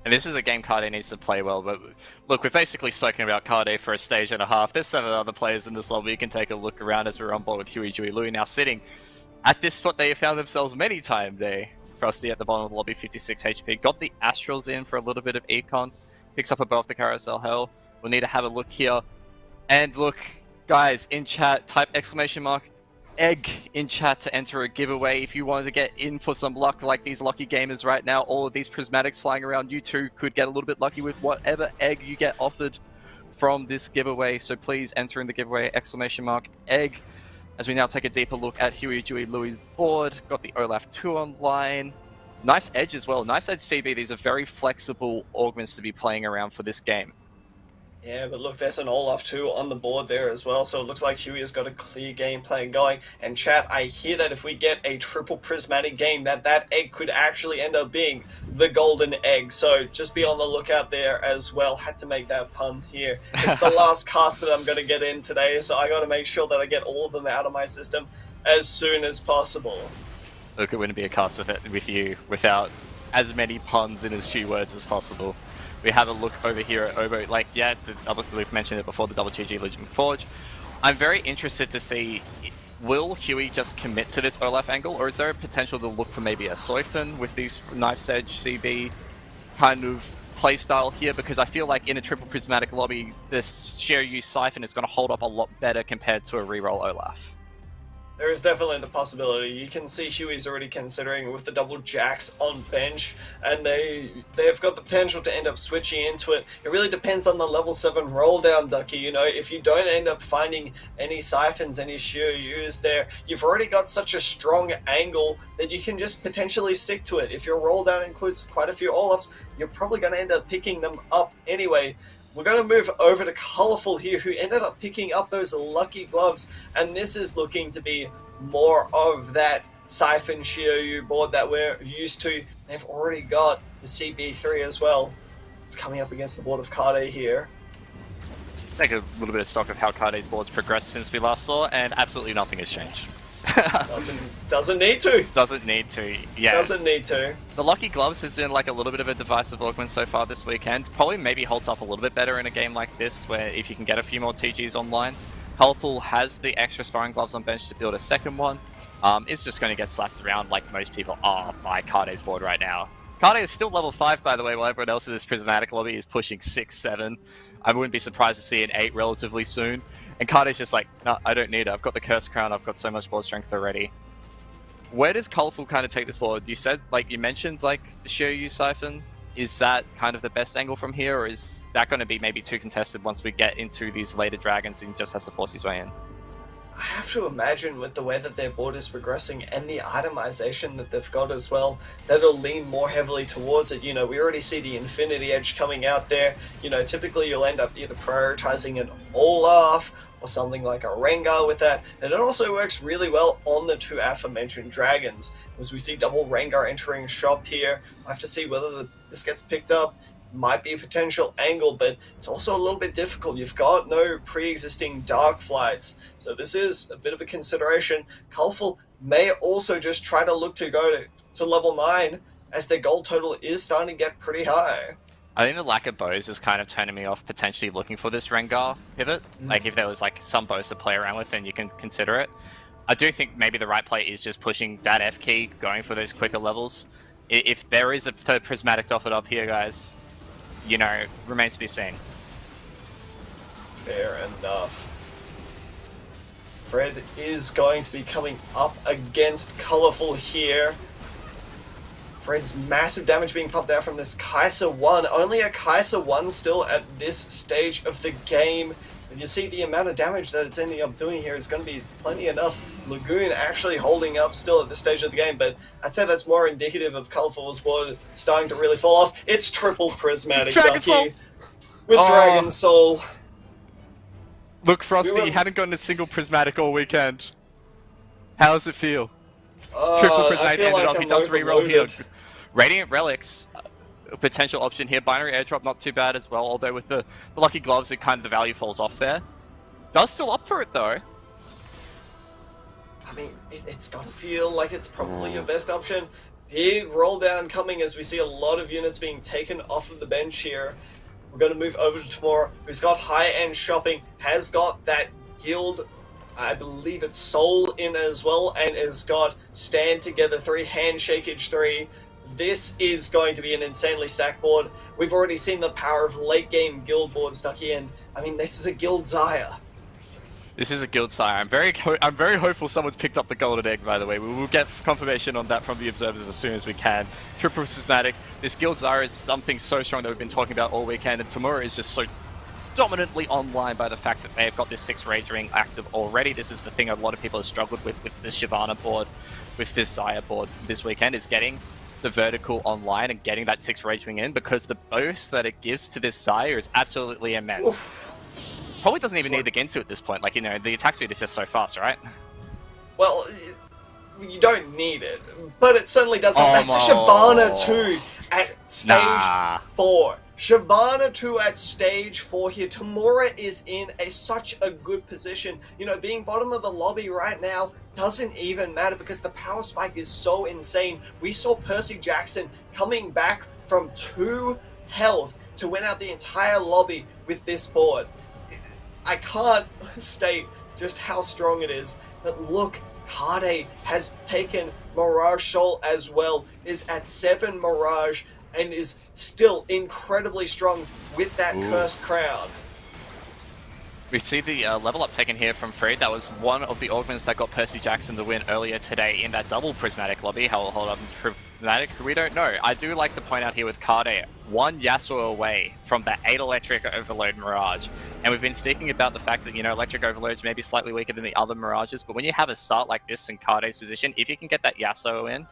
And this is a game Kade needs to play well, but look, we've basically spoken about Kade for a stage and a half. There's 7 other players in this lobby. You can take a look around as we're on board with Huey, Dewey, Louie now sitting at this spot they have found themselves many times. Frosty at the bottom of the lobby, 56 HP. Got the Astrals in for a little bit of econ. Picks up above the Carousel Hell. We'll need to have a look here. And look, guys, in chat, type ! egg in chat to enter a giveaway. If you wanted to get in for some luck like these lucky gamers right now, all of these prismatics flying around, you too could get a little bit lucky with whatever egg you get offered from this giveaway. So please enter in the giveaway ! egg. As we now take a deeper look at Huey, Dewey, Louie's board. Got the Olaf 2 online. Nice edge as well. Nice edge CB. These are very flexible augments to be playing around for this game. Yeah, but look, there's an Olaf 2 on the board there as well, so it looks like Huey has got a clear game plan going. And chat, I hear that if we get a triple prismatic game, that egg could actually end up being the golden egg. So just be on the lookout there as well. Had to make that pun here. It's the last cast that I'm going to get in today, so I got to make sure that I get all of them out of my system as soon as possible. Look, it wouldn't be a cast with you without as many puns in as few words as possible. We have a look over here at Obo. Like, yeah, we've mentioned it before, the double TG Living Forge. I'm very interested to see, will Huey just commit to this Olaf angle, or is there a potential to look for maybe a Soifan with these Knife's Edge CB kind of playstyle here? Because I feel like in a triple prismatic lobby, this sheer use Siphon is going to hold up a lot better compared to a reroll Olaf. There is definitely the possibility. You can see Huey's already considering with the double jacks on bench, and they've got the potential to end up switching into it. It really depends on the level 7 roll down, Ducky. You know, if you don't end up finding any siphons, any Shiryus there, you've already got such a strong angle that you can just potentially stick to it. If your roll down includes quite a few Olafs, you're probably going to end up picking them up anyway. We're going to move over to Colorful here, who ended up picking up those lucky gloves, and this is looking to be more of that Siphon Shiryu board that we're used to. They've already got the CB3 as well. It's coming up against the board of Kade here. Take a little bit of stock of how Kade's board's progressed since we last saw, and absolutely nothing has changed. Doesn't need to. Doesn't need to, yeah. Doesn't need to. The Lucky Gloves has been like a little bit of a divisive augment so far this weekend. Probably maybe holds up a little bit better in a game like this, where if you can get a few more TGs online. Colorful has the extra sparring gloves on bench to build a second one. It's just going to get slapped around like most people are by Kade's board right now. Kade is still level 5, by the way, while everyone else in this prismatic lobby is pushing 6, 7. I wouldn't be surprised to see an 8 relatively soon. And Kade's just like, no, I don't need it. I've got the Curse Crown. I've got so much board strength already. Where does Colorful kind of take this board? You mentioned like the Shiryu Siphon. Is that kind of the best angle from here, or is that going to be maybe too contested once we get into these later dragons and just has to force his way in? I have to imagine with the way that their board is progressing and the itemization that they've got as well, that'll lean more heavily towards it. You know, we already see the Infinity Edge coming out there. You know, typically you'll end up either prioritizing an Olaf or something like a Rengar with that. And it also works really well on the two aforementioned dragons. As we see double Rengar entering shop here, I have to see whether this gets picked up. Might be a potential angle, but it's also a little bit difficult. You've got no pre-existing dark flights, so this is a bit of a consideration. Colorful may also just try to look to go to level 9 as their gold total is starting to get pretty high. I think the lack of bows is kind of turning me off potentially looking for this Rengar pivot. Like if there was like some bows to play around with, then you can consider it. I do think maybe the right play is just pushing that F key, going for those quicker levels. If there is a third prismatic offered up here, guys, you know, remains to be seen. Fair enough. Fred is going to be coming up against Colorful here. Fred's massive damage being pumped out from this Kai'Sa 1. Only a Kai'Sa 1 still at this stage of the game. And you see the amount of damage that it's ending up doing here is going to be plenty enough. Lagoon actually holding up still at this stage of the game, but I'd say that's more indicative of Colorful's board starting to really fall off. It's triple prismatic Dragon Soul! Ducky with Dragon Soul. Look, Frosty, you hadn't gotten a single prismatic all weekend. How does it feel? Triple prismatic ended like off. He does reroll here. Radiant Relics, a potential option here. Binary airdrop, not too bad as well, although with the lucky gloves, it kind of the value falls off there. Does still up for it though. I mean, it's got to feel like it's probably your best option. Big roll down coming as we see a lot of units being taken off of the bench here. We're going to move over to Tamora, who's got high-end shopping, has got that guild, I believe it's Soul in as well, and has got Stand Together 3, Handshakage 3. This is going to be an insanely stacked board. We've already seen the power of late-game guild boards, Ducky, and I mean, this is a guild Zaya. This is a guild sire. I'm very hopeful someone's picked up the golden egg, by the way. We will get confirmation on that from the observers as soon as we can. Triple prismatic. This guild sire is something so strong that we've been talking about all weekend, and Tamura is just so dominantly online by the fact that they've got this 6 Rage Ring active already. This is the thing a lot of people have struggled with the Shyvana board, with this Zaya board this weekend, is getting the vertical online and getting that 6 Rage Ring in, because the boost that it gives to this Zaya is absolutely immense. Probably doesn't even need the Ginsu at this point. Like, you know, the attack speed is just so fast, right? Well, you don't need it, but it certainly does. That's a Shyvana 2 at stage 4. Shyvana 2 at stage 4 here. Tamura is in such a good position. You know, being bottom of the lobby right now doesn't even matter because the power spike is so insane. We saw Percy Jackson coming back from 2 health to win out the entire lobby with this board. I can't state just how strong it is, but look, Kade has taken Mirage Soul as well, is at 7 Mirage, and is still incredibly strong with that Cursed Crown. We see the level up taken here from Freed. That was one of the augments that got Percy Jackson the win earlier today in that double prismatic lobby. How will hold up prismatic? We don't know. I do like to point out here with Kade, 1 Yasuo away from that 8 Electric Overload Mirage. And we've been speaking about the fact that, you know, Electric Overloads may be slightly weaker than the other Mirages, but when you have a start like this in Kade's position, if you can get that Yasuo in,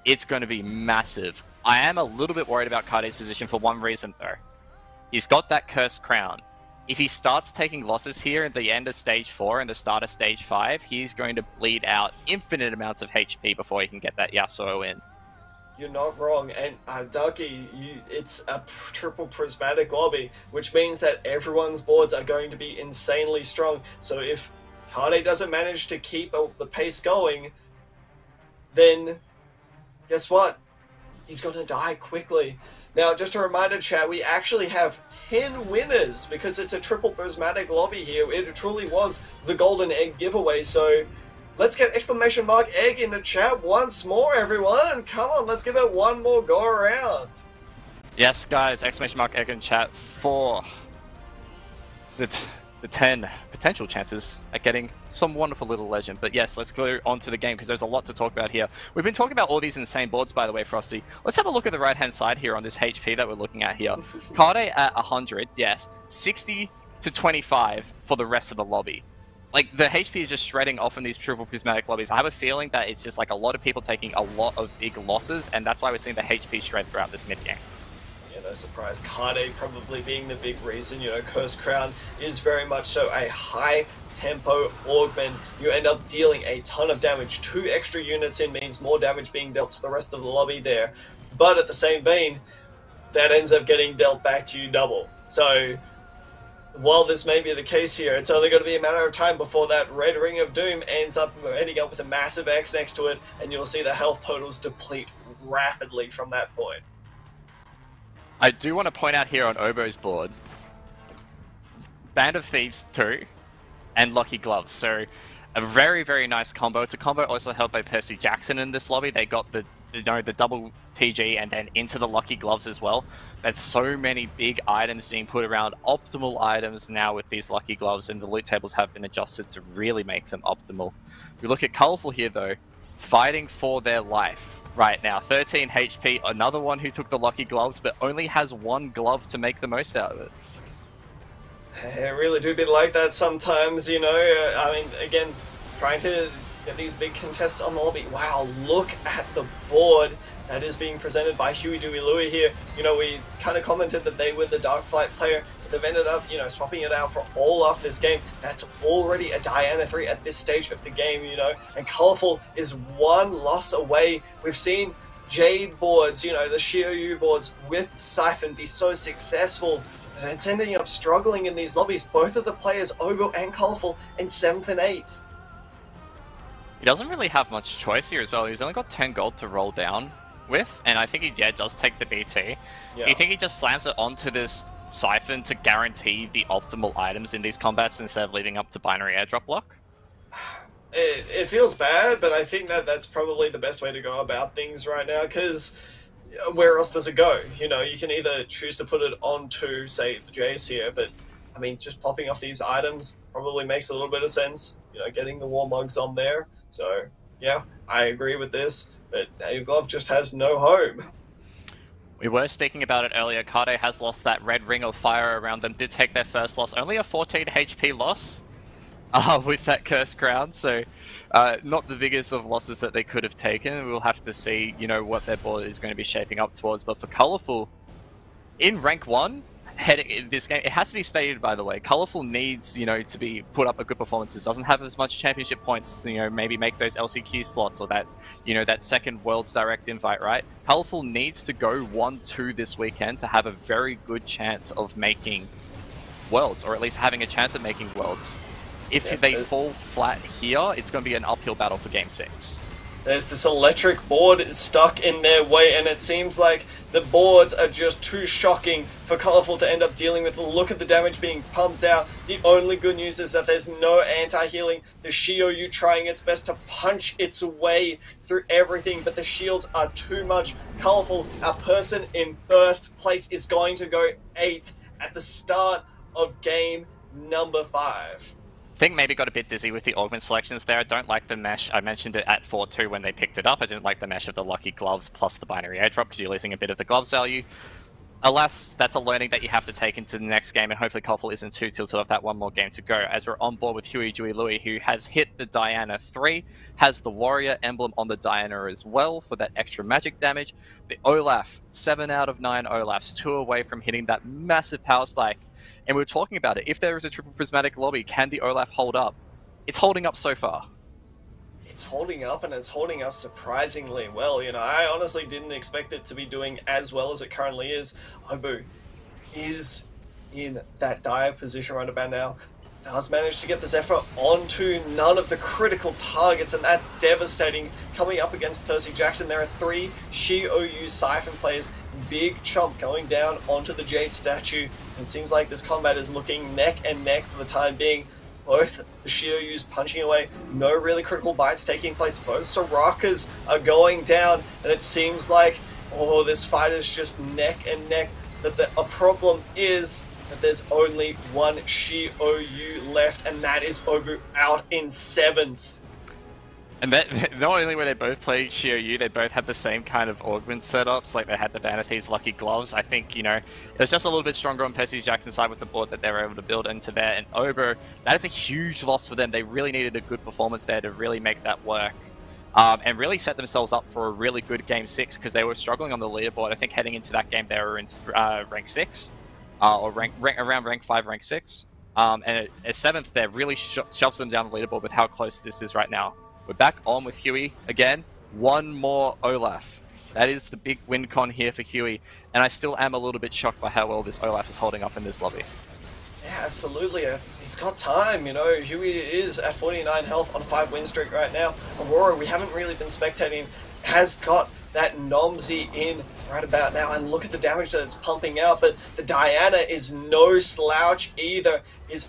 it's going to be massive. I am a little bit worried about Kade's position for one reason though. He's got that Cursed Crown. If he starts taking losses here at the end of stage 4 and the start of stage 5, he's going to bleed out infinite amounts of HP before he can get that Yasuo in. You're not wrong, and Ducky, it's a triple prismatic lobby, which means that everyone's boards are going to be insanely strong. So if Kade doesn't manage to keep the pace going, then guess what? He's going to die quickly. Now, just a reminder, chat, we actually have 10 winners because it's a triple prismatic lobby here. It truly was the golden egg giveaway, so let's get exclamation mark egg in the chat once more, everyone. Come on, let's give it one more go around. Yes, guys, exclamation mark egg in chat for the 10 potential chances at getting some wonderful little legend. But yes, let's go on to the game because there's a lot to talk about here. We've been talking about all these insane boards, by the way, Frosty. Let's have a look at the right-hand side here on this HP that we're looking at here. Kade at 100, yes. 60 to 25 for the rest of the lobby. Like, the HP is just shredding off in these triple prismatic lobbies. I have a feeling that it's just like a lot of people taking a lot of big losses, and that's why we're seeing the HP shred throughout this mid-game. Yeah, no surprise. Kade probably being the big reason. Curse Crown is very much so a high tempo augment. You end up dealing a ton of damage. 2 extra units in means more damage being dealt to the rest of the lobby there. But at the same vein, that ends up getting dealt back to you double. So while this may be the case here, it's only going to be a matter of time before that red ring of doom ends up ending up with a massive X next to it, and you'll see the health totals deplete rapidly from that point. I do want to point out here on Obo's board, Band of Thieves 2 and Lucky Gloves. So a very, very nice combo. It's a combo also held by Percy Jackson in this lobby. They got the double TG and then into the Lucky Gloves as well. There's so many big items being put around, optimal items now with these Lucky Gloves, and the loot tables have been adjusted to really make them optimal. We look at Colourful here though, fighting for their life right now. 13 HP, another one who took the Lucky Gloves, but only has 1 glove to make the most out of it. It really do be like that sometimes, I mean, again, trying to get these big contests on the lobby. Wow, look at the board that is being presented by Huey Dewey Louie here. We kind of commented that they were the Dark Flight player. They've ended up, swapping it out for Olaf this game. That's already a Diana 3 at this stage of the game, And Colourful is 1 loss away. We've seen Jade boards, the Shiou boards with Siphon be so successful. And it's ending up struggling in these lobbies. Both of the players, Obo and Colourful, in 7th and 8th. He doesn't really have much choice here as well. He's only got 10 gold to roll down with, and I think he does take the BT. Yeah. You think he just slams it onto this Siphon to guarantee the optimal items in these combats instead of leaving up to binary airdrop block? It feels bad, but I think that's probably the best way to go about things right now, because where else does it go? You can either choose to put it onto, say, the Jace here, but I mean, just popping off these items probably makes a little bit of sense. Getting the War Mugs on there. So, yeah, I agree with this, but now your glove just has no home. We were speaking about it earlier. Kade has lost that red ring of fire around them, did take their first loss. Only a 14 HP loss with that Cursed Crown, so not the biggest of losses that they could have taken. We'll have to see, what their board is going to be shaping up towards. But for Colourful, in rank 1, heading this game, it has to be stated, by the way, Colourful needs, to be put up a good performances. Doesn't have as much championship points to, maybe make those LCQ slots or that, that second Worlds Direct invite, right? Colourful needs to go 1-2 this weekend to have a very good chance of making Worlds, or at least having a chance at making Worlds. If they fall flat here, it's going to be an uphill battle for Game 6. There's this electric board stuck in their way, and it seems like the boards are just too shocking for Colourful to end up dealing with. Look at the damage being pumped out. The only good news is that there's no anti-healing. The Shiou trying its best to punch its way through everything, but the shields are too much. Colourful, our person in first place, is going to go 8th at the start of game number 5. I think maybe got a bit dizzy with the augment selections there. I don't like the mesh. I mentioned it at 4-2 when they picked it up. I didn't like the mesh of the Lucky Gloves plus the binary airdrop because you're losing a bit of the gloves value. Alas, that's a learning that you have to take into the next game, and hopefully Colourful isn't too tilted off that one more game to go, as we're on board with Huey Dewey Louie, who has hit the Diana 3, has the Warrior emblem on the Diana as well for that extra magic damage. The Olaf, 7 out of 9 Olafs, 2 away from hitting that massive power spike. And we were talking about it. If there is a triple prismatic lobby, can the Olaf hold up? It's holding up so far. It's holding up, and it's holding up surprisingly well. I honestly didn't expect it to be doing as well as it currently is. Obu is in that dire position right about now. Does manage to get this effort onto none of the critical targets, and that's devastating. Coming up against Percy Jackson, there are 3 Shiou Siphon players. Big chomp going down onto the Jade statue. It seems like this combat is looking neck and neck for the time being. Both the Shious punching away, no really critical bites taking place. Both Sorakas are going down, and it seems like, this fight is just neck and neck. That a problem is that there's only one Shiou left, and that is Obu out in 7th. And that, not only were they both playing Shiou, they both had the same kind of augment setups, like they had the Band of Thieves Lucky Gloves. I think, it was just a little bit stronger on Percy Jackson's side with the board that they were able to build into there. And Ober, that is a huge loss for them. They really needed a good performance there to really make that work. and really set themselves up for a really good Game 6 because they were struggling on the leaderboard. I think heading into that game they were in rank 6, or around rank 5, rank 6. And at 7th there really shoves them down the leaderboard with how close this is right now. We're back on with Huey again. One more Olaf. That is the big win con here for Huey, and I still am a little bit shocked by how well this Olaf is holding up in this lobby. Yeah, absolutely. He's got time, you know. Huey is at 49 health on a 5-win streak right now. Aurora, we haven't really been spectating, has got that Nomsy in right about now, and look at the damage that it's pumping out. But the Diana is no slouch either. Is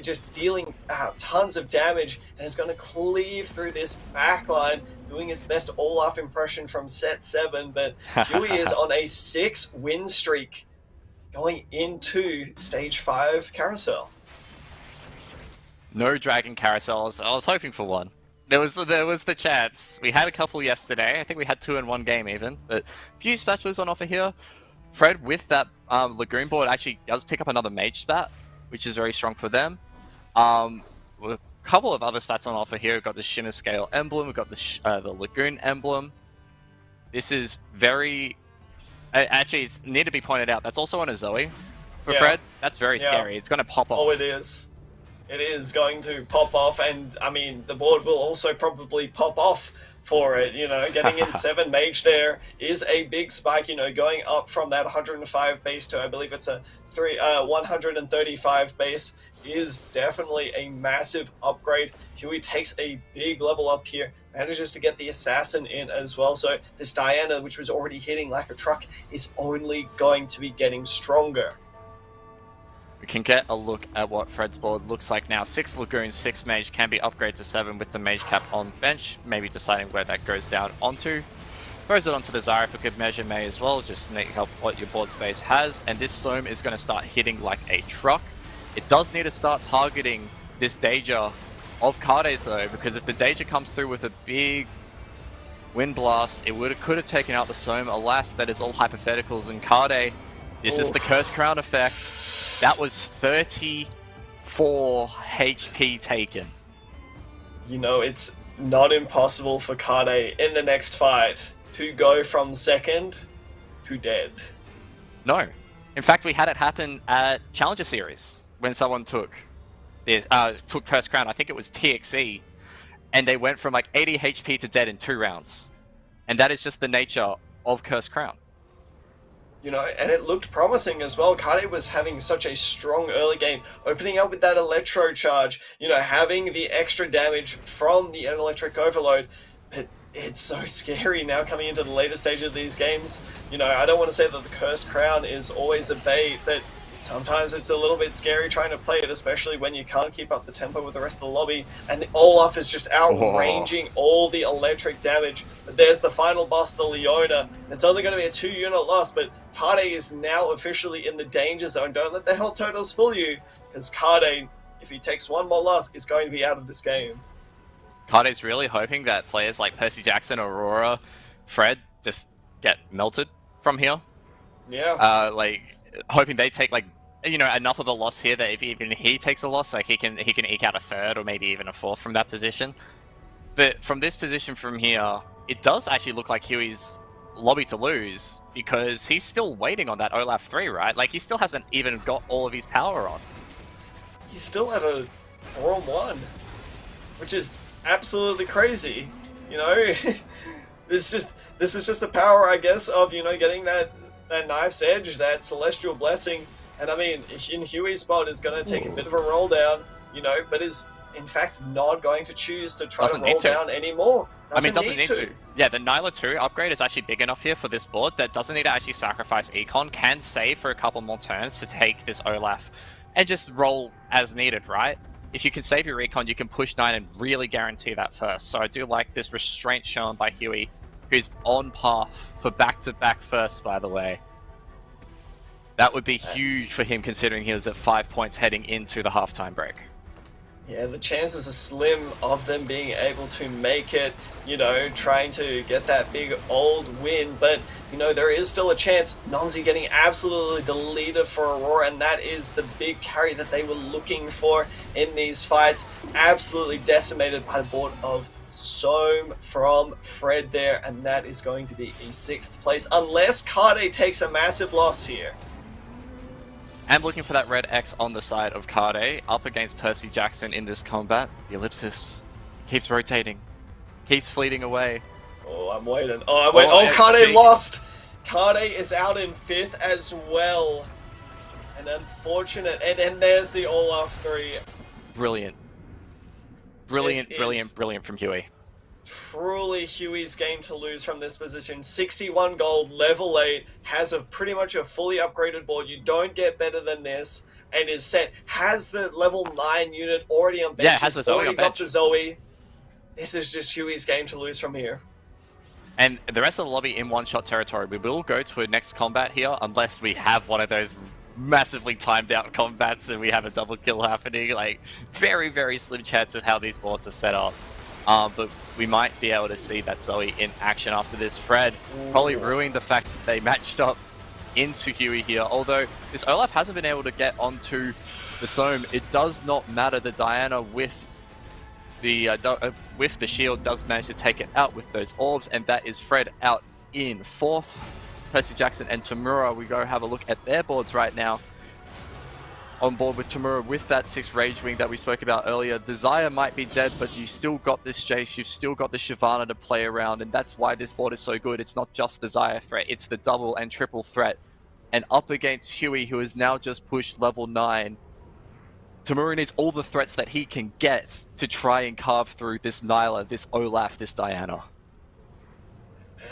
just dealing tons of damage, and is going to cleave through this backline, doing its best Olaf impression from set 7. But Huey is on a 6-win streak going into stage 5 carousel. No dragon carousels. I was hoping for one. There was the chance. We had a couple yesterday. I think we had 2 in one game even. But a few spatulas on offer here. Fred with that Lagoon board actually does pick up another mage spat, which is very strong for them. With a couple of other spats on offer here. We've got the Shimmer Scale emblem. We've got the Lagoon emblem. This is very... Actually, it's need to be pointed out, that's also on a Zoe for Fred. That's very scary. It's going to pop off. Oh, it is. It is going to pop off, and I mean, the board will also probably pop off for it. You know, getting in 7 mage there is a big spike. You know, going up from that 105 base to, I believe it's a 135 base is definitely a massive upgrade. Huey takes a big level up here, manages to get the assassin in as well. So this Diana, which was already hitting like a truck, is only going to be getting stronger. We can get a look at what Fred's board looks like now. 6 Lagoons, 6 Mage can be upgraded to 7 with the Mage cap on bench, maybe deciding where that goes down onto. Throws it onto the Zyra for good measure, may as well, just make up what your board space has. And this Soam is going to start hitting like a truck. It does need to start targeting this Danger of Karde's though, because if the Danger comes through with a big Wind Blast, it could have taken out the Soam. Alas, that is all hypotheticals, and Karde, this is the Curse Crown effect. That was 34 HP taken. You know, it's not impossible for Karde in the next fight to go from second to dead. No. In fact, we had it happen at Challenger Series when someone took Curse Crown. I think it was TXE, and they went from like 80 HP to dead in 2 rounds. And that is just the nature of Curse Crown. You know, and it looked promising as well. Karde was having such a strong early game, opening up with that Electro Charge, you know, having the extra damage from the Electric Overload. But it's so scary now coming into the later stage of these games. You know, I don't want to say that the Cursed Crown is always a bait, but sometimes it's a little bit scary trying to play it, especially when you can't keep up the tempo with the rest of the lobby, and the Olaf is just outranging all the electric damage. But there's the final boss, the Leona. It's only going to be a 2-unit loss, but Karde is now officially in the danger zone. Don't let the health totals fool you, because Karde, if he takes one more loss, is going to be out of this game. Karde's really hoping that players like Percy Jackson, Aurora, Fred just get melted from here. Yeah. Hoping they take, like, you know, enough of a loss here that if even he takes a loss, like, he can eke out a 3rd or maybe even a 4th from that position. But from this position from here, it does actually look like Huey's lobby to lose, because he's still waiting on that Olaf 3, right? Like, he still hasn't even got all of his power on. He's still at a 4-on-1, which is absolutely crazy. You know, this is just the power, I guess, of, you know, getting that Knife's Edge, that Celestial Blessing. And I mean, in Huey's spot is going to take a bit of a roll down, you know, but is in fact not going to choose to try to roll down anymore. Doesn't need to. Yeah, the Nyla 2 upgrade is actually big enough here for this board that doesn't need to actually sacrifice Econ, can save for a couple more turns to take this Olaf and just roll as needed, right? If you can save your Econ, you can push 9 and really guarantee that first. So I do like this restraint shown by Huey, who's on path for back-to-back firsts, by the way. That would be huge for him, considering he was at 5 points heading into the halftime break. Yeah, the chances are slim of them being able to make it, you know, trying to get that big old win. But, you know, there is still a chance. Nomsy getting absolutely deleted for Aurora, and that is the big carry that they were looking for in these fights. Absolutely decimated by the board of Soam from Fred there, and that is going to be a 6th place, unless Kade takes a massive loss here. And looking for that red X on the side of Kade, up against Percy Jackson in this combat. The ellipsis keeps rotating, keeps fleeting away. Oh, I'm waiting. Oh, Kade lost! Kade is out in 5th as well. An unfortunate, and there's the Olaf 3. Brilliant. Brilliant from Huey. Truly Huey's game to lose from this position. 61 gold, level 8, has pretty much a fully upgraded board. You don't get better than this, and is set. Has the level 9 unit already on bench. Yeah, has the Zoe on bench. Got the Zoe. This is just Huey's game to lose from here. And the rest of the lobby in one-shot territory. We will go to a next combat here, unless we have one of those massively timed out combats and we have a double kill happening. Like, very, very slim chance with how these boards are set up. But we might be able to see that Zoe in action after this. Fred probably ruining the fact that they matched up into Huey here. Although this Olaf hasn't been able to get onto the Soam, it does not matter. The Diana with the shield does manage to take it out with those orbs, and that is Fred out in 4th. Percy Jackson and Tamura, we go have a look at their boards right now. On board with Tamura with that 6 Rage Wing that we spoke about earlier. The Zaya might be dead, but you still got this Jace, you've still got the Shyvana to play around, and that's why this board is so good. It's not just the Zaya threat, it's the double and triple threat. And up against Huey, who has now just pushed level 9, Tamura needs all the threats that he can get to try and carve through this Nyla, this Olaf, this Diana.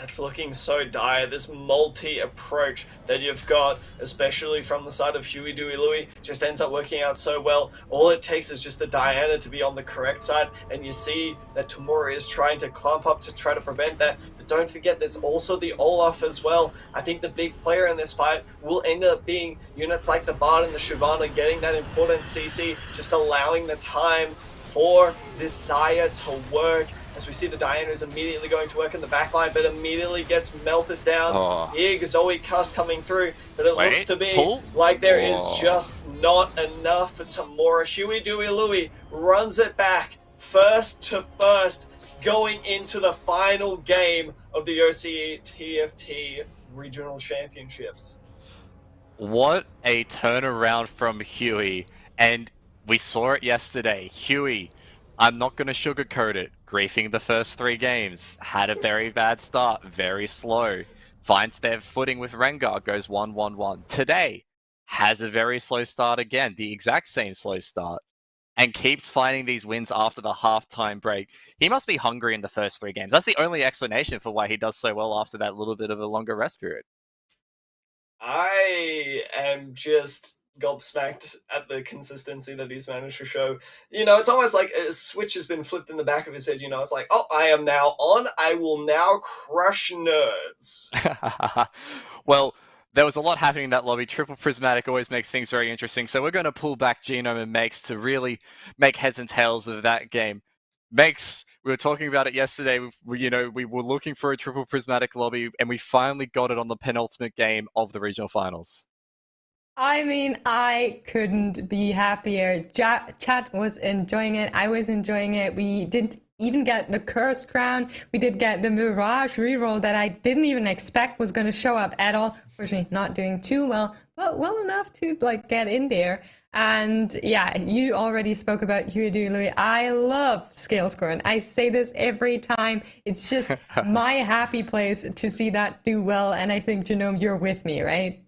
It's looking so dire, this multi-approach that you've got, especially from the side of Huey Dewey Louie, just ends up working out so well. All it takes is just the Diana to be on the correct side, and you see that Tamura is trying to clump up to try to prevent that. But don't forget, there's also the Olaf as well. I think the big player in this fight will end up being units like the Bard and the Shyvana, getting that important CC, just allowing the time for this Zaya to work. As we see the Diana is immediately going to work in the backline, but immediately gets melted down. Big Zoe Cuss coming through, but it looks to be like there is just not enough for Tamura. Huey Dewey Louie runs it back, first to first, going into the final game of the OCE TFT Regional Championships. What a turnaround from Huey, and we saw it yesterday. Huey, I'm not going to sugarcoat it, griefing the first 3 games, had a very bad start, very slow, finds their footing with Rengar, goes 1-1-1. Today, has a very slow start again, the exact same slow start, and keeps finding these wins after the halftime break. He must be hungry in the first 3 games. That's the only explanation for why he does so well after that little bit of a longer rest period. I am just gobsmacked at the consistency that he's managed to show. You know, it's almost like a switch has been flipped in the back of his head. You know, it's like, oh, I am now on. I will now crush nerds. Well, there was a lot happening in that lobby. Triple Prismatic always makes things very interesting. So we're going to pull back Genome and Makes to really make heads and tails of that game. Makes, we were talking about it yesterday. We were looking for a Triple Prismatic lobby, and we finally got it on the penultimate game of the regional finals. I mean, I couldn't be happier. Chat was enjoying it. I was enjoying it. We didn't even get the Cursed Crown. We did get the Mirage reroll that I didn't even expect was going to show up at all. Fortunately, not doing too well, but well enough to get in there. And yeah, you already spoke about Huey Dewey Louie. I love scale scoring. I say this every time. It's just my happy place to see that do well. And I think, Genome, you're with me, right?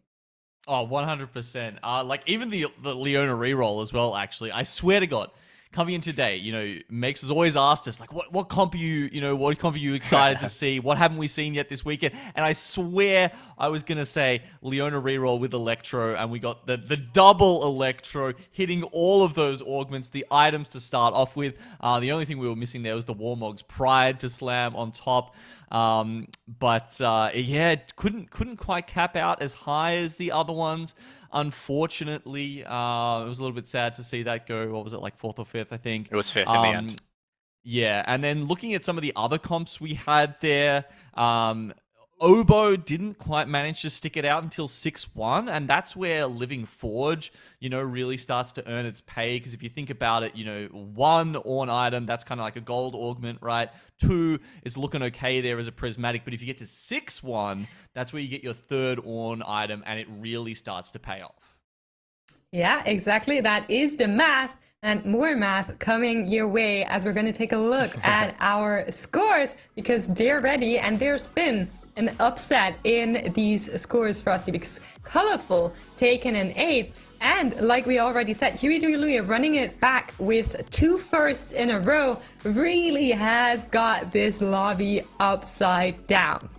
Oh, 100%. Like, even the Leona reroll as well, actually. I swear to God, coming in today, you know, Makes has always asked us, like, what comp are you excited to see? What haven't we seen yet this weekend? And I swear I was going to say Leona reroll with Electro, and we got the double Electro, hitting all of those augments, the items to start off with. The only thing we were missing there was the Warmog's Pride to slam on top. Yeah, it couldn't quite cap out as high as the other ones. Unfortunately, it was a little bit sad to see that go. What was it, like 4th or 5th, I think? It was 5th in the end. Yeah, and then looking at some of the other comps we had there, Obo didn't quite manage to stick it out until 6-1, and that's where Living Forge, really starts to earn its pay, because if you think about it, 1 Orn item, that's kind of like a gold augment, right? 2 is looking okay there as a prismatic, but if you get to 6-1, that's where you get your 3rd Orn item, and it really starts to pay off. Yeah, exactly. That is the math. And more math coming your way as we're going to take a look at our scores, because they're ready, and there's been an upset in these scores, Frosty, because Colorful taken an 8th, and like we already said, Huey Dewey Louie running it back with 2 firsts in a row really has got this lobby upside down.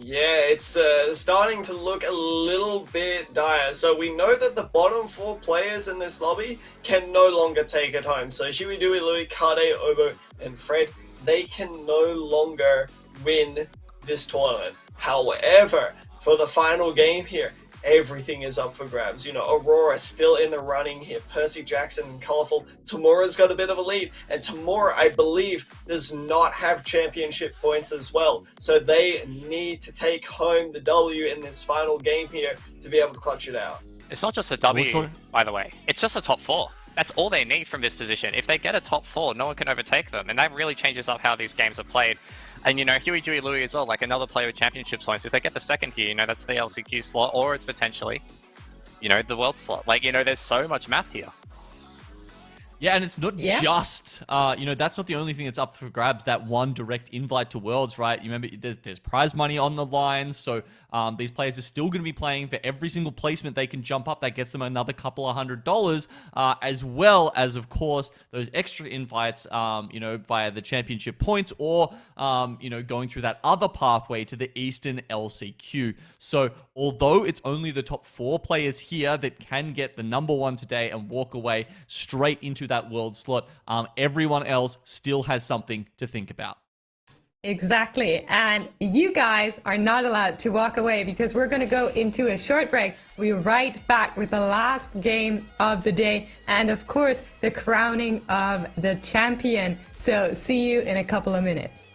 Yeah, it's starting to look a little bit dire. So we know that the bottom 4 players in this lobby can no longer take it home. So Huey, Dewey, Louie, Kade, Obo, and Fred, they can no longer win this tournament. However, for the final game here, everything is up for grabs. Aurora still in the running here. Percy Jackson and Colorful. Tamura's got a bit of a lead. And Tamura, I believe, does not have championship points as well. So they need to take home the W in this final game here to be able to clutch it out. It's not just a W, by the way. It's just a top 4. That's all they need from this position. If they get a top 4, no one can overtake them. And that really changes up how these games are played. And, Huey, Dewey, Louie as well, like another player with championship points. If they get the 2nd here, that's the LCQ slot, or it's potentially, the world slot. Like, there's so much math here. Yeah, and it's not just, that's not the only thing that's up for grabs, that one direct invite to Worlds, right? You remember, there's prize money on the line, so these players are still going to be playing for every single placement they can jump up. That gets them another couple of $100, as well as, of course, those extra invites, via the championship points, or, going through that other pathway to the Eastern LCQ. So, although it's only the top 4 players here that can get the number 1 today and walk away straight into that world slot, everyone else still has something to think about. Exactly. And you guys are not allowed to walk away, because we're going to go into a short break. We'll be right back with the last game of the day, and of course, the crowning of the champion. So see you in a couple of minutes.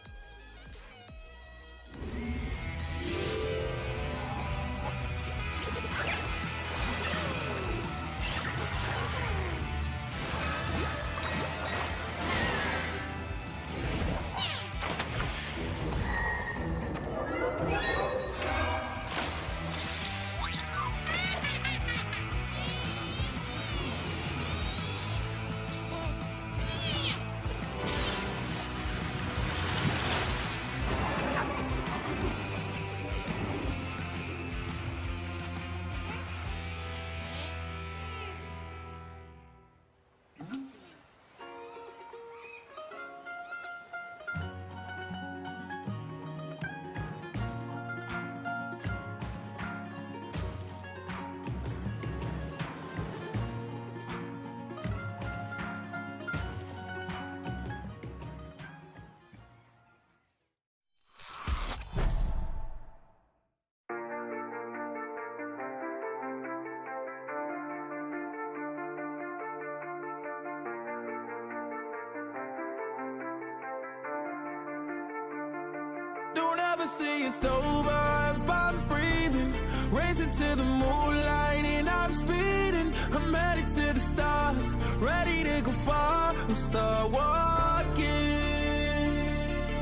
Don't ever say it's over if I'm breathing. Racing to the moonlight and I'm speeding. I'm headed to the stars, ready to go far. I'm start walking.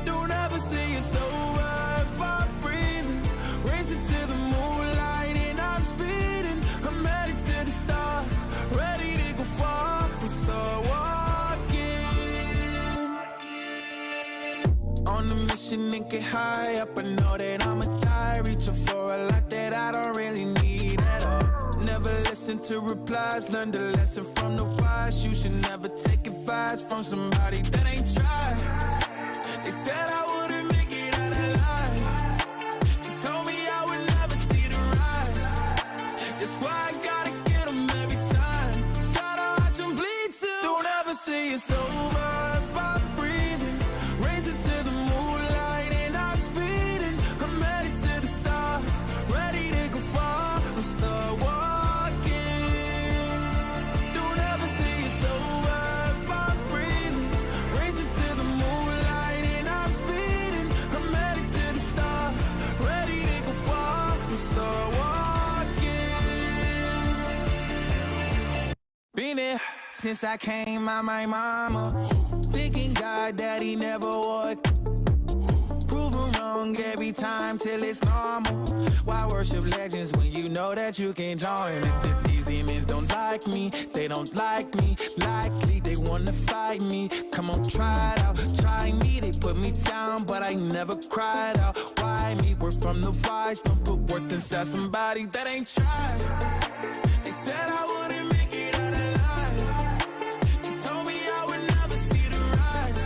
Don't ever say it's over if I'm breathing. Racing to the moonlight and I'm speeding. I'm headed to the stars, ready to go far. I'm start walking. On a mission and get high up, I know that I'ma die. Reaching for a lot that I don't really need at all. Never listen to replies, learn the lesson from the wise. You should never take advice from somebody that ain't tried. They said I wouldn't make it out alive. They told me I would never see the rise. That's why I gotta get them every time. Gotta watch them bleed too. Don't ever say it's over if I'm breathing. Racing to the moonlight and I'm speeding. I'm headed to the stars, ready to go far. I'm start walking. Don't ever say it's over if I'm breathing. Racing to the moonlight and I'm speeding. since I came out my mama. Thinking God that he never would. Proven wrong every time till it's normal. Why worship legends when you know that you can join? These demons don't like me, they don't like me. Likely they wanna fight me. Come on, try it out, try me. They put me down, but I never cried out. Why me? We're from the wise, don't put worth inside somebody that ain't tried. They said I wouldn't make it out alive. They told me I would never see the rise.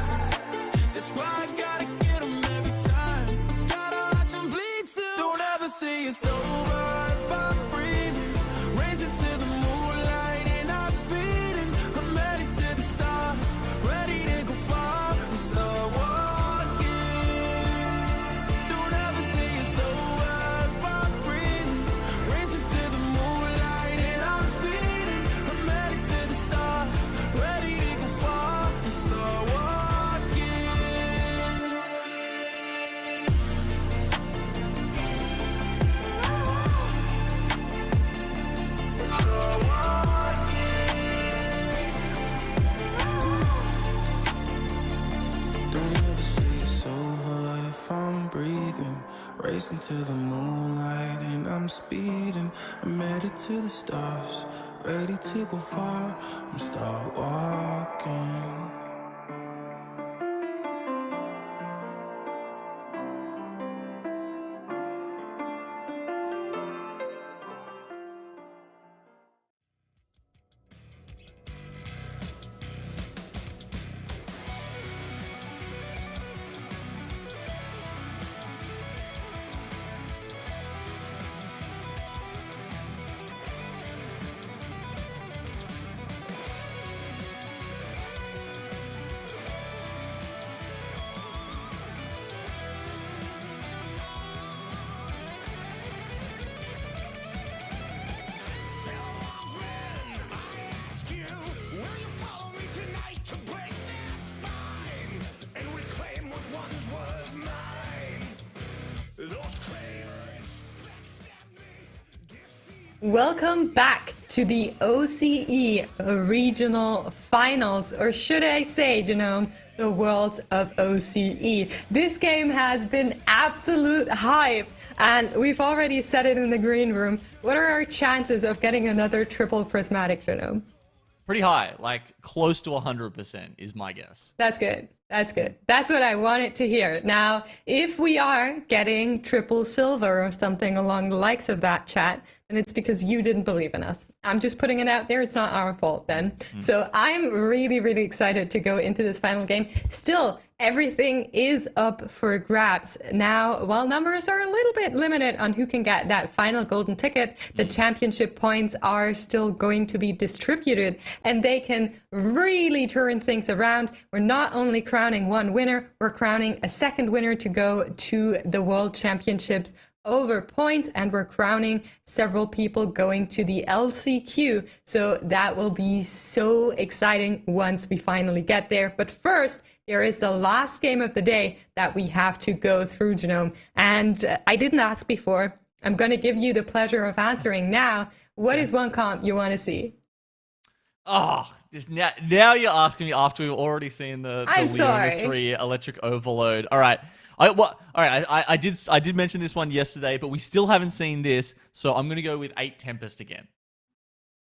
That's why I gotta get them every time. Gotta watch them bleed too. Don't ever say it's over if I'm breathing. Racing to the moonlight and I'm speeding. I'm headed to the stars, ready to go far and start walking. Don't ever say it's over if I'm breathing. Racing to the moonlight and I'm speeding. I'm headed to the stars, ready to go far and start walking. Don't ever say it's over if I'm breathing. Racing to the moonlight and I'm speeding. I'm headed to the stars, ready to go far. I'm start walking. Welcome back to the OCE Regional Finals, or should I say, Genome, the Worlds of OCE. This game has been absolute hype, and we've already said it in the green room. What are our chances of getting another triple prismatic, Genome? Pretty high, like close to 100% is my guess. That's good. That's good. That's what I wanted to hear. Now, if we are getting triple silver or something along the likes of that, chat, then it's because you didn't believe in us. I'm just putting it out there. It's not our fault then. So I'm really, really excited to go into this final game. Still, everything is up for grabs. Now, while numbers are a little bit limited on who can get that final golden ticket, the championship points are still going to be distributed, and they can really turn things around. We're not only crowning one winner, we're crowning a second winner to go to the World Championships over points, and we're crowning several people going to the LCQ. So that will be so exciting once we finally get there. But first, there is the last game of the day that we have to go through, Genome. And I didn't ask before. I'm going to give you the pleasure of answering now. What is one comp you want to see? Oh, just now you're asking me after we've already seen the sorry. Leona 3 Electric Overload. All right. I did mention this one yesterday, but we still haven't seen this, so I'm going to go with 8 Tempest again.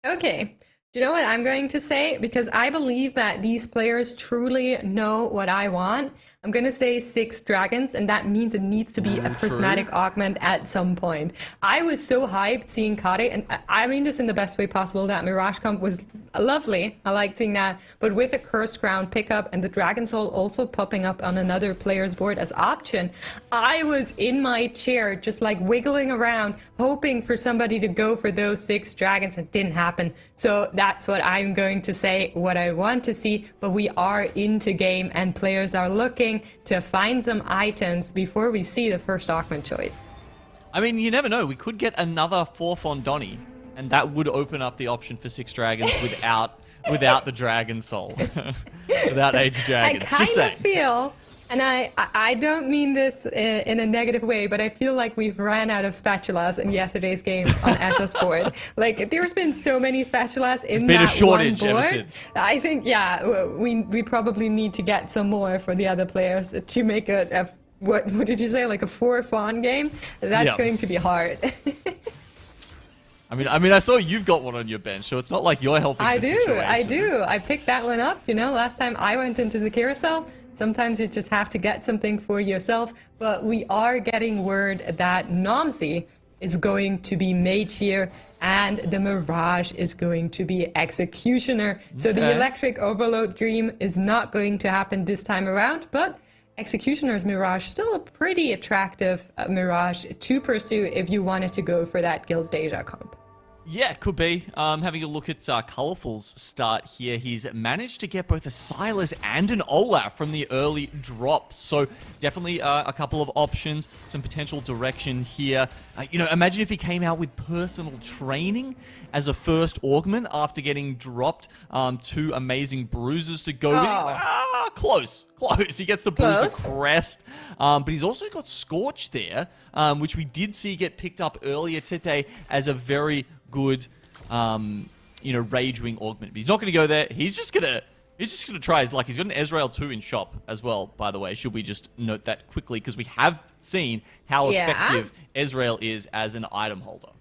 Okay. Do you know what I'm going to say? Because I believe that these players truly know what I want. I'm going to say 6 dragons, and that means it needs to be a prismatic augment at some point. I was so hyped seeing Kade, and I mean this in the best way possible, that Mirage Comp was lovely. I liked seeing that. But with a Cursed Crown pickup and the Dragon Soul also popping up on another player's board as option, I was in my chair just like wiggling around, hoping for somebody to go for those 6 dragons. It didn't happen. So that's what I'm going to say, what I want to see. But we are into game, and players are looking to find some items before we see the first augment choice. I mean, you never know. We could get another 4th on Donnie, and that would open up the option for 6 dragons without the Dragon Soul, without Age of Dragons. I kind of feel And I don't mean this in a negative way, but I feel like we've ran out of spatulas in yesterday's games on Asha's board. Like, there's been so many spatulas in been a that shortage one board. ever since. I think, yeah, we probably need to get some more for the other players to make a what did you say, like a 4-fawn game? That's Yeah. going to be hard. I mean, I saw you've got one on your bench, so it's not like you're helping I the do, situation. I do. I picked that one up. You know, last time I went into the carousel, sometimes you just have to get something for yourself. But we are getting word that Nomsi is going to be mage here, and the Mirage is going to be Executioner. So the Okay. Electric Overload Dream is not going to happen this time around, but Executioner's Mirage, still a pretty attractive Mirage to pursue if you wanted to go for that Guild Deja comp. Yeah, could be. Having a look at Colourful's start here, he's managed to get both a Silas and an Olaf from the early drop. So definitely a couple of options, some potential direction here. You know, imagine if he came out with personal training as a first augment after getting dropped 2 amazing bruises to go with. Close. He gets the Close. bruiser crest. But he's also got Scorch there, which we did see get picked up earlier today as a very good, you know, Rage Wing augment. But he's not going to go there. He's just gonna try his luck. He's got an Ezreal 2 in shop as well, by the way. Should we just note that quickly? Because we have seen how effective Ezreal is as an item holder.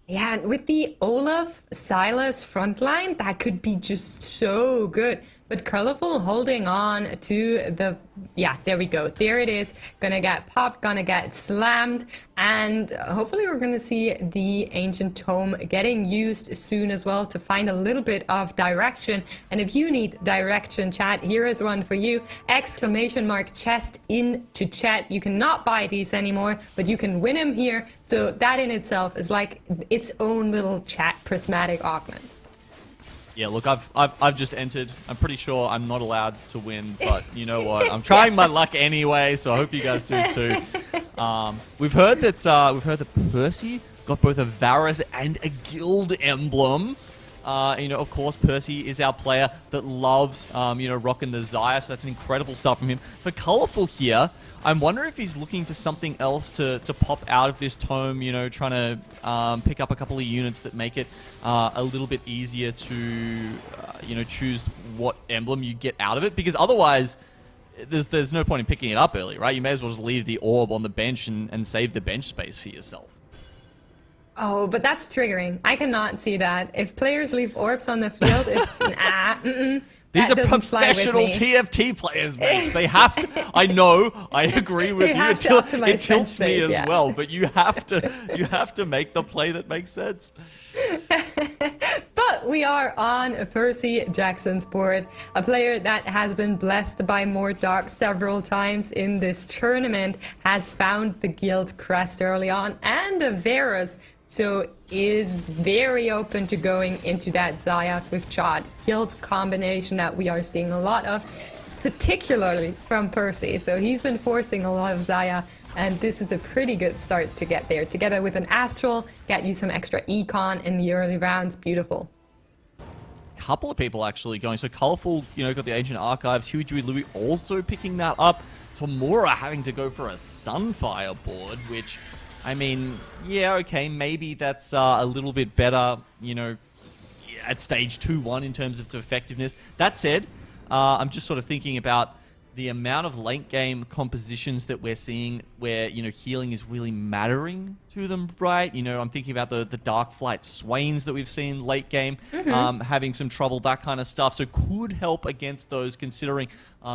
Yeah, and with the Olaf Silas frontline, that could be just so good. But Colorful holding on to the... Yeah, there we go. There it is. Gonna get popped, gonna get slammed. And hopefully we're gonna see the Ancient Tome getting used soon as well to find a little bit of direction. And if you need direction, chat, here is one for you. Exclamation mark chest into chat. You cannot buy these anymore, but you can win them here. So that in itself is like its own little chat prismatic augment. Yeah, look, I've just entered. I'm pretty sure I'm not allowed to win, but you know what? I'm trying my luck anyway, so I hope you guys do too. We've heard that Percy got both a Varus and a Guild emblem. You know, of course, Percy is our player that loves, you know, rocking the Xayah, so that's an incredible start from him. For Colourful here, I'm wondering if he's looking for something else to pop out of this tome, you know, trying to pick up a couple of units that make it a little bit easier to, you know, choose what emblem you get out of it, because otherwise there's no point in picking it up early, right? You may as well just leave the orb on the bench and save the bench space for yourself. Oh, but that's triggering. I cannot see that. If players leave orbs on the field, it's These that are doesn't fly with professional me. TFT players, mate. They have to. I know. I agree with They you. have to optimize It tilts bench me space, as yeah. well, but you have to make the play that makes sense. But we are on Percy Jackson's board, a player that has been blessed by Mortdog several times in this tournament, has found the Guild crest early on and a Varus, so is very open to going into that Xayah with Chod Guild combination that we are seeing a lot of, particularly from Percy. So he's been forcing a lot of Xayah, and this is a pretty good start to get there. Together with an Astral, get you some extra econ in the early rounds. Beautiful. Couple of people actually going. So Colourful, you know, got the Ancient Archives. Huey, Dewey, Louie also picking that up. Tamura having to go for a Sunfire board, which, I mean, yeah, okay, maybe that's a little bit better, you know, at stage 2-1 in terms of its effectiveness. That said, I'm just sort of thinking about the amount of late game compositions that we're seeing where, you know, healing is really mattering to them, right? You know, I'm thinking about the Dark Flight Swains that we've seen late game, having some trouble, that kind of stuff. So could help against those, considering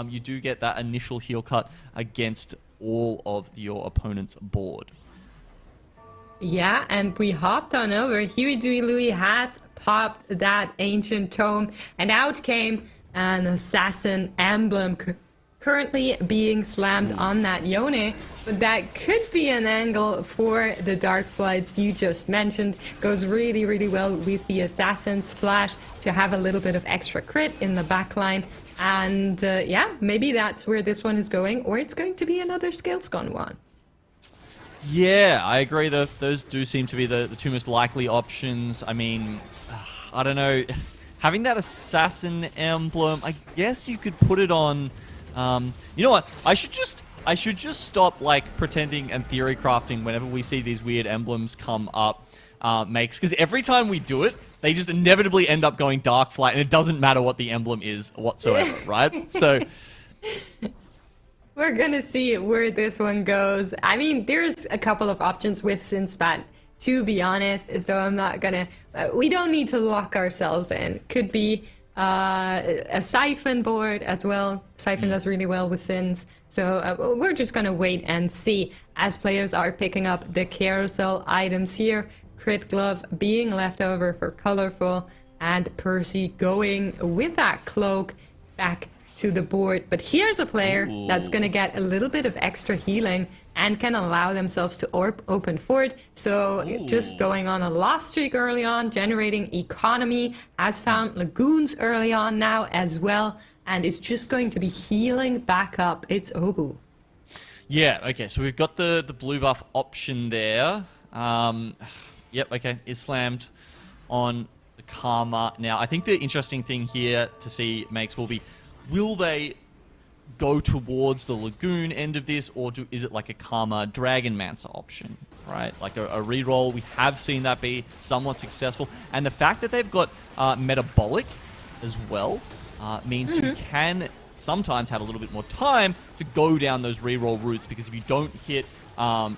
you do get that initial heal cut against all of your opponent's board. Yeah, and we hopped on over. Huey, Dewey, Louie has popped that Ancient Tome, and out came an Assassin emblem, currently being slammed on that Yone, but that could be an angle for the Dark Flights you just mentioned. Goes really, really well with the Assassin Splash to have a little bit of extra crit in the backline. And yeah, maybe that's where this one is going, or it's going to be another Scalescon one. Yeah, I agree. Those do seem to be the two most likely options. I mean, I don't know. Having that Assassin emblem, I guess you could put it on You know what? I should just stop like pretending and theory crafting whenever we see these weird emblems come up. Makes, because every time we do it, they just inevitably end up going dark flight, and it doesn't matter what the emblem is whatsoever, right? So we're gonna see where this one goes. I mean, there's a couple of options with Sinspat, to be honest, so I'm not gonna... we don't need to lock ourselves in. Could be a Siphon board as well. Siphon does really well with Sins, so we're just gonna wait and see as players are picking up the carousel items here. Crit Glove being left over for Colorful, and Percy going with that cloak back to the board. But here's a player that's going to get a little bit of extra healing and can allow themselves to open forward. So just going on a lost streak early on, generating economy, has found Lagoons early on now as well, and is just going to be healing back up. It's Obu. yeah, okay, so we've got the blue buff option there. Yep, okay, is slammed on the Karma. Now, I think the interesting thing here to see makes will be, will they go towards the Lagoon end of this, or is it like a Karma Dragonmancer option, right? Like a reroll. We have seen that be somewhat successful. And the fact that they've got Metabolic as well means you can sometimes have a little bit more time to go down those reroll routes, because if you don't hit,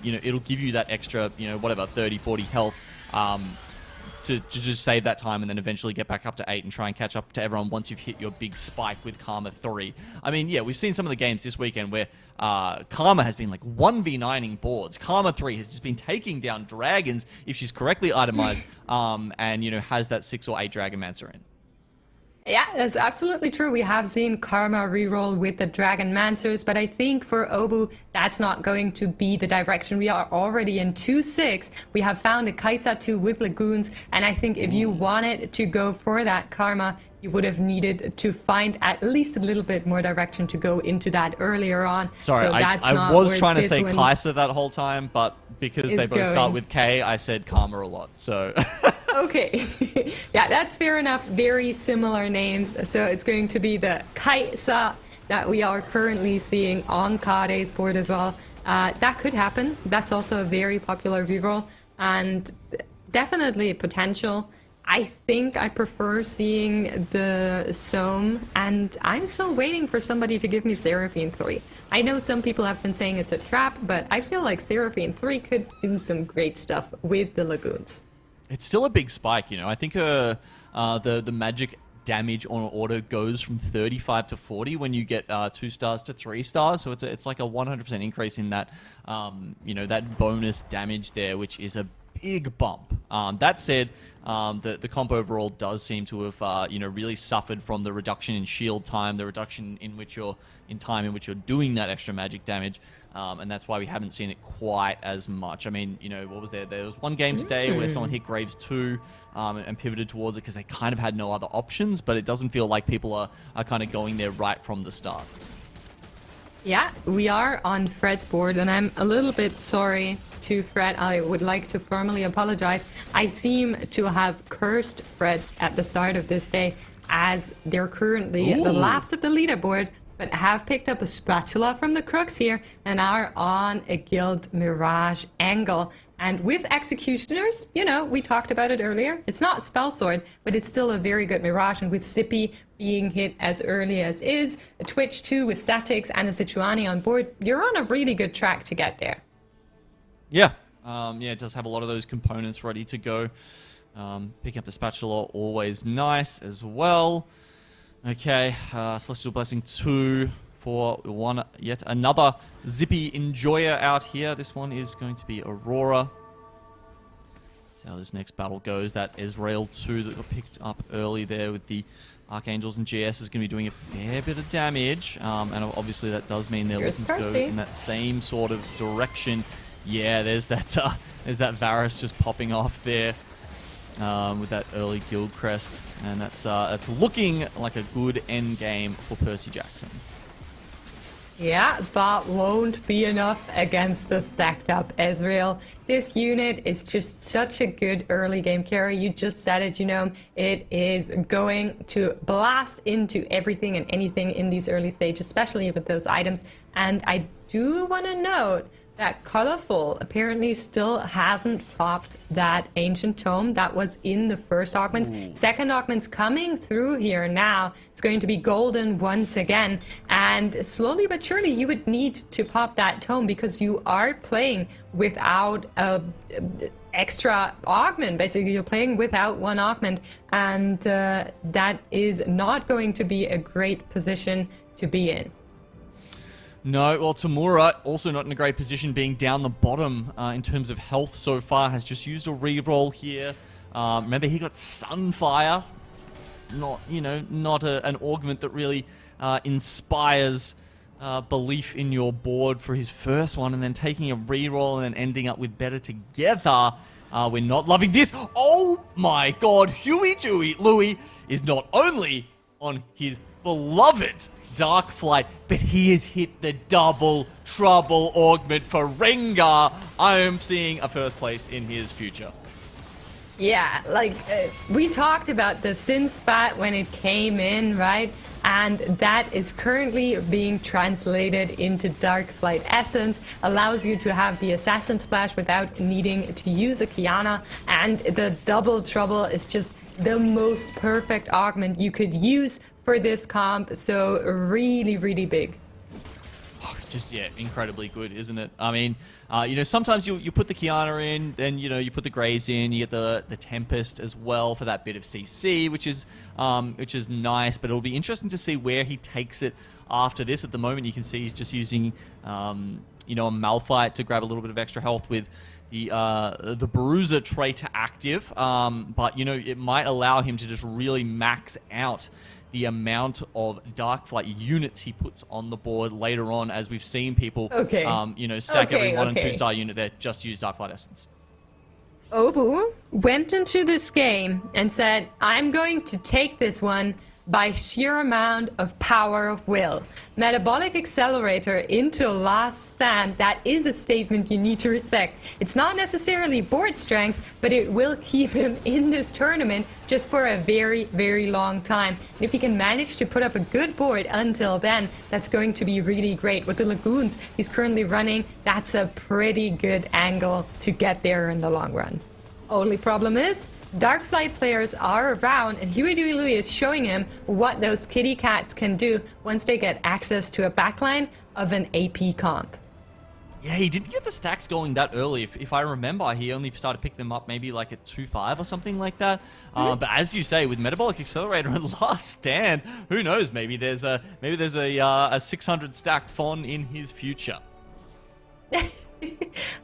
you know, it'll give you that extra, you know, whatever, 30, 40 health to just save that time and then eventually get back up to 8 and try and catch up to everyone once you've hit your big spike with Karma 3. I mean, yeah, we've seen some of the games this weekend where Karma has been like 1v9ing boards. Karma 3 has just been taking down dragons if she's correctly itemized and, you know, has that 6 or 8 Dragonmancer in. Yeah, that's absolutely true. We have seen Karma reroll with the Dragonmancers, but I think for Obu, that's not going to be the direction. We are already in 2-6. We have found a Kaisa 2 with Lagoons, and I think if you wanted to go for that Karma, you would have needed to find at least a little bit more direction to go into that earlier on. Sorry, so that's I was trying to say Kaisa that whole time, but because they both start with K, I said Karma a lot, so... Okay, yeah, that's fair enough. Very similar names. So it's going to be the Kaisa that we are currently seeing on Kade's board as well. That could happen. That's also a very popular reroll and definitely potential. I think I prefer seeing the Soam, and I'm still waiting for somebody to give me Seraphine 3. I know some people have been saying it's a trap, but I feel like Seraphine 3 could do some great stuff with the Lagoons. It's still a big spike, you know. I think the magic damage on auto goes from 35 to 40 when you get 2 stars to 3 stars. So it's like a 100% increase in that, you know, that bonus damage there, which is a big bump. That said, the comp overall does seem to have, you know, really suffered from the reduction in shield time, the reduction in time in which you're doing that extra magic damage, and that's why we haven't seen it quite as much. I mean, you know, what was there? There was one game today where someone hit Graves 2 and pivoted towards it because they kind of had no other options, but it doesn't feel like people are kind of going there right from the start. Yeah, we are on Fred's board, and I'm a little bit sorry to Fred. I would like to formally apologize. I seem to have cursed Fred at the start of this day, as they're currently the last of the leaderboard, but have picked up a spatula from the Crux here and are on a Guild Mirage angle. And with Executioners, you know, we talked about it earlier. It's not Spell Sword, but it's still a very good Mirage. And with Zippy being hit as early as is, a Twitch 2 with Statics and a Sejuani on board, you're on a really good track to get there. Yeah. Yeah, it does have a lot of those components ready to go. Picking up the spatula, always nice as well. Okay, Celestial Blessing 2 for yet another Zippy enjoyer out here. This one is going to be Aurora. See how this next battle goes. That Ezreal 2 that got picked up early there with the Archangels and GS is going to be doing a fair bit of damage. And obviously that does mean they're looking to go in that same sort of direction. Yeah, there's that Varus just popping off there. With that early guild crest, and that's looking like a good end game for Percy Jackson. Yeah, that won't be enough against the stacked up Ezreal. This unit is just such a good early game carry. You just said it, you know, it is going to blast into everything and anything in these early stages, especially with those items. And I do want to note that Colorful apparently still hasn't popped that Ancient Tome that was in the first augments. Second augment's coming through here now. It's going to be golden once again. And slowly but surely you would need to pop that tome because you are playing without a extra augment. Basically, you're playing without one augment. And that is not going to be a great position to be in. No, well, Tamura also not in a great position, being down the bottom in terms of health so far, has just used a reroll here. Remember, he got Sunfire, not an augment that really inspires belief in your board for his first one, and then taking a reroll and then ending up with Better Together. We're not loving this. Oh my God, Huey Dewey Louie is not only on his beloved Dark Flight, but he has hit the double trouble augment for Rengar. I am seeing a first place in his future. Yeah, like we talked about the Sin Spat when it came in, right? And that is currently being translated into Dark Flight Essence, allows you to have the Assassin Splash without needing to use a Kiana, and the Double Trouble is just the most perfect augment you could use for this comp, so really, really big. Just, yeah, incredibly good, isn't it? I mean, sometimes you put the Kiana in, then, you put the Grays in, you get the Tempest as well for that bit of CC, which is nice, but it'll be interesting to see where he takes it after this. At the moment, you can see he's just using, a Malphite to grab a little bit of extra health with the Bruiser trait active, but, it might allow him to just really max out the amount of Dark Flight units he puts on the board later on, as we've seen people, stack every 1 and 2 star unit there, just use Dark Flight Essence. Obu went into this game and said, I'm going to take this one by sheer amount of power of will. Metabolic Accelerator into Last Stand, that is a statement you need to respect. It's not necessarily board strength, but it will keep him in this tournament just for a very, very long time. And if he can manage to put up a good board until then, that's going to be really great. With the Lagoons he's currently running, that's a pretty good angle to get there in the long run. Only problem is, Dark Flight players are around, and Huey Dewey Louie is showing him what those kitty cats can do once they get access to a backline of an AP comp. Yeah, he didn't get the stacks going that early. If I remember, he only started picking them up maybe like at 2-5 or something like that. But as you say, with Metabolic Accelerator and Last Stand, who knows? Maybe there's a 600 stack Fawn in his future.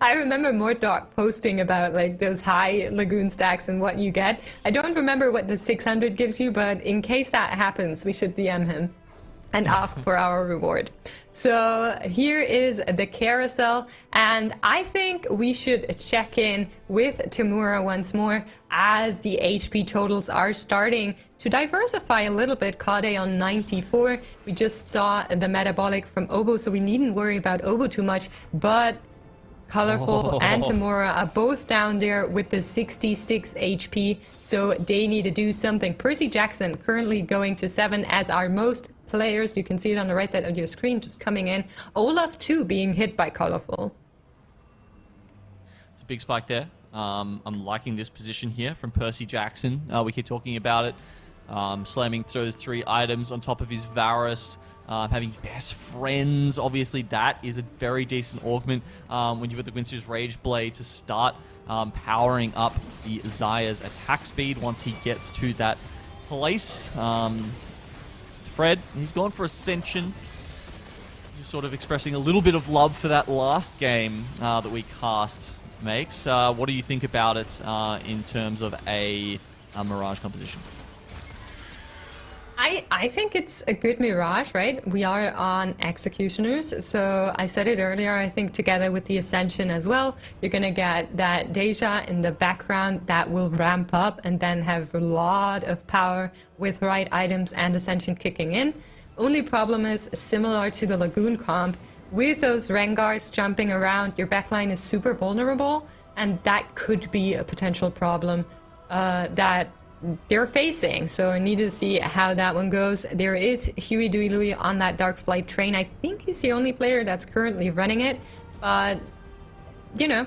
I remember Mordok posting about like those high Lagoon stacks and what you get. I don't remember what the 600 gives you, but in case that happens, we should DM him and ask for our reward. So here is the carousel, and I think we should check in with Tamura once more as the HP totals are starting to diversify a little bit. Kade on 94. We just saw the metabolic from Obo, so we needn't worry about Obo too much, but Colorful and Tamura are both down there with the 66 HP, so they need to do something. Percy Jackson currently going to 7, as are most players. You can see it on the right side of your screen just coming in. Olaf too being hit by Colorful. It's a big spike there. I'm liking this position here from Percy Jackson. We keep talking about it. Slamming throws 3 items on top of his Varus. Having best friends, obviously that is a very decent augment when you put the Gwynsu's Rage Blade to start powering up the Zaya's attack speed once he gets to that place. Fred, he's gone for Ascension. He's sort of expressing a little bit of love for that last game that we cast makes. What do you think about it in terms of a Mirage composition? I think it's a good Mirage, right? We are on Executioners, so I said it earlier, I think together with the Ascension as well, you're gonna get that Deja in the background that will ramp up and then have a lot of power with right items and Ascension kicking in. Only problem is, similar to the Lagoon comp, with those Rengars jumping around, your backline is super vulnerable, and that could be a potential problem that they're facing. So I need to see how that one goes. There is Huey Dewey Louie on that Dark Flight train. I think he's the only player that's currently running it, but you know,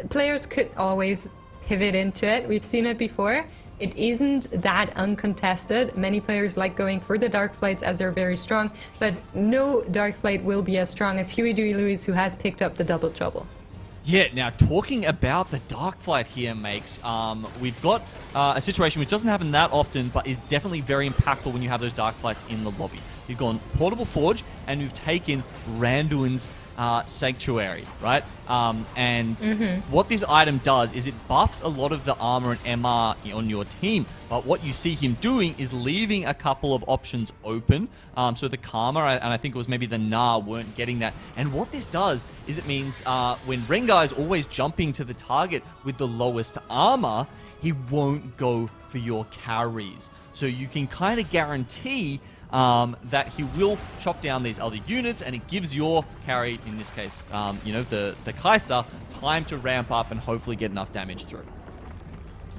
players could always pivot into it. We've seen it before. It isn't that uncontested. Many players like going for the Dark Flights as they're very strong, but no Dark Flight will be as strong as Huey Dewey Louie, who has picked up the double trouble. Yeah, now talking about the Dark Flight here, Makes, we've got a situation which doesn't happen that often, but is definitely very impactful when you have those Dark Flights in the lobby. You've gone Portable Forge, and you've taken Randuin's Sanctuary, right? What this item does is it buffs a lot of the armor and MR on your team, but what you see him doing is leaving a couple of options open. So the Karma, and I think it was maybe the Na, weren't getting that. And what this does is it means when Rengar is always jumping to the target with the lowest armor, he won't go for your carries. So you can kind of guarantee that he will chop down these other units, and it gives your carry, in this case, you know, the Kai'Sa, time to ramp up and hopefully get enough damage through.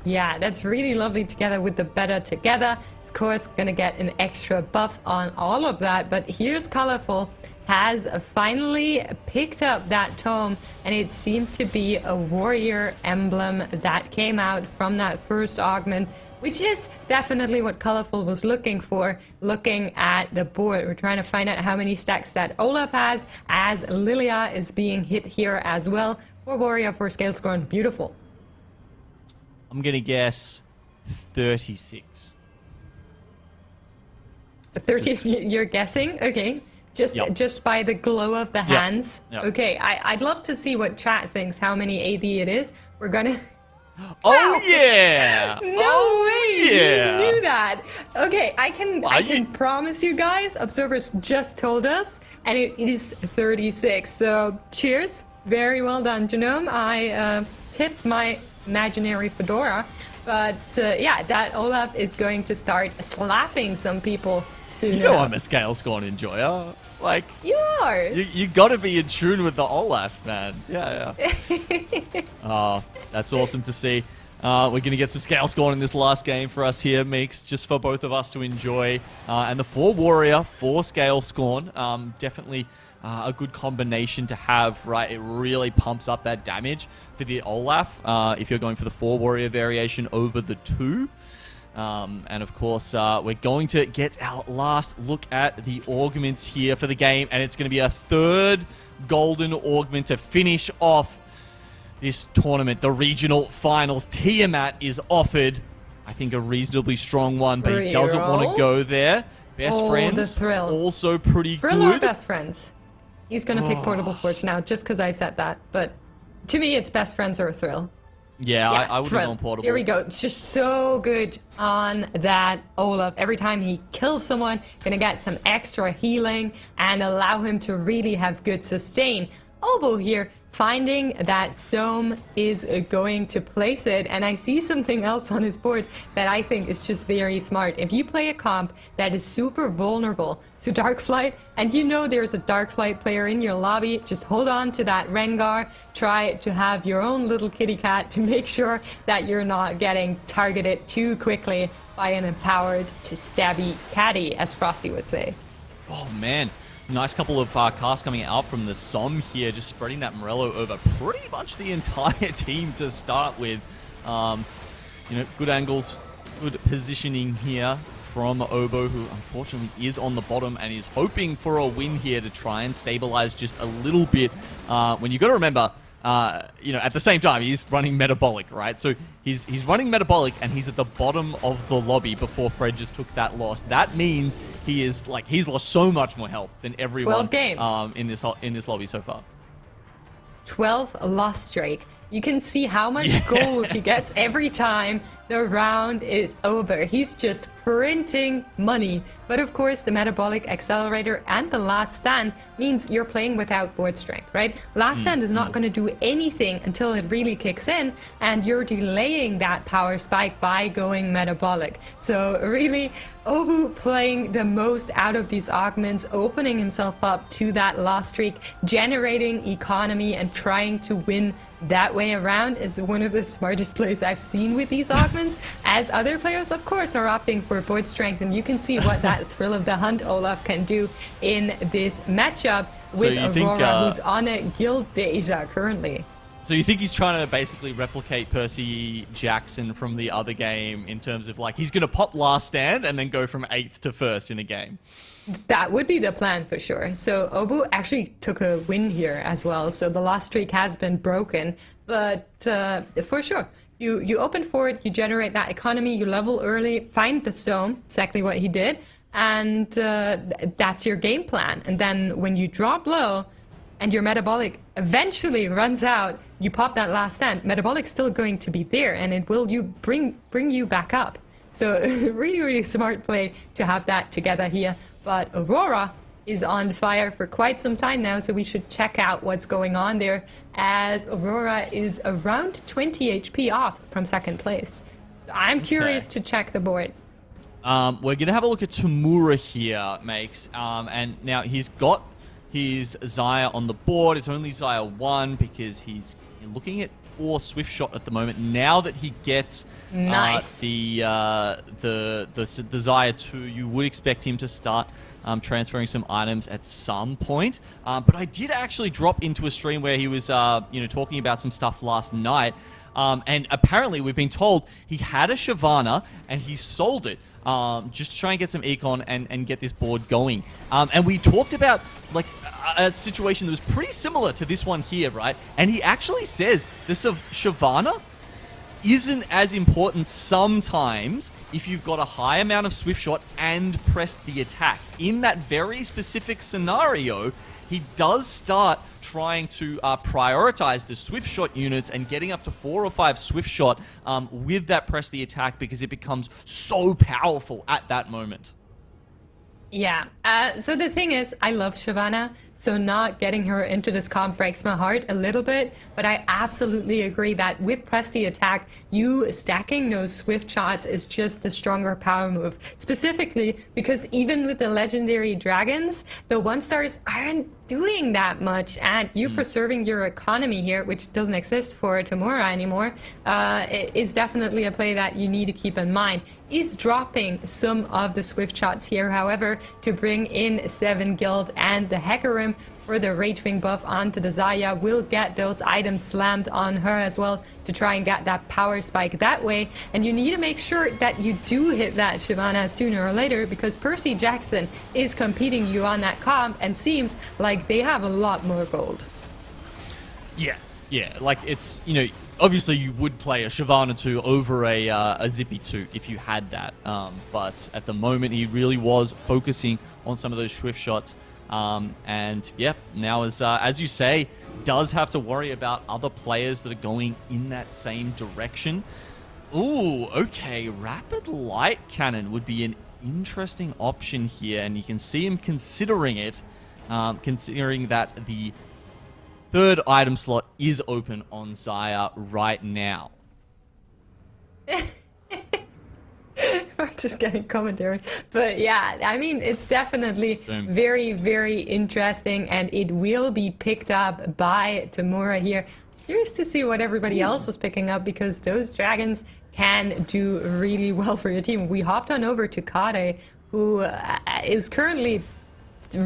Yeah, that's really lovely together with the Better Together. Of course, gonna get an extra buff on all of that, but here's Colorful has finally picked up that tome, and it seemed to be a warrior emblem that came out from that first augment, which is definitely what Colorful was looking for, looking at the board. We're trying to find out how many stacks that Olaf has, as Lilia is being hit here as well. For warrior, for scale scorn, beautiful. I'm gonna guess 36. 30, you're guessing? Okay. Just by the glow of the hands. Yep. Okay, I'd love to see what chat thinks, how many AD it is. We're gonna... Oh yeah! No way! Yeah! You knew that. Okay, I can promise you guys, observers just told us, and it is 36. So cheers, very well done, Genome. I tipped my imaginary fedora, but yeah, that Olaf is going to start slapping some people soon. You know I'm a scale scorn enjoyer. Like, you are. You got to be in tune with the Olaf, man. Yeah. Oh, that's awesome to see. We're going to get some scale scorn in this last game for us here, Meeks, just for both of us to enjoy. And the 4 warrior, 4 scale scorn, definitely a good combination to have, right? It really pumps up that damage for the Olaf if you're going for the 4 warrior variation over the 2. And of course, we're going to get our last look at the augments here for the game, and it's going to be a 3rd golden augment to finish off this tournament, the regional finals. Tiamat is offered, I think, a reasonably strong one, but he doesn't want to go there. Best friends, the Thrill. Also pretty Thrill good. Or Best Friends? He's going to pick Portable Forge now, just because I said that. But to me, it's Best Friends or Thrill. Yeah, I would have gone Portable. Here we go. It's just so good on that Olaf. Every time he kills someone, gonna get some extra healing and allow him to really have good sustain. Oboe here, finding that Soam is going to place it, and I see something else on his board that I think is just very smart. If you play a comp that is super vulnerable to Dark Flight, and you know there's a Dark Flight player in your lobby, just hold on to that Rengar, try to have your own little kitty cat to make sure that you're not getting targeted too quickly by an empowered to stabby catty, as Frosty would say. Oh man. Nice couple of casts coming out from the Somm here, just spreading that Morello over pretty much the entire team to start with. You know, good angles, good positioning here from Oboe, who unfortunately is on the bottom and is hoping for a win here to try and stabilize just a little bit. When you got to remember, you know, at the same time, he's running Metabolic, right? So he's running Metabolic, and he's at the bottom of the lobby before Fred just took that loss. That means he is like he's lost so much more health than everyone 12 games. In this lobby so far. 12 loss streak. You can see how much gold he gets every time the round is over. He's just printing money. But of course, the Metabolic Accelerator and the Last Stand means you're playing without board strength, right? Last Stand is not going to do anything until it really kicks in, and you're delaying that power spike by going Metabolic. So really, Obu playing the most out of these augments, opening himself up to that loss streak, generating economy and trying to win that way around is one of the smartest plays I've seen with these augments, as other players of course are opting for board strength, and you can see what that Thrill of the Hunt Olaf can do in this matchup with Aurora, who's on a guild Deja currently. So you think he's trying to basically replicate Percy Jackson from the other game in terms of like he's going to pop last stand and then go from 8th to 1st in a game? That would be the plan for sure. So Obu actually took a win here as well. So the loss streak has been broken, but for sure. You open forward, you generate that economy, you level early, find the zone, exactly what he did, and that's your game plan. And then when you drop low, and your metabolic eventually runs out, you pop that last stand. Metabolic's still going to be there, and it will bring you back up. So really, really smart play to have that together here. But Aurora is on fire for quite some time now, so we should check out what's going on there, as Aurora is around 20 HP off from 2nd place. I'm curious to check the board. We're going to have a look at Tamura here, Makes. And now he's got his Zaya on the board. It's only Zaya 1 because he's looking at 4 Swift Shot at the moment. Now that he gets the Zaya 2, you would expect him to start transferring some items at some point. But I did actually drop into a stream where he was talking about some stuff last night. And apparently we've been told he had a Shyvana and he sold it. Just to try and get some econ and get this board going. And we talked about like a situation that was pretty similar to this one here, right? And he actually says this of Shyvana isn't as important sometimes if you've got a high amount of Swift Shot and press the attack. In that very specific scenario, he does start trying to prioritize the Swift Shot units and getting up to 4 or 5 Swift Shot with that press the attack, because it becomes so powerful at that moment. Yeah, so the thing is, I love Shyvana, so not getting her into this comp breaks my heart a little bit, but I absolutely agree that with press the attack, you stacking those Swift Shots is just the stronger power move. Specifically, because even with the legendary dragons, the 1-stars aren't doing that much, and you preserving your economy here, which doesn't exist for Tamura anymore, is definitely a play that you need to keep in mind. Is dropping some of the Swift Shots here, however, to bring in 7 Guild and the Hacker Room for the Rage Wing buff onto the Zaya. Will get those items slammed on her as well to try and get that power spike that way. And you need to make sure that you do hit that Shyvana sooner or later, because Percy Jackson is competing you on that comp and seems like they have a lot more gold. Yeah, like it's, obviously you would play a Shyvana 2 over a Zippy 2 if you had that. But at the moment he really was focusing on some of those Swift Shots. And yeah, now as you say, does have to worry about other players that are going in that same direction. Ooh, okay, Rapid Light Cannon would be an interesting option here, and you can see him considering it, considering that the 3rd item slot is open on Zaya right now. I'm just getting commentary. But yeah, I mean, it's definitely very, very interesting, and it will be picked up by Tamura here. Curious to see what everybody else was picking up, because those dragons can do really well for your team. We hopped on over to Kade, who is currently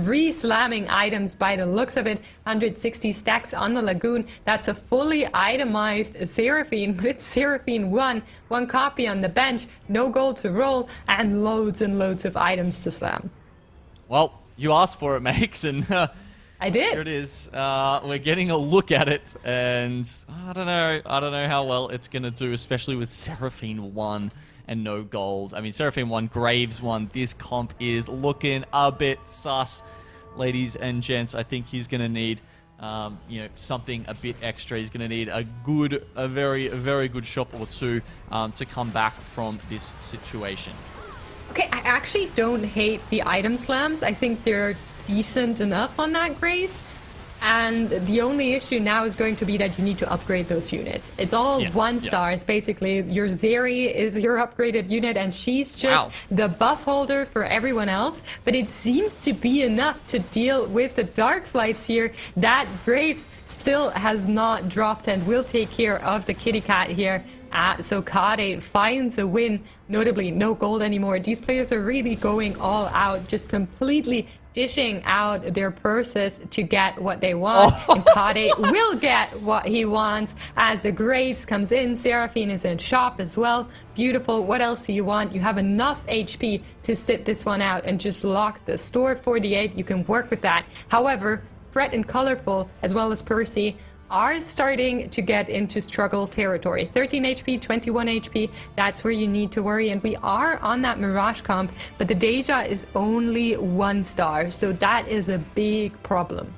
re-slamming items by the looks of it. 160 stacks on the Lagoon. That's a fully itemized Seraphine, but it's Seraphine 1 copy on the bench, no gold to roll, and loads of items to slam. Well, you asked for it, Makes, and I did. Here it is. We're getting a look at it, and I don't know how well it's gonna do, especially with Seraphine 1 and no gold. I mean, Seraphine 1, Graves 1. This comp is looking a bit sus, ladies and gents. I think he's gonna need, something a bit extra. He's gonna need a very good shop or two to come back from this situation. Okay, I actually don't hate the item slams. I think they're decent enough on that Graves. And the only issue now is going to be that you need to upgrade those units. It's all 1 stars, basically. Your Zeri is your upgraded unit, and she's just the buff holder for everyone else. But it seems to be enough to deal with the Dark Flights here. That Graves still has not dropped and will take care of the kitty cat here. So Kade finds a win, notably no gold anymore. These players are really going all out, just completely dishing out their purses to get what they want. And Kade will get what he wants as the Graves comes in. Seraphine is in shop as well. Beautiful. What else do you want? You have enough HP to sit this one out and just lock the store 48. You can work with that. However, Fred and Colorful, as well as Percy, are starting to get into struggle territory. 13 HP, 21 HP, that's where you need to worry. And we are on that Mirage comp, but the Deja is only 1 star, so that is a big problem.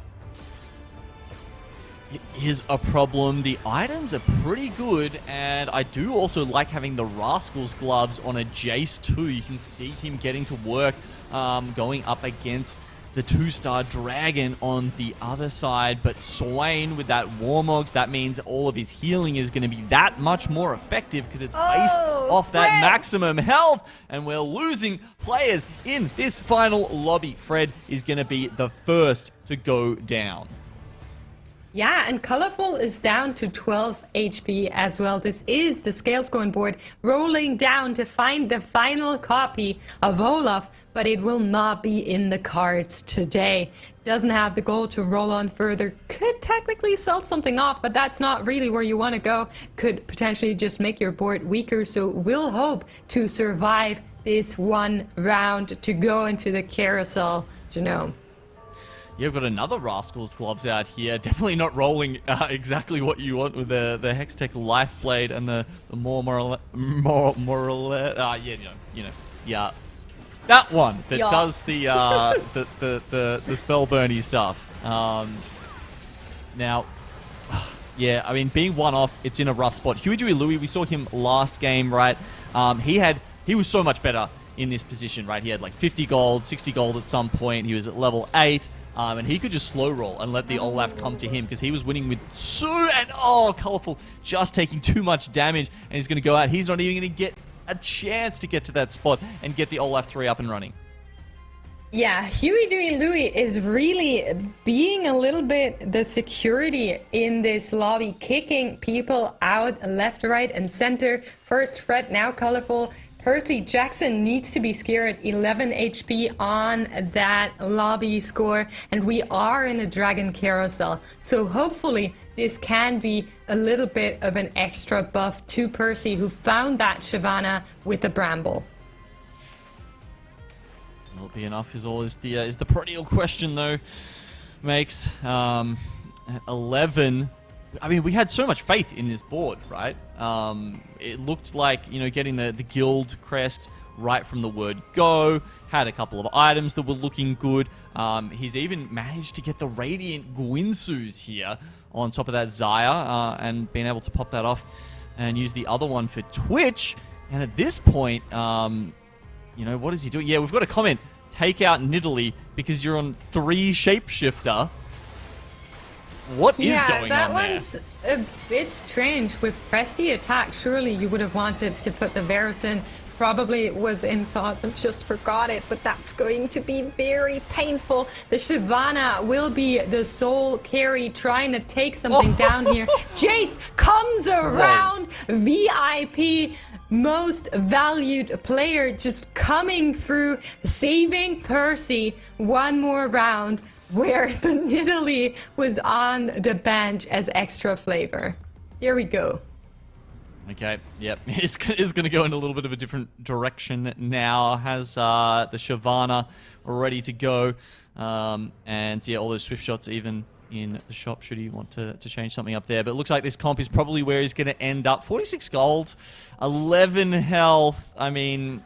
It is a problem. The items are pretty good, and I do also like having the Rascal's gloves on a Jace too. You can see him getting to work, going up against the 2-star Dragon on the other side, but Swain with that Warmogs, that means all of his healing is going to be that much more effective because it's based off that maximum health, and we're losing players in this final lobby. Fred is going to be the first to go down. Yeah, and Colorful is down to 12 HP as well. This is the Scales Going board rolling down to find the final copy of Olaf, but it will not be in the cards today. Doesn't have the goal to roll on further. Could technically sell something off, but that's not really where you want to go. Could potentially just make your board weaker, so we'll hope to survive this 1 round to go into the carousel, Genome. You've got another Rascal's gloves out here. Definitely not rolling exactly what you want with the Hextech Lifeblade and the that one that does the spell burny stuff. Now, yeah, I mean, being one off, it's in a rough spot. Huey Dewey Louie, we saw him last game, right? He was so much better in this position, right? He had like 50 gold, 60 gold at some point. He was at level 8. And he could just slow roll and let the Olaf come to him because he was winning with Sue and Colorful just taking too much damage, and he's going to go out. He's not even going to get a chance to get to that spot and get the Olaf 3 up and running. Yeah, Huey Dewey Louie is really being a little bit the security in this lobby, kicking people out left, right, and center. First Fred, now Colorful. Percy Jackson needs to be scared. 11 HP on that lobby score, and we are in a Dragon Carousel. So hopefully this can be a little bit of an extra buff to Percy, who found that Shyvana with the Bramble. Will it be enough is always the perennial question though, Makes. At 11... I mean, we had so much faith in this board, right? It looked like, you know, getting the guild crest right from the word go, had a couple of items that were looking good. He's even managed to get the Radiant Gwinsus here on top of that Xayah, and being able to pop that off and use the other one for Twitch. And at this point, you know, what is he doing? Yeah, we've got a comment. Take out Nidalee because you're on 3 Shapeshifter. What is going on there? Yeah, that one's a bit strange. With Presti attack, surely you would have wanted to put the Varus in. Probably was in thoughts and just forgot it, but that's going to be very painful. The Shyvana will be the sole carry trying to take something down here. Jace comes around, VIP, most valued player, just coming through, saving Percy one more round, where the Nidalee was on the bench as extra flavor. Here we go. Okay, yep. It's going to go in a little bit of a different direction now. Has the Shyvana ready to go. And yeah, all those swift shots even in the shop should he want to change something up there. But it looks like this comp is probably where he's going to end up. 46 gold, 11 health. I mean...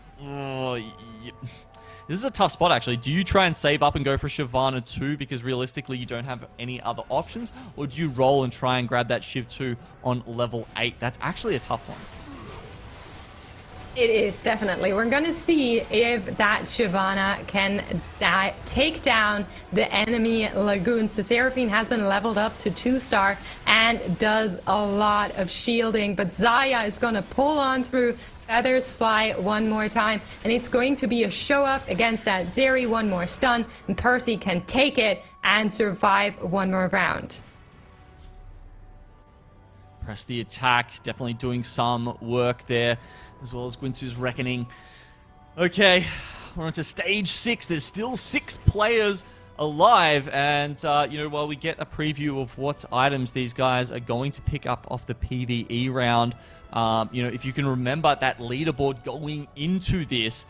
This is a tough spot, actually. Do you try and save up and go for Shyvana 2 because realistically you don't have any other options? Or do you roll and try and grab that Shiv 2 on level 8? That's actually a tough one. It is, definitely. We're going to see if that Shyvana can take down the enemy Lagoons. The Seraphine has been leveled up to 2-star and does a lot of shielding, but Zaya is going to pull on through. Feathers fly one more time, and it's going to be a show-up against that Zeri. One more stun, and Percy can take it and survive one more round. Press the attack, definitely doing some work there, as well as Gwinsu's Reckoning. Okay, we're on to stage 6. There's still 6 players alive, and you know, while we get a preview of what items these guys are going to pick up off the PvE round, you know, if you can remember that leaderboard going into this,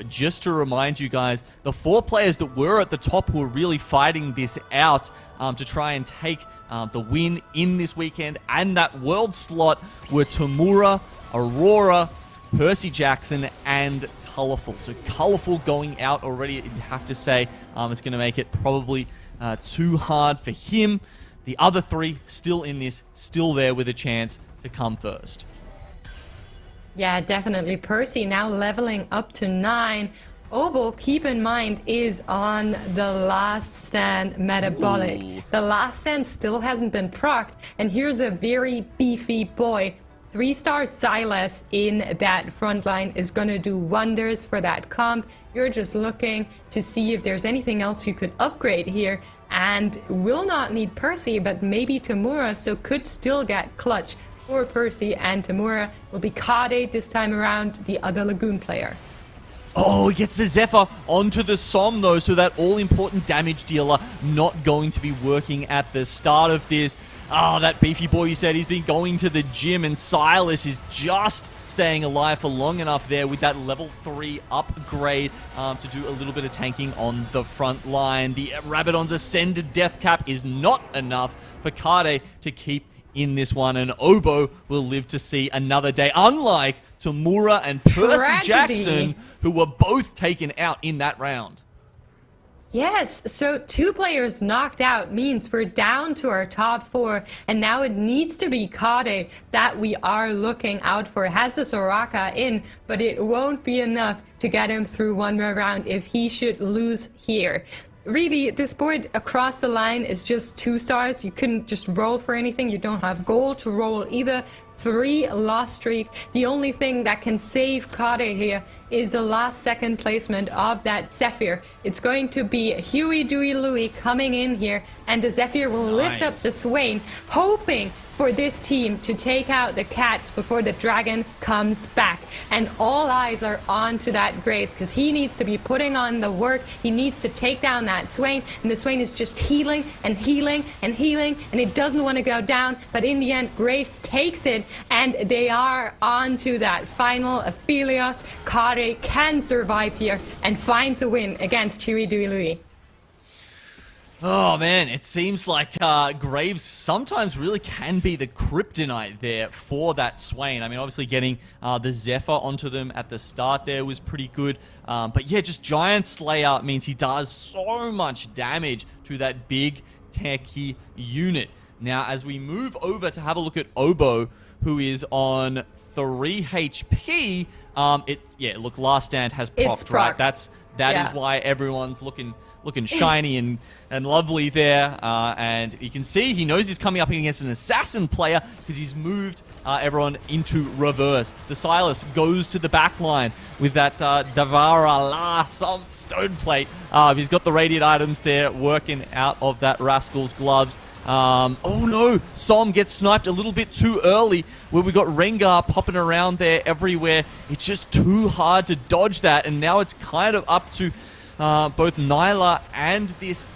just to remind you guys, the 4 players that were at the top who were really fighting this out to try and take the win in this weekend and that world slot were Tamura, Aurora, Percy Jackson, and Colorful. So Colorful going out already, you have to say, it's going to make it probably too hard for him. The other 3 still in this, still there with a chance to come first. Yeah, definitely. Percy now leveling up to 9. Obo, keep in mind, is on the Last Stand metabolic. Ooh. The Last Stand still hasn't been procced, and here's a very beefy boy. 3-star Silas in that front line is going to do wonders for that comp. You're just looking to see if there's anything else you could upgrade here, and will not need Percy, but maybe Tamura, so could still get clutch for Percy, and Tamura will be Kade this time around, the other Lagoon player. Oh, he gets the Zephyr onto the Som though, so that all-important damage dealer not going to be working at the start of this. Oh, that beefy boy, you said, he's been going to the gym, and Silas is just staying alive for long enough there with that level 3 upgrade to do a little bit of tanking on the front line. The Rabadon's Ascended Death Cap is not enough for Kade to keep in this one, and Obo will live to see another day, unlike Tamura and Percy Jackson, who were both taken out in that round. Yes, so 2 players knocked out means we're down to our top 4, and now it needs to be Kade that we are looking out for. Has the Soraka in, but it won't be enough to get him through one more round if he should lose here. Really, this board across the line is just 2 stars. You couldn't just roll for anything. You don't have gold to roll either. 3 loss streak. The only thing that can save Kade here is the last second placement of that Zephyr. It's going to be Huey, Dewey, Louie coming in here, and the Zephyr will lift up the Swain, hoping for this team to take out the cats before the dragon comes back. And all eyes are on to that Graves, because he needs to be putting on the work. He needs to take down that Swain, and the Swain is just healing and healing and healing, and it doesn't want to go down, but in the end Graves takes it, and they are on to that final Aphelios. Kade can survive here and finds a win against Huey, Dewey, Louie. Oh man, it seems like Graves sometimes really can be the kryptonite there for that Swain. I mean, obviously getting the Zephyr onto them at the start there was pretty good. But yeah, just Giant Slayer means he does so much damage to that big techie unit. Now, as we move over to have a look at Obo, who is on 3 HP, look, Last Stand has procced, right? That is why everyone's looking shiny and lovely there, and you can see he knows he's coming up against an assassin player because he's moved everyone into reverse. The Silas goes to the back line with that Davara La some stone plate. He's got the radiant items there working out of that Rascal's gloves. Oh no, Som gets sniped a little bit too early where we got Rengar popping around there everywhere. It's just too hard to dodge that, and now it's kind of up to both Nyla and this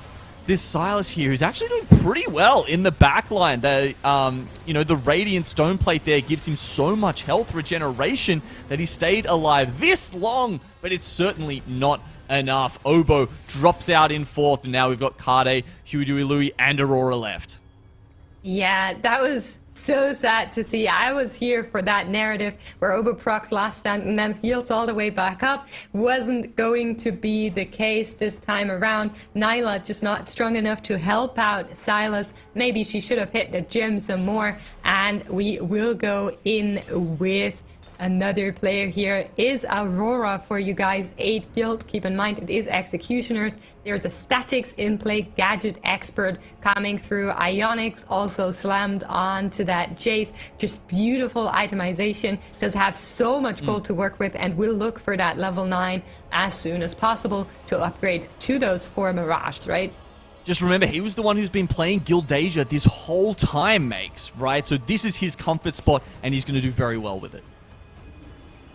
Silas here, who's actually doing pretty well in the backline. The Radiant Stone Plate there gives him so much health regeneration that he stayed alive this long, but it's certainly not enough. Obo drops out in 4th, and now we've got Kade, Huey, Dewey, Louie, and Aurora left. Yeah, that was so sad to see. I was here for that narrative where Obo procs Last Stand and then heals all the way back up. Wasn't going to be the case this time around. Nyla just not strong enough to help out Silas. Maybe she should have hit the gym some more. And we will go in with Another player here is Aurora for you guys, 8 guild. Keep in mind it is executioners. There's a statics in play, gadget expert coming through. Ionics also slammed onto that Jace. Just beautiful itemization. Does have so much gold to work with and will look for that level 9 as soon as possible to upgrade to those 4 Mirage, right? Just remember, he was the one who's been playing Gildasia this whole time, Makes, right? So this is his comfort spot, and he's going to do very well with it.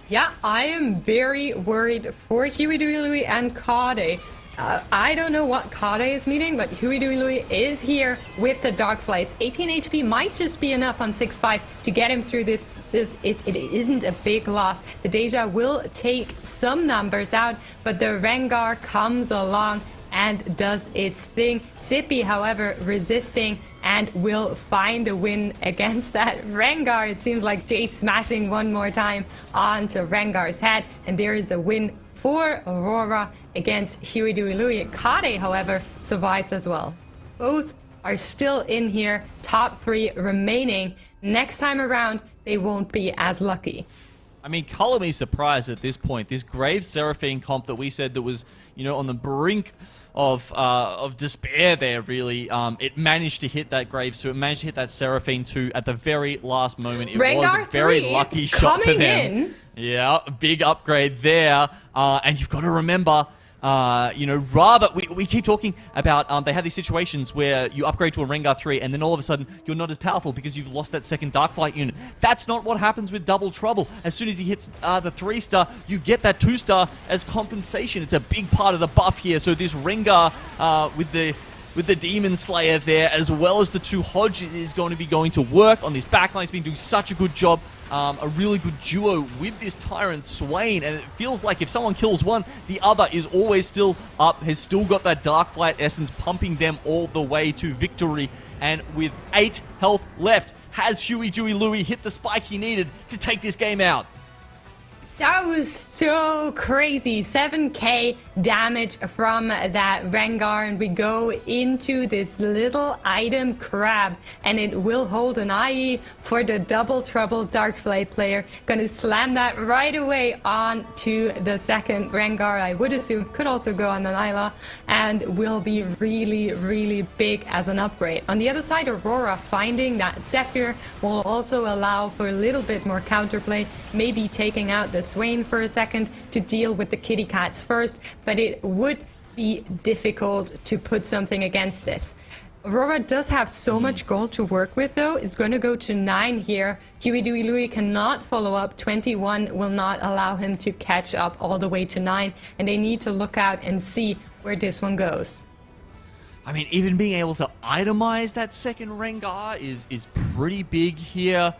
Yeah, I am very worried for Huey, Dewey, Louie, and Kade. I don't know what Kade is meeting, but Huey, Dewey, Louie is here with the Dark Flights. 18 HP might just be enough on 6-5 to get him through this if it isn't a big loss. The Deja will take some numbers out, but the Rengar comes along and does its thing. Zippy, however, resisting and will find a win against that Rengar. It seems like Jay smashing one more time onto Rengar's head, and there is a win for Aurora against Huey, Dewey, Louie. Kade, however, survives as well. Both are still in here, top 3 remaining. Next time around, they won't be as lucky. I mean, color me surprised at this point. This Grave Seraphine comp that we said that was, you know, on the brink of despair there, really. It managed to hit that Grave, so it managed to hit that Seraphine too at the very last moment. It Rengar was a very 3 lucky shot for them. in. Yeah, big upgrade there. And you've got to remember, you know, rather, we keep talking about, they have these situations where you upgrade to a Rengar 3 and then all of a sudden you're not as powerful because you've lost that second Darkflight unit. That's not what happens with Double Trouble. As soon as he hits the 3-star, you get that 2-star as compensation. It's a big part of the buff here. So this Rengar with the Demon Slayer there, as well as the 2 Hodge, is going to be going to work on this backline. He's been doing such a good job. A really good duo with this Tyrant Swain, and it feels like if someone kills one, the other is always still up, has still got that Darkflight essence pumping them all the way to victory. And with 8 health left, has Huey, Dewey, Louie hit the spike he needed to take this game out? That was so crazy. 7k damage from that Rengar, and we go into this little item crab, and it will hold an IE for the Double Trouble Darkflight player. Gonna slam that right away onto the second Rengar. I would assume could also go on the Nyla, and will be really, really big as an upgrade. On the other side, Aurora finding that Zephyr will also allow for a little bit more counterplay, maybe taking out the Swain for a second to deal with the kitty cats first, but it would be difficult to put something against this. Aurora does have so much gold to work with though. It's going to go to 9 here. Huey, Dewey, Louie cannot follow up. 21 will not allow him to catch up all the way to 9, and they need to look out and see where this one goes. I mean, even being able to itemize that second Rengar is pretty big here.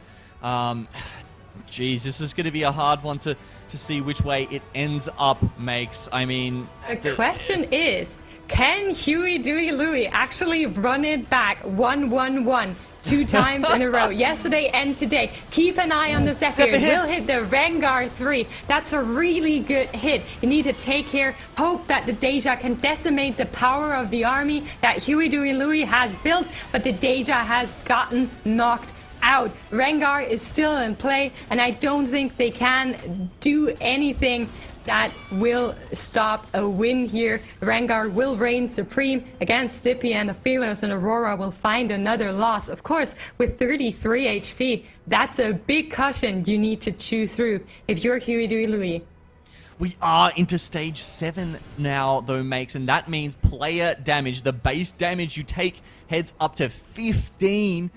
Geez, this is going to be a hard one to see which way it ends up, Makes. I mean... The question is, can Huey, Dewey, Louie actually run it back 1-1-1 2 times in a row? Yesterday and today. Keep an eye on the Zephyr. It will hit the Rengar 3. That's a really good hit. You need to take care, hope that the Deja can decimate the power of the army that Huey, Dewey, Louie has built, but the Deja has gotten knocked out. Rengar is still in play, and I don't think they can do anything that will stop a win here. Rengar will reign supreme against Zippy and Ophelos, and Aurora will find another loss. Of course, with 33 HP, that's a big cushion you need to chew through if you're Huey, Dewey, Louie. We are into stage 7 now, though, Makes, and that means player damage. The base damage you take heads up to 15.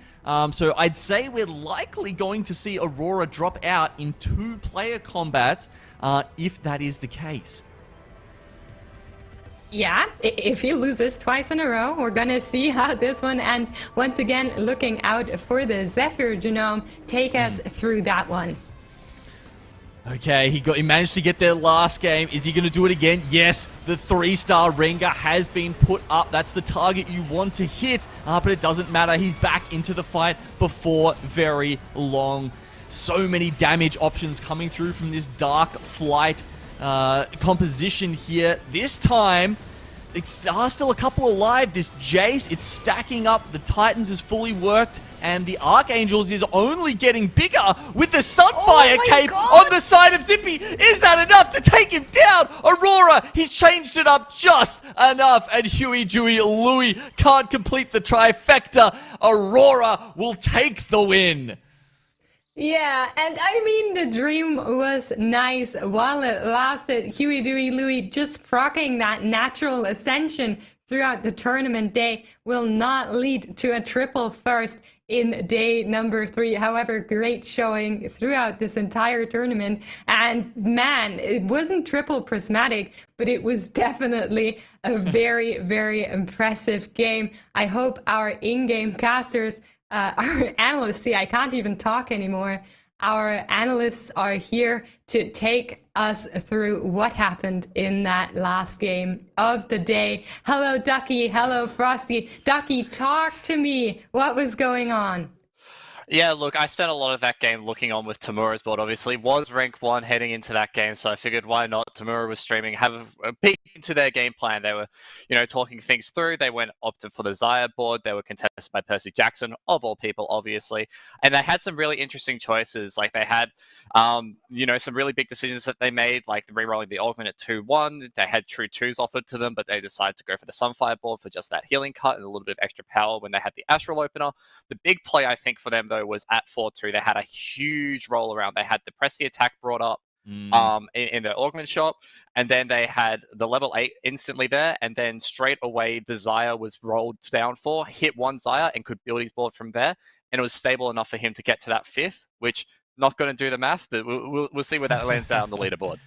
So I'd say we're likely going to see Aurora drop out in 2-player combats, if that is the case. Yeah, if he loses twice in a row, we're gonna see how this one ends. Once again, looking out for the Zephyr Genome. Take us through that one. Okay, he managed to get there last game. Is he going to do it again? Yes, the 3-star Rengar has been put up. That's the target you want to hit, but it doesn't matter. He's back into the fight before very long. So many damage options coming through from this Dark Flight composition here. This time, are still a couple alive. This Jace, it's stacking up. The Titans is fully worked, and the Archangels is only getting bigger with the Sunfire cape on the side of Zippy. Is that enough to take him down? Aurora, he's changed it up just enough, and Huey, Dewey, Louie can't complete the trifecta. Aurora will take the win. Yeah, and I mean, the dream was nice while it lasted. Huey, Dewey, Louie just proccing that natural ascension throughout the tournament day will not lead to a triple first in day number 3. However, great showing throughout this entire tournament. And man, it wasn't triple prismatic, but it was definitely a very, very impressive game. I hope our in-game casters, our analysts, see, I can't even talk anymore. Our analysts are here to take us through what happened in that last game of the day. Hello, Ducky. Hello, Frosty. Ducky, talk to me. What was going on? Yeah, look, I spent a lot of that game looking on with Tamura's board, obviously. Was rank 1 heading into that game, so I figured why not? Tamura was streaming, have a peek into their game plan. They were, talking things through. They opted for the Zaya board. They were contested by Percy Jackson, of all people, obviously. And they had some really interesting choices. Like, they had, some really big decisions that they made, like re-rolling the Augment at 2-1. They had True 2s offered to them, but they decided to go for the Sunfire board for just that healing cut and a little bit of extra power when they had the Astral Opener. The big play, I think, for them, though, was at 4-2. They had a huge roll around. They had the Press the Attack brought up in the Augment shop, and then they had the level 8 instantly there, and then straight away the Zaya was rolled down for, hit one Zaya, and could build his board from there, and it was stable enough for him to get to that 5th, which, not going to do the math, but we'll see where that lands out on the leaderboard.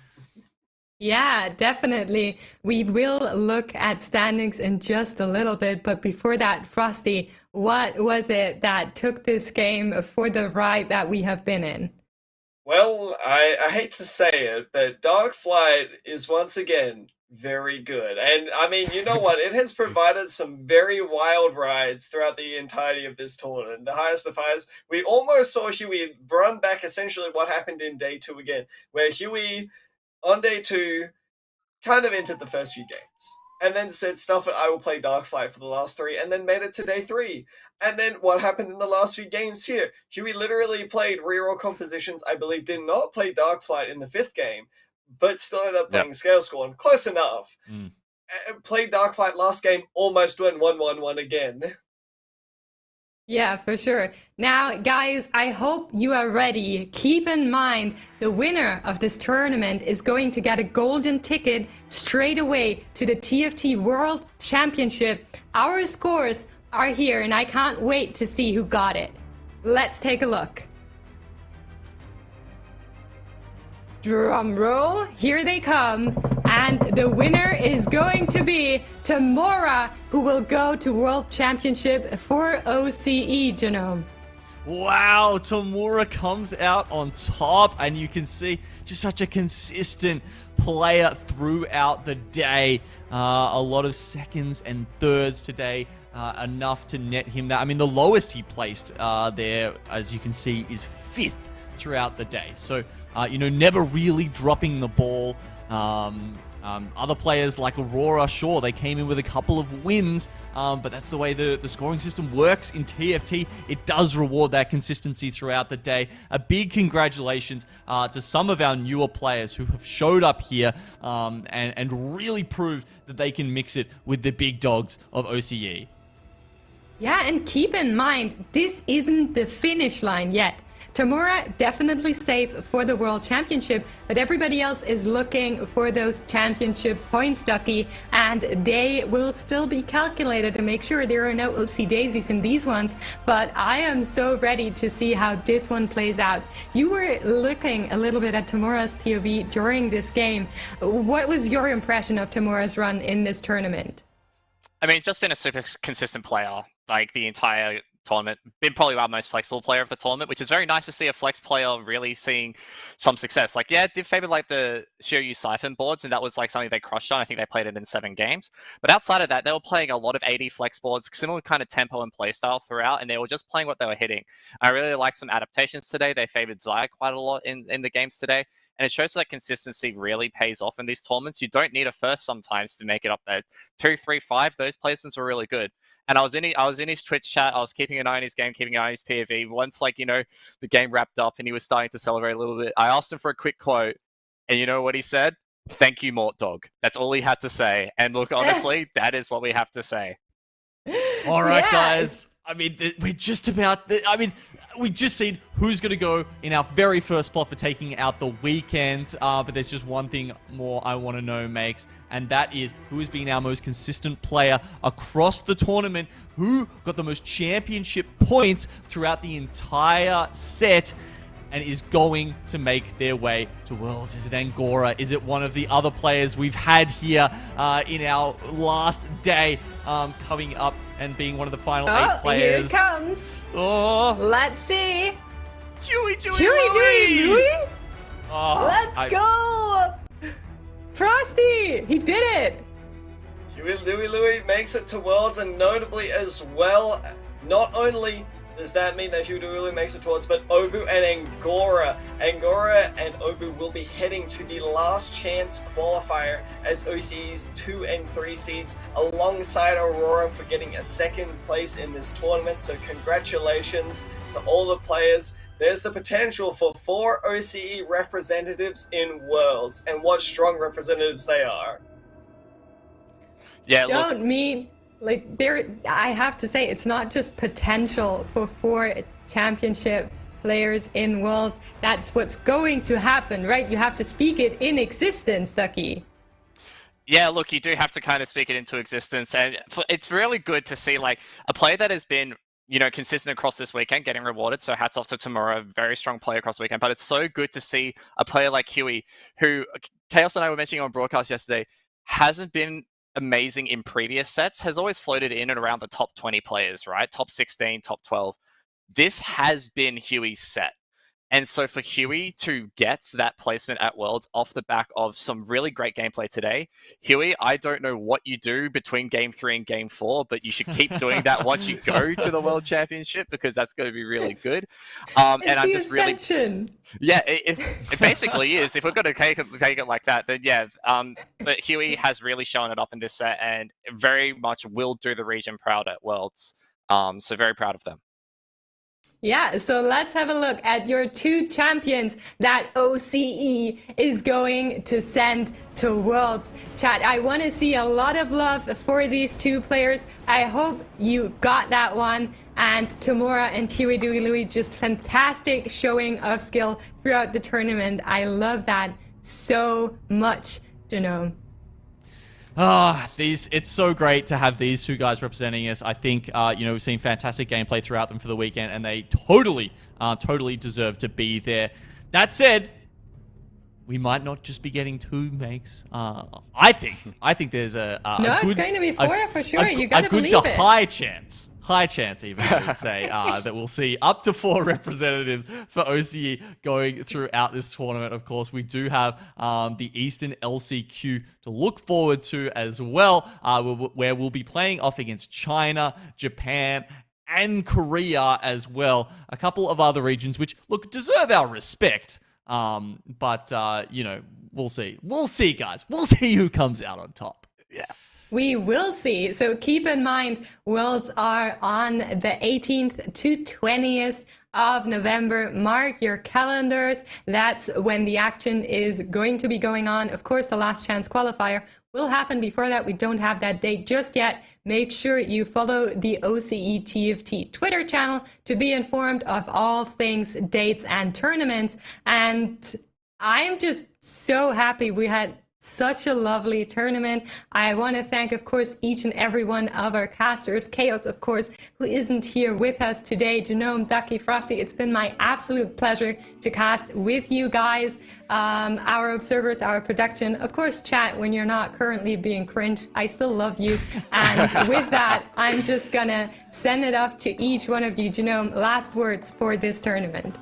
Yeah, definitely. We will look at standings in just a little bit, but before that, Frosty, what was it that took this game for the ride that we have been in? Well, I hate to say it, but Darkflight is once again very good. And I mean, you know what? It has provided some very wild rides throughout the entirety of this tournament. The highest of highs, we almost saw Huey run back essentially what happened in day 2 again, where Huey on day 2 kind of entered the first few games and then said, stuff it, I will play Darkflight for the last 3, and then made it to day 3. And then what happened in the last few games here? Huey literally played reroll compositions, I believe did not play Darkflight in the 5th game, but still ended up playing Scale Scorn, close enough. Played Darkflight last game, almost went 1-1-1 again. Yeah, for sure. Now, guys, I hope you are ready. Keep in mind, the winner of this tournament is going to get a golden ticket straight away to the TFT World Championship. Our scores are here, and I can't wait to see who got it. Let's take a look. Drum roll, here they come. And the winner is going to be Tamura, who will go to World Championship for OCE, Genome. Wow, Tamura comes out on top, and you can see just such a consistent player throughout the day. A lot of seconds and thirds today, enough to net him that. I mean, the lowest he placed there, as you can see, is 5th throughout the day. So, never really dropping the ball. Other players like Aurora, sure, they came in with a couple of wins, but that's the way the scoring system works in TFT. It does reward that consistency throughout the day. A big congratulations to some of our newer players who have showed up here and really proved that they can mix it with the big dogs of OCE. Yeah, and keep in mind, this isn't the finish line yet. Tamura definitely safe for the World Championship, but everybody else is looking for those championship points, Ducky, and they will still be calculated to make sure there are no oopsie daisies in these ones. But I am so ready to see how this one plays out. You were looking a little bit at Tamura's POV during this game. What was your impression of Tamura's run in this tournament? I mean, just been a super consistent player, like the entire tournament. Been probably our most flexible player of the tournament, which is very nice to see a flex player really seeing some success. Like, yeah, it did favor like the Shiryu Siphon boards, and that was like something they crushed on. I think they played it in 7 games. But outside of that, they were playing a lot of 80 flex boards, similar kind of tempo and playstyle throughout, and they were just playing what they were hitting. I really liked some adaptations today. They favored Zaya quite a lot in the games today. And it shows that consistency really pays off in these tournaments. You don't need a first sometimes to make it up there. 2, 3, 5, those placements were really good. And I was in his Twitch chat. I was keeping an eye on his game, keeping an eye on his POV. Once, like, you know, the game wrapped up and he was starting to celebrate a little bit, I asked him for a quick quote. And you know what he said? Thank you, Mort Dog. That's all he had to say. And look, honestly, that is what we have to say. All right, guys. I mean, we're just about... we just seen who's going to go in our very first spot for taking out the weekend. But there's just one thing more I want to know, Makes, and that is who has been our most consistent player across the tournament, who got the most championship points throughout the entire set, and is going to make their way to Worlds. Is it Angora? Is it one of the other players we've had here in our last day coming up and being one of the final 8 players? Here it comes. Oh. Let's see. Huey, Louie! Oh, Let's go! Frosty! He did it! Huey Louie makes it to Worlds, and notably as well, not only does that mean that Huey Louie makes it towards, but Obu and Angora. Angora and Obu will be heading to the last chance qualifier as OCE's 2 and 3 seeds, alongside Aurora for getting a 2nd place in this tournament. So congratulations to all the players. There's the potential for 4 OCE representatives in Worlds, and what strong representatives they are. Yeah, Like, I have to say, it's not just potential for 4 championship players in Worlds. That's what's going to happen, right? You have to speak it in existence, Ducky. Yeah, look, you do have to kind of speak it into existence. And it's really good to see, like, a player that has been, you know, consistent across this weekend, getting rewarded. So hats off to Tamura, very strong player across the weekend. But it's so good to see a player like Huey, who Chaos and I were mentioning on broadcast yesterday, hasn't been amazing in previous sets, has always floated in and around the top 20 players, right? Top 16, top 12. This has been Huey's set. And so for Huey to get that placement at Worlds off the back of some really great gameplay today, Huey, I don't know what you do between Game 3 and Game 4, but you should keep doing that once you go to the World Championship, because that's going to be really good. And I'm just ascension. Yeah, it basically is. If we're going to take it like that, then yeah. But Huey has really shown it up in this set, and very much will do the region proud at Worlds. So very proud of them. Yeah, so let's have a look at your 2 champions that OCE is going to send to Worlds. Chat, I want to see a lot of love for these 2 players. I hope you got that one. And Tamura and Huey Louie, just fantastic showing of skill throughout the tournament. I love that so much, Genome. It's so great to have these 2 guys representing us. I think, we've seen fantastic gameplay throughout them for the weekend, and they totally deserve to be there. That said, we might not just be getting 2 makes. I think there's it's going to be 4 for sure. You got to believe it. A good to high chance even, I would say, that we'll see up to 4 representatives for OCE going throughout this tournament. Of course, we do have the Eastern LCQ to look forward to as well, where we'll be playing off against China, Japan, and Korea as well. A couple of other regions which, look, deserve our respect. But we'll see. We'll see, guys. We'll see who comes out on top. Yeah. We will see. So keep in mind, Worlds are on the 18th to 20th of November. Mark your calendars. That's when the action is going to be going on. Of course, the last chance qualifier will happen before that. We don't have that date just yet. Make sure you follow the OCE TFT Twitter channel to be informed of all things, dates, and tournaments. And I'm just so happy we had such a lovely tournament. I want to thank, of course, each and every one of our casters. Chaos, of course, who isn't here with us today. Genome, Ducky, Frosty, it's been my absolute pleasure to cast with you guys. Our observers, our production, of course, chat when you're not currently being cringe. I still love you. And with that, I'm just gonna send it up to each one of you. Genome, last words for this tournament.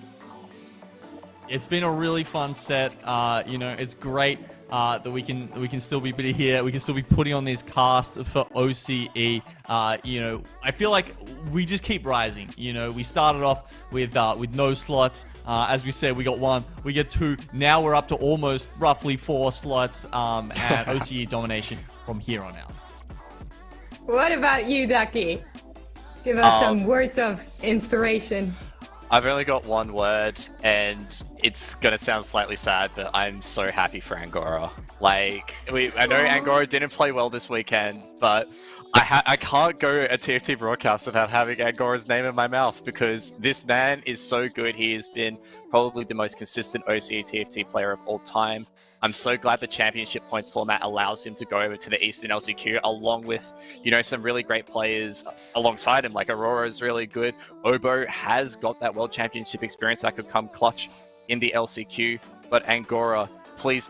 It's been a really fun set. It's great that we can still be here. We can still be putting on these casts for OCE. You know, I feel like we just keep rising. You know, we started off with no slots. As we said, we got 1, we get 2. Now we're up to almost roughly 4 slots and OCE domination from here on out. What about you, Ducky? Give us some words of inspiration. I've only got one word, and it's gonna sound slightly sad, but I'm so happy for Angora. Like, I know Angora didn't play well this weekend, but I can't go a TFT broadcast without having Angora's name in my mouth, because this man is so good. He has been probably the most consistent OCE TFT player of all time. I'm so glad the championship points format allows him to go over to the Eastern LCQ along with, you know, some really great players alongside him. Like Aurora is really good. Obo has got that World Championship experience that could come clutch in the LCQ. But Angora, please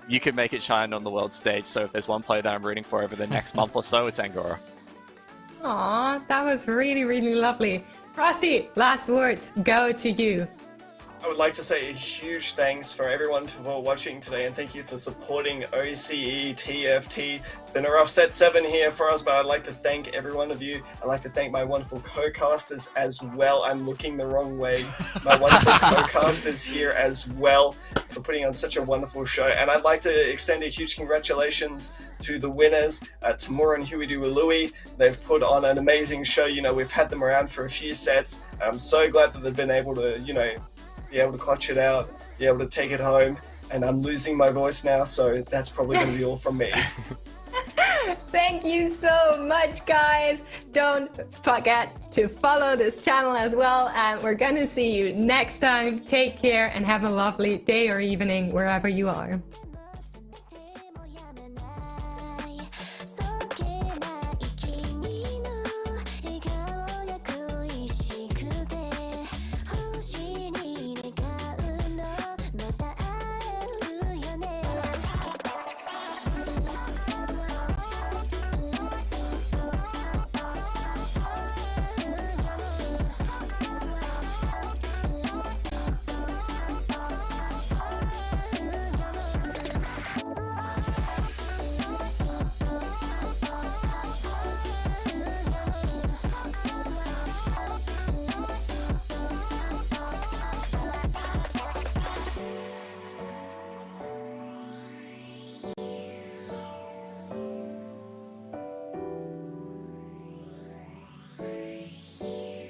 you can make it shine on the world stage. So if there's one player that I'm rooting for over the next month or so, it's Angora. Aw, that was really, really lovely. Frosty, last words go to you. I would like to say a huge thanks for everyone for watching today, and thank you for supporting OCE TFT. It's been a rough set 7 here for us, but I'd like to thank every one of you. I'd like to thank my wonderful co-casters as well. I'm looking the wrong way. My wonderful co-casters here as well for putting on such a wonderful show. And I'd like to extend a huge congratulations to the winners, Tamura and Huey Louie. They've put on an amazing show. You know, we've had them around for a few sets. I'm so glad that they've been able to, you know, be able to clutch it out, be able to take it home, and I'm losing my voice now, so that's probably going to be all from me. Thank you so much, guys. Don't forget to follow this channel as well, and we're going to see you next time. Take care and have a lovely day or evening wherever you are.